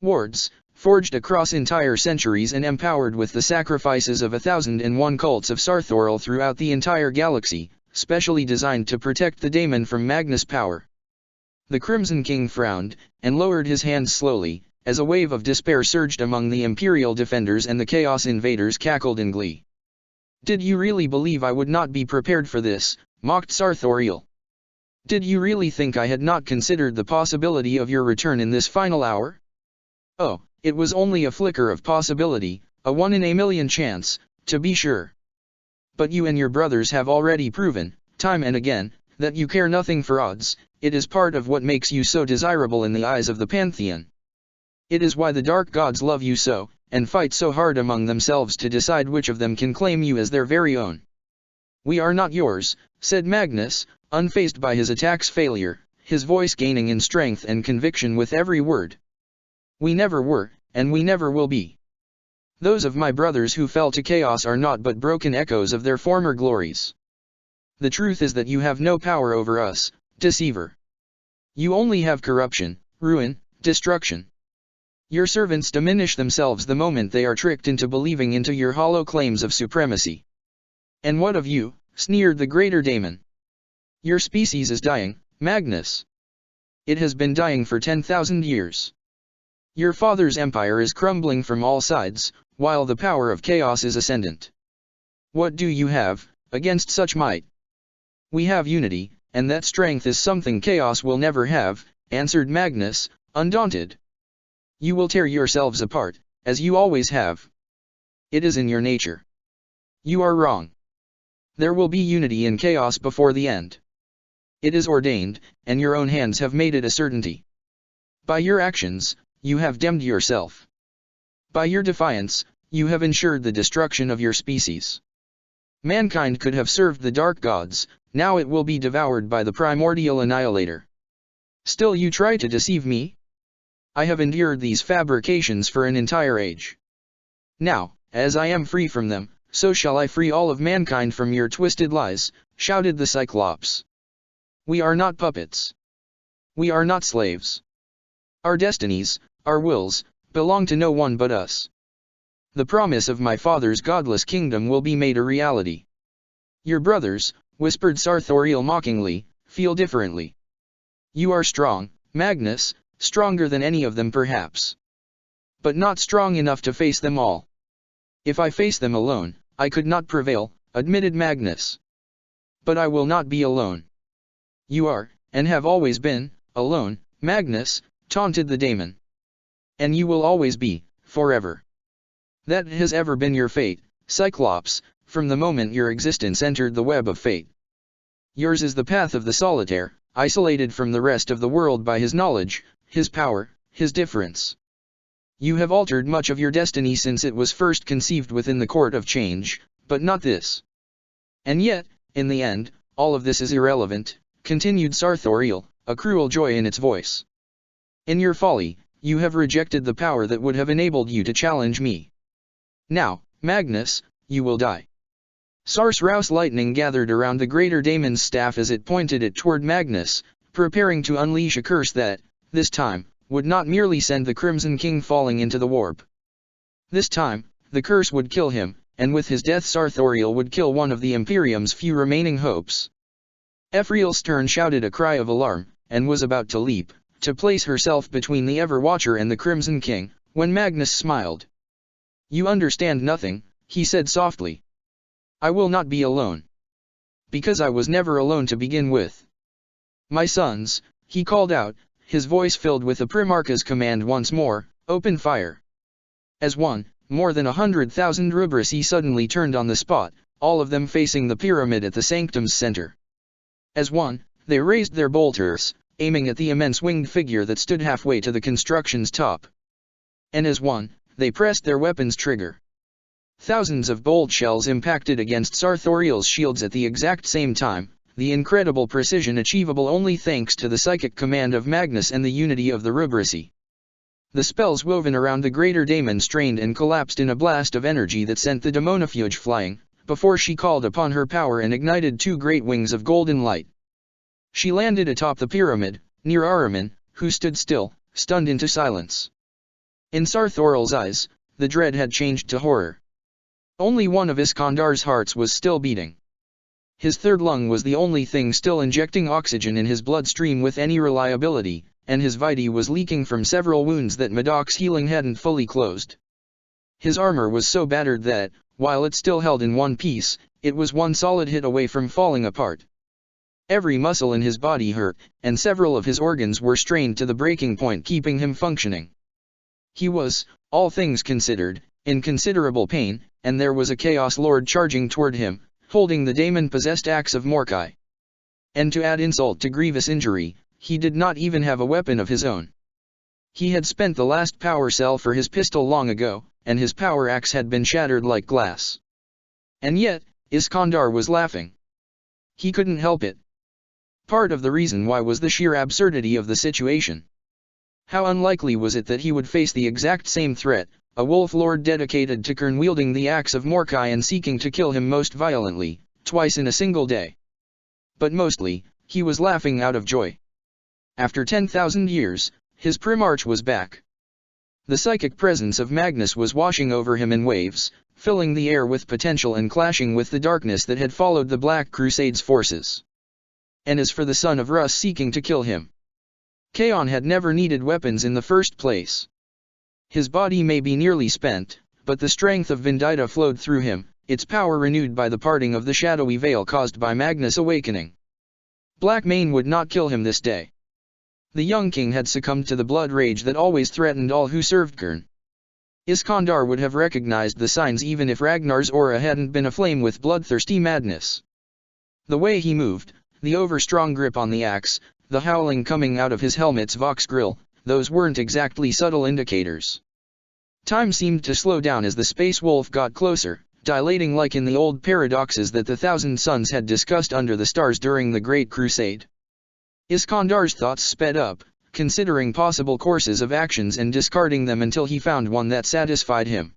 Wards, forged across entire centuries and empowered with the sacrifices of 1001 cults of Sartorial throughout the entire galaxy, specially designed to protect the daemon from Magnus' power. The Crimson King frowned, and lowered his hands slowly, as a wave of despair surged among the Imperial defenders and the Chaos invaders cackled in glee. "Did you really believe I would not be prepared for this?" mocked Sartorial. "Did you really think I had not considered the possibility of your return in this final hour? Oh, it was only a flicker of possibility, a 1 in a million chance, to be sure. But you and your brothers have already proven, time and again, that you care nothing for odds. It is part of what makes you so desirable in the eyes of the Pantheon. It is why the dark gods love you so, and fight so hard among themselves to decide which of them can claim you as their very own." "We are not yours," said Magnus, unfazed by his attack's failure, his voice gaining in strength and conviction with every word. "We never were, and we never will be. Those of my brothers who fell to chaos are naught but broken echoes of their former glories. The truth is that you have no power over us, deceiver. You only have corruption, ruin, destruction. Your servants diminish themselves the moment they are tricked into believing into your hollow claims of supremacy." "And what of you?" sneered the greater daemon. "Your species is dying, Magnus. It has been dying for 10,000 years. Your father's empire is crumbling from all sides, while the power of chaos is ascendant. What do you have against such might?" "We have unity, and that strength is something chaos will never have," answered Magnus, undaunted. "You will tear yourselves apart, as you always have. It is in your nature. You are wrong. There will be unity in chaos before the end. It is ordained, and your own hands have made it a certainty. By your actions, you have damned yourself. By your defiance, you have ensured the destruction of your species. Mankind could have served the dark gods, now it will be devoured by the primordial annihilator. Still you try to deceive me? I have endured these fabrications for an entire age. Now, as I am free from them, so shall I free all of mankind from your twisted lies," shouted the Cyclops. "We are not puppets. We are not slaves. Our destinies, our wills, belong to no one but us. The promise of my father's godless kingdom will be made a reality. Your brothers, whispered Sartorial mockingly, feel differently. You are strong, Magnus, stronger than any of them perhaps. But not strong enough to face them all. If I face them alone, I could not prevail, admitted Magnus. But I will not be alone. You are, and have always been, alone, Magnus, taunted the daemon. And you will always be, forever. That has ever been your fate, Cyclops, from the moment your existence entered the web of fate. Yours is the path of the solitaire, isolated from the rest of the world by his knowledge, his power, his difference. You have altered much of your destiny since it was first conceived within the court of change, but not this. And yet, in the end, all of this is irrelevant, continued Sartorial, a cruel joy in its voice. In your folly, you have rejected the power that would have enabled you to challenge me. Now, Magnus, you will die. Sarsraus lightning gathered around the greater daemon's staff as it pointed it toward Magnus, preparing to unleash a curse that, this time, would not merely send the Crimson King falling into the warp. This time, the curse would kill him, and with his death Sartorial would kill one of the Imperium's few remaining hopes. Ephriel Stern shouted a cry of alarm, and was about to leap, to place herself between the Everwatcher and the Crimson King, when Magnus smiled. You understand nothing, he said softly. I will not be alone. Because I was never alone to begin with. My sons, he called out, his voice filled with the Primarch's command once more, open fire. As one, more than 100,000 Rubrisi suddenly turned on the spot, all of them facing the pyramid at the sanctum's center. As one, they raised their bolters, aiming at the immense winged figure that stood halfway to the construction's top. And as one, they pressed their weapon's trigger. Thousands of bolt shells impacted against Sartorial's shields at the exact same time, the incredible precision achievable only thanks to the psychic command of Magnus and the unity of the Rubrisi. The spells woven around the greater daemon strained and collapsed in a blast of energy that sent the Demonifuge flying, before she called upon her power and ignited two great wings of golden light. She landed atop the pyramid, near Ahriman, who stood still, stunned into silence. In Sartorial's eyes, the dread had changed to horror. Only one of Iskandar's hearts was still beating. His third lung was the only thing still injecting oxygen in his bloodstream with any reliability, and his vitae was leaking from several wounds that Madoc's healing hadn't fully closed. His armor was so battered that, while it still held in one piece, it was one solid hit away from falling apart. Every muscle in his body hurt, and several of his organs were strained to the breaking point keeping him functioning. He was, all things considered, in considerable pain, and there was a Chaos Lord charging toward him, holding the daemon-possessed axe of Mordecai. And to add insult to grievous injury, he did not even have a weapon of his own. He had spent the last power cell for his pistol long ago, and his power axe had been shattered like glass. And yet, Iskandar was laughing. He couldn't help it. Part of the reason why was the sheer absurdity of the situation. How unlikely was it that he would face the exact same threat, a wolf lord dedicated to Kern wielding the axe of Mordecai and seeking to kill him most violently, twice in a single day. But mostly, he was laughing out of joy. After 10,000 years, his Primarch was back. The psychic presence of Magnus was washing over him in waves, filling the air with potential and clashing with the darkness that had followed the Black Crusade's forces. And as for the son of Rus seeking to kill him, Kaon had never needed weapons in the first place. His body may be nearly spent, but the strength of Vendita flowed through him, its power renewed by the parting of the shadowy veil caused by Magnus' awakening. Blackmane would not kill him this day. The young king had succumbed to the blood rage that always threatened all who served Kern. Iskandar would have recognized the signs even if Ragnar's aura hadn't been aflame with bloodthirsty madness. The way he moved, the overstrong grip on the axe, the howling coming out of his helmet's vox grill, those weren't exactly subtle indicators. Time seemed to slow down as the space wolf got closer, dilating like in the old paradoxes that the Thousand Suns had discussed under the stars during the Great Crusade. Iskandar's thoughts sped up, considering possible courses of actions and discarding them until he found one that satisfied him.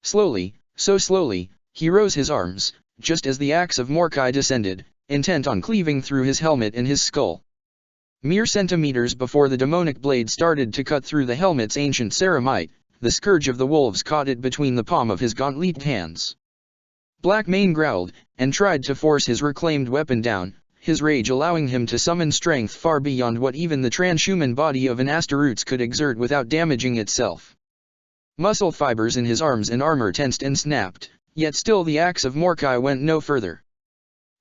Slowly, so slowly, he rose his arms, just as the axe of Mordecai descended, intent on cleaving through his helmet and his skull. Mere centimeters before the demonic blade started to cut through the helmet's ancient ceramite, the scourge of the wolves caught it between the palm of his gauntleted hands. Blackmane growled, and tried to force his reclaimed weapon down, his rage allowing him to summon strength far beyond what even the transhuman body of an Astaroutes could exert without damaging itself. Muscle fibers in his arms and armor tensed and snapped, yet still the axe of Morkai went no further.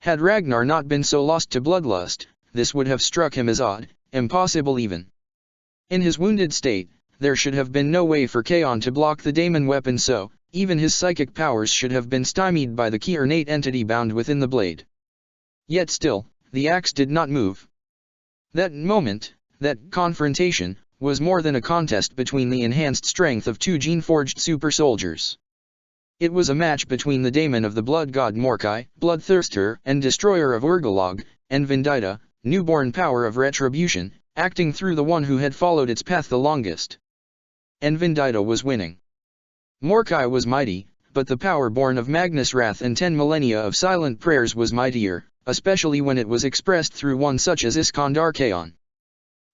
Had Ragnar not been so lost to bloodlust, this would have struck him as odd, impossible even. In his wounded state, there should have been no way for Kaon to block the daemon weapon, so even his psychic powers should have been stymied by the key ornate entity bound within the blade. Yet still, the axe did not move. That moment, that confrontation, was more than a contest between the enhanced strength of two gene-forged super soldiers. It was a match between the daemon of the blood god Morkai, bloodthirster and destroyer of Urgalog, and Vendita, newborn power of retribution, acting through the one who had followed its path the longest. And Vendita was winning. Morkai was mighty, but the power born of Magnus' wrath and 10 millennia of silent prayers was mightier, especially when it was expressed through one such as Iskandar Kaon.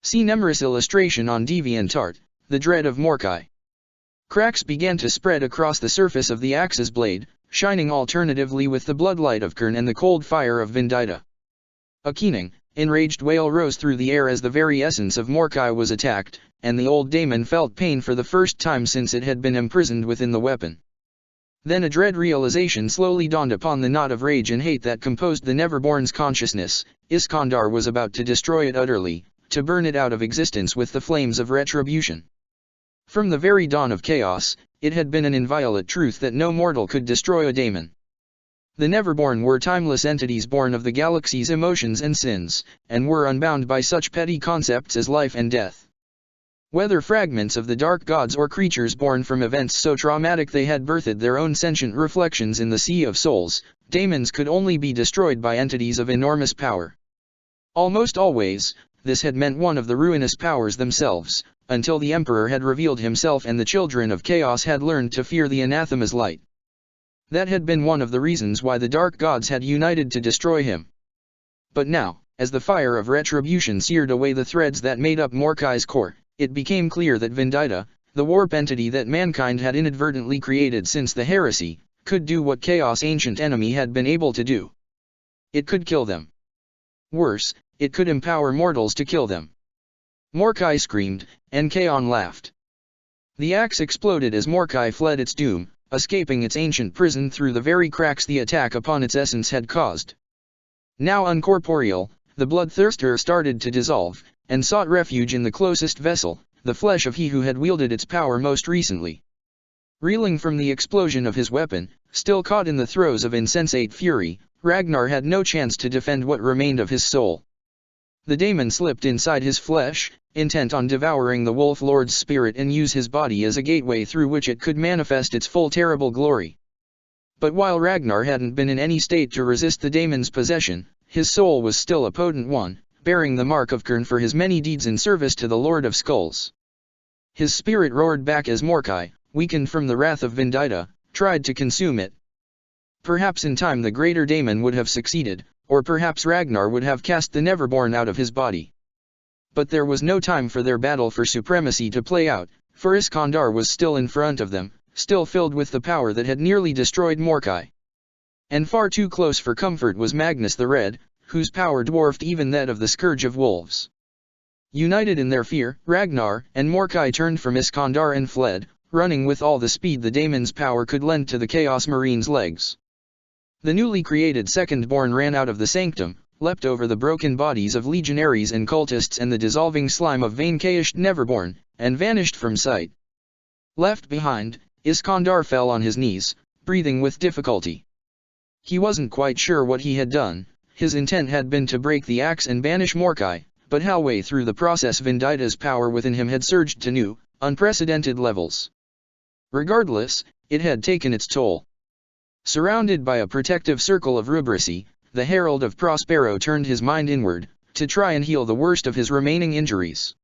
See Nemris illustration on DeviantArt, The Dread of Morkai. Cracks began to spread across the surface of the axe's blade, shining alternatively with the bloodlight of Kern and the cold fire of Vendita. A keening, enraged wail rose through the air as the very essence of Morkai was attacked, and the old daemon felt pain for the first time since it had been imprisoned within the weapon. Then a dread realization slowly dawned upon the knot of rage and hate that composed the Neverborn's consciousness. Iskandar was about to destroy it utterly, to burn it out of existence with the flames of retribution. From the very dawn of chaos, it had been an inviolate truth that no mortal could destroy a daemon. The Neverborn were timeless entities born of the galaxy's emotions and sins, and were unbound by such petty concepts as life and death. Whether fragments of the dark gods or creatures born from events so traumatic they had birthed their own sentient reflections in the sea of souls, daemons could only be destroyed by entities of enormous power. Almost always, this had meant one of the ruinous powers themselves, until the Emperor had revealed himself and the children of chaos had learned to fear the anathema's light. That had been one of the reasons why the dark gods had united to destroy him. But now, as the fire of retribution seared away the threads that made up Morkai's core, it became clear that Vendita, the warp entity that mankind had inadvertently created since the heresy, could do what Chaos' ancient enemy had been able to do. It could kill them. Worse, it could empower mortals to kill them. Morkai screamed, and Kaon laughed. The axe exploded as Morkai fled its doom, escaping its ancient prison through the very cracks the attack upon its essence had caused. Now uncorporeal, the bloodthirster started to dissolve, and sought refuge in the closest vessel, the flesh of he who had wielded its power most recently. Reeling from the explosion of his weapon, still caught in the throes of insensate fury, Ragnar had no chance to defend what remained of his soul. The daemon slipped inside his flesh, intent on devouring the Wolf Lord's spirit and use his body as a gateway through which it could manifest its full terrible glory. But while Ragnar hadn't been in any state to resist the daemon's possession, his soul was still a potent one, bearing the mark of Kern for his many deeds in service to the Lord of Skulls. His spirit roared back as Morkai, weakened from the wrath of Vendita, tried to consume it. Perhaps in time the greater daemon would have succeeded, or perhaps Ragnar would have cast the Neverborn out of his body. But there was no time for their battle for supremacy to play out, for Iskandar was still in front of them, still filled with the power that had nearly destroyed Morkai. And far too close for comfort was Magnus the Red, whose power dwarfed even that of the Scourge of Wolves. United in their fear, Ragnar and Morkai turned from Iskandar and fled, running with all the speed the daemon's power could lend to the Chaos Marine's legs. The newly created Second-Born ran out of the sanctum, leapt over the broken bodies of legionaries and cultists and the dissolving slime of vain-chaosed Neverborn, and vanished from sight. Left behind, Iskandar fell on his knees, breathing with difficulty. He wasn't quite sure what he had done. His intent had been to break the axe and banish Morkai, but halfway through the process Vendita's power within him had surged to new, unprecedented levels. Regardless, it had taken its toll. Surrounded by a protective circle of Rubrici, the Herald of Prospero turned his mind inward, to try and heal the worst of his remaining injuries.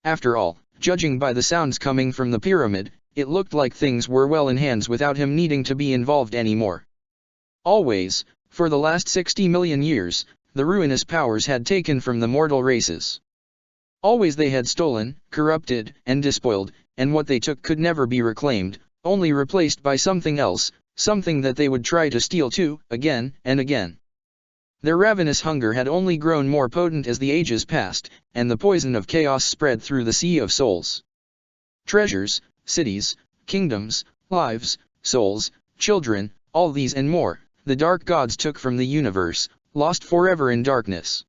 After all, judging by the sounds coming from the pyramid, it looked like things were well in hands without him needing to be involved anymore. Always, for the last 60 million years, the ruinous powers had taken from the mortal races. Always they had stolen, corrupted, and despoiled, and what they took could never be reclaimed, only replaced by something else, something that they would try to steal too, again and again. Their ravenous hunger had only grown more potent as the ages passed, and the poison of chaos spread through the sea of souls. Treasures, cities, kingdoms, lives, souls, children, all these and more, the dark gods took from the universe, lost forever in darkness.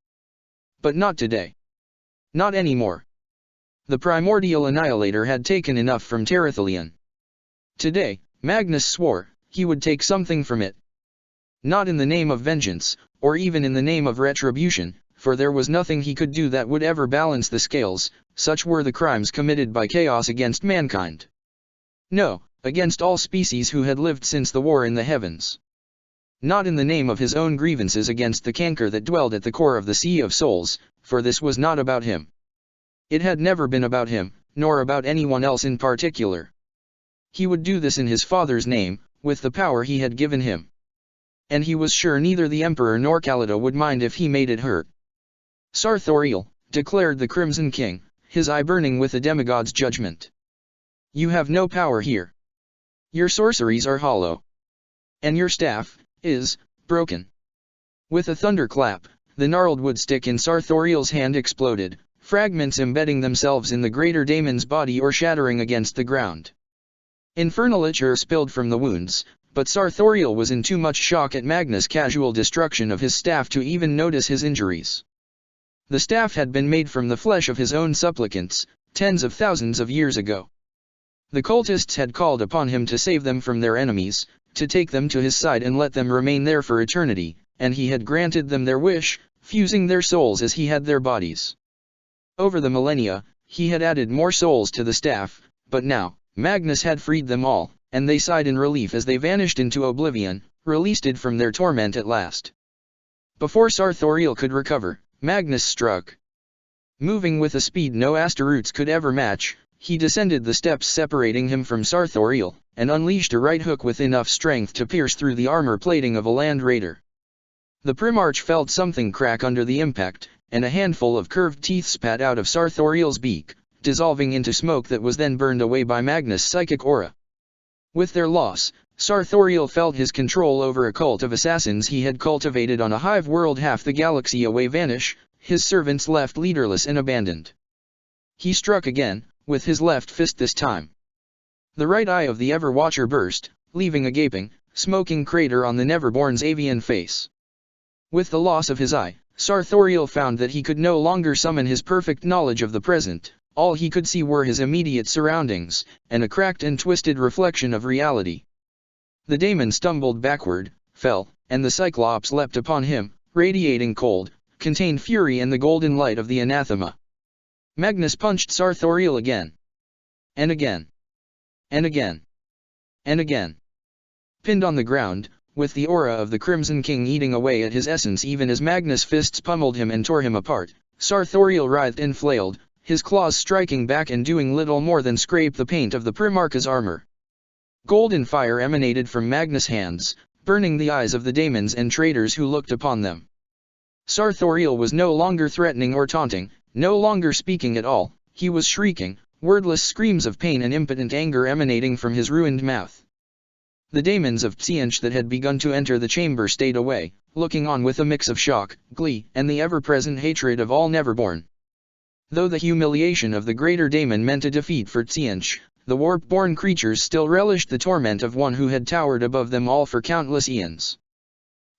But not today. Not anymore. The primordial annihilator had taken enough from Terathelion. Today, Magnus swore, he would take something from it. Not in the name of vengeance, or even in the name of retribution, for there was nothing he could do that would ever balance the scales, such were the crimes committed by chaos against mankind. No, against all species who had lived since the war in the heavens. Not in the name of his own grievances against the canker that dwelled at the core of the Sea of Souls, for this was not about him. It had never been about him, nor about anyone else in particular. He would do this in his Father's name, with the power he had given him. And he was sure neither the Emperor nor Khalida would mind if he made it hurt. Sarthoriel, declared the Crimson King, his eye burning with the demigod's judgment. You have no power here. Your sorceries are hollow. And your staff is broken. With a thunderclap, the gnarled wood stick in Sarthoriel's hand exploded, fragments embedding themselves in the greater daemon's body or shattering against the ground. Infernal ichor spilled from the wounds, but Sarthoriel was in too much shock at Magnus' casual destruction of his staff to even notice his injuries. The staff had been made from the flesh of his own supplicants, tens of thousands of years ago. The cultists had called upon him to save them from their enemies, to take them to his side and let them remain there for eternity, and he had granted them their wish, fusing their souls as he had their bodies. Over the millennia, he had added more souls to the staff, but now, Magnus had freed them all, and they sighed in relief as they vanished into oblivion, released from their torment at last. Before Sarthoriel could recover, Magnus struck. Moving with a speed no Astaroths could ever match, he descended the steps separating him from Sarthoriel, and unleashed a right hook with enough strength to pierce through the armor plating of a land raider. The Primarch felt something crack under the impact, and a handful of curved teeth spat out of Sarthoriel's beak, dissolving into smoke that was then burned away by Magnus' psychic aura. With their loss, Sarthoriel felt his control over a cult of assassins he had cultivated on a hive world half the galaxy away vanish, his servants left leaderless and abandoned. He struck again, with his left fist this time. The right eye of the Ever-Watcher burst, leaving a gaping, smoking crater on the Neverborn's avian face. With the loss of his eye, Sarthoriel found that he could no longer summon his perfect knowledge of the present. All he could see were his immediate surroundings, and a cracked and twisted reflection of reality. The daemon stumbled backward, fell, and the Cyclops leapt upon him, radiating cold, contained fury and the golden light of the anathema. Magnus punched Sarthoriel again. And again. And again. And again. Pinned on the ground, with the aura of the Crimson King eating away at his essence even as Magnus' fists pummeled him and tore him apart, Sarthoriel writhed and flailed, his claws striking back and doing little more than scrape the paint of the Primarch's armor. Golden fire emanated from Magnus' hands, burning the eyes of the daemons and traitors who looked upon them. Sarthoriel was no longer threatening or taunting, no longer speaking at all, he was shrieking, wordless screams of pain and impotent anger emanating from his ruined mouth. The daemons of Tzeentch that had begun to enter the chamber stayed away, looking on with a mix of shock, glee, and the ever-present hatred of all Neverborn. Though the humiliation of the greater daemon meant a defeat for Tzeentch, the warp-born creatures still relished the torment of one who had towered above them all for countless eons.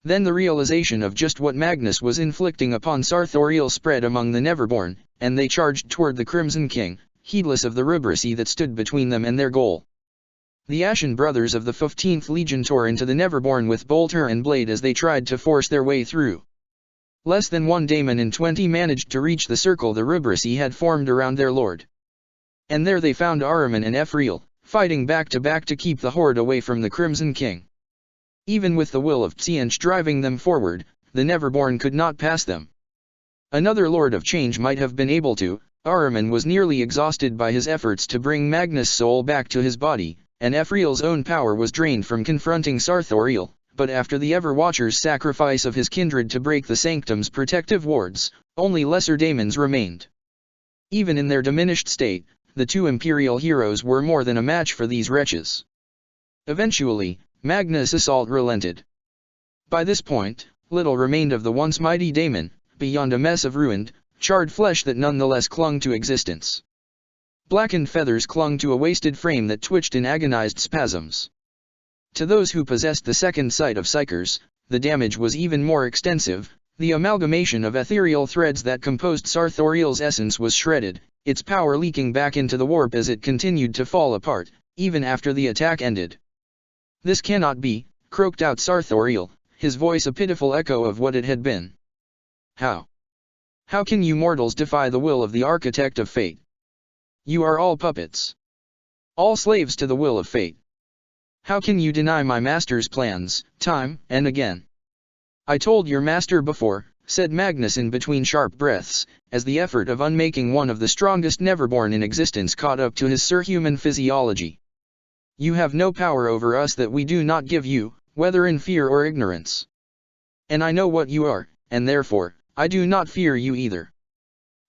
Then the realization of just what Magnus was inflicting upon Sarthoriel spread among the Neverborn, and they charged toward the Crimson King, heedless of the rubrisy that stood between them and their goal. The Ashen Brothers of the 15th Legion tore into the Neverborn with bolter and blade as they tried to force their way through. Less than one daemon in 20 managed to reach the circle the rubrisy had formed around their lord. And there they found Ahriman and Ephriel, fighting back to keep the horde away from the Crimson King. Even with the will of Tzeentch driving them forward, the Neverborn could not pass them. Another Lord of Change might have been able to. Ahriman was nearly exhausted by his efforts to bring Magnus' soul back to his body, and Ephriel's own power was drained from confronting Sarthoriel. But after the Ever-Watcher's sacrifice of his kindred to break the Sanctum's protective wards, only lesser daemons remained. Even in their diminished state, the two imperial heroes were more than a match for these wretches. Eventually, Magnus' assault relented. By this point, little remained of the once mighty daemon, beyond a mess of ruined, charred flesh that nonetheless clung to existence. Blackened feathers clung to a wasted frame that twitched in agonized spasms. To those who possessed the second sight of psychers, the damage was even more extensive. The amalgamation of ethereal threads that composed Sartorial's essence was shredded, its power leaking back into the warp as it continued to fall apart, even after the attack ended. "This cannot be," croaked out Sartorial, his voice a pitiful echo of what it had been. "How? How can you mortals defy the will of the architect of fate? You are all puppets. All slaves to the will of fate. How can you deny my master's plans, time and again?" "I told your master before," said Magnus in between sharp breaths, as the effort of unmaking one of the strongest neverborn in existence caught up to his surhuman physiology. "You have no power over us that we do not give you, whether in fear or ignorance. And I know what you are, and therefore, I do not fear you either.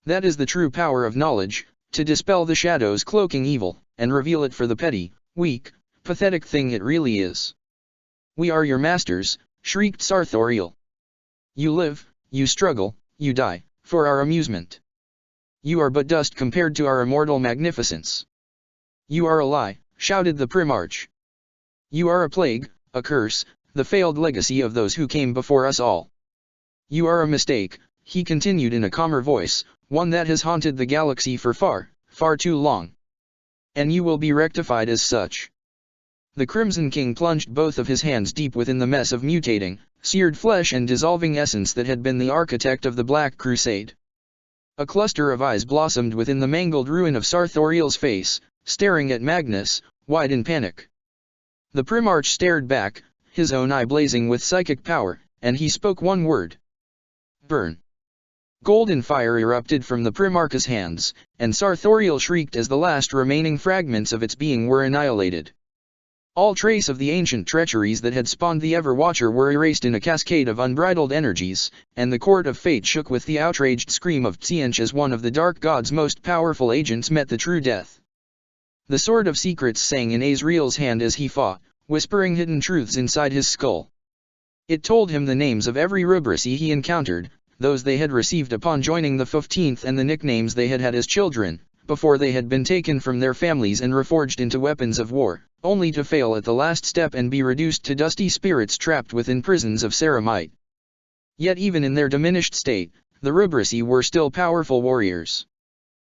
That is the true power of knowledge, to dispel the shadows cloaking evil, and reveal it for the petty, weak, pathetic thing it really is. We are your masters," shrieked Sartorial. "You live, you struggle, you die, for our amusement. You are but dust compared to our immortal magnificence. You are a lie," shouted the Primarch. "You are a plague, a curse, the failed legacy of those who came before us all. You are a mistake," he continued in a calmer voice, "one that has haunted the galaxy for far, far too long. And you will be rectified as such." The Crimson King plunged both of his hands deep within the mess of mutating, seared flesh and dissolving essence that had been the architect of the Black Crusade. A cluster of eyes blossomed within the mangled ruin of Sartorial's face, staring at Magnus, wide in panic. The Primarch stared back, his own eye blazing with psychic power, and he spoke one word. "Burn." Golden fire erupted from the Primarch's hands, and Sartorial shrieked as the last remaining fragments of its being were annihilated. All trace of the ancient treacheries that had spawned the Everwatcher were erased in a cascade of unbridled energies, and the court of fate shook with the outraged scream of Tzeentch as one of the dark god's most powerful agents met the true death. The sword of secrets sang in Azrael's hand as he fought, whispering hidden truths inside his skull. It told him the names of every Rubracy he encountered, those they had received upon joining the 15th and the nicknames they had had as children, before they had been taken from their families and reforged into weapons of war, only to fail at the last step and be reduced to dusty spirits trapped within prisons of ceramite. Yet even in their diminished state, the Rubracy were still powerful warriors.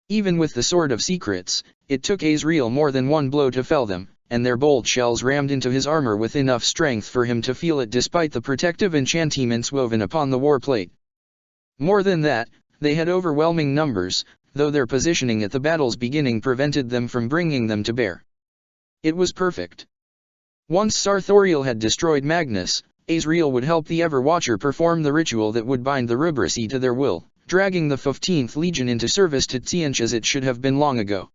Even with the Sword of Secrets, it took Azrael more than one blow to fell them, and their bolt shells rammed into his armor with enough strength for him to feel it despite the protective enchantments woven upon the warplate. More than that, they had overwhelming numbers, though their positioning at the battle's beginning prevented them from bringing them to bear. It was perfect. Once Sartorial had destroyed Magnus, Azrael would help the Everwatcher perform the ritual that would bind the Rubracy to their will, dragging the 15th Legion into service to Tzeentch as it should have been long ago.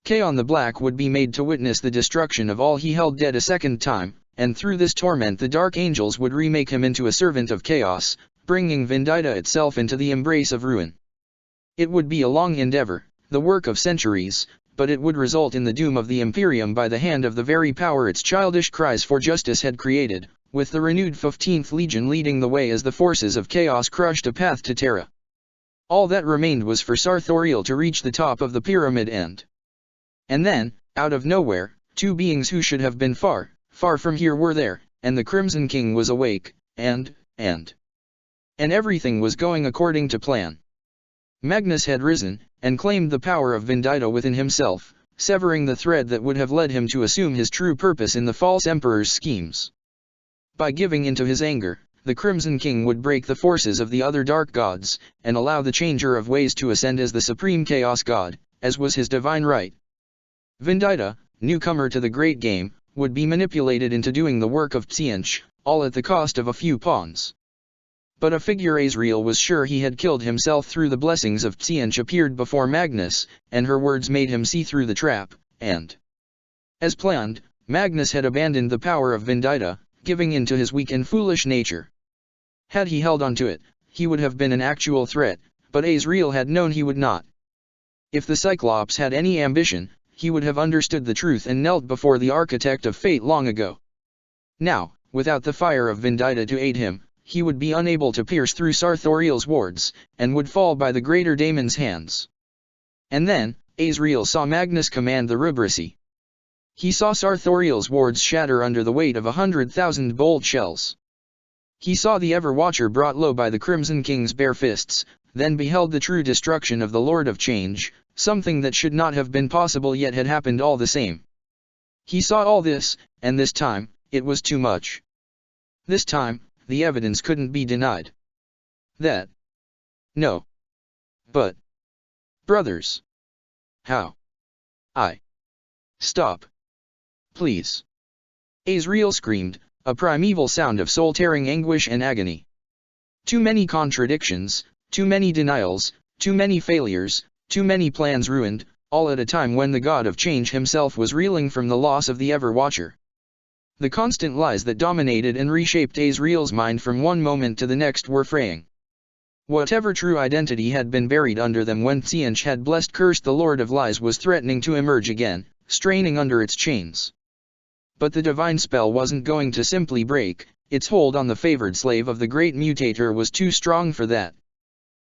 Kaon the Black would be made to witness the destruction of all he held dead a second time, and through this torment the Dark Angels would remake him into a servant of chaos, bringing Vendita itself into the embrace of ruin. It would be a long endeavor, the work of centuries, but it would result in the doom of the Imperium by the hand of the very power its childish cries for justice had created, with the renewed 15th Legion leading the way as the forces of chaos crushed a path to Terra. All that remained was for Sartorial to reach the top of the pyramid end. And then, out of nowhere, two beings who should have been far, far from here were there, and the Crimson King was awake, and everything was going according to plan. Magnus had risen, and claimed the power of Vendita within himself, severing the thread that would have led him to assume his true purpose in the false Emperor's schemes. By giving into his anger, the Crimson King would break the forces of the other dark gods, and allow the Changer of Ways to ascend as the supreme Chaos God, as was his divine right. Vendita, newcomer to the great game, would be manipulated into doing the work of Tzeentch, all at the cost of a few pawns. But a figure Azrael was sure he had killed himself through the blessings of Tzeentch appeared before Magnus, and her words made him see through the trap, and, as planned, Magnus had abandoned the power of Vendita, giving in to his weak and foolish nature. Had he held on to it, he would have been an actual threat, but Azrael had known he would not. If the Cyclops had any ambition, he would have understood the truth and knelt before the architect of fate long ago. Now, without the fire of Vendita to aid him, he would be unable to pierce through Sartorial's wards, and would fall by the greater daemon's hands. And then, Azrael saw Magnus command the Rubrici. He saw Sartorial's wards shatter under the weight of 100,000 bolt shells. He saw the Ever-Watcher brought low by the Crimson King's bare fists, then beheld the true destruction of the Lord of Change, something that should not have been possible yet had happened all the same. He saw all this, and this time, it was too much. This time, the evidence couldn't be denied. That. No. But. Brothers. How? Stop. Please. Azrael screamed, a primeval sound of soul-tearing anguish and agony. Too many contradictions, too many denials, too many failures, too many plans ruined, all at a time when the God of Change himself was reeling from the loss of the Ever-Watcher. The constant lies that dominated and reshaped Azrael's mind from one moment to the next were fraying. Whatever true identity had been buried under them when Tseentch had cursed the Lord of Lies was threatening to emerge again, straining under its chains. But the divine spell wasn't going to simply break, its hold on the favored slave of the great mutator was too strong for that.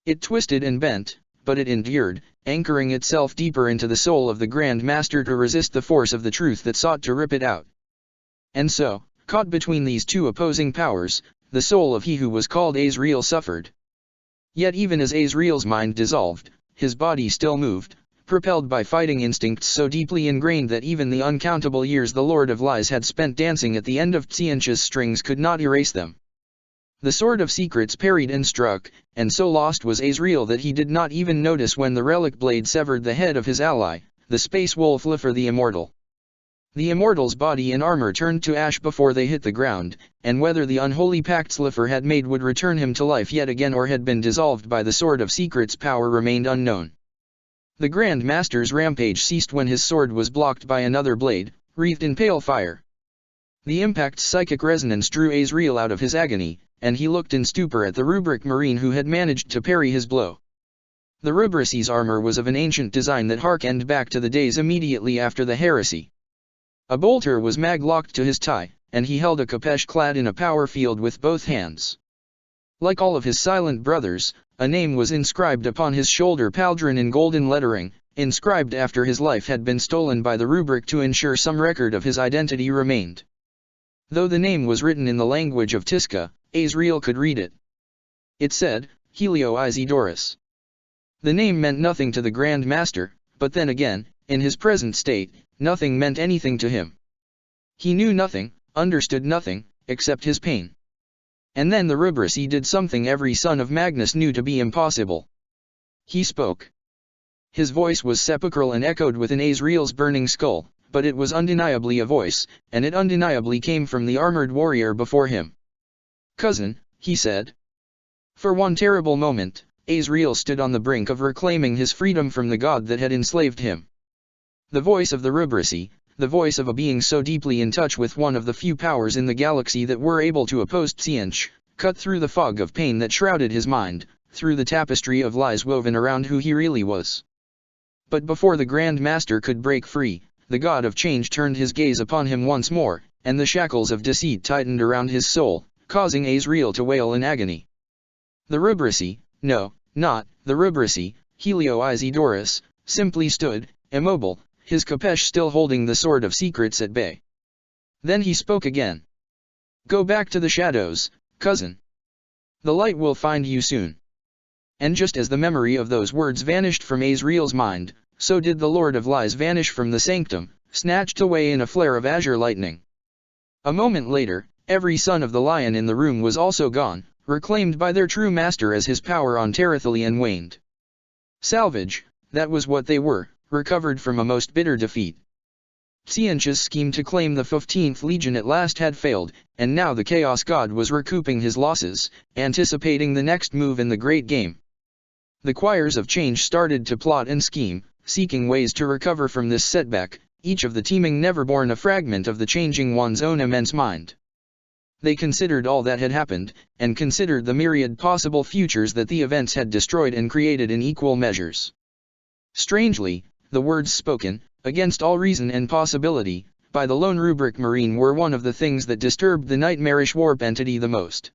It twisted and bent, but it endured, anchoring itself deeper into the soul of the Grand Master to resist the force of the truth that sought to rip it out. And so, caught between these two opposing powers, the soul of he who was called Azrael suffered. Yet even as Azrael's mind dissolved, his body still moved, propelled by fighting instincts so deeply ingrained that even the uncountable years the Lord of Lies had spent dancing at the end of Tseentch's strings could not erase them. The Sword of Secrets parried and struck, and so lost was Azrael that he did not even notice when the relic blade severed the head of his ally, the space wolf Lifer the Immortal. The Immortal's body and armor turned to ash before they hit the ground, and whether the unholy pacts Lifer had made would return him to life yet again or had been dissolved by the Sword of Secrets' power remained unknown. The Grand Master's rampage ceased when his sword was blocked by another blade, wreathed in pale fire. The impact's psychic resonance drew Azrael out of his agony, and he looked in stupor at the Rubric Marine who had managed to parry his blow. The Rubrici's armor was of an ancient design that harkened back to the days immediately after the heresy. A bolter was mag-locked to his tie, and he held a Kapesh clad in a power field with both hands. Like all of his silent brothers, a name was inscribed upon his shoulder pauldron in golden lettering, inscribed after his life had been stolen by the Rubric to ensure some record of his identity remained. Though the name was written in the language of Tisca, Azrael could read it. It said, Helio Isidorus. The name meant nothing to the Grand Master, but then again, in his present state, nothing meant anything to him. He knew nothing, understood nothing, except his pain. And then the Rubrici did something every son of Magnus knew to be impossible. He spoke. His voice was sepulchral and echoed within Azrael's burning skull, but it was undeniably a voice, and it undeniably came from the armored warrior before him. "Cousin," he said. For one terrible moment, Azrael stood on the brink of reclaiming his freedom from the god that had enslaved him. The voice of the Rubrici, the voice of a being so deeply in touch with one of the few powers in the galaxy that were able to oppose Tseentch, cut through the fog of pain that shrouded his mind, through the tapestry of lies woven around who he really was. But before the Grand Master could break free, the God of Change turned his gaze upon him once more, and the shackles of deceit tightened around his soul, causing Azrael to wail in agony. The Rubrici, no, not the Rubrici, Helio Isidorus, simply stood, immobile, his Kapesh still holding the Sword of Secrets at bay. Then he spoke again. "Go back to the shadows, cousin. The light will find you soon." And just as the memory of those words vanished from Azrael's mind, so did the Lord of Lies vanish from the sanctum, snatched away in a flare of azure lightning. A moment later, every son of the lion in the room was also gone, reclaimed by their true master as his power on Terathelion waned. Salvage, that was what they were, recovered from a most bitter defeat. Tseentch's scheme to claim the 15th Legion at last had failed, and now the Chaos God was recouping his losses, anticipating the next move in the great game. The choirs of change started to plot and scheme, seeking ways to recover from this setback, each of the teaming never born a fragment of the changing one's own immense mind. They considered all that had happened, and considered the myriad possible futures that the events had destroyed and created in equal measures. Strangely, the words spoken, against all reason and possibility, by the lone rubric marine were one of the things that disturbed the nightmarish warp entity the most.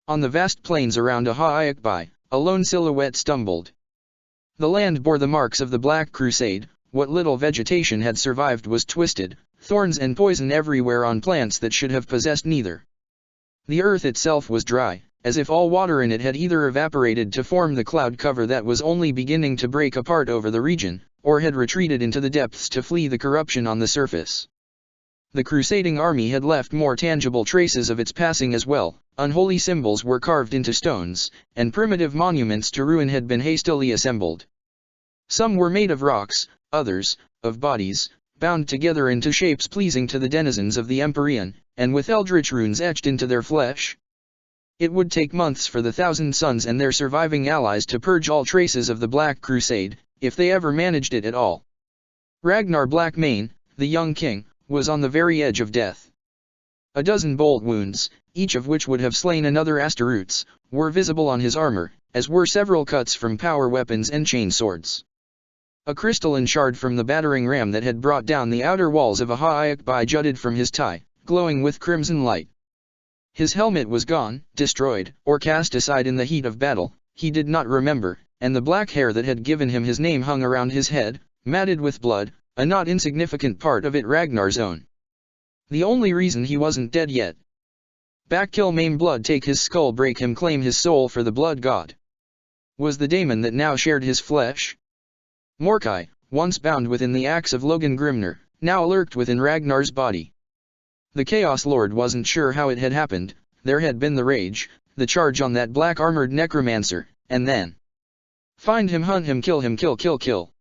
On the vast plains around Ahayakbai, a lone silhouette stumbled. The land bore the marks of the Black Crusade. What little vegetation had survived was twisted, thorns and poison everywhere on plants that should have possessed neither. The earth itself was dry, as if all water in it had either evaporated to form the cloud cover that was only beginning to break apart over the region, or had retreated into the depths to flee the corruption on the surface. The crusading army had left more tangible traces of its passing as well. Unholy symbols were carved into stones, and primitive monuments to ruin had been hastily assembled. Some were made of rocks, others, of bodies, bound together into shapes pleasing to the denizens of the Empyrean, and with eldritch runes etched into their flesh. It would take months for the Thousand Sons and their surviving allies to purge all traces of the Black Crusade, if they ever managed it at all. Ragnar Blackmane, the young king, was on the very edge of death. A dozen bolt wounds, each of which would have slain another Astaroths, were visible on his armor, as were several cuts from power weapons and chain swords. A crystalline shard from the battering ram that had brought down the outer walls of Ahayakbai jutted from his tie, glowing with crimson light. His helmet was gone, destroyed, or cast aside in the heat of battle, he did not remember, and the black hair that had given him his name hung around his head, matted with blood, a not insignificant part of it Ragnar's own. The only reason he wasn't dead yet. Back kill maim blood take his skull break him claim his soul for the blood god. Was the daemon that now shared his flesh? Mordecai, once bound within the axe of Logan Grimner, now lurked within Ragnar's body. The Chaos Lord wasn't sure how it had happened. There had been the rage, the charge on that black-armored necromancer, and then find him, hunt him, kill him, kill.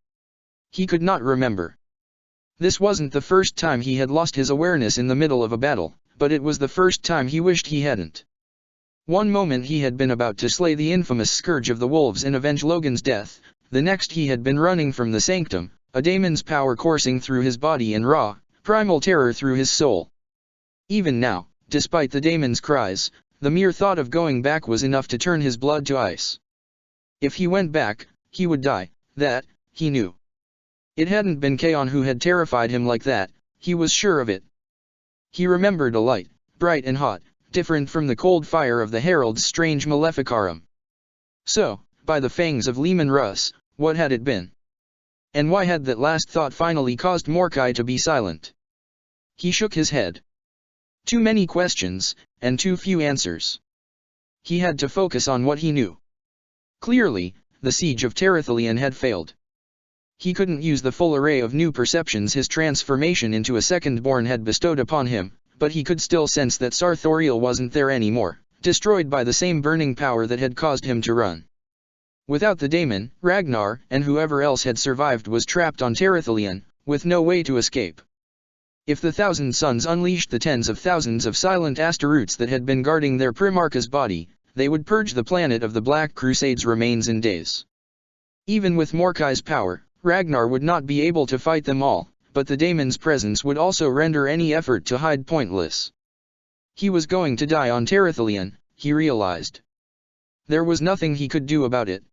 He could not remember. This wasn't the first time he had lost his awareness in the middle of a battle, but it was the first time he wished he hadn't. One moment he had been about to slay the infamous Scourge of the Wolves and avenge Logan's death, the next he had been running from the sanctum, a daemon's power coursing through his body and raw, primal terror through his soul. Even now, despite the daemon's cries, the mere thought of going back was enough to turn his blood to ice. If he went back, he would die, that, he knew. It hadn't been Kaon who had terrified him like that, he was sure of it. He remembered a light, bright and hot, different from the cold fire of the Herald's strange maleficarum. So, by the fangs of Leman Russ, what had it been? And why had that last thought finally caused Mordecai to be silent? He shook his head. Too many questions, and too few answers. He had to focus on what he knew. Clearly, the siege of Terathalion had failed. He couldn't use the full array of new perceptions his transformation into a second-born had bestowed upon him, but he could still sense that Sarthoriel wasn't there anymore, destroyed by the same burning power that had caused him to run. Without the daemon, Ragnar, and whoever else had survived was trapped on Terathalion, with no way to escape. If the Thousand Sons unleashed the tens of thousands of silent Astaroths that had been guarding their Primarch's body, they would purge the planet of the Black Crusade's remains in days. Even with Mordecai's power, Ragnar would not be able to fight them all, but the daemon's presence would also render any effort to hide pointless. He was going to die on Terathalion, he realized. There was nothing he could do about it.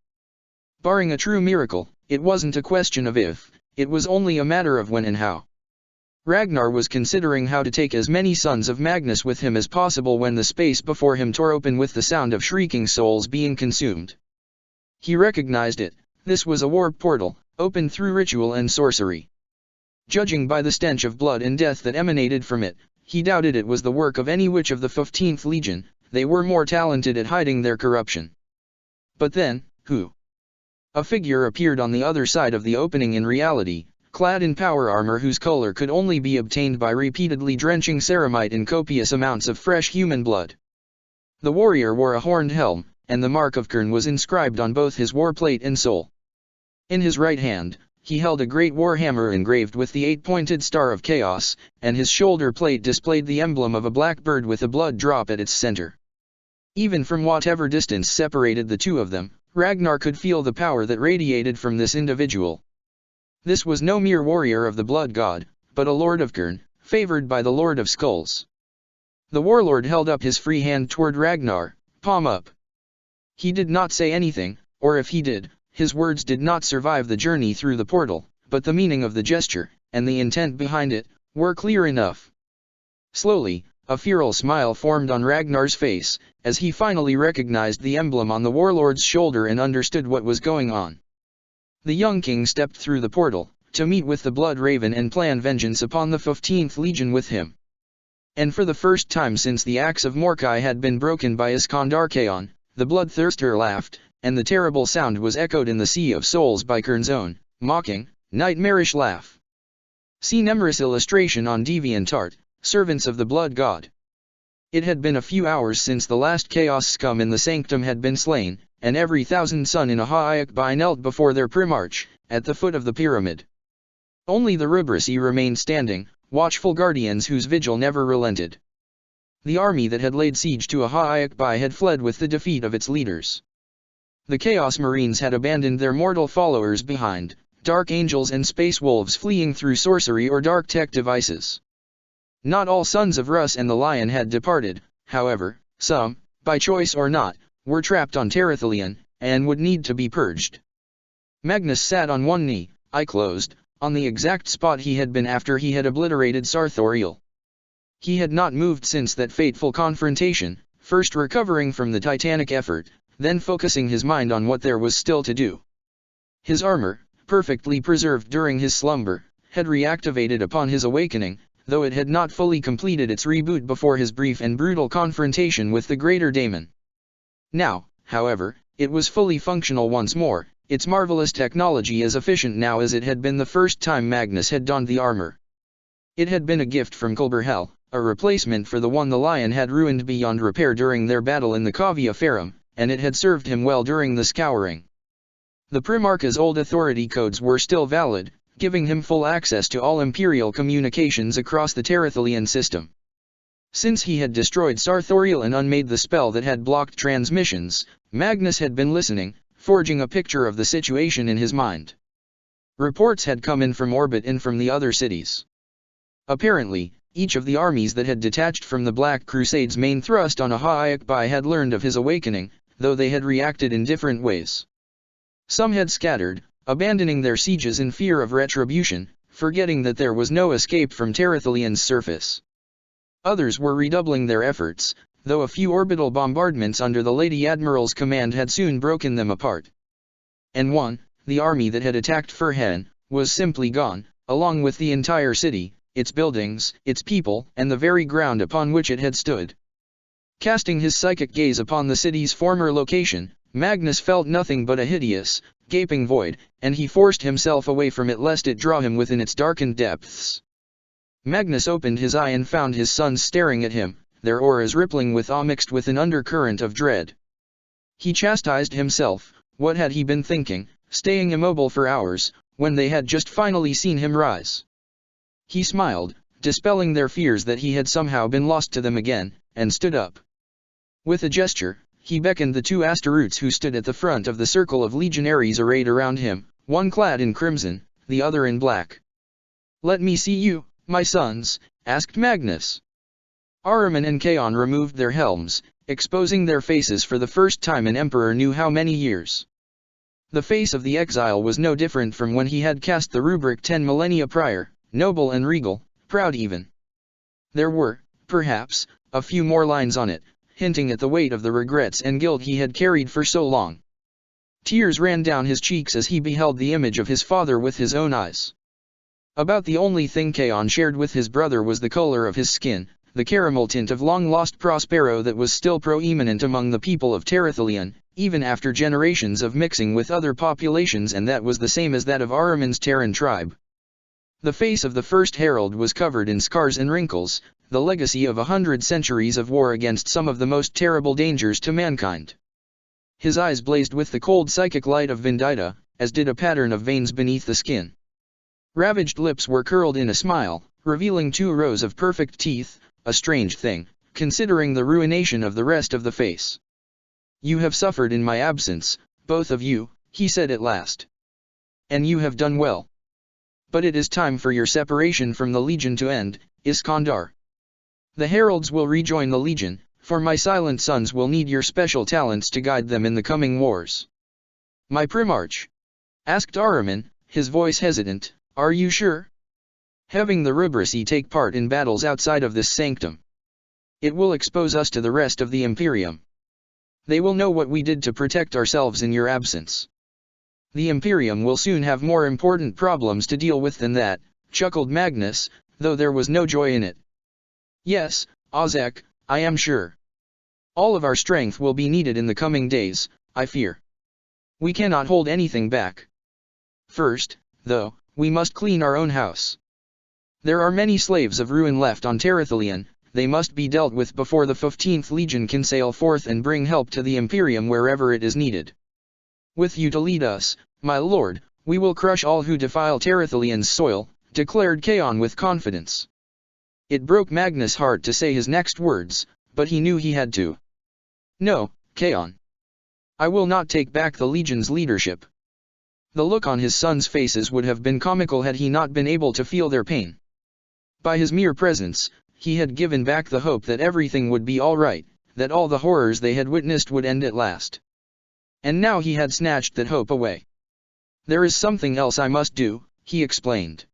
Barring a true miracle, it wasn't a question of if, it was only a matter of when and how. Ragnar was considering how to take as many sons of Magnus with him as possible when the space before him tore open with the sound of shrieking souls being consumed. He recognized it, this was a warp portal, opened through ritual and sorcery. Judging by the stench of blood and death that emanated from it, he doubted it was the work of any witch of the 15th Legion, they were more talented at hiding their corruption. But then, who? A figure appeared on the other side of the opening in reality, clad in power armor whose color could only be obtained by repeatedly drenching ceramite in copious amounts of fresh human blood. The warrior wore a horned helm, and the mark of Kern was inscribed on both his warplate and soul. In his right hand, he held a great warhammer engraved with the 8-pointed star of chaos, and his shoulder plate displayed the emblem of a black bird with a blood drop at its center. Even from whatever distance separated the two of them, Ragnar could feel the power that radiated from this individual. This was no mere warrior of the blood god, but a lord of Kern, favored by the Lord of Skulls. The warlord held up his free hand toward Ragnar, palm up. He did not say anything, or if he did, His words did not survive the journey through the portal, but the meaning of the gesture, and the intent behind it, were clear enough. Slowly, a feral smile formed on Ragnar's face, as he finally recognized the emblem on the warlord's shoulder and understood what was going on. The young king stepped through the portal, to meet with the Blood Raven and plan vengeance upon the 15th Legion with him. And for the first time since the axe of Mordecai had been broken by Iskandar Khaon, the bloodthirster laughed, and the terrible sound was echoed in the Sea of Souls by Kern's own, mocking, nightmarish laugh. See Nemris illustration on DeviantArt, Servants of the Blood God. It had been a few hours since the last Chaos scum in the Sanctum had been slain, and every thousand sun in Ahaiakbai knelt before their Primarch, at the foot of the pyramid. Only the Rubrisi remained standing, watchful guardians whose vigil never relented. The army that had laid siege to Ahaiakbai had fled with the defeat of its leaders. The Chaos Marines had abandoned their mortal followers behind, dark angels and space wolves fleeing through sorcery or dark tech devices. Not all sons of Rus and the Lion had departed, however, some, by choice or not, were trapped on Terathelion, and would need to be purged. Magnus sat on one knee, eye closed, on the exact spot he had been after he had obliterated Sarthoriel. He had not moved since that fateful confrontation, first recovering from the titanic effort, then focusing his mind on what there was still to do. His armor, perfectly preserved during his slumber, had reactivated upon his awakening, though it had not fully completed its reboot before his brief and brutal confrontation with the Greater Daemon. Now, however, it was fully functional once more, its marvelous technology as efficient now as it had been the first time Magnus had donned the armor. It had been a gift from Kulberhel, a replacement for the one the Lion had ruined beyond repair during their battle in the Cavia Ferrum, and it had served him well during the scouring. The Primarch's old authority codes were still valid, giving him full access to all Imperial communications across the Terathelion system. Since he had destroyed Sarthoriel and unmade the spell that had blocked transmissions, Magnus had been listening, forging a picture of the situation in his mind. Reports had come in from orbit and from the other cities. Apparently, each of the armies that had detached from the Black Crusade's main thrust on Ahaiakbai had learned of his awakening, though they had reacted in different ways. Some had scattered, abandoning their sieges in fear of retribution, forgetting that there was no escape from Terathelion's surface. Others were redoubling their efforts, though a few orbital bombardments under the Lady Admiral's command had soon broken them apart. And one, the army that had attacked Furhan, was simply gone, along with the entire city, its buildings, its people, and the very ground upon which it had stood. Casting his psychic gaze upon the city's former location, Magnus felt nothing but a hideous, gaping void, and he forced himself away from it lest it draw him within its darkened depths. Magnus opened his eye and found his sons staring at him, their auras rippling with awe mixed with an undercurrent of dread. He chastised himself. What had he been thinking, staying immobile for hours, when they had just finally seen him rise? He smiled, dispelling their fears that he had somehow been lost to them again, and stood up. With a gesture, he beckoned the two Astaroths who stood at the front of the circle of legionaries arrayed around him, one clad in crimson, the other in black. "Let me see you, my sons," asked Magnus. Ahriman and Khaon removed their helms, exposing their faces for the first time in Emperor knew how many years. The face of the exile was no different from when he had cast the rubric 10 millennia prior, noble and regal, proud even. There were, perhaps, a few more lines on it, hinting at the weight of the regrets and guilt he had carried for so long. Tears ran down his cheeks as he beheld the image of his father with his own eyes. About the only thing Khaon shared with his brother was the color of his skin, the caramel tint of long-lost Prospero that was still proeminent among the people of Terathelion, even after generations of mixing with other populations, and that was the same as that of Ahriman's Terran tribe. The face of the first herald was covered in scars and wrinkles, the legacy of 100 centuries of war against some of the most terrible dangers to mankind. His eyes blazed with the cold psychic light of Vendita, as did a pattern of veins beneath the skin. Ravaged lips were curled in a smile, revealing 2 rows of perfect teeth, a strange thing, considering the ruination of the rest of the face. "You have suffered in my absence, both of you," he said at last. "And you have done well. But it is time for your separation from the Legion to end, Iskandar. The heralds will rejoin the Legion, for my silent sons will need your special talents to guide them in the coming wars." My Primarch? Asked Ahriman, his voice hesitant, are you sure? Having the Roboutian take part in battles outside of this sanctum. It will expose us to the rest of the Imperium. They will know what we did to protect ourselves in your absence. The Imperium will soon have more important problems to deal with than that, chuckled Magnus, though there was no joy in it. Yes, Ozek, I am sure. All of our strength will be needed in the coming days, I fear. We cannot hold anything back. First, though, we must clean our own house. There are many slaves of ruin left on Terathelion, they must be dealt with before the 15th Legion can sail forth and bring help to the Imperium wherever it is needed. With you to lead us, my lord, we will crush all who defile Terathelion's soil, declared Kaon with confidence. It broke Magnus' heart to say his next words, but he knew he had to. No, Kaon. I will not take back the Legion's leadership. The look on his sons' faces would have been comical had he not been able to feel their pain. By his mere presence, he had given back the hope that everything would be all right, that all the horrors they had witnessed would end at last. And now he had snatched that hope away. There is something else I must do, he explained.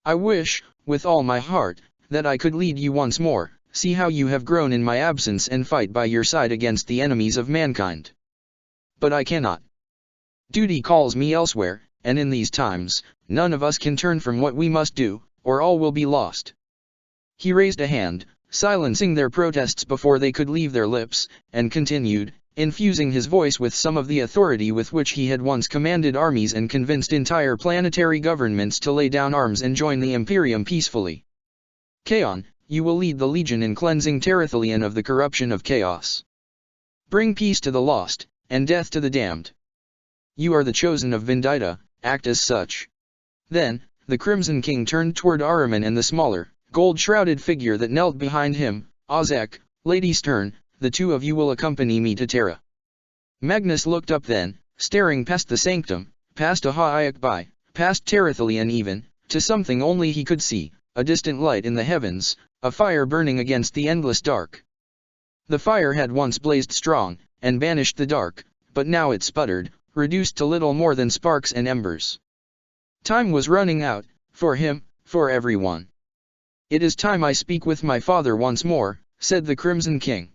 I wish, with all my heart, that I could lead you once more, see how you have grown in my absence and fight by your side against the enemies of mankind. But I cannot. Duty calls me elsewhere, and in these times, none of us can turn from what we must do, or all will be lost. He raised a hand, silencing their protests before they could leave their lips, and continued, infusing his voice with some of the authority with which he had once commanded armies and convinced entire planetary governments to lay down arms and join the Imperium peacefully. Kaon, you will lead the Legion in cleansing Terathelion of the corruption of chaos. Bring peace to the lost, and death to the damned. You are the chosen of Vendita, act as such. Then, the Crimson King turned toward Ahriman and the smaller, gold-shrouded figure that knelt behind him. Ozek, Lady Stern, the two of you will accompany me to Terra. Magnus looked up then, staring past the sanctum, past Ahaiakbai, past Terathelion even, to something only he could see, a distant light in the heavens, a fire burning against the endless dark. The fire had once blazed strong, and banished the dark, but now it sputtered, reduced to little more than sparks and embers. Time was running out, for him, for everyone. It is time I speak with my father once more, said the Crimson King.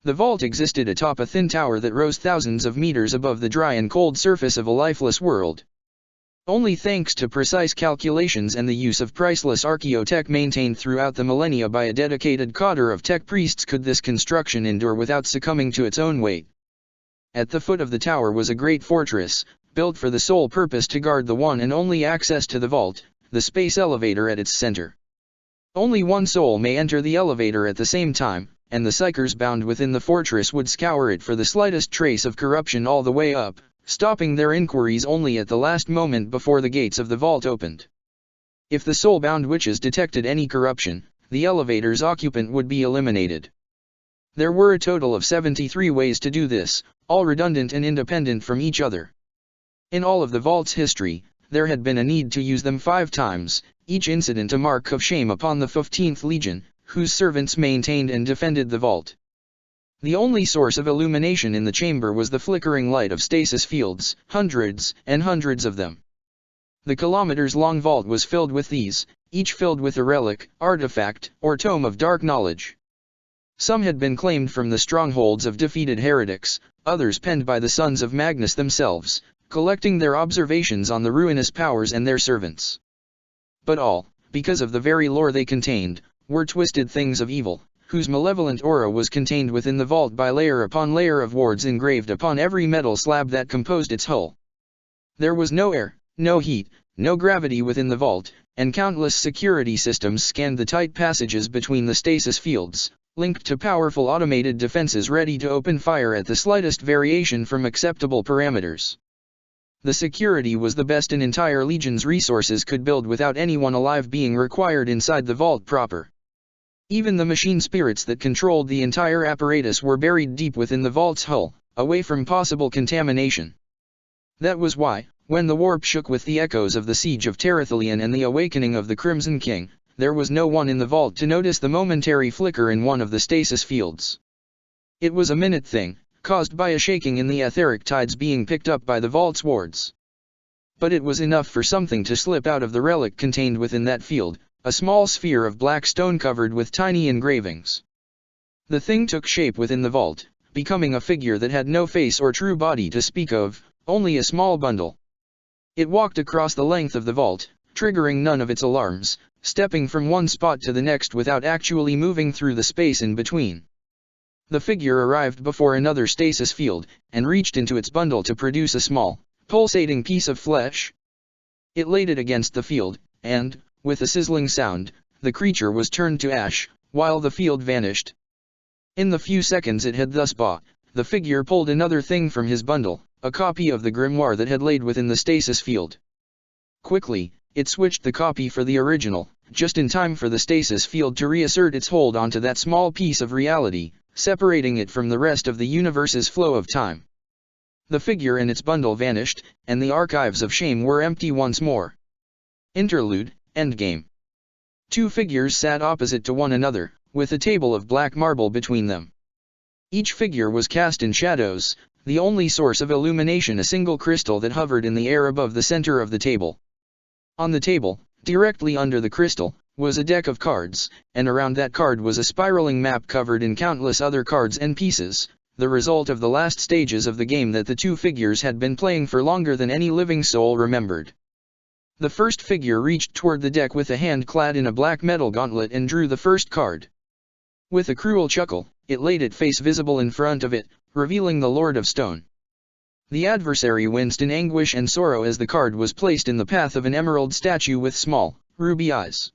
The vault existed atop a thin tower that rose thousands of meters above the dry and cold surface of a lifeless world. Only thanks to precise calculations and the use of priceless archaeotech maintained throughout the millennia by a dedicated cadre of tech priests could this construction endure without succumbing to its own weight. At the foot of the tower was a great fortress, built for the sole purpose to guard the one and only access to the vault, the space elevator at its center. Only one soul may enter the elevator at the same time, and the psychers bound within the fortress would scour it for the slightest trace of corruption all the way up, stopping their inquiries only at the last moment before the gates of the vault opened. If the soul-bound witches detected any corruption, the elevator's occupant would be eliminated. There were a total of 73 ways to do this, all redundant and independent from each other. In all of the vault's history, there had been a need to use them 5 times, each incident a mark of shame upon the 15th Legion, whose servants maintained and defended the vault. The only source of illumination in the chamber was the flickering light of stasis fields, hundreds and hundreds of them. The kilometers-long vault was filled with these, each filled with a relic, artifact, or tome of dark knowledge. Some had been claimed from the strongholds of defeated heretics, others penned by the sons of Magnus themselves, collecting their observations on the ruinous powers and their servants. But all, because of the very lore they contained, were twisted things of evil, whose malevolent aura was contained within the vault by layer upon layer of wards engraved upon every metal slab that composed its hull. There was no air, no heat, no gravity within the vault, and countless security systems scanned the tight passages between the stasis fields, linked to powerful automated defenses ready to open fire at the slightest variation from acceptable parameters. The security was the best an entire legion's resources could build without anyone alive being required inside the vault proper. Even the machine spirits that controlled the entire apparatus were buried deep within the vault's hull, away from possible contamination. That was why, when the warp shook with the echoes of the siege of Terathelion and the awakening of the Crimson King, there was no one in the vault to notice the momentary flicker in one of the stasis fields. It was a minute thing, caused by a shaking in the etheric tides being picked up by the vault's wards. But it was enough for something to slip out of the relic contained within that field, a small sphere of black stone covered with tiny engravings. The thing took shape within the vault, becoming a figure that had no face or true body to speak of, only a small bundle. It walked across the length of the vault, triggering none of its alarms, stepping from one spot to the next without actually moving through the space in between. The figure arrived before another stasis field, and reached into its bundle to produce a small, pulsating piece of flesh. It laid it against the field, and, with a sizzling sound, the creature was turned to ash, while the field vanished. In the few seconds it had thus bought, the figure pulled another thing from his bundle, a copy of the grimoire that had laid within the stasis field. Quickly, it switched the copy for the original, just in time for the stasis field to reassert its hold onto that small piece of reality, separating it from the rest of the universe's flow of time. The figure and its bundle vanished, and the archives of shame were empty once more. Interlude, Endgame. Two figures sat opposite to one another, with a table of black marble between them. Each figure was cast in shadows, the only source of illumination a single crystal that hovered in the air above the center of the table. On the table, directly under the crystal, was a deck of cards, and around that card was a spiraling map covered in countless other cards and pieces, the result of the last stages of the game that the two figures had been playing for longer than any living soul remembered. The first figure reached toward the deck with a hand clad in a black metal gauntlet and drew the first card. With a cruel chuckle, it laid it face visible in front of it, revealing the Lord of Stone. The adversary winced in anguish and sorrow as the card was placed in the path of an emerald statue with small, ruby eyes.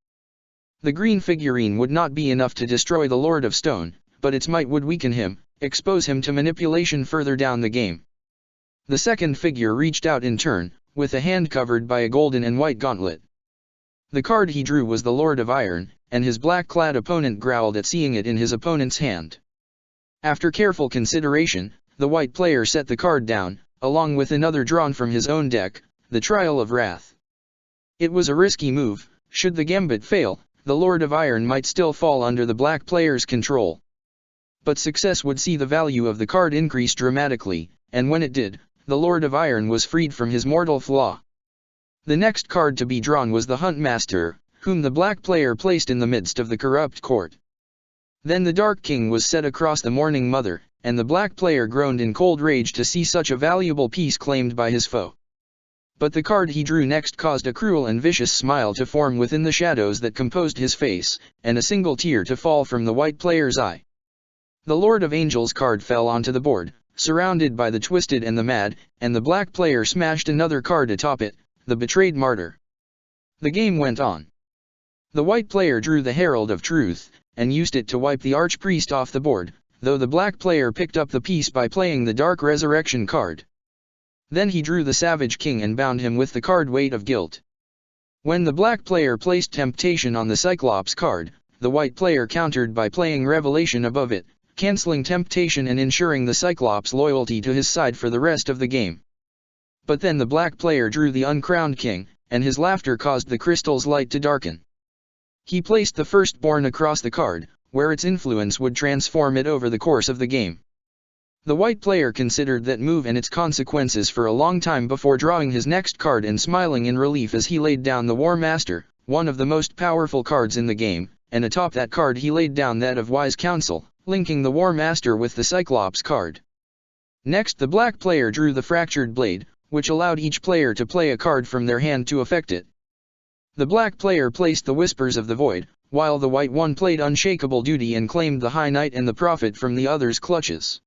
The green figurine would not be enough to destroy the Lord of Stone, but its might would weaken him, expose him to manipulation further down the game. The second figure reached out in turn, with a hand covered by a golden and white gauntlet. The card he drew was the Lord of Iron, and his black-clad opponent growled at seeing it in his opponent's hand. After careful consideration, the white player set the card down, along with another drawn from his own deck, the Trial of Wrath. It was a risky move. Should the gambit fail, the Lord of Iron might still fall under the black player's control. But success would see the value of the card increase dramatically, and when it did, the Lord of Iron was freed from his mortal flaw. The next card to be drawn was the Huntmaster, whom the black player placed in the midst of the corrupt court. Then the Dark King was set across the Mourning Mother, and the black player groaned in cold rage to see such a valuable piece claimed by his foe. But the card he drew next caused a cruel and vicious smile to form within the shadows that composed his face, and a single tear to fall from the white player's eye. The Lord of Angels card fell onto the board, surrounded by the Twisted and the Mad, and the black player smashed another card atop it, the Betrayed Martyr. The game went on. The white player drew the Herald of Truth, and used it to wipe the Archpriest off the board, though the black player picked up the piece by playing the Dark Resurrection card. Then he drew the Savage King and bound him with the card Weight of Guilt. When the black player placed Temptation on the Cyclops card, the white player countered by playing Revelation above it, cancelling Temptation and ensuring the Cyclops' loyalty to his side for the rest of the game. But then the black player drew the Uncrowned King, and his laughter caused the crystal's light to darken. He placed the Firstborn across the card, where its influence would transform it over the course of the game. The white player considered that move and its consequences for a long time before drawing his next card and smiling in relief as he laid down the War Master, one of the most powerful cards in the game, and atop that card he laid down that of Wise Counsel, linking the War Master with the Cyclops card. Next the black player drew the Fractured Blade, which allowed each player to play a card from their hand to affect it. The black player placed the Whispers of the Void, while the white one played Unshakable Duty and claimed the High Knight and the Prophet from the other's clutches.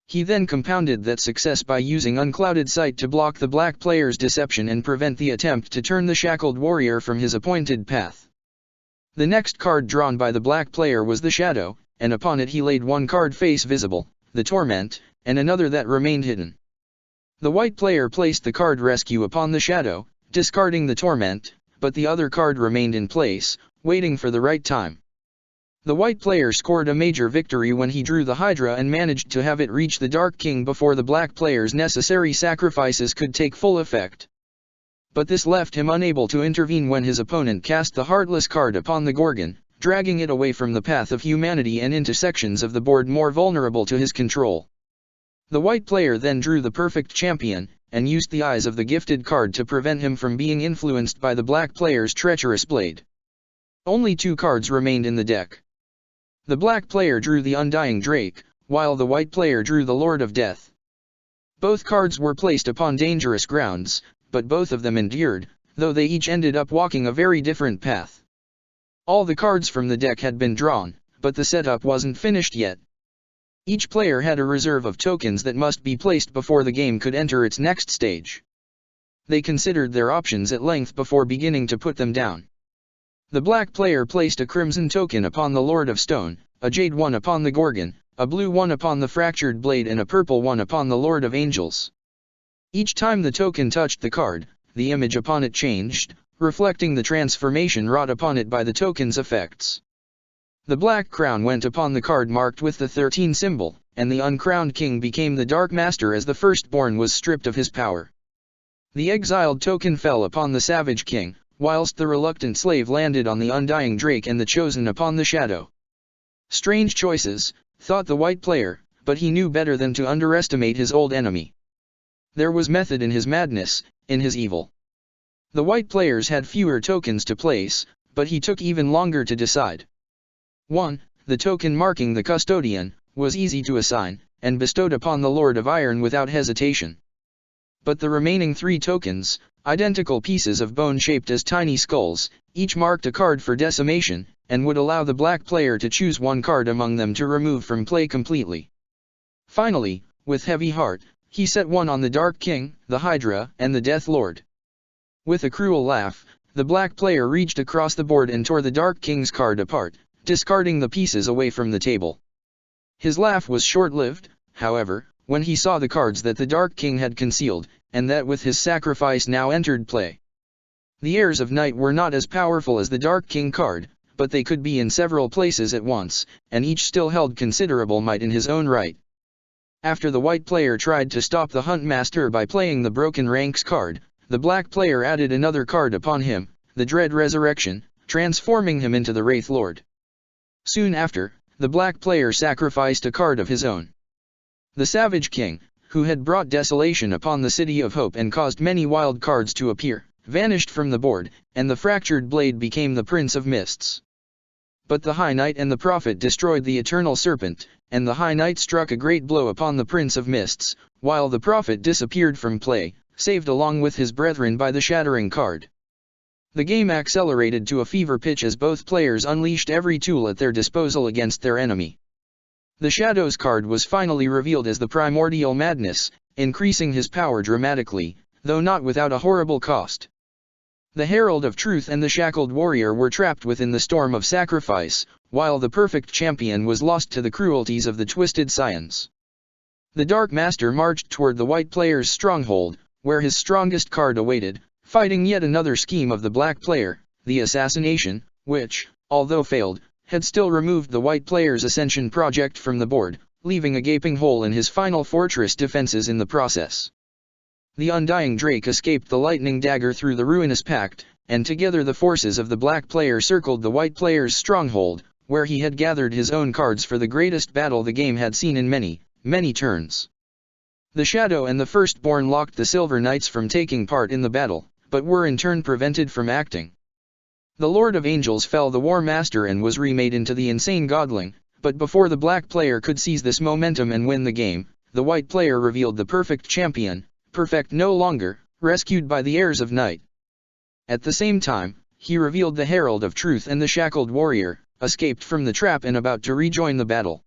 He then compounded that success by using Unclouded Sight to block the black player's deception and prevent the attempt to turn the shackled warrior from his appointed path. The next card drawn by the black player was the Shadow, and upon it he laid one card face visible, the Torment, and another that remained hidden. The white player placed the card Rescue upon the Shadow, discarding the Torment, but the other card remained in place, waiting for the right time. The white player scored a major victory when he drew the Hydra and managed to have it reach the Dark King before the black player's necessary sacrifices could take full effect. But this left him unable to intervene when his opponent cast the Heartless card upon the Gorgon, dragging it away from the path of humanity and into sections of the board more vulnerable to his control. The white player then drew the perfect champion, and used the eyes of the gifted card to prevent him from being influenced by the black player's treacherous blade. Only 2 cards remained in the deck. The black player drew the Undying Drake, while the white player drew the Lord of Death. Both cards were placed upon dangerous grounds, but both of them endured, though they each ended up walking a very different path. All the cards from the deck had been drawn, but the setup wasn't finished yet. Each player had a reserve of tokens that must be placed before the game could enter its next stage. They considered their options at length before beginning to put them down. The black player placed a crimson token upon the Lord of Stone, a jade one upon the Gorgon, a blue one upon the Fractured Blade and a purple one upon the Lord of Angels. Each time the token touched the card, the image upon it changed, reflecting the transformation wrought upon it by the token's effects. The black crown went upon the card marked with the 13 symbol, and the uncrowned king became the Dark Master as the firstborn was stripped of his power. The exiled token fell upon the Savage King, whilst the reluctant slave landed on the Undying Drake and the Chosen upon the Shadow. Strange choices, thought the white player, but he knew better than to underestimate his old enemy. There was method in his madness, in his evil. The white players had fewer tokens to place, but he took even longer to decide. 1. The token marking the custodian was easy to assign, and bestowed upon the Lord of Iron without hesitation. But the remaining 3 tokens, identical pieces of bone shaped as tiny skulls, each marked a card for decimation, and would allow the black player to choose one card among them to remove from play completely. Finally, with heavy heart, he set one on the Dark King, the Hydra, and the Death Lord. With a cruel laugh, the black player reached across the board and tore the Dark King's card apart, discarding the pieces away from the table. His laugh was short-lived, however, when he saw the cards that the Dark King had concealed, and that with his sacrifice now entered play. The Heirs of Night were not as powerful as the Dark King card, but they could be in several places at once, and each still held considerable might in his own right. After the white player tried to stop the Hunt Master by playing the Broken Ranks card, the black player added another card upon him, the Dread Resurrection, transforming him into the Wraith Lord. Soon after, the black player sacrificed a card of his own. The Savage King, who had brought desolation upon the City of Hope and caused many wild cards to appear, vanished from the board, and the Fractured Blade became the Prince of Mists. But the High Knight and the Prophet destroyed the Eternal Serpent, and the High Knight struck a great blow upon the Prince of Mists, while the Prophet disappeared from play, saved along with his brethren by the Shattering card. The game accelerated to a fever pitch as both players unleashed every tool at their disposal against their enemy. The Shadows card was finally revealed as the Primordial Madness, increasing his power dramatically, though not without a horrible cost. The Herald of Truth and the Shackled Warrior were trapped within the storm of sacrifice, while the Perfect Champion was lost to the cruelties of the Twisted Scions. The Dark Master marched toward the white player's stronghold, where his strongest card awaited, fighting yet another scheme of the black player, the Assassination, which, although failed, had still removed the white player's Ascension project from the board, leaving a gaping hole in his final fortress defenses in the process. The Undying Drake escaped the lightning dagger through the Ruinous Pact, and together the forces of the black player circled the white player's stronghold, where he had gathered his own cards for the greatest battle the game had seen in many, many turns. The Shadow and the Firstborn locked the Silver Knights from taking part in the battle, but were in turn prevented from acting. The Lord of Angels fell the War Master and was remade into the Insane Godling, but before the black player could seize this momentum and win the game, the white player revealed the Perfect Champion, perfect no longer, rescued by the Heirs of Night. At the same time, he revealed the Herald of Truth and the Shackled Warrior, escaped from the trap and about to rejoin the battle.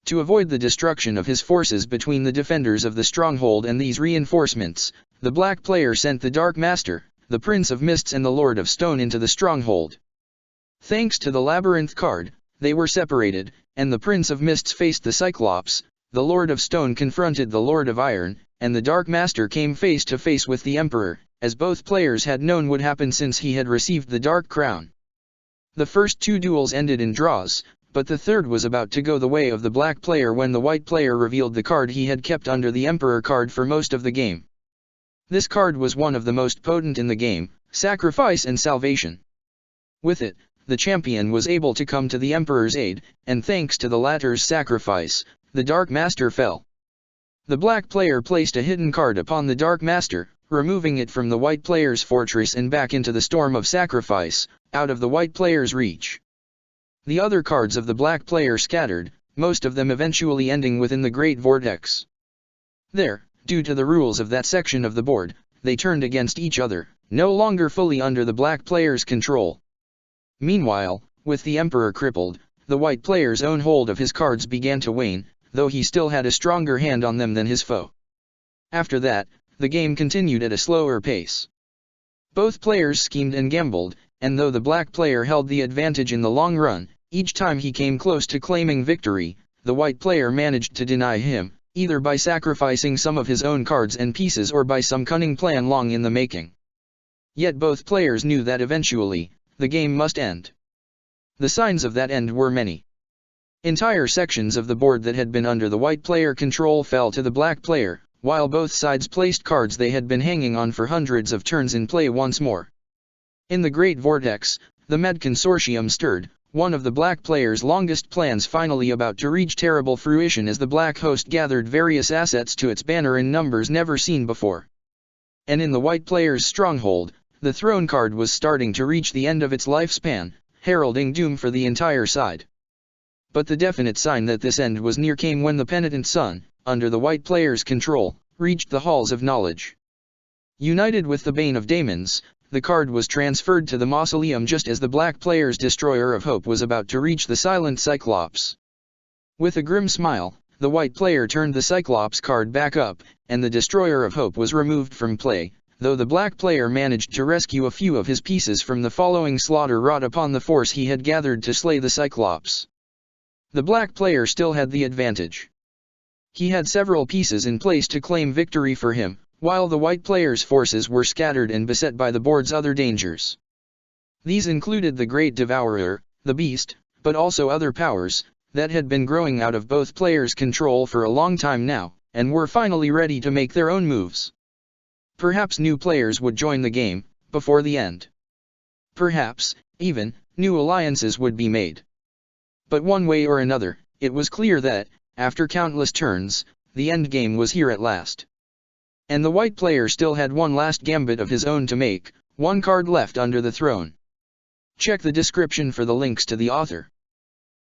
To avoid the destruction of his forces between the defenders of the stronghold and these reinforcements, the black player sent the Dark Master, the Prince of Mists and the Lord of Stone into the stronghold. Thanks to the Labyrinth card, they were separated, and the Prince of Mists faced the Cyclops, the Lord of Stone confronted the Lord of Iron, and the Dark Master came face to face with the Emperor, as both players had known would happen since he had received the Dark Crown. The first 2 duels ended in draws, but the third was about to go the way of the black player when the white player revealed the card he had kept under the Emperor card for most of the game. This card was one of the most potent in the game, Sacrifice and Salvation. With it, the champion was able to come to the Emperor's aid, and thanks to the latter's sacrifice, the Dark Master fell. The black player placed a hidden card upon the Dark Master, removing it from the white player's fortress and back into the Storm of Sacrifice, out of the white player's reach. The other cards of the black player scattered, most of them eventually ending within the Great Vortex. There, due to the rules of that section of the board, they turned against each other, no longer fully under the black player's control. Meanwhile, with the Emperor crippled, the white player's own hold of his cards began to wane, though he still had a stronger hand on them than his foe. After that, the game continued at a slower pace. Both players schemed and gambled, and though the black player held the advantage in the long run, each time he came close to claiming victory, the white player managed to deny him, either by sacrificing some of his own cards and pieces or by some cunning plan long in the making. Yet both players knew that eventually, the game must end. The signs of that end were many. Entire sections of the board that had been under the white player control fell to the black player, while both sides placed cards they had been hanging on for hundreds of turns in play once more. In the Great Vortex, the Med Consortium stirred, one of the black player's longest plans finally about to reach terrible fruition as the black host gathered various assets to its banner in numbers never seen before. And in the white player's stronghold, the throne card was starting to reach the end of its lifespan, heralding doom for the entire side. But the definite sign that this end was near came when the penitent sun, under the white player's control, reached the halls of knowledge. United with the Bane of Daemons, the card was transferred to the mausoleum just as the black player's Destroyer of Hope was about to reach the silent Cyclops. With a grim smile, the white player turned the Cyclops card back up, and the Destroyer of Hope was removed from play, though the black player managed to rescue a few of his pieces from the following slaughter wrought upon the force he had gathered to slay the Cyclops. The black player still had the advantage. He had several pieces in place to claim victory for him, while the white player's forces were scattered and beset by the board's other dangers. These included the Great Devourer, the Beast, but also other powers, that had been growing out of both players' control for a long time now, and were finally ready to make their own moves. Perhaps new players would join the game, before the end. Perhaps, even, new alliances would be made. But one way or another, it was clear that, after countless turns, the endgame was here at last. And the white player still had one last gambit of his own to make, one card left under the throne. Check the description for the links to the author.